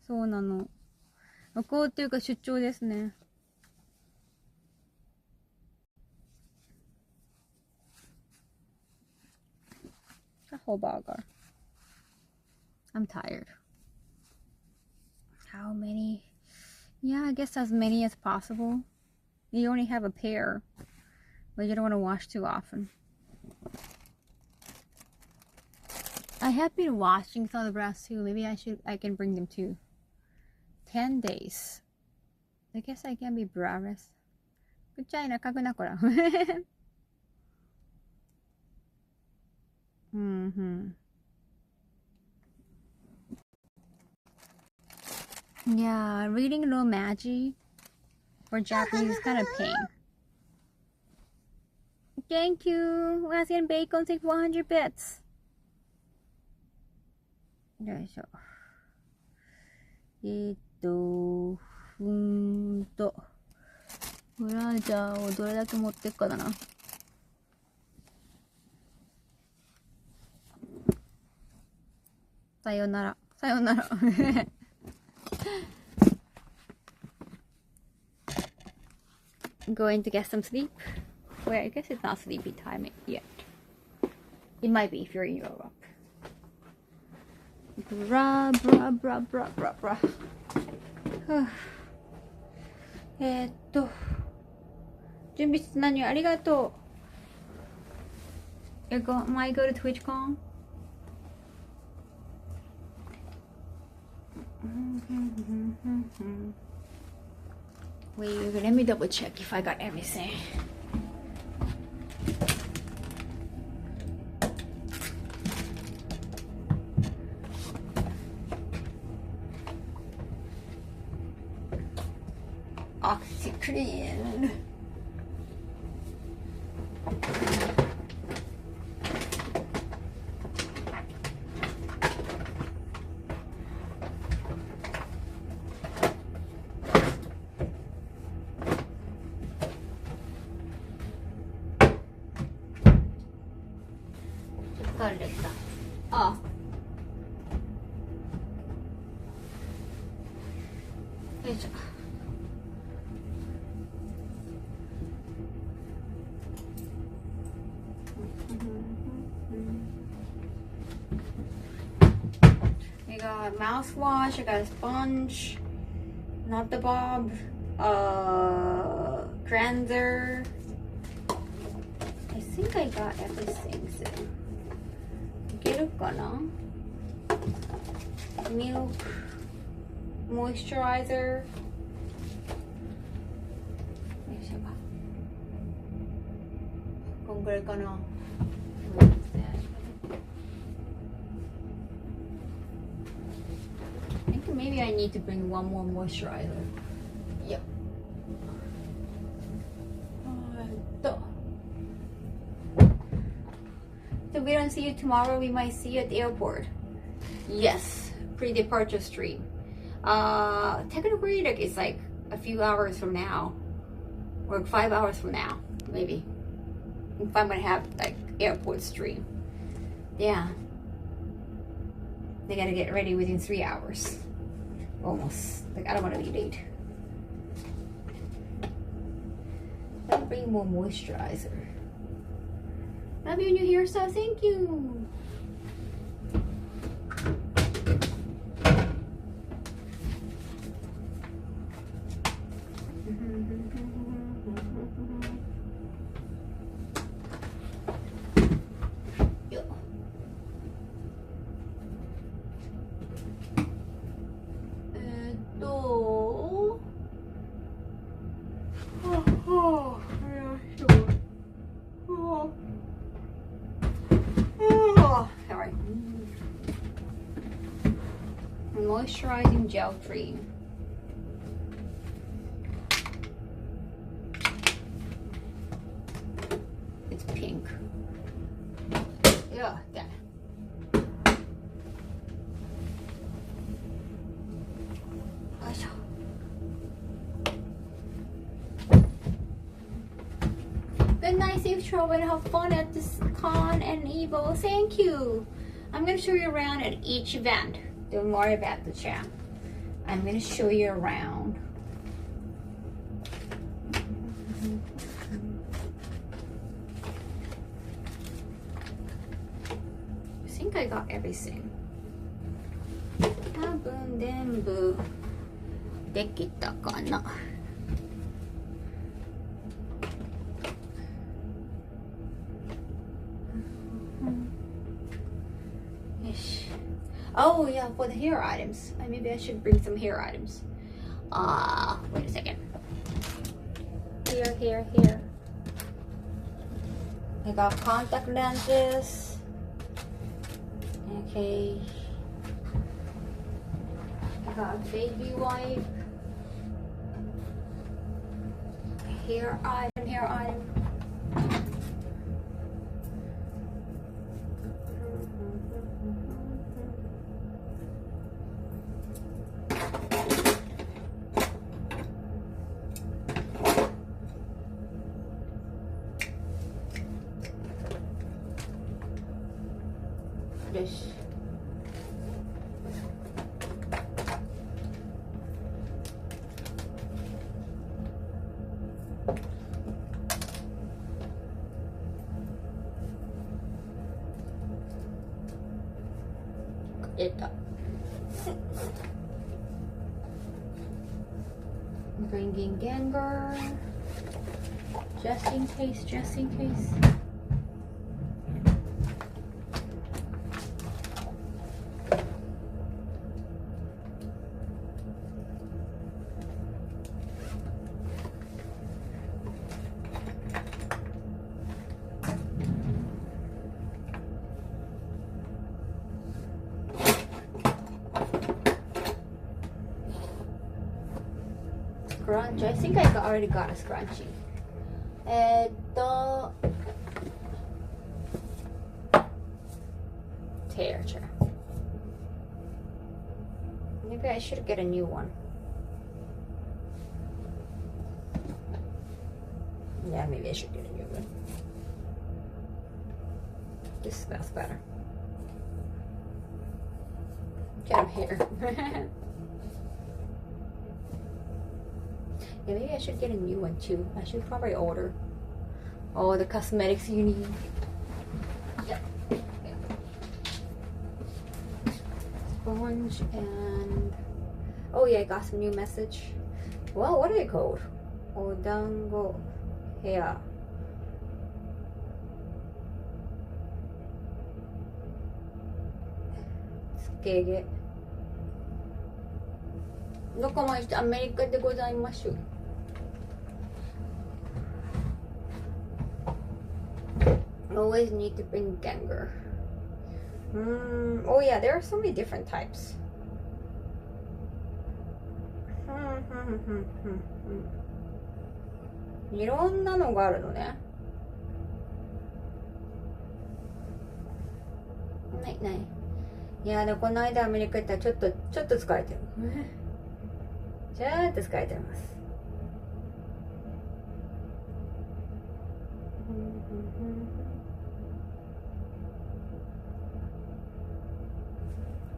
そうなの。旅行っていうか出張ですね。Kaho burger. I'm tired. How many? Yeah, I guess as many as possible. You only have a pair, but you don't want to wash too often. I have been washing some of the bras too. Maybe I can bring them too. 10 days. I guess I can be braless. Good job, nakaguna ko lang. Yeah, reading no Magi for Japanese is kind of pain. Thank you. Asian bacon take 100 bits. よいしょ。ブラジャーをどれだけ持ってっかだな。さよなら。さよなら。Going to get some sleep. Wait, I guess it's not sleepy time yet. It might be if you're in Europe. Bra. 準備室何ありがとう。Might go to TwitchCon? Wait, let me double check if I got everything. OxyClean. 疲れた。あ。よいしょ。I got mouthwash, I got a sponge, not the bob, cleanser. I think I got everything. So. いけるかな? Milk, moisturizer. よいしょ。こんぐらいかな。I think maybe I need to bring one more moisturizer. Yep. So we don't see you tomorrow, we might see you at the airport. Yes, pre-departure stream. Technically, like, it's like a few hours from now, or 5 hours from now, maybe. If I'm gonna have like airport stream. Yeah. They gotta get ready within 3 hours. Almost. Like, I don't want to be late. I'll bring more moisturizer. Love your new hairstyle. Thank you. Moisturizing gel cream. It's pink. Yeah, that. Good night, safe travel, and have fun at this con and Evo. Thank you. I'm gonna show you around at each event. Don't worry about the chat. I'm gonna show you around. I think I got everything. 多分全部できたかな。Oh yeah, for the hair items. Maybe I should bring some hair items. Wait a second. Here. I got contact lenses. Okay. I got baby wipe. Hair item. This. Bringing Ganger, just in case. Scrunch. I think I already got a scrunchie. Hair chair. Maybe I should get a new one. Yeah, maybe I should get a new one. This smells better. Get them here. Yeah, maybe I should get a new one too. I should probably order all the cosmetics you need. Yep. Sponge and oh yeah, I got some new message. Well, what are they called? Odango hair. Skege. どこも一緒アメリカでございます。Always need to bring ganger. Oh yeah, there are so many different types. Hmm. いろんなのがあるのね。ないない。いやでもこの間アメリカ行ったらちょっと疲れてる。ちょっと疲れてます。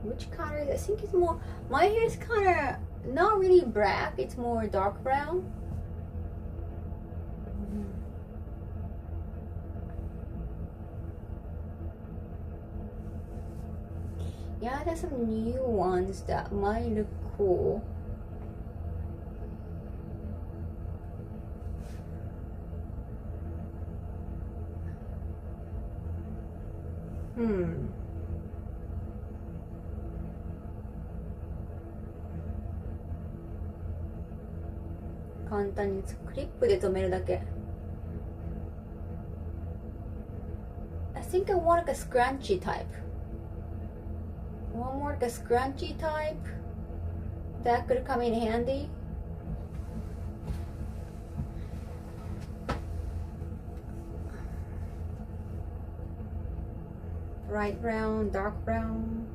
Which color is it? I think it's more. My hair is kind of not really black. It's more dark brown. Yeah, there's some new ones that might look cool. Hmm. 簡単にクリップで留めるだけ。I think I want like a scrunchy type. One more like a scrunchy type. That could come in handy. Light brown, dark brown.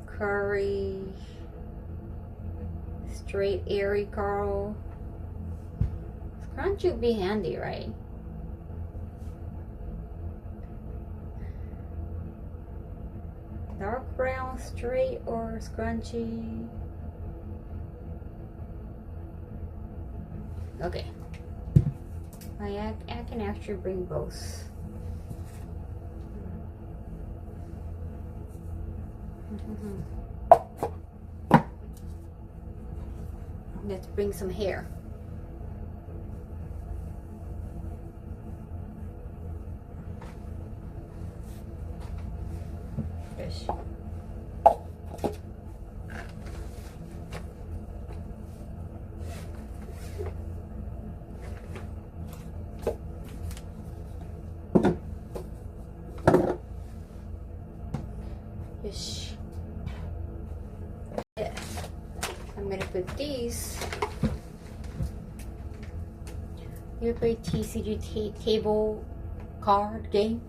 Curry, straight airy curl. Scrunchie would be handy, right? Dark brown, straight or scrunchie. Okay. I can actually bring both. Let's bring some hair. Yes. Yes. Yeah. I'm gonna put these. You play TCG table card game?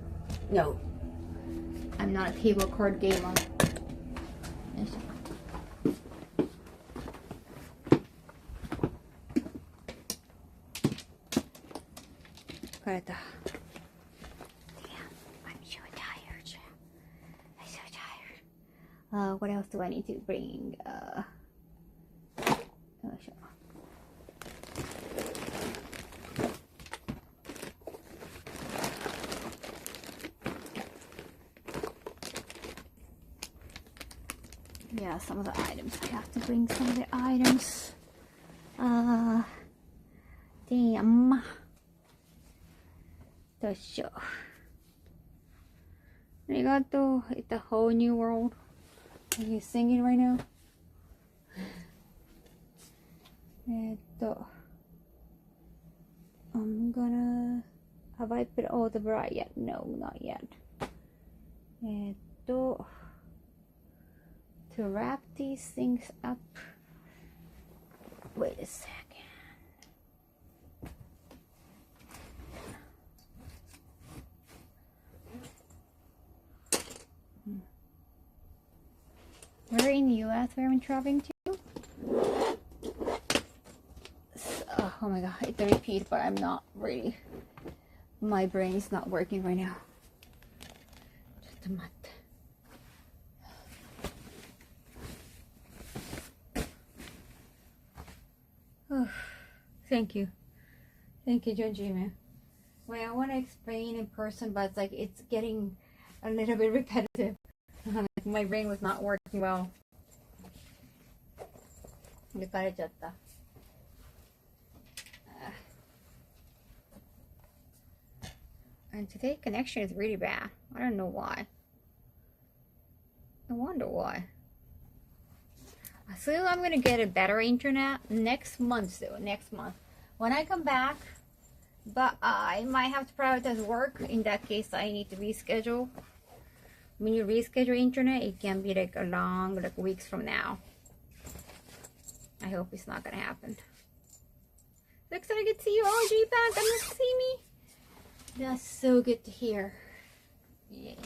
No, I'm not a table card gamer. Yes. Damn, I'm so tired. I'm so tired. What else do I need to bring? Yeah, some of the items. I have to bring some of the items. Damn. どうしよう。ありがとう。It's a whole new world. Are you singing right now? I'm gonna... Have I put all the bra yet? No, not yet. To wrap these things up. Wait a second. Where in the US are we traveling to? Oh my god, it's a repeat, but I'm not really. My brain is not working right now. Just a minute. Oh, thank you. Thank you, Junji. Well, I want to explain in person, but it's like it's getting a little bit repetitive. Like my brain was not working well. And today connection is really bad. I don't know why. I wonder why. So I'm gonna get a better internet next month though, next month. When I come back, but I might have to prioritize work. In that case, I need to reschedule. When you reschedule internet, it can be like a long, like weeks from now. I hope it's not gonna happen. So excited to see you all, G-Pack. Come to see me. That's so good to hear. Yay.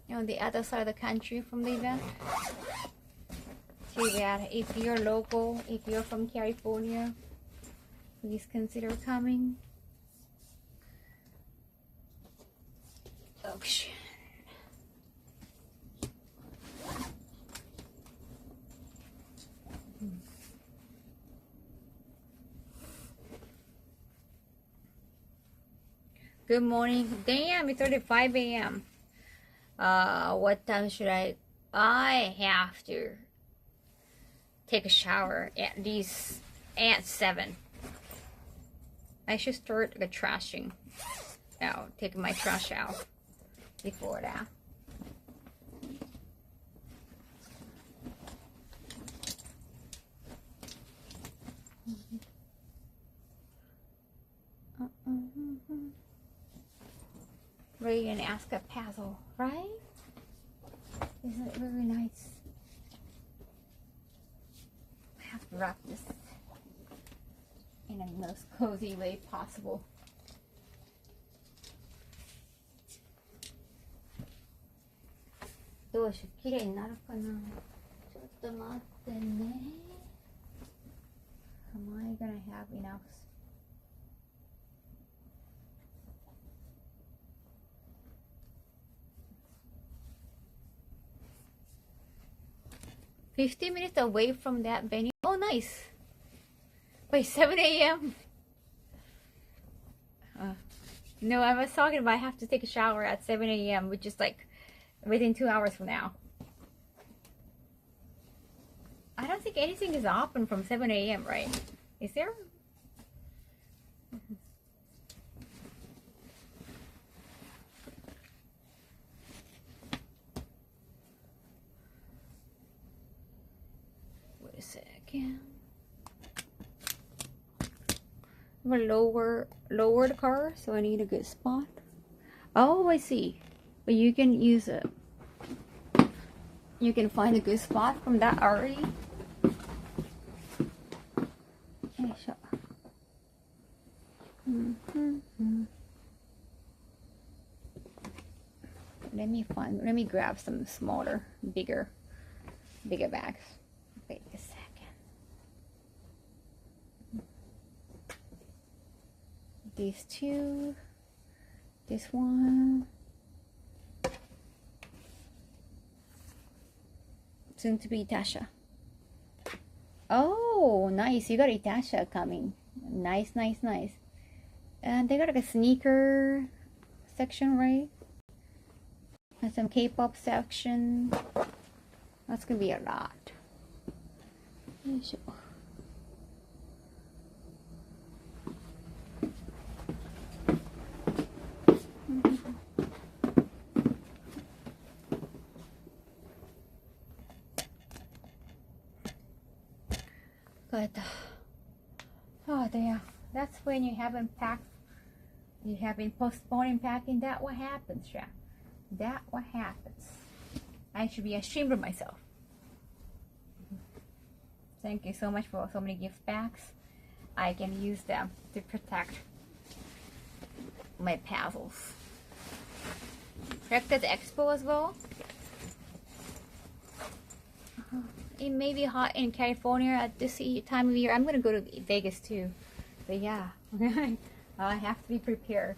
On the other side of the country from the event. Too bad. If you're local, if you're from California, please consider coming. Oh shit. Good morning. Damn, it's already 5 a.m. What time should I have to take a shower at least at 7. I should start the trashing out, taking my trash out before that. Ready and ask a puzzle, right? Isn't it very nice? I have to wrap this in the most cozy way possible. Am I gonna have enough? "50 minutes away from that venue." Oh, nice. By 7 a.m. No, I was talking about I have to take a shower at 7 a.m., which is like within 2 hours from now. I don't think anything is open from 7 a.m., right? Is there? Wait a second. I'm gonna lower the car, so I need a good spot. Oh, I see. But you can use it. You can find a good spot from that already. Let me grab some smaller, bigger bags. Wait a second. These two, this one. Soon to be Tasha. Oh, nice. You got Tasha coming. Nice, nice, nice. And they got like a sneaker section, right? And some K-pop section. That's gonna be a lot. But oh, there. That's when you haven't packed. You have been postponing packing. That what happens, yeah. That what happens. I should be ashamed of myself. Thank you so much for so many gift bags. I can use them to protect my puzzles. Protect the expo as well. it may be hot in California at this time of year. I'm gonna go to Vegas too, but yeah, I have to be prepared.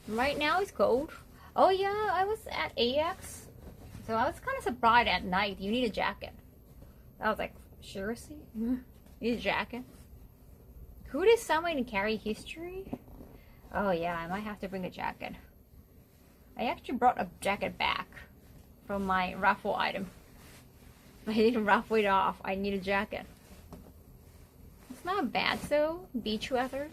Right now it's cold. Oh yeah, I was at AX, so I was kind of surprised at night. You need a jacket. I was like, seriously? You need a jacket? Who does someone carry history? Oh yeah, I might have to bring a jacket. I actually brought a jacket back from my raffle item. I didn't raffle it off. I need a jacket. It's not bad though. Beach weather.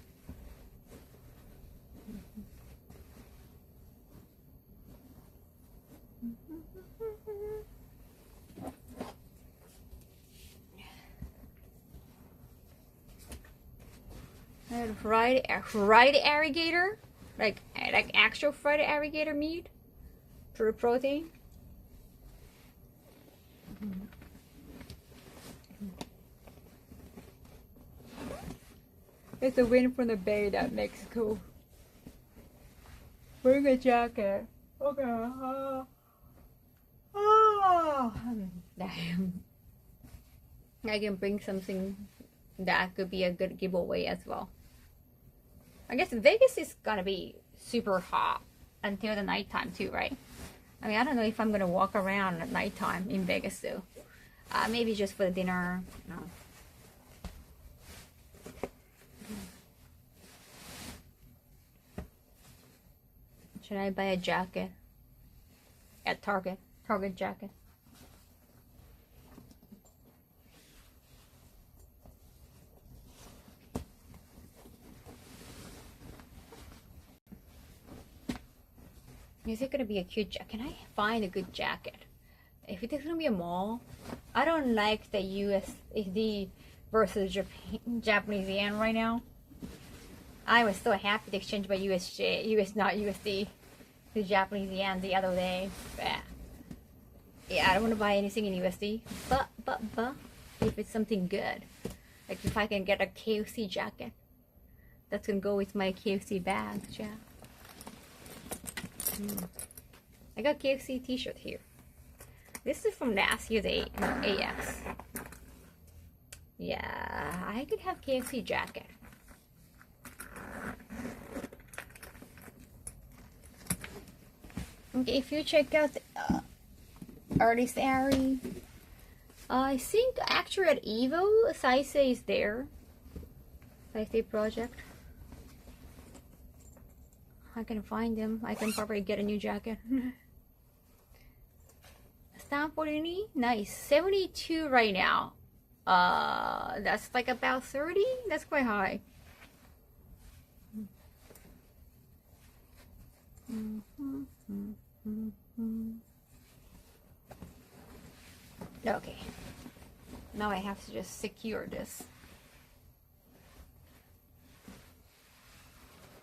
And fried alligator, like actual fried alligator meat, for protein. It's the wind from the bay that makes it cool. Bring a jacket. Okay. Damn. I can bring something that could be a good giveaway as well. I guess Vegas is gonna be super hot until the nighttime too, right? I mean, I don't know if I'm gonna walk around at nighttime in Vegas though. Maybe just for the dinner. No. Should I buy a jacket at Target? Target jacket. Is it gonna be a cute jacket? Can I find a good jacket? If it is gonna be a mall, I don't like the USD versus Japanese yen right now. I was so happy to exchange my not USD, to Japanese yen the other day. But yeah, I don't want to buy anything in USD. But if it's something good, like if I can get a KFC jacket, that's gonna go with my KFC bag. Yeah. I got KFC t-shirt here. This is from last year's AX. Yeah, I could have KFC jacket. Okay, if you check out Artist Alley, I think actually at Evo, Saisei is there. Saisei project. I can find them. I can probably get a new jacket. Stampolini, nice. 72 right now. That's like about 30. That's quite high. Okay. Now I have to just secure this.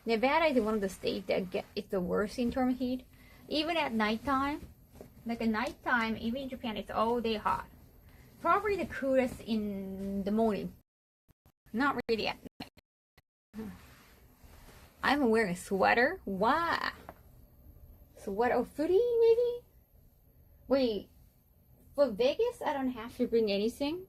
Nevada is one of the states that it's the worst in terms of heat. Even at nighttime, like at nighttime, even in Japan, it's all day hot. Probably the coolest in the morning. Not really at night. I'm wearing a sweater. Wow. Sweater or hoodie maybe? Wait, for Vegas, I don't have to bring anything.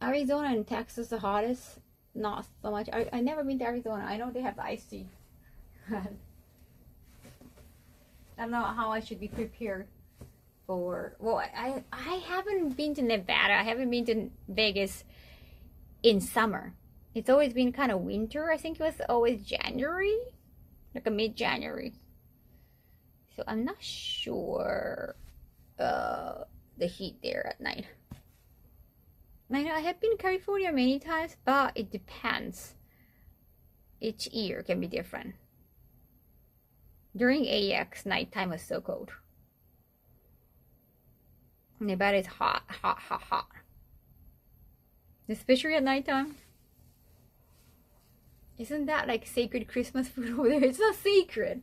Arizona and Texas the hottest. Not so much. I never been to Arizona. I know they have iced tea. I don't know how I should be prepared for. Well, I haven't been to Nevada. I haven't been to Vegas in summer. It's always been kind of winter. I think it was always January, like a mid-January. So I'm not sure the heat there at night. I know I have been to California many times, but it depends. Each year can be different. During AX, nighttime was so cold. Nevada is hot, hot, hot, hot. Especially at nighttime. Isn't that like sacred Christmas food over there? It's not sacred.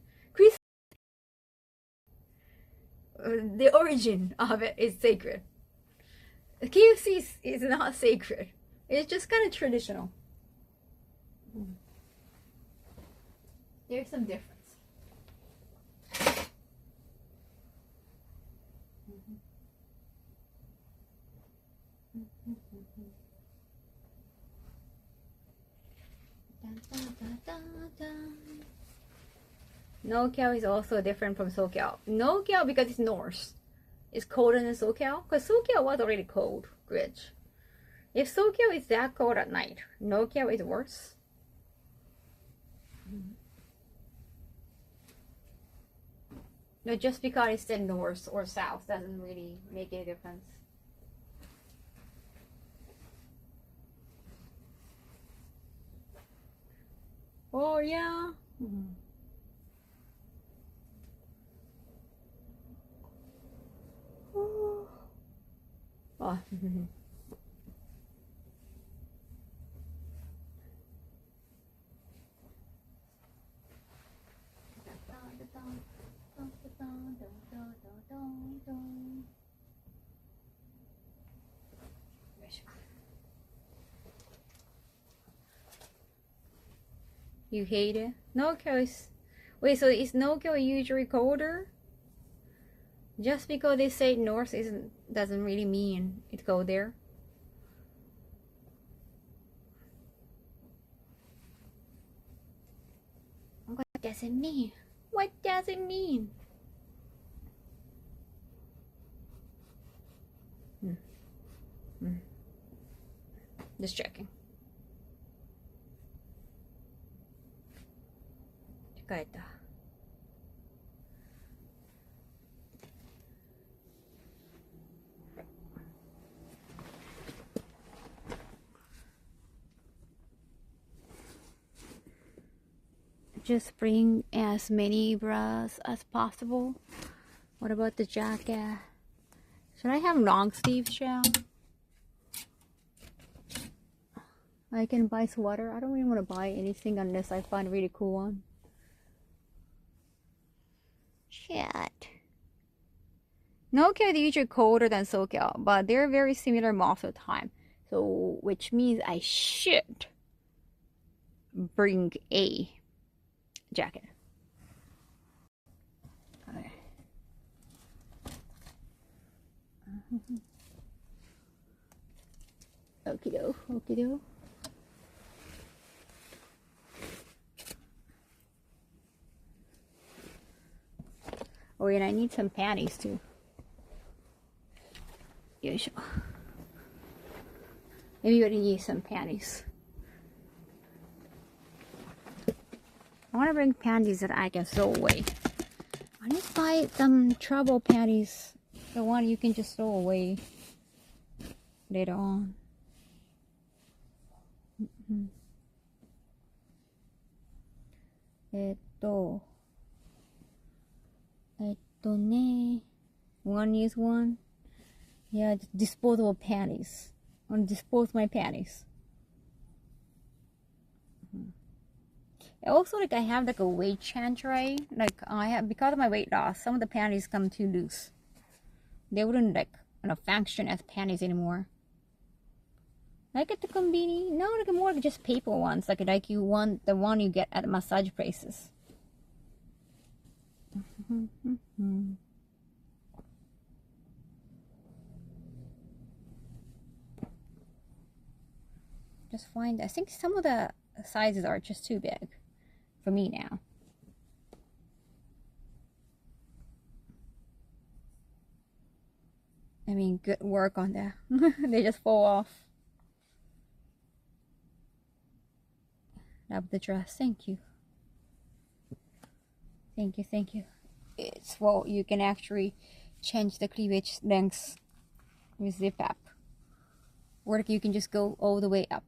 the origin of it is sacred. KFC is not sacred. It's just kind of traditional. There's some difference. NorCal is also different from SoCal. NorCal, because it's north, it's colder than SoCal. Because SoCal was already cold, Grinch. If SoCal is that cold at night, NorCal is worse. No, just because it's the north or south doesn't really make a difference. Oh yeah. Oh. You hate it? NorCal is... Wait, so is NorCal usually colder? Just because they say north doesn't really mean it's cold there. What does it mean? What does it mean? Just checking. Just bring as many bras as possible. What about the jacket? Should I have long sleeves, shell? I can buy sweater. I don't really want to buy anything unless I find a really cool one. Shit. NorCal is usually colder than SoCal, but they're very similar most of the time. So, which means I should bring a jacket. Okay. Okie-do, okie-do. Oh, and I need some panties too. Yoisho. Everybody needs some panties. I want to bring panties that I can throw away. I need to buy some travel panties. The one you can just throw away later on. One is one. Yeah, disposable panties. I want to dispose my panties. Also, like I have like a weight change, right? Like I have, because of my weight loss, some of the panties come too loose. They wouldn't like, function as panties anymore. Like at the convenience, no, like more like just paper ones, like you want the one you get at massage places. Just find, I think some of the sizes are just too big for me now. I mean, good work on that. They just fall off. Love the dress. Thank you. Thank you, thank you. It's, well, you can actually change the cleavage length with zip up. Or like you can just go all the way up.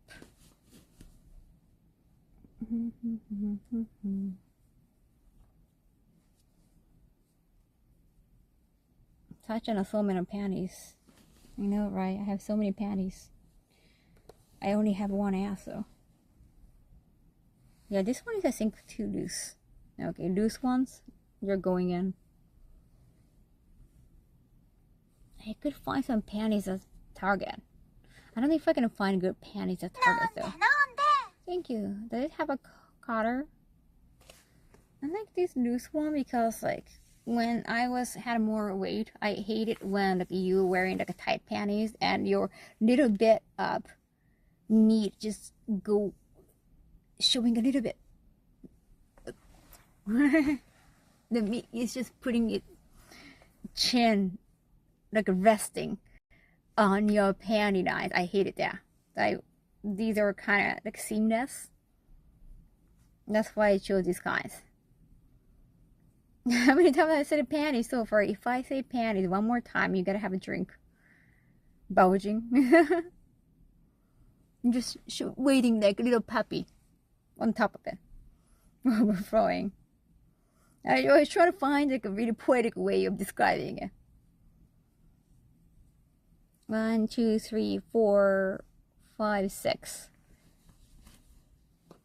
Such an assortment of panties. I know, right? I have so many panties. I only have one ass though. Yeah, this one is, I think, too loose. Okay, loose ones, you're going in. I could find some panties at Target. I don't know if I can find good panties at Target though. Thank you. Does it have a collar? I like this loose one because like when I had more weight, I hated when like you wearing like a tight panties and your little bit of meat just go showing a little bit. The meat is just putting it chin like resting on your panty lines. I hated that. These are kind of like seamless. That's why I chose these kinds. How many times I said panties so far? If I say panties one more time, you gotta have a drink. Bulging. I'm just waiting like a little puppy on top of it. Overflowing. I always try to find like a really poetic way of describing it. 1, 2, 3, 4, 5, 6.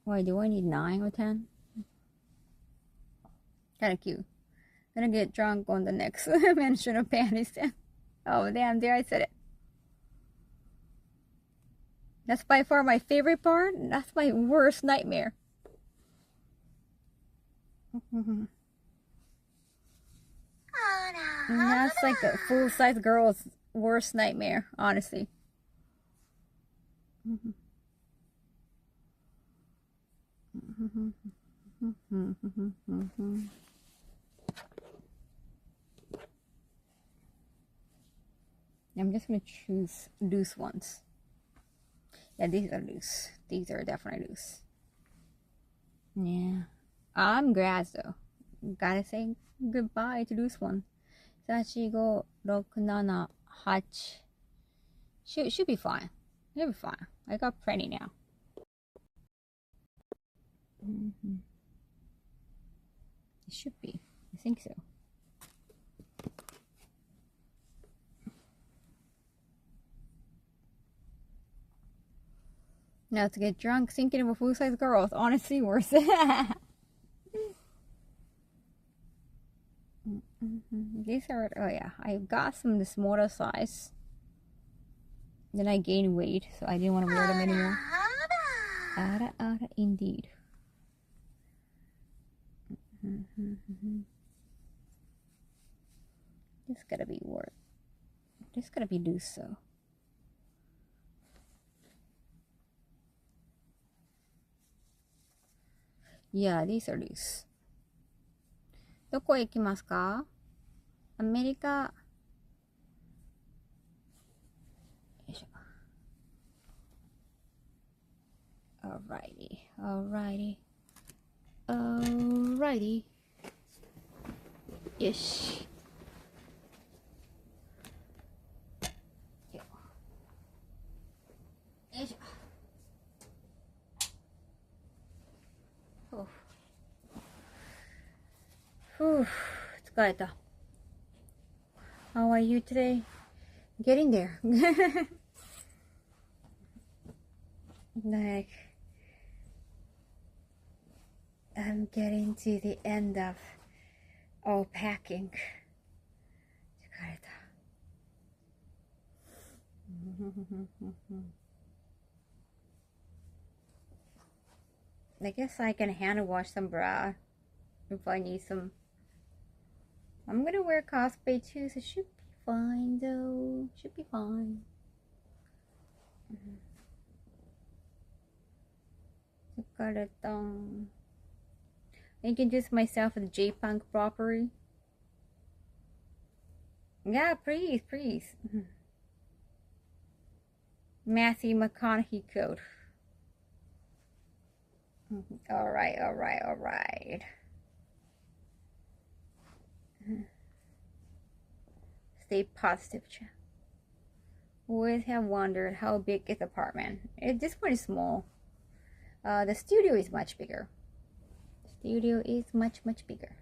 Why do I need 9 or 10? Kind of cute. Gonna get drunk on the next mention of panties then. Oh damn, there I said it. That's by far my favorite part. That's my worst nightmare. And that's like a full-size girl's worst nightmare, honestly. I'm just gonna choose loose ones. Yeah, these are loose. These are definitely loose. Yeah. I'm glad though. Gotta say goodbye to loose one. 3, 4, 5, 6, 7, 8. Should be fine. It'll be fine. I got plenty now. It should be. I think so. Now to get drunk thinking of a full-size girl is honestly worth it. These are, oh yeah, I got some the smaller size. Then I gained weight, so I didn't want to wear them anymore. Ara, indeed. This gotta be worth. This gotta be loose, so. Yeah, these are loose. どこへ行きますか？アメリカ。よいしょ。Alrighty. よし。よいしょ。疲れた。How are you today? Getting there. Like, I'm getting to the end of all packing. 疲れた。I guess I can hand wash some bra if I need some. I'm gonna wear cosplay too, so it should be fine though. Should be fine. I introduce myself as J-Punk properly. Yeah, please. Matthew McConaughey code. Alright. Stay positive, chat. Always have wondered how big is the apartment. This one is small. The studio is much bigger. Much bigger.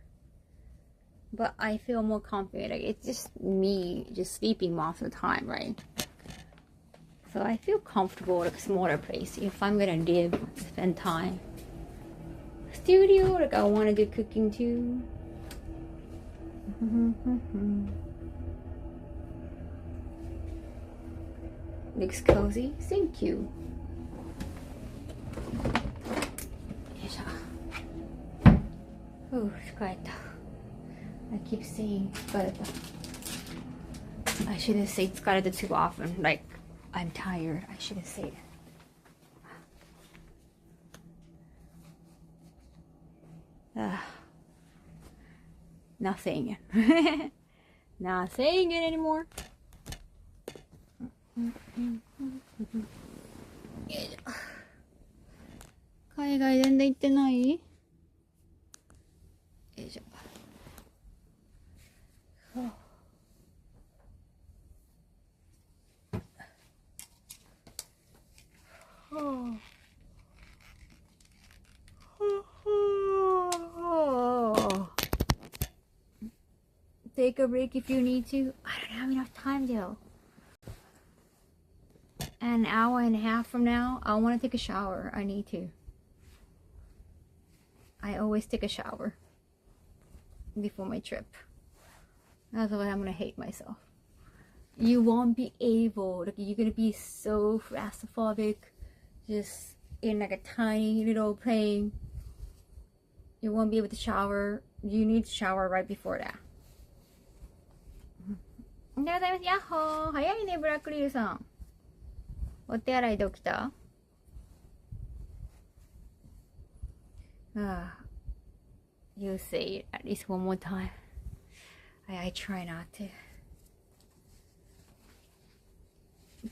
But I feel more confident. Like, it's just me just sleeping most of the time, right? So I feel comfortable at a smaller place if I'm gonna spend time. Studio, like I want to do cooking too. Looks cozy. Thank you. Oh, 疲れた. I keep saying 疲れた. I shouldn't say 疲れた too often. Like, I'm tired. I shouldn't say it. Not saying it. Not saying it anymore. 海外全然行ってない？よいしょ。Take a break if you need to. I don't have enough time though. An hour and a half from now, I want to take a shower. I need to. I always take a shower before my trip. Otherwise, I'm gonna hate myself. You won't be able. Like, you're gonna be so claustrophobic, just in like a tiny little plane. You won't be able to shower. You need to shower right before that. おはようございます。やっほー。早いね、ブラックリルさん。お手洗いで起きた？ You say it at least one more time. I try not to.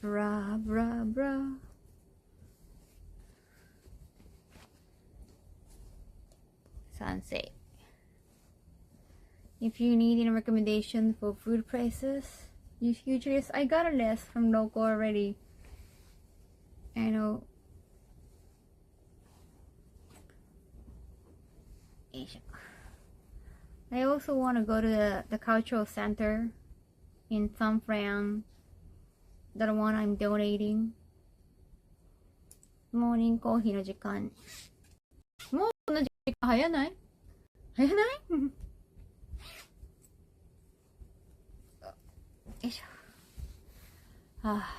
Bra, bra, bra. Sunset. If you need any recommendations for food prices, you just I got a list from local already. I know. I also want to go to the cultural center in San Fran. The one I'm donating. Morning coffee の時間。もうこの時間早ない？早ない？よいしょ。はあ。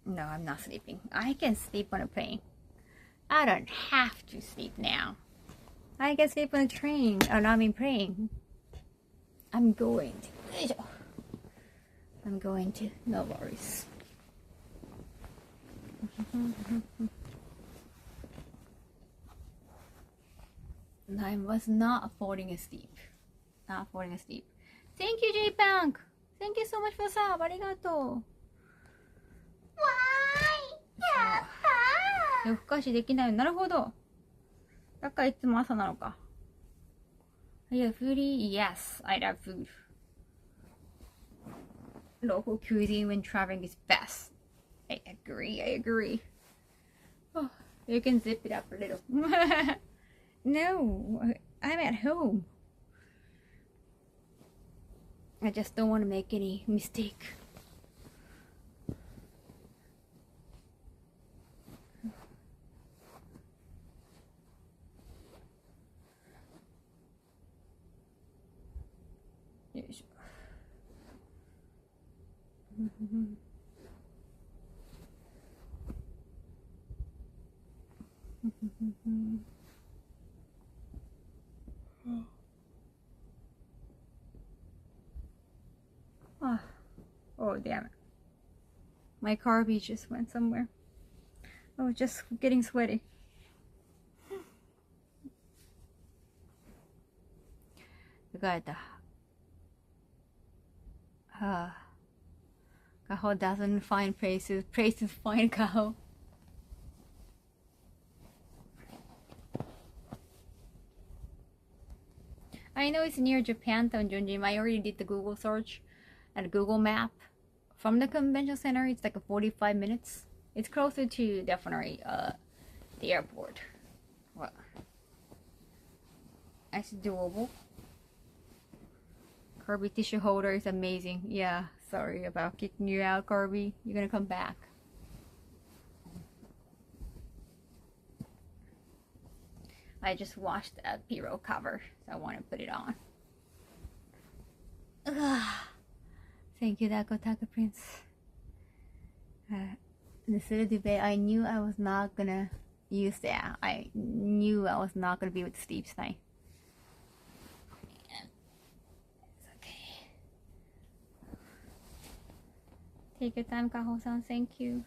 No, I'm not sleeping. I can sleep on a plane. I don't have to sleep now. I can sleep on a train. Oh, no, I mean plane. I'm going to. I'm going to. No worries. I was not falling asleep. Not falling asleep. Thank you, J-Punk. Thank you so much for sub. ありがとう。わーい、やったー。夜更かしできない。なるほど。だからいつも朝なのか。Yeah, foodie? Yes, I love food. Local cuisine when traveling is best. I agree. Oh, you can zip it up a little. No, I'm at home. I just don't want to make any mistake. Oh, damn it. My Carby just went somewhere. Oh, just getting sweaty. Kaho doesn't find places. Places find Kaho. I know it's near Japantown, Junjin. I already did the Google search and Google Map. From the convention center, it's like 45 minutes. It's closer to definitely the airport. Well, it's doable. Kirby tissue holder is amazing. Yeah, sorry about kicking you out, Kirby. You're gonna come back. I just washed that bureau cover, so I want to put it on. Thank you, Dako Taka Prince. This little debate, I knew I was not gonna use that. I knew I was not gonna be able to sleep tonight. It's okay. Take your time, Kaho-san. Thank you.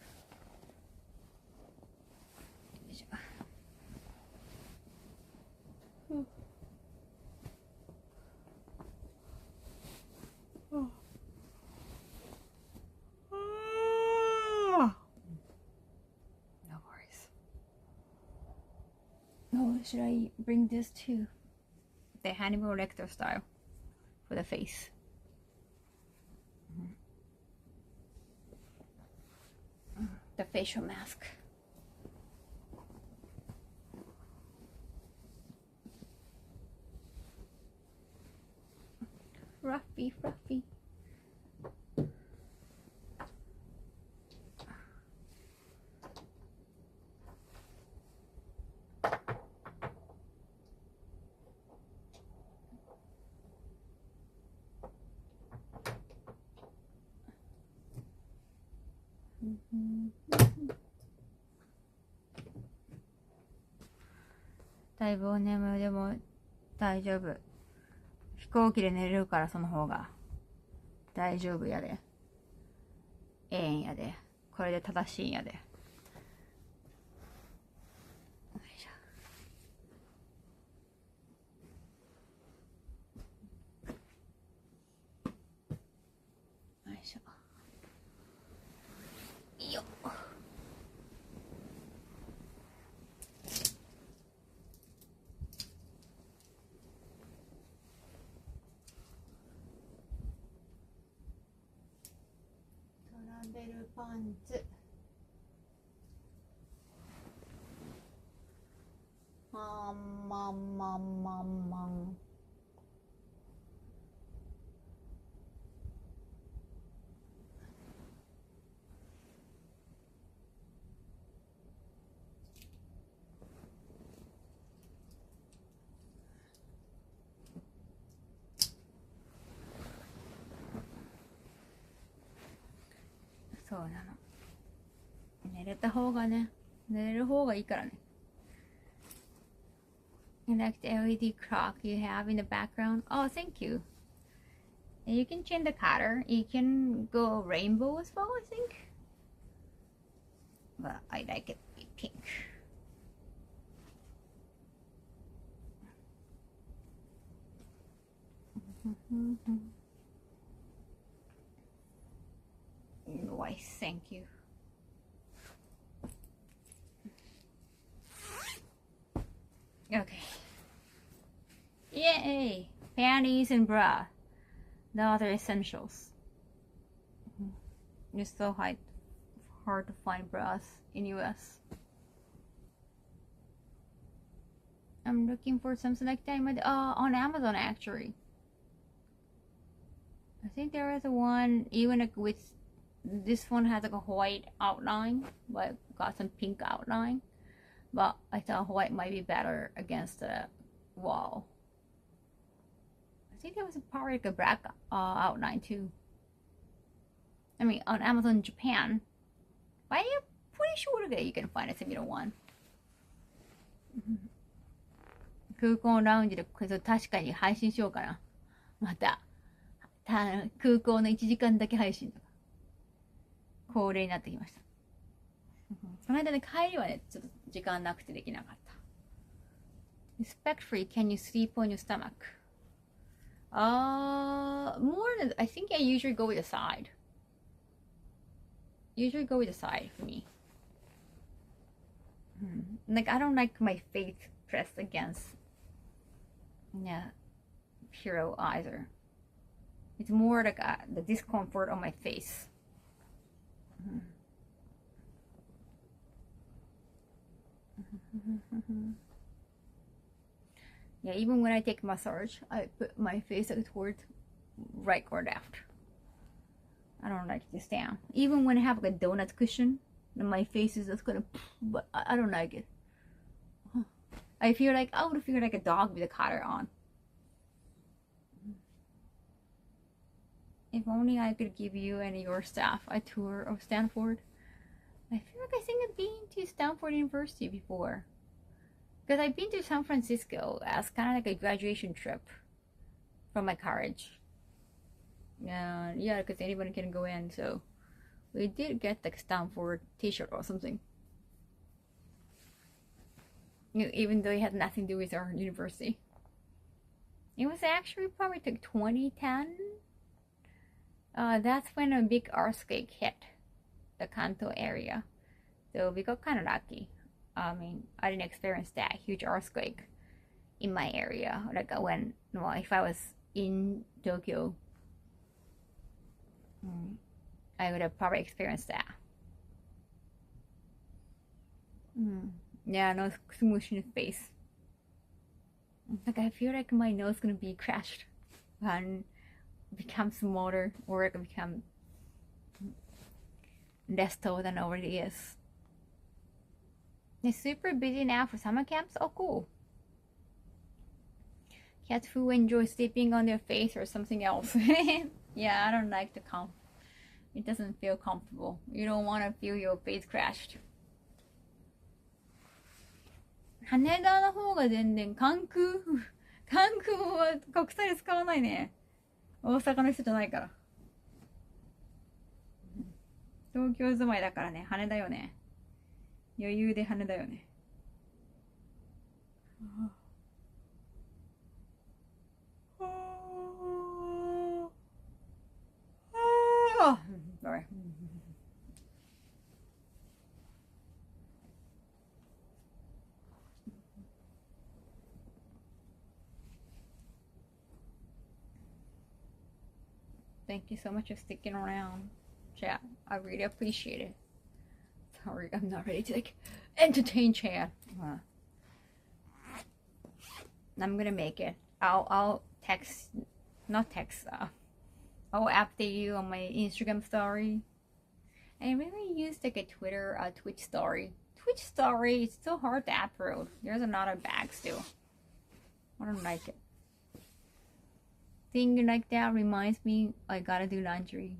Oh, should I bring this too? The Hannibal Lecter style for the face. The facial mask. Fluffy, fluffy.だいぶお眠いでも大丈夫。飛行機で寝れるからその方が大丈夫やで。ええんやで。これで正しいんやで。よいしょ。よいしょ。いいよ。トラベルパンツ。まんまんまんまんまん。そうなの。寝れた方がね、寝れる方がいいからね。I like the LED clock you have in the background. Oh, thank you. And you can change the color. You can go rainbow as well, I think. But I like it pink. Why, thank you. Okay. Yay! Panties and bra. The other essentials. It's so hard to find bras in US. I'm looking for something like that on Amazon actually. I think there is a one even like with this one has like a white outline, but got some pink outline. But I thought white might be better against the wall. I think there was probably like a black outline too. I mean, on Amazon Japan, but I'm pretty sure that you can find a similar one. 空港ラウンジで確かに配信しようかな。また空港の1時間だけ配信とか恒例になってきました。この間ね、帰りはね、ちょっと時間なくてできなかった。Respect-free, can you sleep on your stomach? More than, I think I usually go with the side. Usually go with the side for me. Like, I don't like my face pressed against pillow either. It's more like the discomfort on my face. Yeah, even when I take massage, I put my face toward right or left. I don't like to stand. Even when I have like a donut cushion, my face is just gonna, but I don't like it. I would feel like a dog with a collar on. If only I could give you and your staff a tour of Stanford. I feel like I think I've been to Stanford University before. Because I've been to San Francisco as kind of like a graduation trip from my college. Yeah, because anyone can go in, so we did get like Stanford t-shirt or something. Even though it had nothing to do with our university. It was actually probably like 2010. That's when a big earthquake hit the Kanto area. So we got kind of lucky. I mean, I didn't experience that huge earthquake in my area. Like when, well, if I was in Tokyo, I would have probably experienced that. Yeah, no smoosh in the face. Like I feel like my nose is gonna be crushed and become smaller, or it can become less tall than it already is. It's super busy now for summer camps. Oh, cool. Cats who enjoy sleeping on their face or something else. Yeah, I don't like the it doesn't feel comfortable. You don't want to feel your face crashed. 羽田の方が全然関空は国際で使わないね。大阪の人じゃないから。東京住まいだからね、羽田よね。余裕で羽田よね。Sorry. Thank you so much for sticking around, chat. I really appreciate it. Sorry, I'm not ready to like entertain chat. I'm gonna make it. I'll text, not text. I'll update you on my Instagram story. I really used like a Twitch story. Twitch story is so hard to upload. There's a lot of bags still. I don't like it. Thing like that reminds me I gotta do laundry.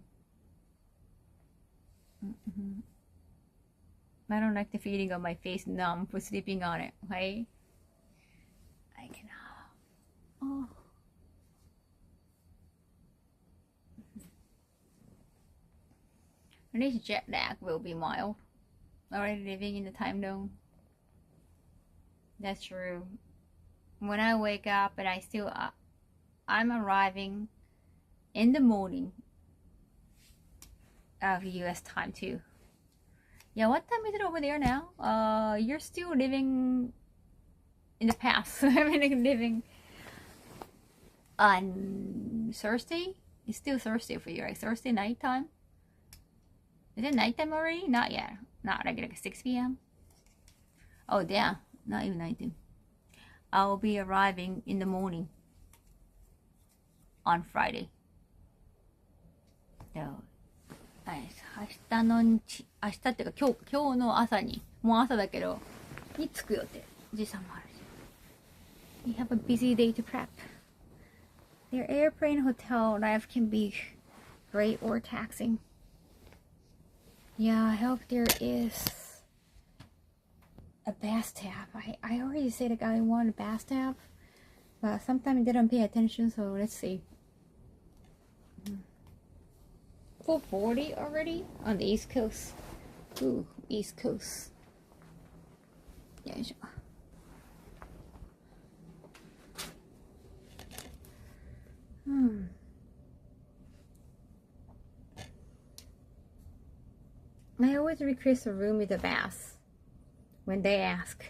I don't like the feeling of my face numb for sleeping on it, right? I can. Oh. At least jet lag will be mild. Already living in the time zone. That's true. When I wake up and I'm arriving in the morning of US time too. Yeah, what time is it over there now? You're still living in the past. I mean, living on Thursday? It's still Thursday for you, right? Thursday nighttime? Is it nighttime already? Not yet. Not like 6 p.m. Oh, damn. Not even 19. I'll be arriving in the morning on Friday. So, 明日っていうか今日の朝に、もう朝だけど、に着く予定。時差もあるし。We have a busy day to prep. Their airplane hotel life can be great or taxing. Yeah, I hope there is a bathtub. I already said like I want a bathtub, but sometimes they don't pay attention, so let's see. 4:40 already on the East Coast. Ooh, East Coast. Yeah, sure. I always request a room with a bath when they ask.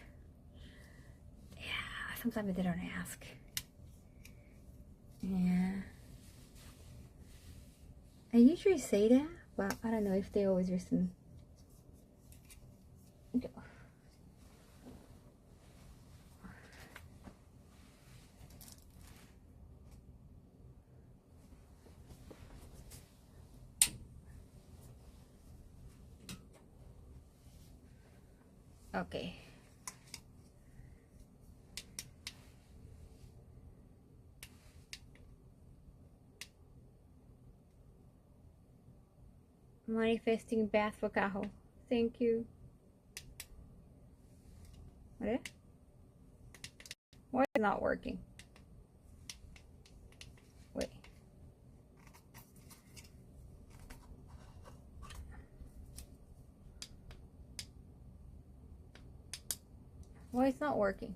Yeah, sometimes they don't ask. Yeah. I usually say that, but I don't know if they always listen. Okay. Manifesting bath for Kaho. Thank you. What? Why is it not working? Wait. Why it's not working?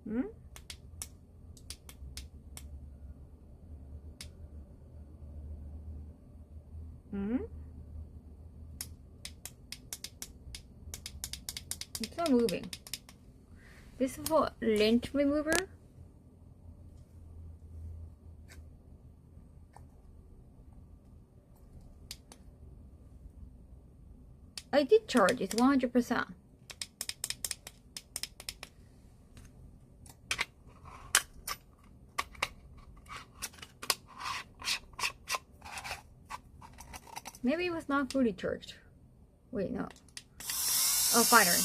Hmm? Hmm? It's not moving. This is for lint remover. I did charge. It's 100%. Maybe it was not fully charged. Wait, no. Oh, finally.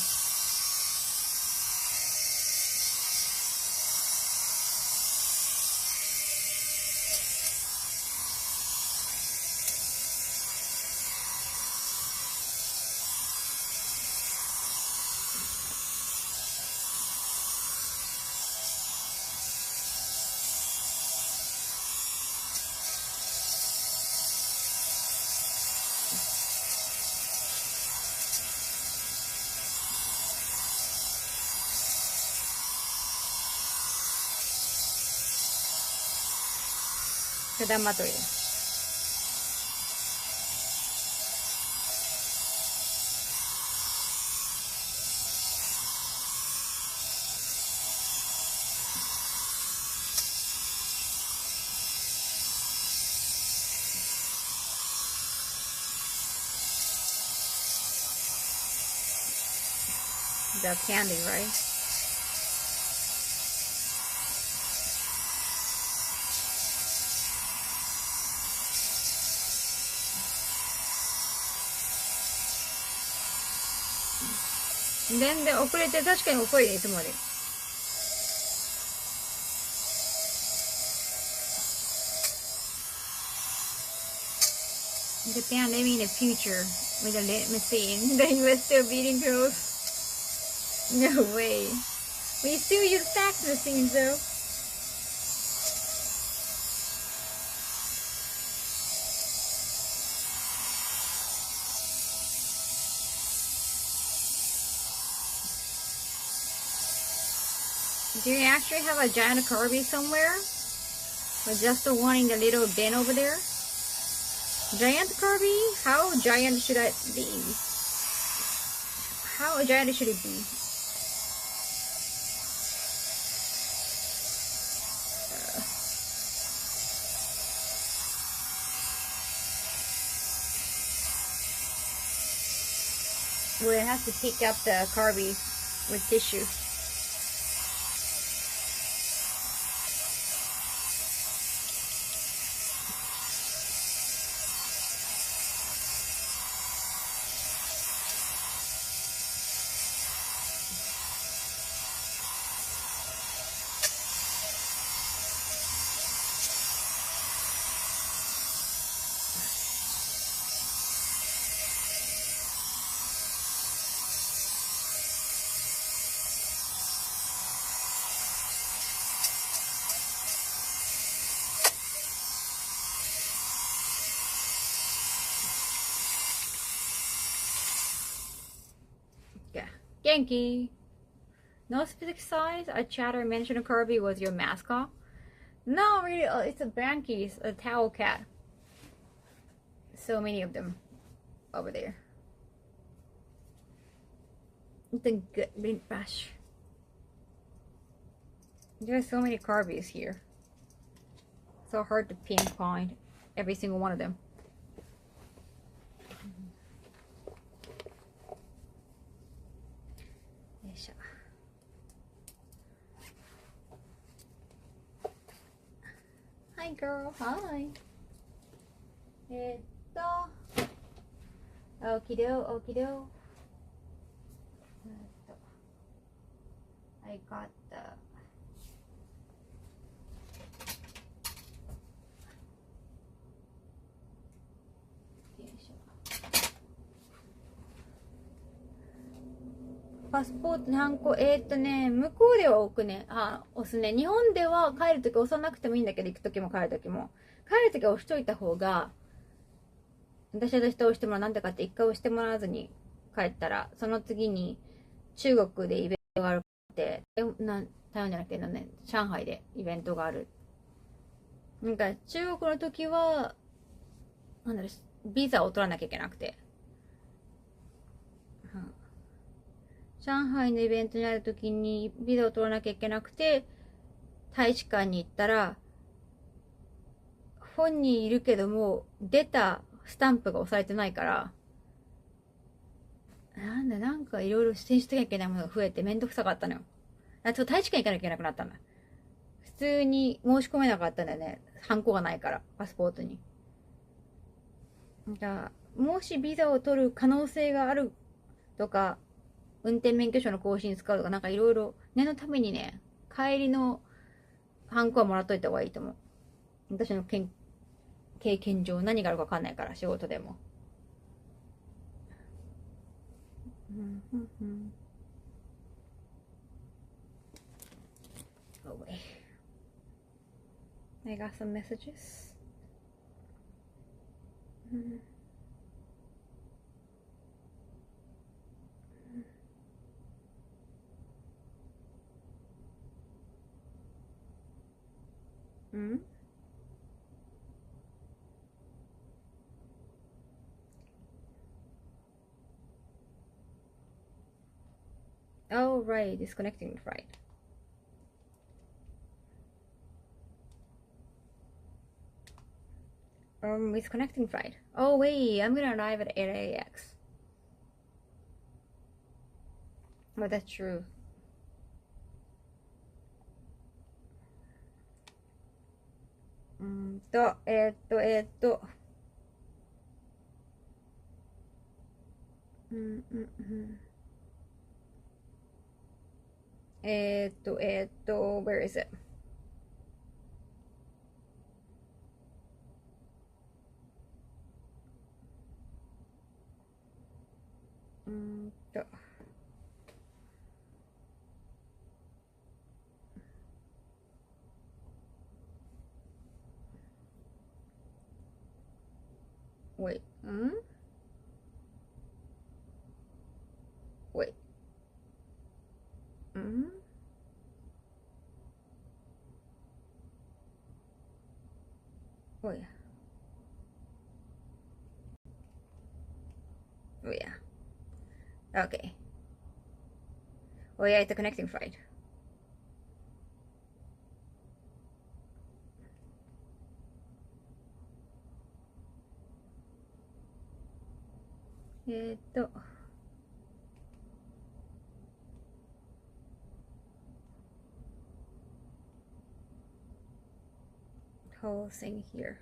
Kedama to yun. That's candy, right?全然遅れて、確かに遅いね、いつもより。Japan living in the future with a lint machine. The US still beating girls. No way. We still use fax machines though. Do you actually have a giant Kirby somewhere? Or just the one in the little bin over there? Giant Kirby? How giant should it be? How giant should it be? Well, it has to pick up the Kirby with tissue. Yeah. Genki. No specific size? A chatter mentioned Kirby was your mascot. No, really, it's a Banky, a towel cat. So many of them over there. It's a good lint brush. There's so many Kirby's here. So hard to pinpoint every single one of them. Hi girl, hi. Okido, okido. I got theパスポートのハンコ、向こうでは置くね。押すね。日本では帰るとき押さなくてもいいんだけど、行くときも帰るときも。帰るときは押しといた方が、私は押してもらう。なんでかって一回押してもらわずに帰ったら、その次に中国でイベントがあるって、台湾じゃなくてね、上海でイベントがある。なんか中国の時は、なんだろう、ビザを取らなきゃいけなくて。上海のイベントにあるときにビザを取らなきゃいけなくて、大使館に行ったら、本人いるけども、出たスタンプが押されてないから、なんかいろいろ選手的なきゃいけないものが増えてめんどくさかったのよ。大使館行かなきゃいけなくなったんだ。普通に申し込めなかったんだよね。ハンコがないから、パスポートに。もしビザを取る可能性があるとか、運転免許証の更新使うとか、なんかいろいろ念のためにね、帰りのハンコはもらっといた方がいいと思う。私の経験上何があるか分かんないから、仕事でも。Oh wait. I got some messages. Oh, right, disconnecting right. It's connecting right. Oh, wait, I'm gonna arrive at 8 AX. Oh, that's true. Where is it? Wait. Wait. Oh yeah. Oh yeah. Okay. Oh yeah, it's a connecting flight. Whole thing here.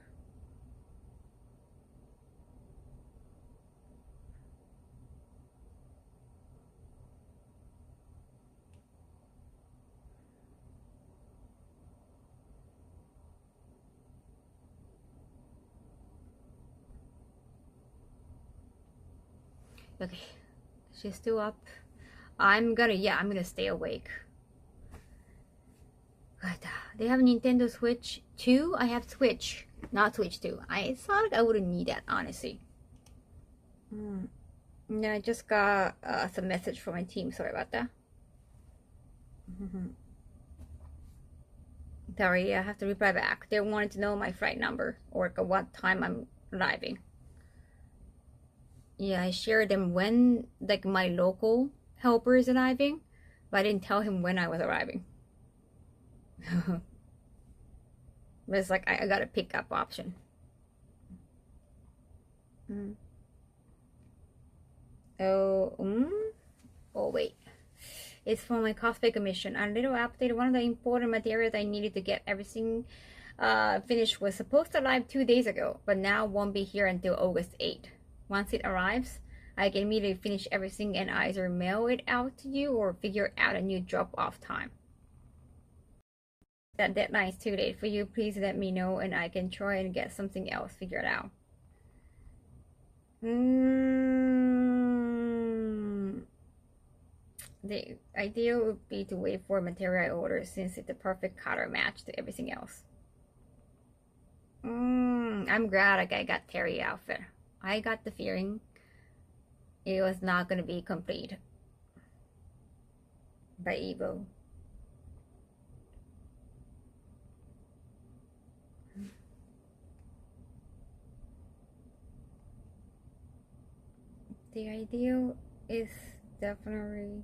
Okay, she's still up. I'm gonna stay awake. But they have Nintendo Switch 2. I have Switch, not Switch 2. I thought I wouldn't need that, honestly. Yeah, I just got some message from my team. Sorry about that. Sorry, I have to reply back. They wanted to know my flight number or what time I'm arriving. Yeah, I shared them when like my local helper is arriving, but I didn't tell him when I was arriving. But it's like I got a pickup option. Oh wait. It's for my cosplay commission. A little update. One of the important materials I needed to get everything finished was supposed to arrive 2 days ago, but now won't be here until August 8th. Once it arrives, I can immediately finish everything and either mail it out to you or figure out a new drop-off time. That deadline is too late for you. Please let me know and I can try and get something else figured out. The ideal would be to wait for material order since it's the perfect color match to everything else. I'm glad I got Terry outfit. I got the feeling it was not gonna be complete by Evo. The ideal is definitely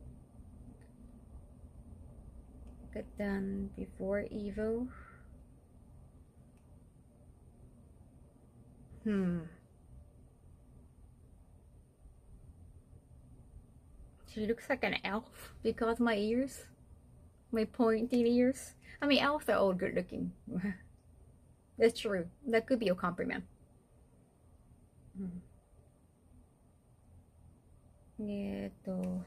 get done before Evo. She looks like an elf because my ears, my pointy ears. I mean, elves are all good looking. That's true. That could be a compliment. Yeah, the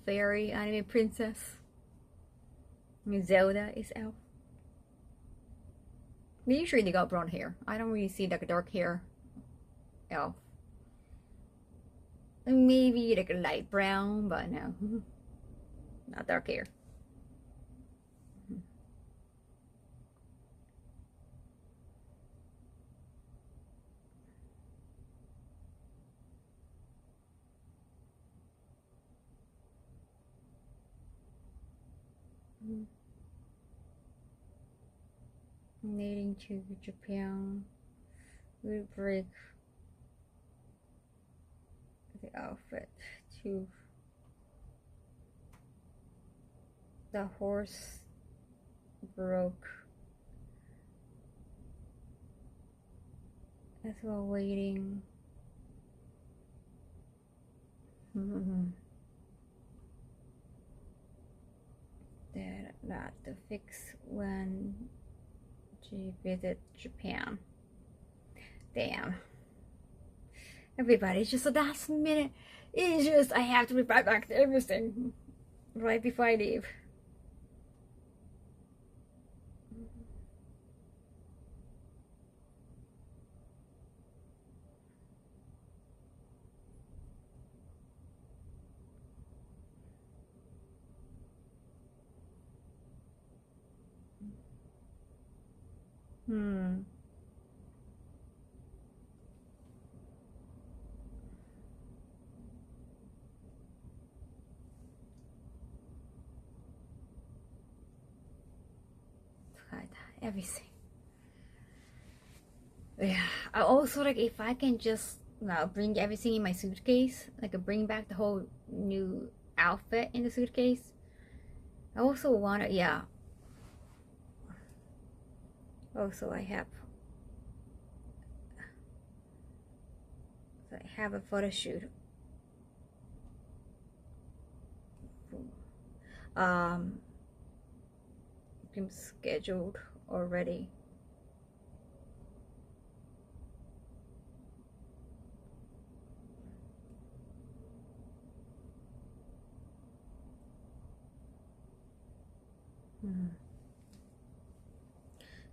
fairy anime princess. Zelda is elf. Usually they got blonde hair. I don't really see like a dark hair elf. Maybe like a light brown, but no. Not dark hair. Needing to Japan would break the outfit to the horse broke as well waiting. That not to fix when she visit Japan. Damn. Everybody's just a last minute. It's just I have to reply back to everything right before I leave. Everything. Yeah. I also like if I can just bring everything in my suitcase, like bring back the whole new outfit in the suitcase. I also want to, yeah. Also, I have a photo shoot. I'm scheduled already.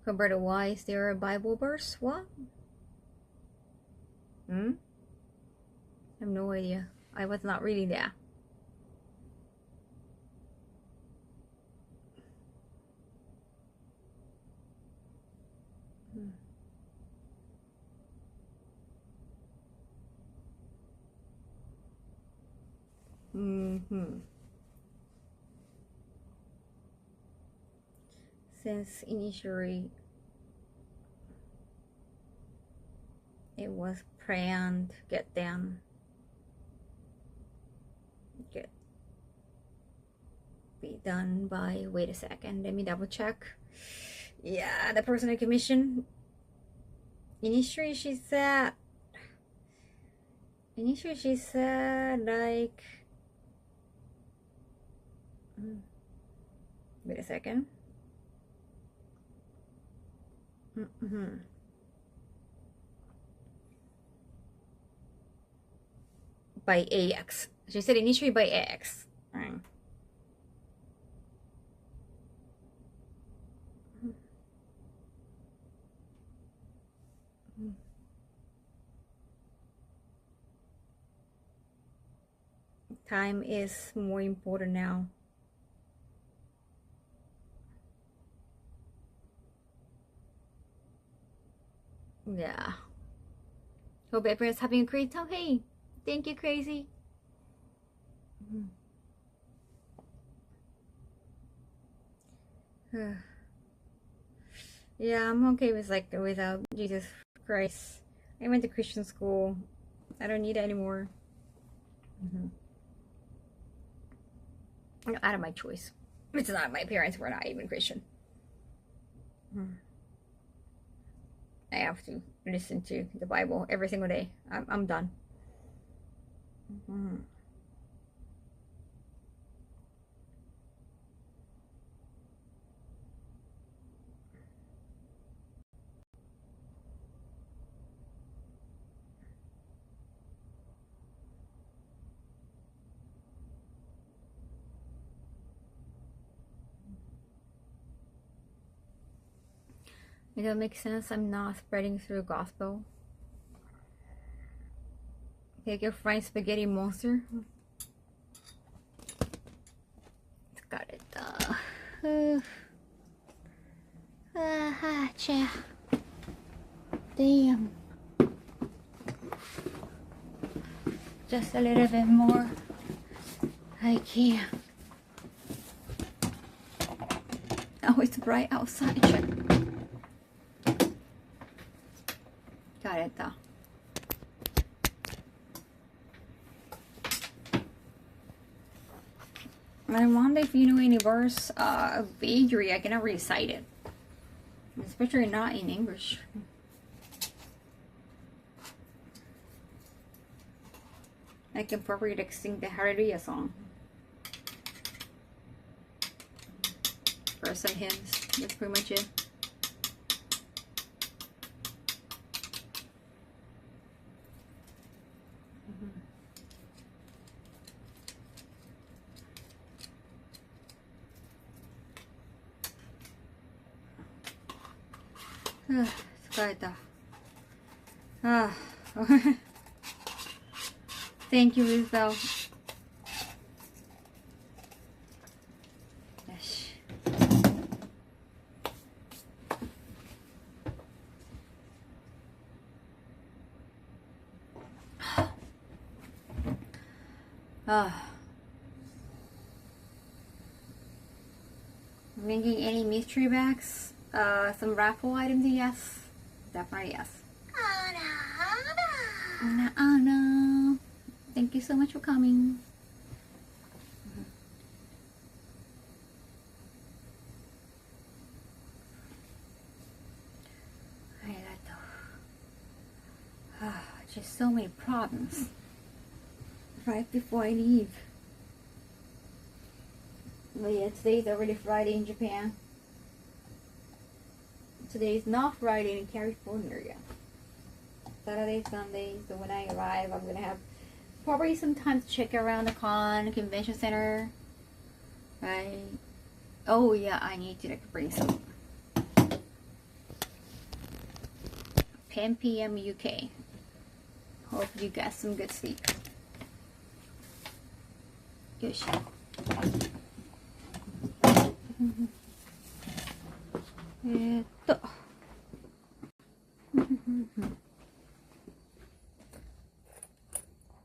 Compared to why is there a Bible verse? What? I have no idea. I was not reading that. Since initially it was planned, get be done by, wait a second, let me double check. Yeah, the person in commission, initially she said like, wait a second. by AX. She said initiated by AX. Right. Time is more important now. Yeah. Hope everyone's having a great time. Hey, thank you, Crazy. Yeah, I'm okay with like without Jesus Christ. I went to Christian school. I don't need it anymore. Out of my choice. It's not. My parents were not even Christian. I have to listen to the Bible every single day. I'm done. It don't make sense. I'm not spreading through gospel. Take your fried spaghetti monster. Got it. Damn. Just a little bit more. I can't. Oh, it's bright outside. Check. Got it though. I wonder if you know any verse of vagary. I cannot recite it, especially not in English. I can probably like sing the Hallelujah song. Or some hymns. That's pretty much it. Thank you, Isabel. Bringing any mystery bags? Some raffle items? Yes. Definitely yes. Anna. Thank you so much for coming. Just so many problems right before I leave. But yeah, today's already Friday in Japan. Today is not Friday in California yet. Saturday, Sunday. So when I arrive, I'm gonna have probably some time to check around the convention center. Right? Oh yeah, I need to like bring some 10 p.m. UK. Hope you got some good sleep. Yoshi.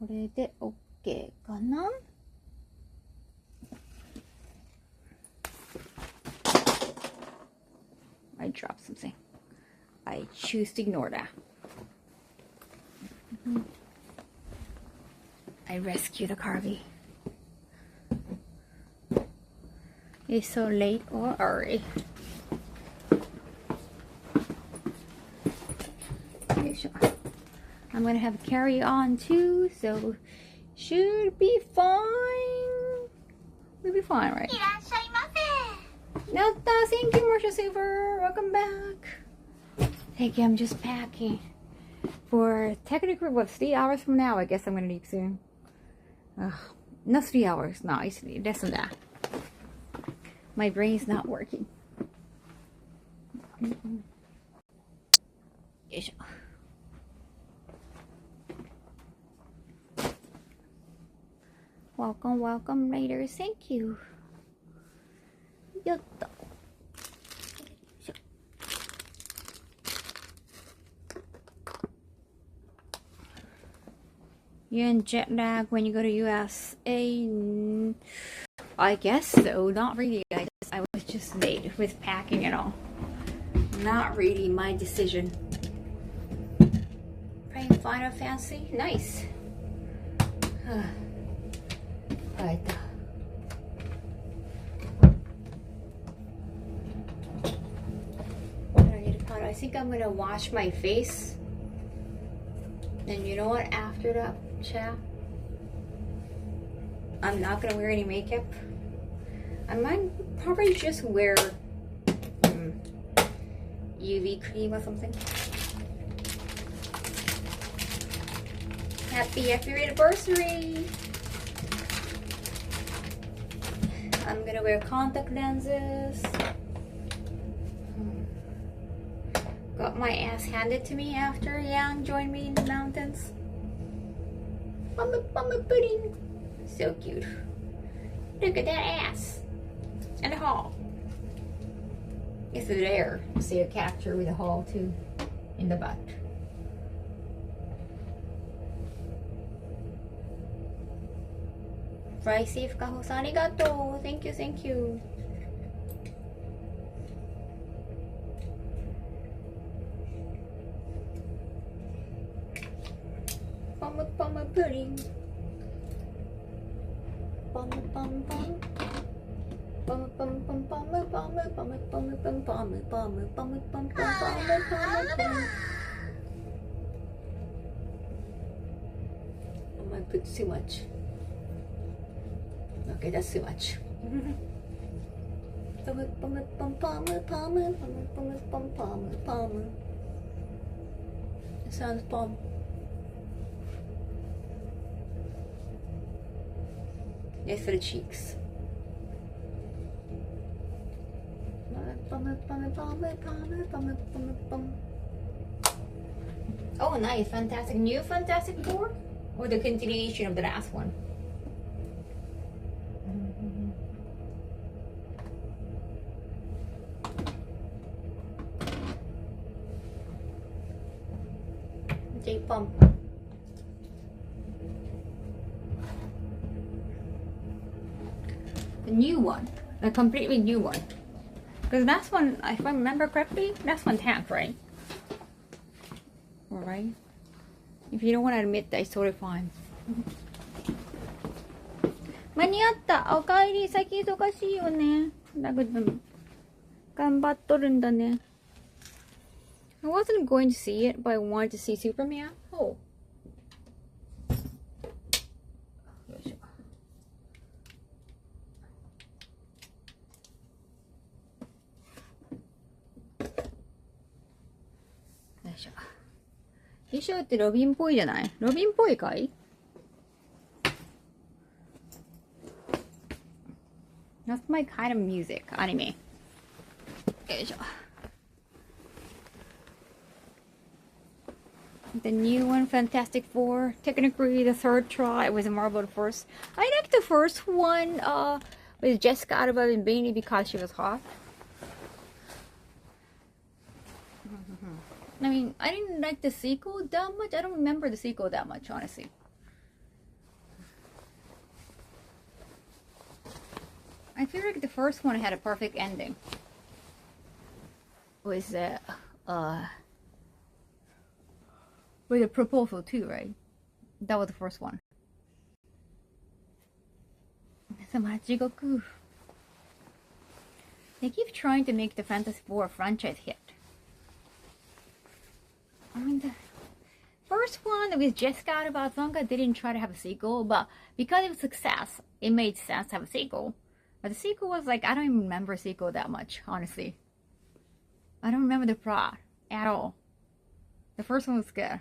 これで OK かな? I dropped something. I choose to ignore that. I rescue the Carvey. It's so late or early. Okay, sure. I'm gonna have carry on too, so should be fine. We'll be fine, right? No, thank you, Marcia Silver. Welcome back. Thank you. I'm just packing for technically what 3 hours from now. I guess I'm gonna leave soon. Not 3 hours. No, it's less than that. My brain's not working. Welcome, welcome, raiders. Thank you. Yotto. You in jet lag when you go to USA? I guess so. Not really. I was just late with packing and all. Not really my decision. Playing Final Fantasy? Nice. Right. I think I'm gonna wash my face. And you know what? After that chat, I'm not gonna wear any makeup. I might probably just wear UV cream or something. Happy anniversary! I'm gonna wear contact lenses. Got my ass handed to me after Yang joined me in the mountains. Mama pudding. So cute. Look at that ass. And the haul. It's there. See a capture with a haul too. In the butt. Fly safe, Kaho-san. Arigato. Thank you, thank you. Mama pudding. Bum bum bum. Bum bum bum bum bum bum bum bum bum bum bum bum bum. I might put too much. Okay, that's too much. It sounds bomb. Yes, for the cheeks. Oh, nice. Fantastic. New Fantastic Four? Or the continuation of the last one? J-Pump. The new one. A completely new one. Because last one, if I remember correctly, last one tank, right? Alright. If you don't want to admit that, it's totally fine. 間に合った。おかえり。最近忙しいよね。だけど、頑張っとるんだね。I wasn't going to see it, but I wanted to see Superman. Oh.衣装ってロビンっぽいじゃない？ロビンっぽいかい？ That's my kind of music, anime. よいしょ。The new one, Fantastic Four. Technically, the third try was a Marvel first. I liked the first one with Jessica Alba and mainly because she was hot. I mean, I didn't like the sequel that much. I don't remember the sequel that much, honestly. I feel like the first one had a perfect ending. With the proposal too, right? That was the first one. They keep trying to make the Fantasy Four franchise hit. I mean, the first one with Jessica Alba didn't try to have a sequel, but because of success, it made sense to have a sequel. But the sequel was like, I don't even remember a sequel that much, honestly. I don't remember the plot at all. The first one was good.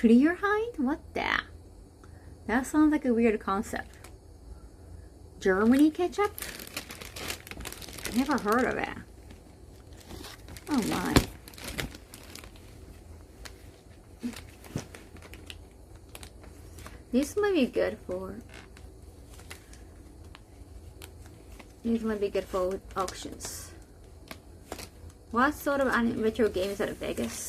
Clear height? What the? That sounds like a weird concept. Germany ketchup? Never heard of it. Oh my. This might be good for. These might be good for auctions. What sort of retro games out of Vegas?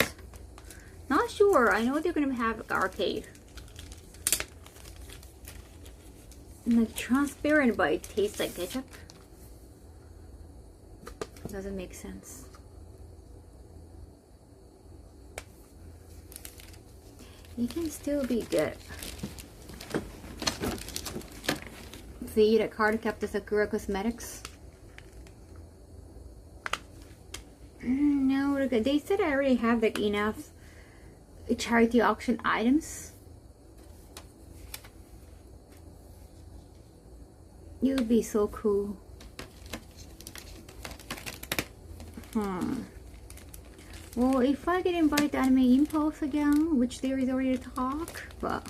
Not sure. I know they're gonna have like arcade. Like transparent, but it tastes like ketchup. Doesn't make sense. It can still be good. See the card kept the Sakura Cosmetics. No, they said I already have like enough charity auction items. It would be so cool. Well, if I get invited to Anime Impulse again, which there is already a talk, but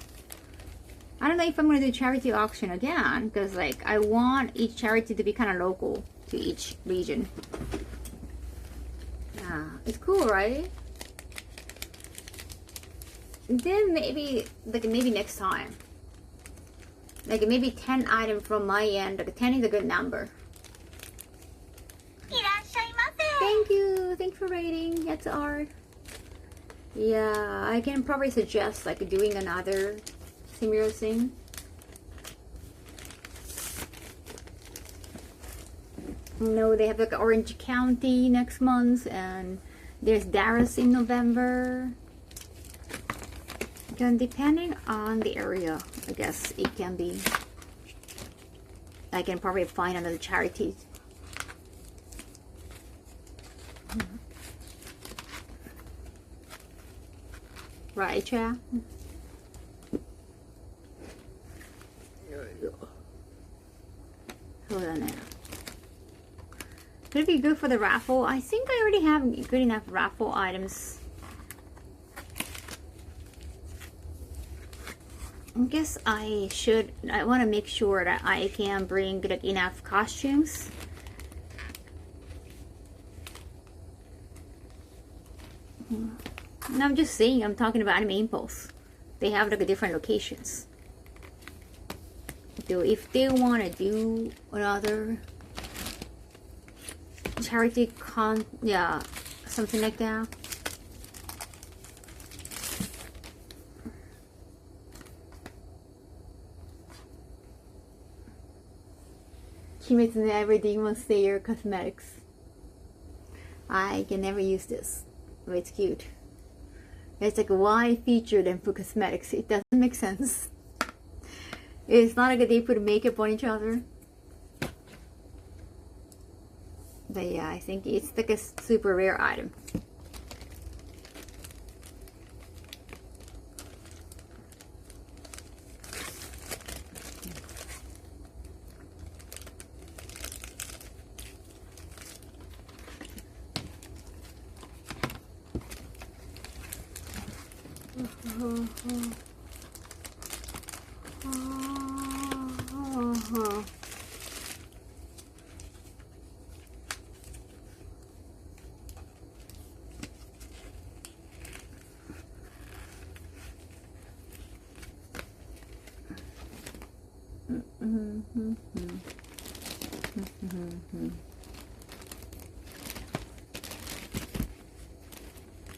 I don't know if I'm gonna do charity auction again, because like I want each charity to be kind of local to each region. Yeah, it's cool, right? Then maybe next time, like maybe 10 items from my end. Like 10 is a good number. Thank you for rating. That's art. Yeah, I can probably suggest like doing another similar thing. No, they have like Orange County next month, and there's Dallas in November. Again, depending on the area, I guess it can be. I can probably find another charity. Right, Cha? Hold on now. Could it be good for the raffle? I think I already have good enough raffle items. I guess I want to make sure that I can bring like enough costumes. And I'm just saying, I'm talking about Anime Impulse. They have like different locations. So if they want to do another charity yeah, something like that. Kimetsu no Every Demon Slayer cosmetics. I can never use this, but it's cute. It's like, why feature them for cosmetics? It doesn't make sense. It's not like they put makeup on each other. But yeah, I think it's like a super rare item.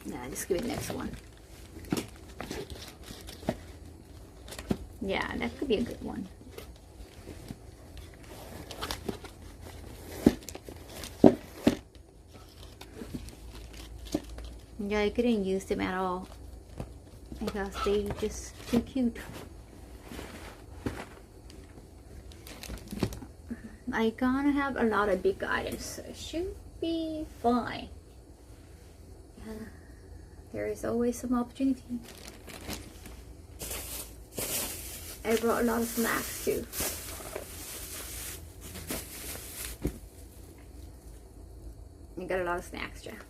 Nah, just give it the next one. Yeah, that could be a good one. Yeah, I couldn't use them at all because they just too cute. I gonna have a lot of big items, so it should be fine. Yeah, there is always some opportunity. I brought a lot of snacks too. I got a lot of snacks, Jeff.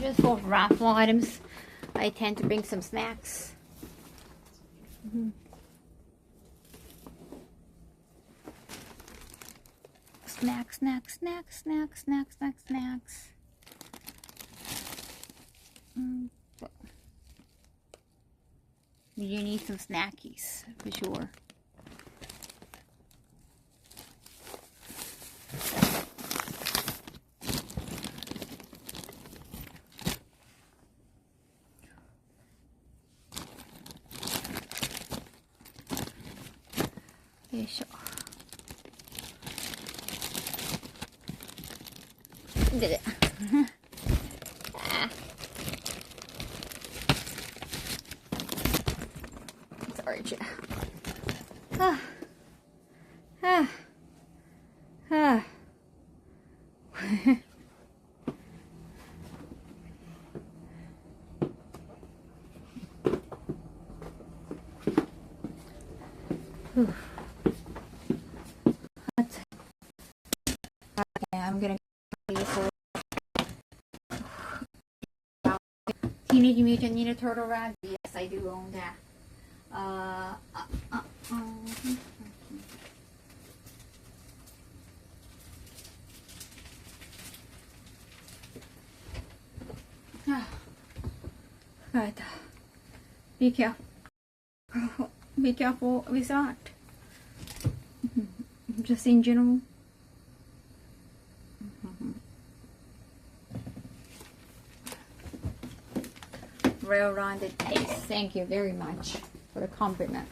just for raffle items. I tend to bring some snacks. Snacks. You need some snackies for sure. Did it. Sorry, Jack. I'm gonna Teenage Mutant Ninja Turtle rag. Yes, I do own that. Right. Be careful. Be careful with that. Just in general. Well-rounded taste. Thank you very much for the compliment.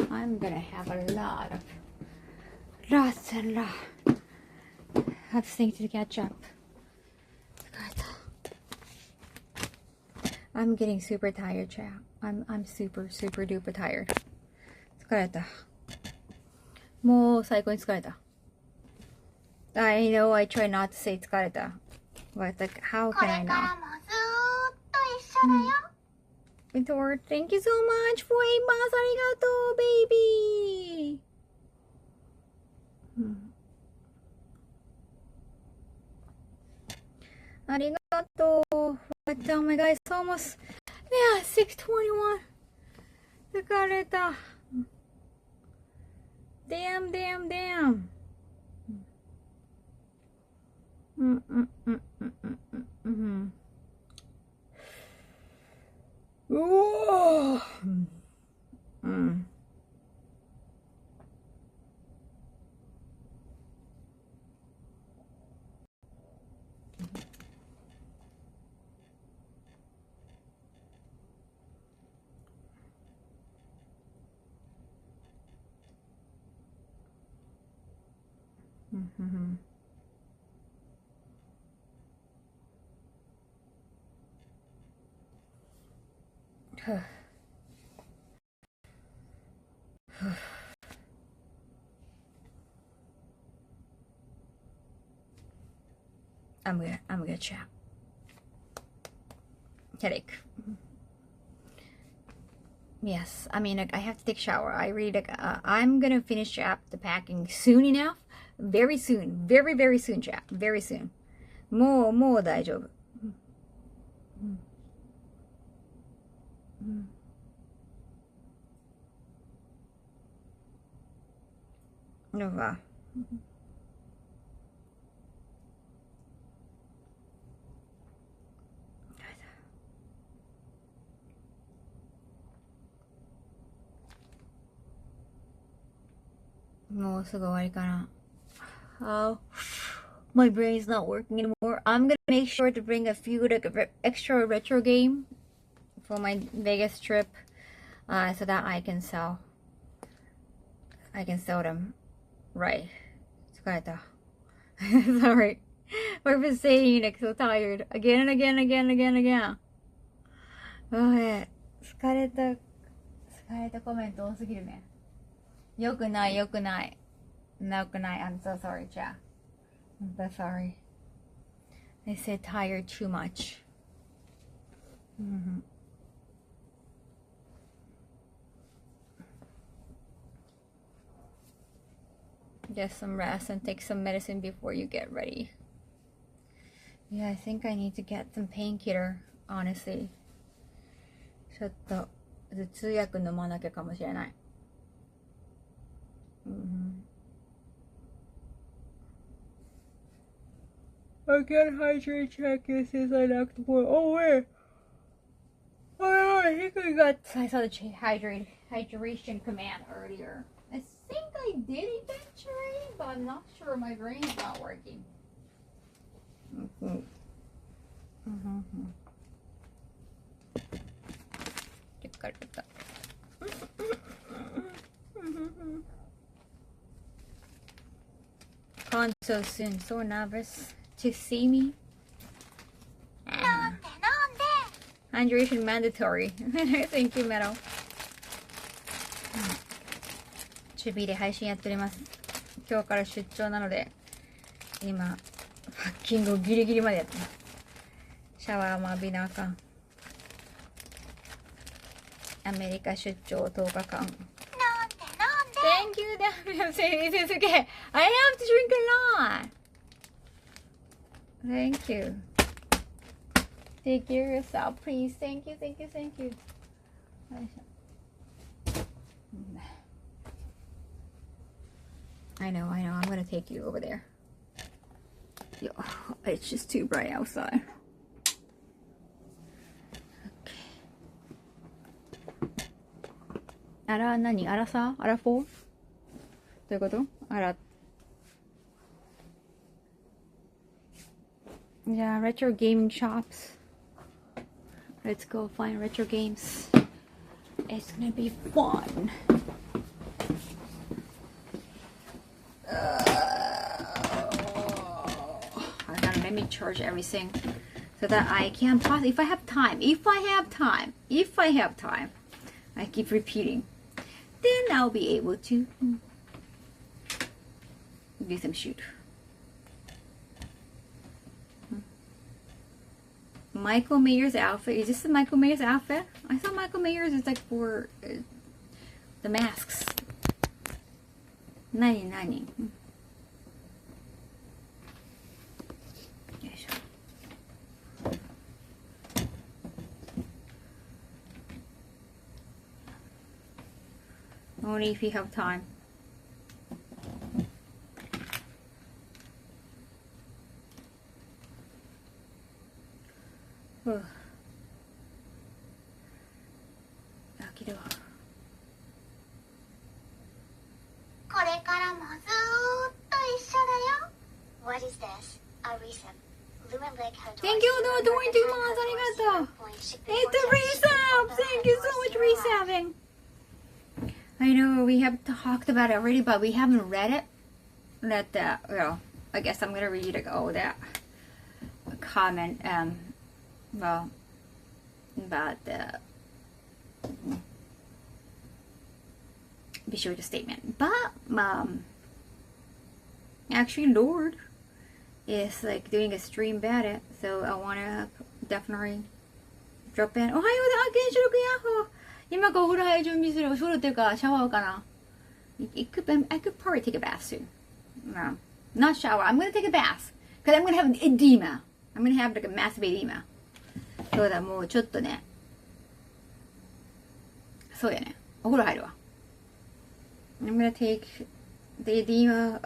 I'm gonna have a lots and lots of things to catch up. I'm getting super tired, chat. I'm super duper tired. 疲れた。もう最高に疲れた。I know I try not to say 疲れた. But like, how can I not? Victor, thank you so much for 8 months. ありがとう, baby. Arigato. Oh my god, it's almost, yeah, 6:21. 疲れた. Damn. Ooh. I'm gonna chat. Headache. Yes, I mean, like, I have to take a shower. I really, like, I'm gonna finish up the packing soon enough. Very soon. Very soon, chat. Very soon. もう大丈夫. No. もうすぐ終わりかな. Oh, my brain's not working anymore. I'm gonna make sure to bring a few like extra retro game for my Vegas trip, so that I can sell them. Right. 疲れた. Sorry. We're saying like so tired again and again. Oh, yeah. 疲れたコメント多すぎるね. よくない。I'm so sorry, chat. I'm so sorry. I said tired too much. Get some rest and take some medicine before you get ready. Yeah, I think I need to get some painkiller, honestly. ちょっと頭痛薬飲まなきゃかもしれない。I can't hydrate check this since I knocked the boy. Oh wait. Oh, I think I saw the hydration command earlier. I think I did eventually, but I'm not sure. My brain's not working. Gone so soon. So nervous to see me. Hydration mandatory. Thank you, Meadow. チュビで配信やっております。今日から出張なので、今、パッキングをギリギリまでやってます。シャワーも浴びなあかん。アメリカ出張10日間。Thank you, Dad. It's okay. I have to drink a lot. Thank you. Take care of yourself, please. Thank you, thank you, thank you. I know. I'm gonna take you over there. Yo, it's just too bright outside. Okay. あら、何？あらさ？あら4？どういうこと？あら。Yeah, retro gaming shops. Let's go find retro games. It's gonna be fun. Let me charge everything so that I can pause if I have time. If I have time, I keep repeating. Then I'll be able to do some shoot. Michael Mayer's outfit. Is this the Michael Mayer's outfit? I thought Michael Mayer's is like for the masks. Nani. Only if you have time. Oh. だけど。これからもずーっと一緒だよ。What is this? A reset. Thank you, no, 22 months. ありがとう。It's a resub. Thank you so much, resubbing. I know we have talked about it already, but we haven't read it. I guess I'm gonna read that comment. Well, about the visual statement. But actually, Lord is like doing a stream about it, so I wanna definitely drop in. おはようだ、ケンシロウくんヤッホー。今からお風呂入る準備する。お風呂っていうかシャワーかな。I could probably take a bath soon. No, not shower. I'm gonna take a bath because I'm gonna have an edema. I'm gonna have like a massive edema. そうだ、もうちょっとね。そうやね。お風呂入るわ。I'm gonna take the edema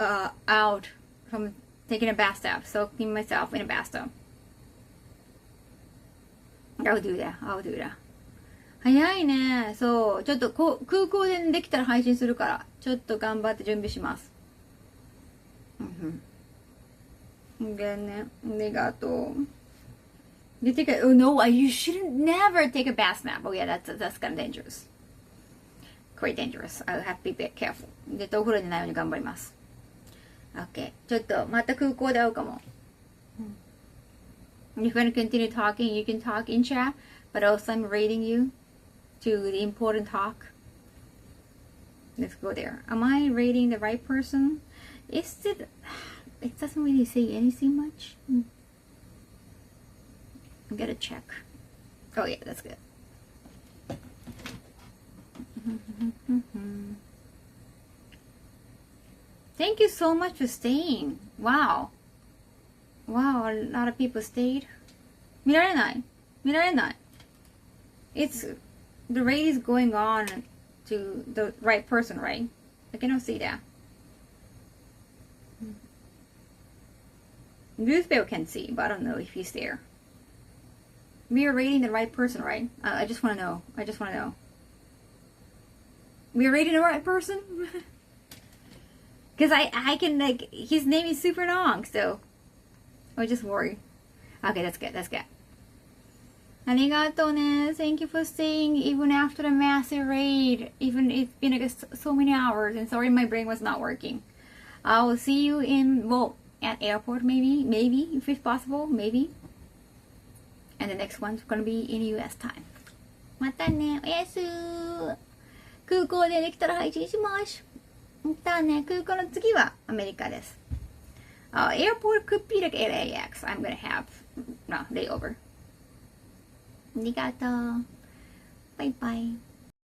out from taking a bathtub, soaking myself in a bathtub. I'll do that. 早いね。そう。ちょっと空港でできたら配信するから、ちょっと頑張って準備します。でね、ありがとう。You take no, you shouldn't never take a bath nap. Oh yeah, that's kind of dangerous. Quite dangerous. I'll have to be careful. 絶対お風呂にないように頑張ります。Okay. ちょっとまた空港で会うかも。If you want to continue talking, you can talk in chat, but also I'm rating you to the important talk. Let's go there. Am I rating the right person? It doesn't really say anything much. I gotta check. Oh yeah, that's good. Thank you so much for staying. Wow. Wow, a lot of people stayed. 見られない。見られない。It's the raid is going on to the right person, right? I cannot see that. Newspaper can see, but I don't know if he's there. We are raiding the right person, right? I just want to know. I just want to know. We are raiding the right person? Because I can, like, his name is super long, so I just worry. Okay, that's good, that's good. ありがとうね. Thank you for staying even after the massive raid. Even it's been like so many hours, and sorry my brain was not working. I will see you in, well, at airport maybe, if it's possible, maybe. And the next one's gonna be in US time. またね、おやすー。空港でできたら配信します。またね、空港の次はアメリカです。Airport could be like LAX. I'm gonna have, no, layover. ありがとう。バイバイ。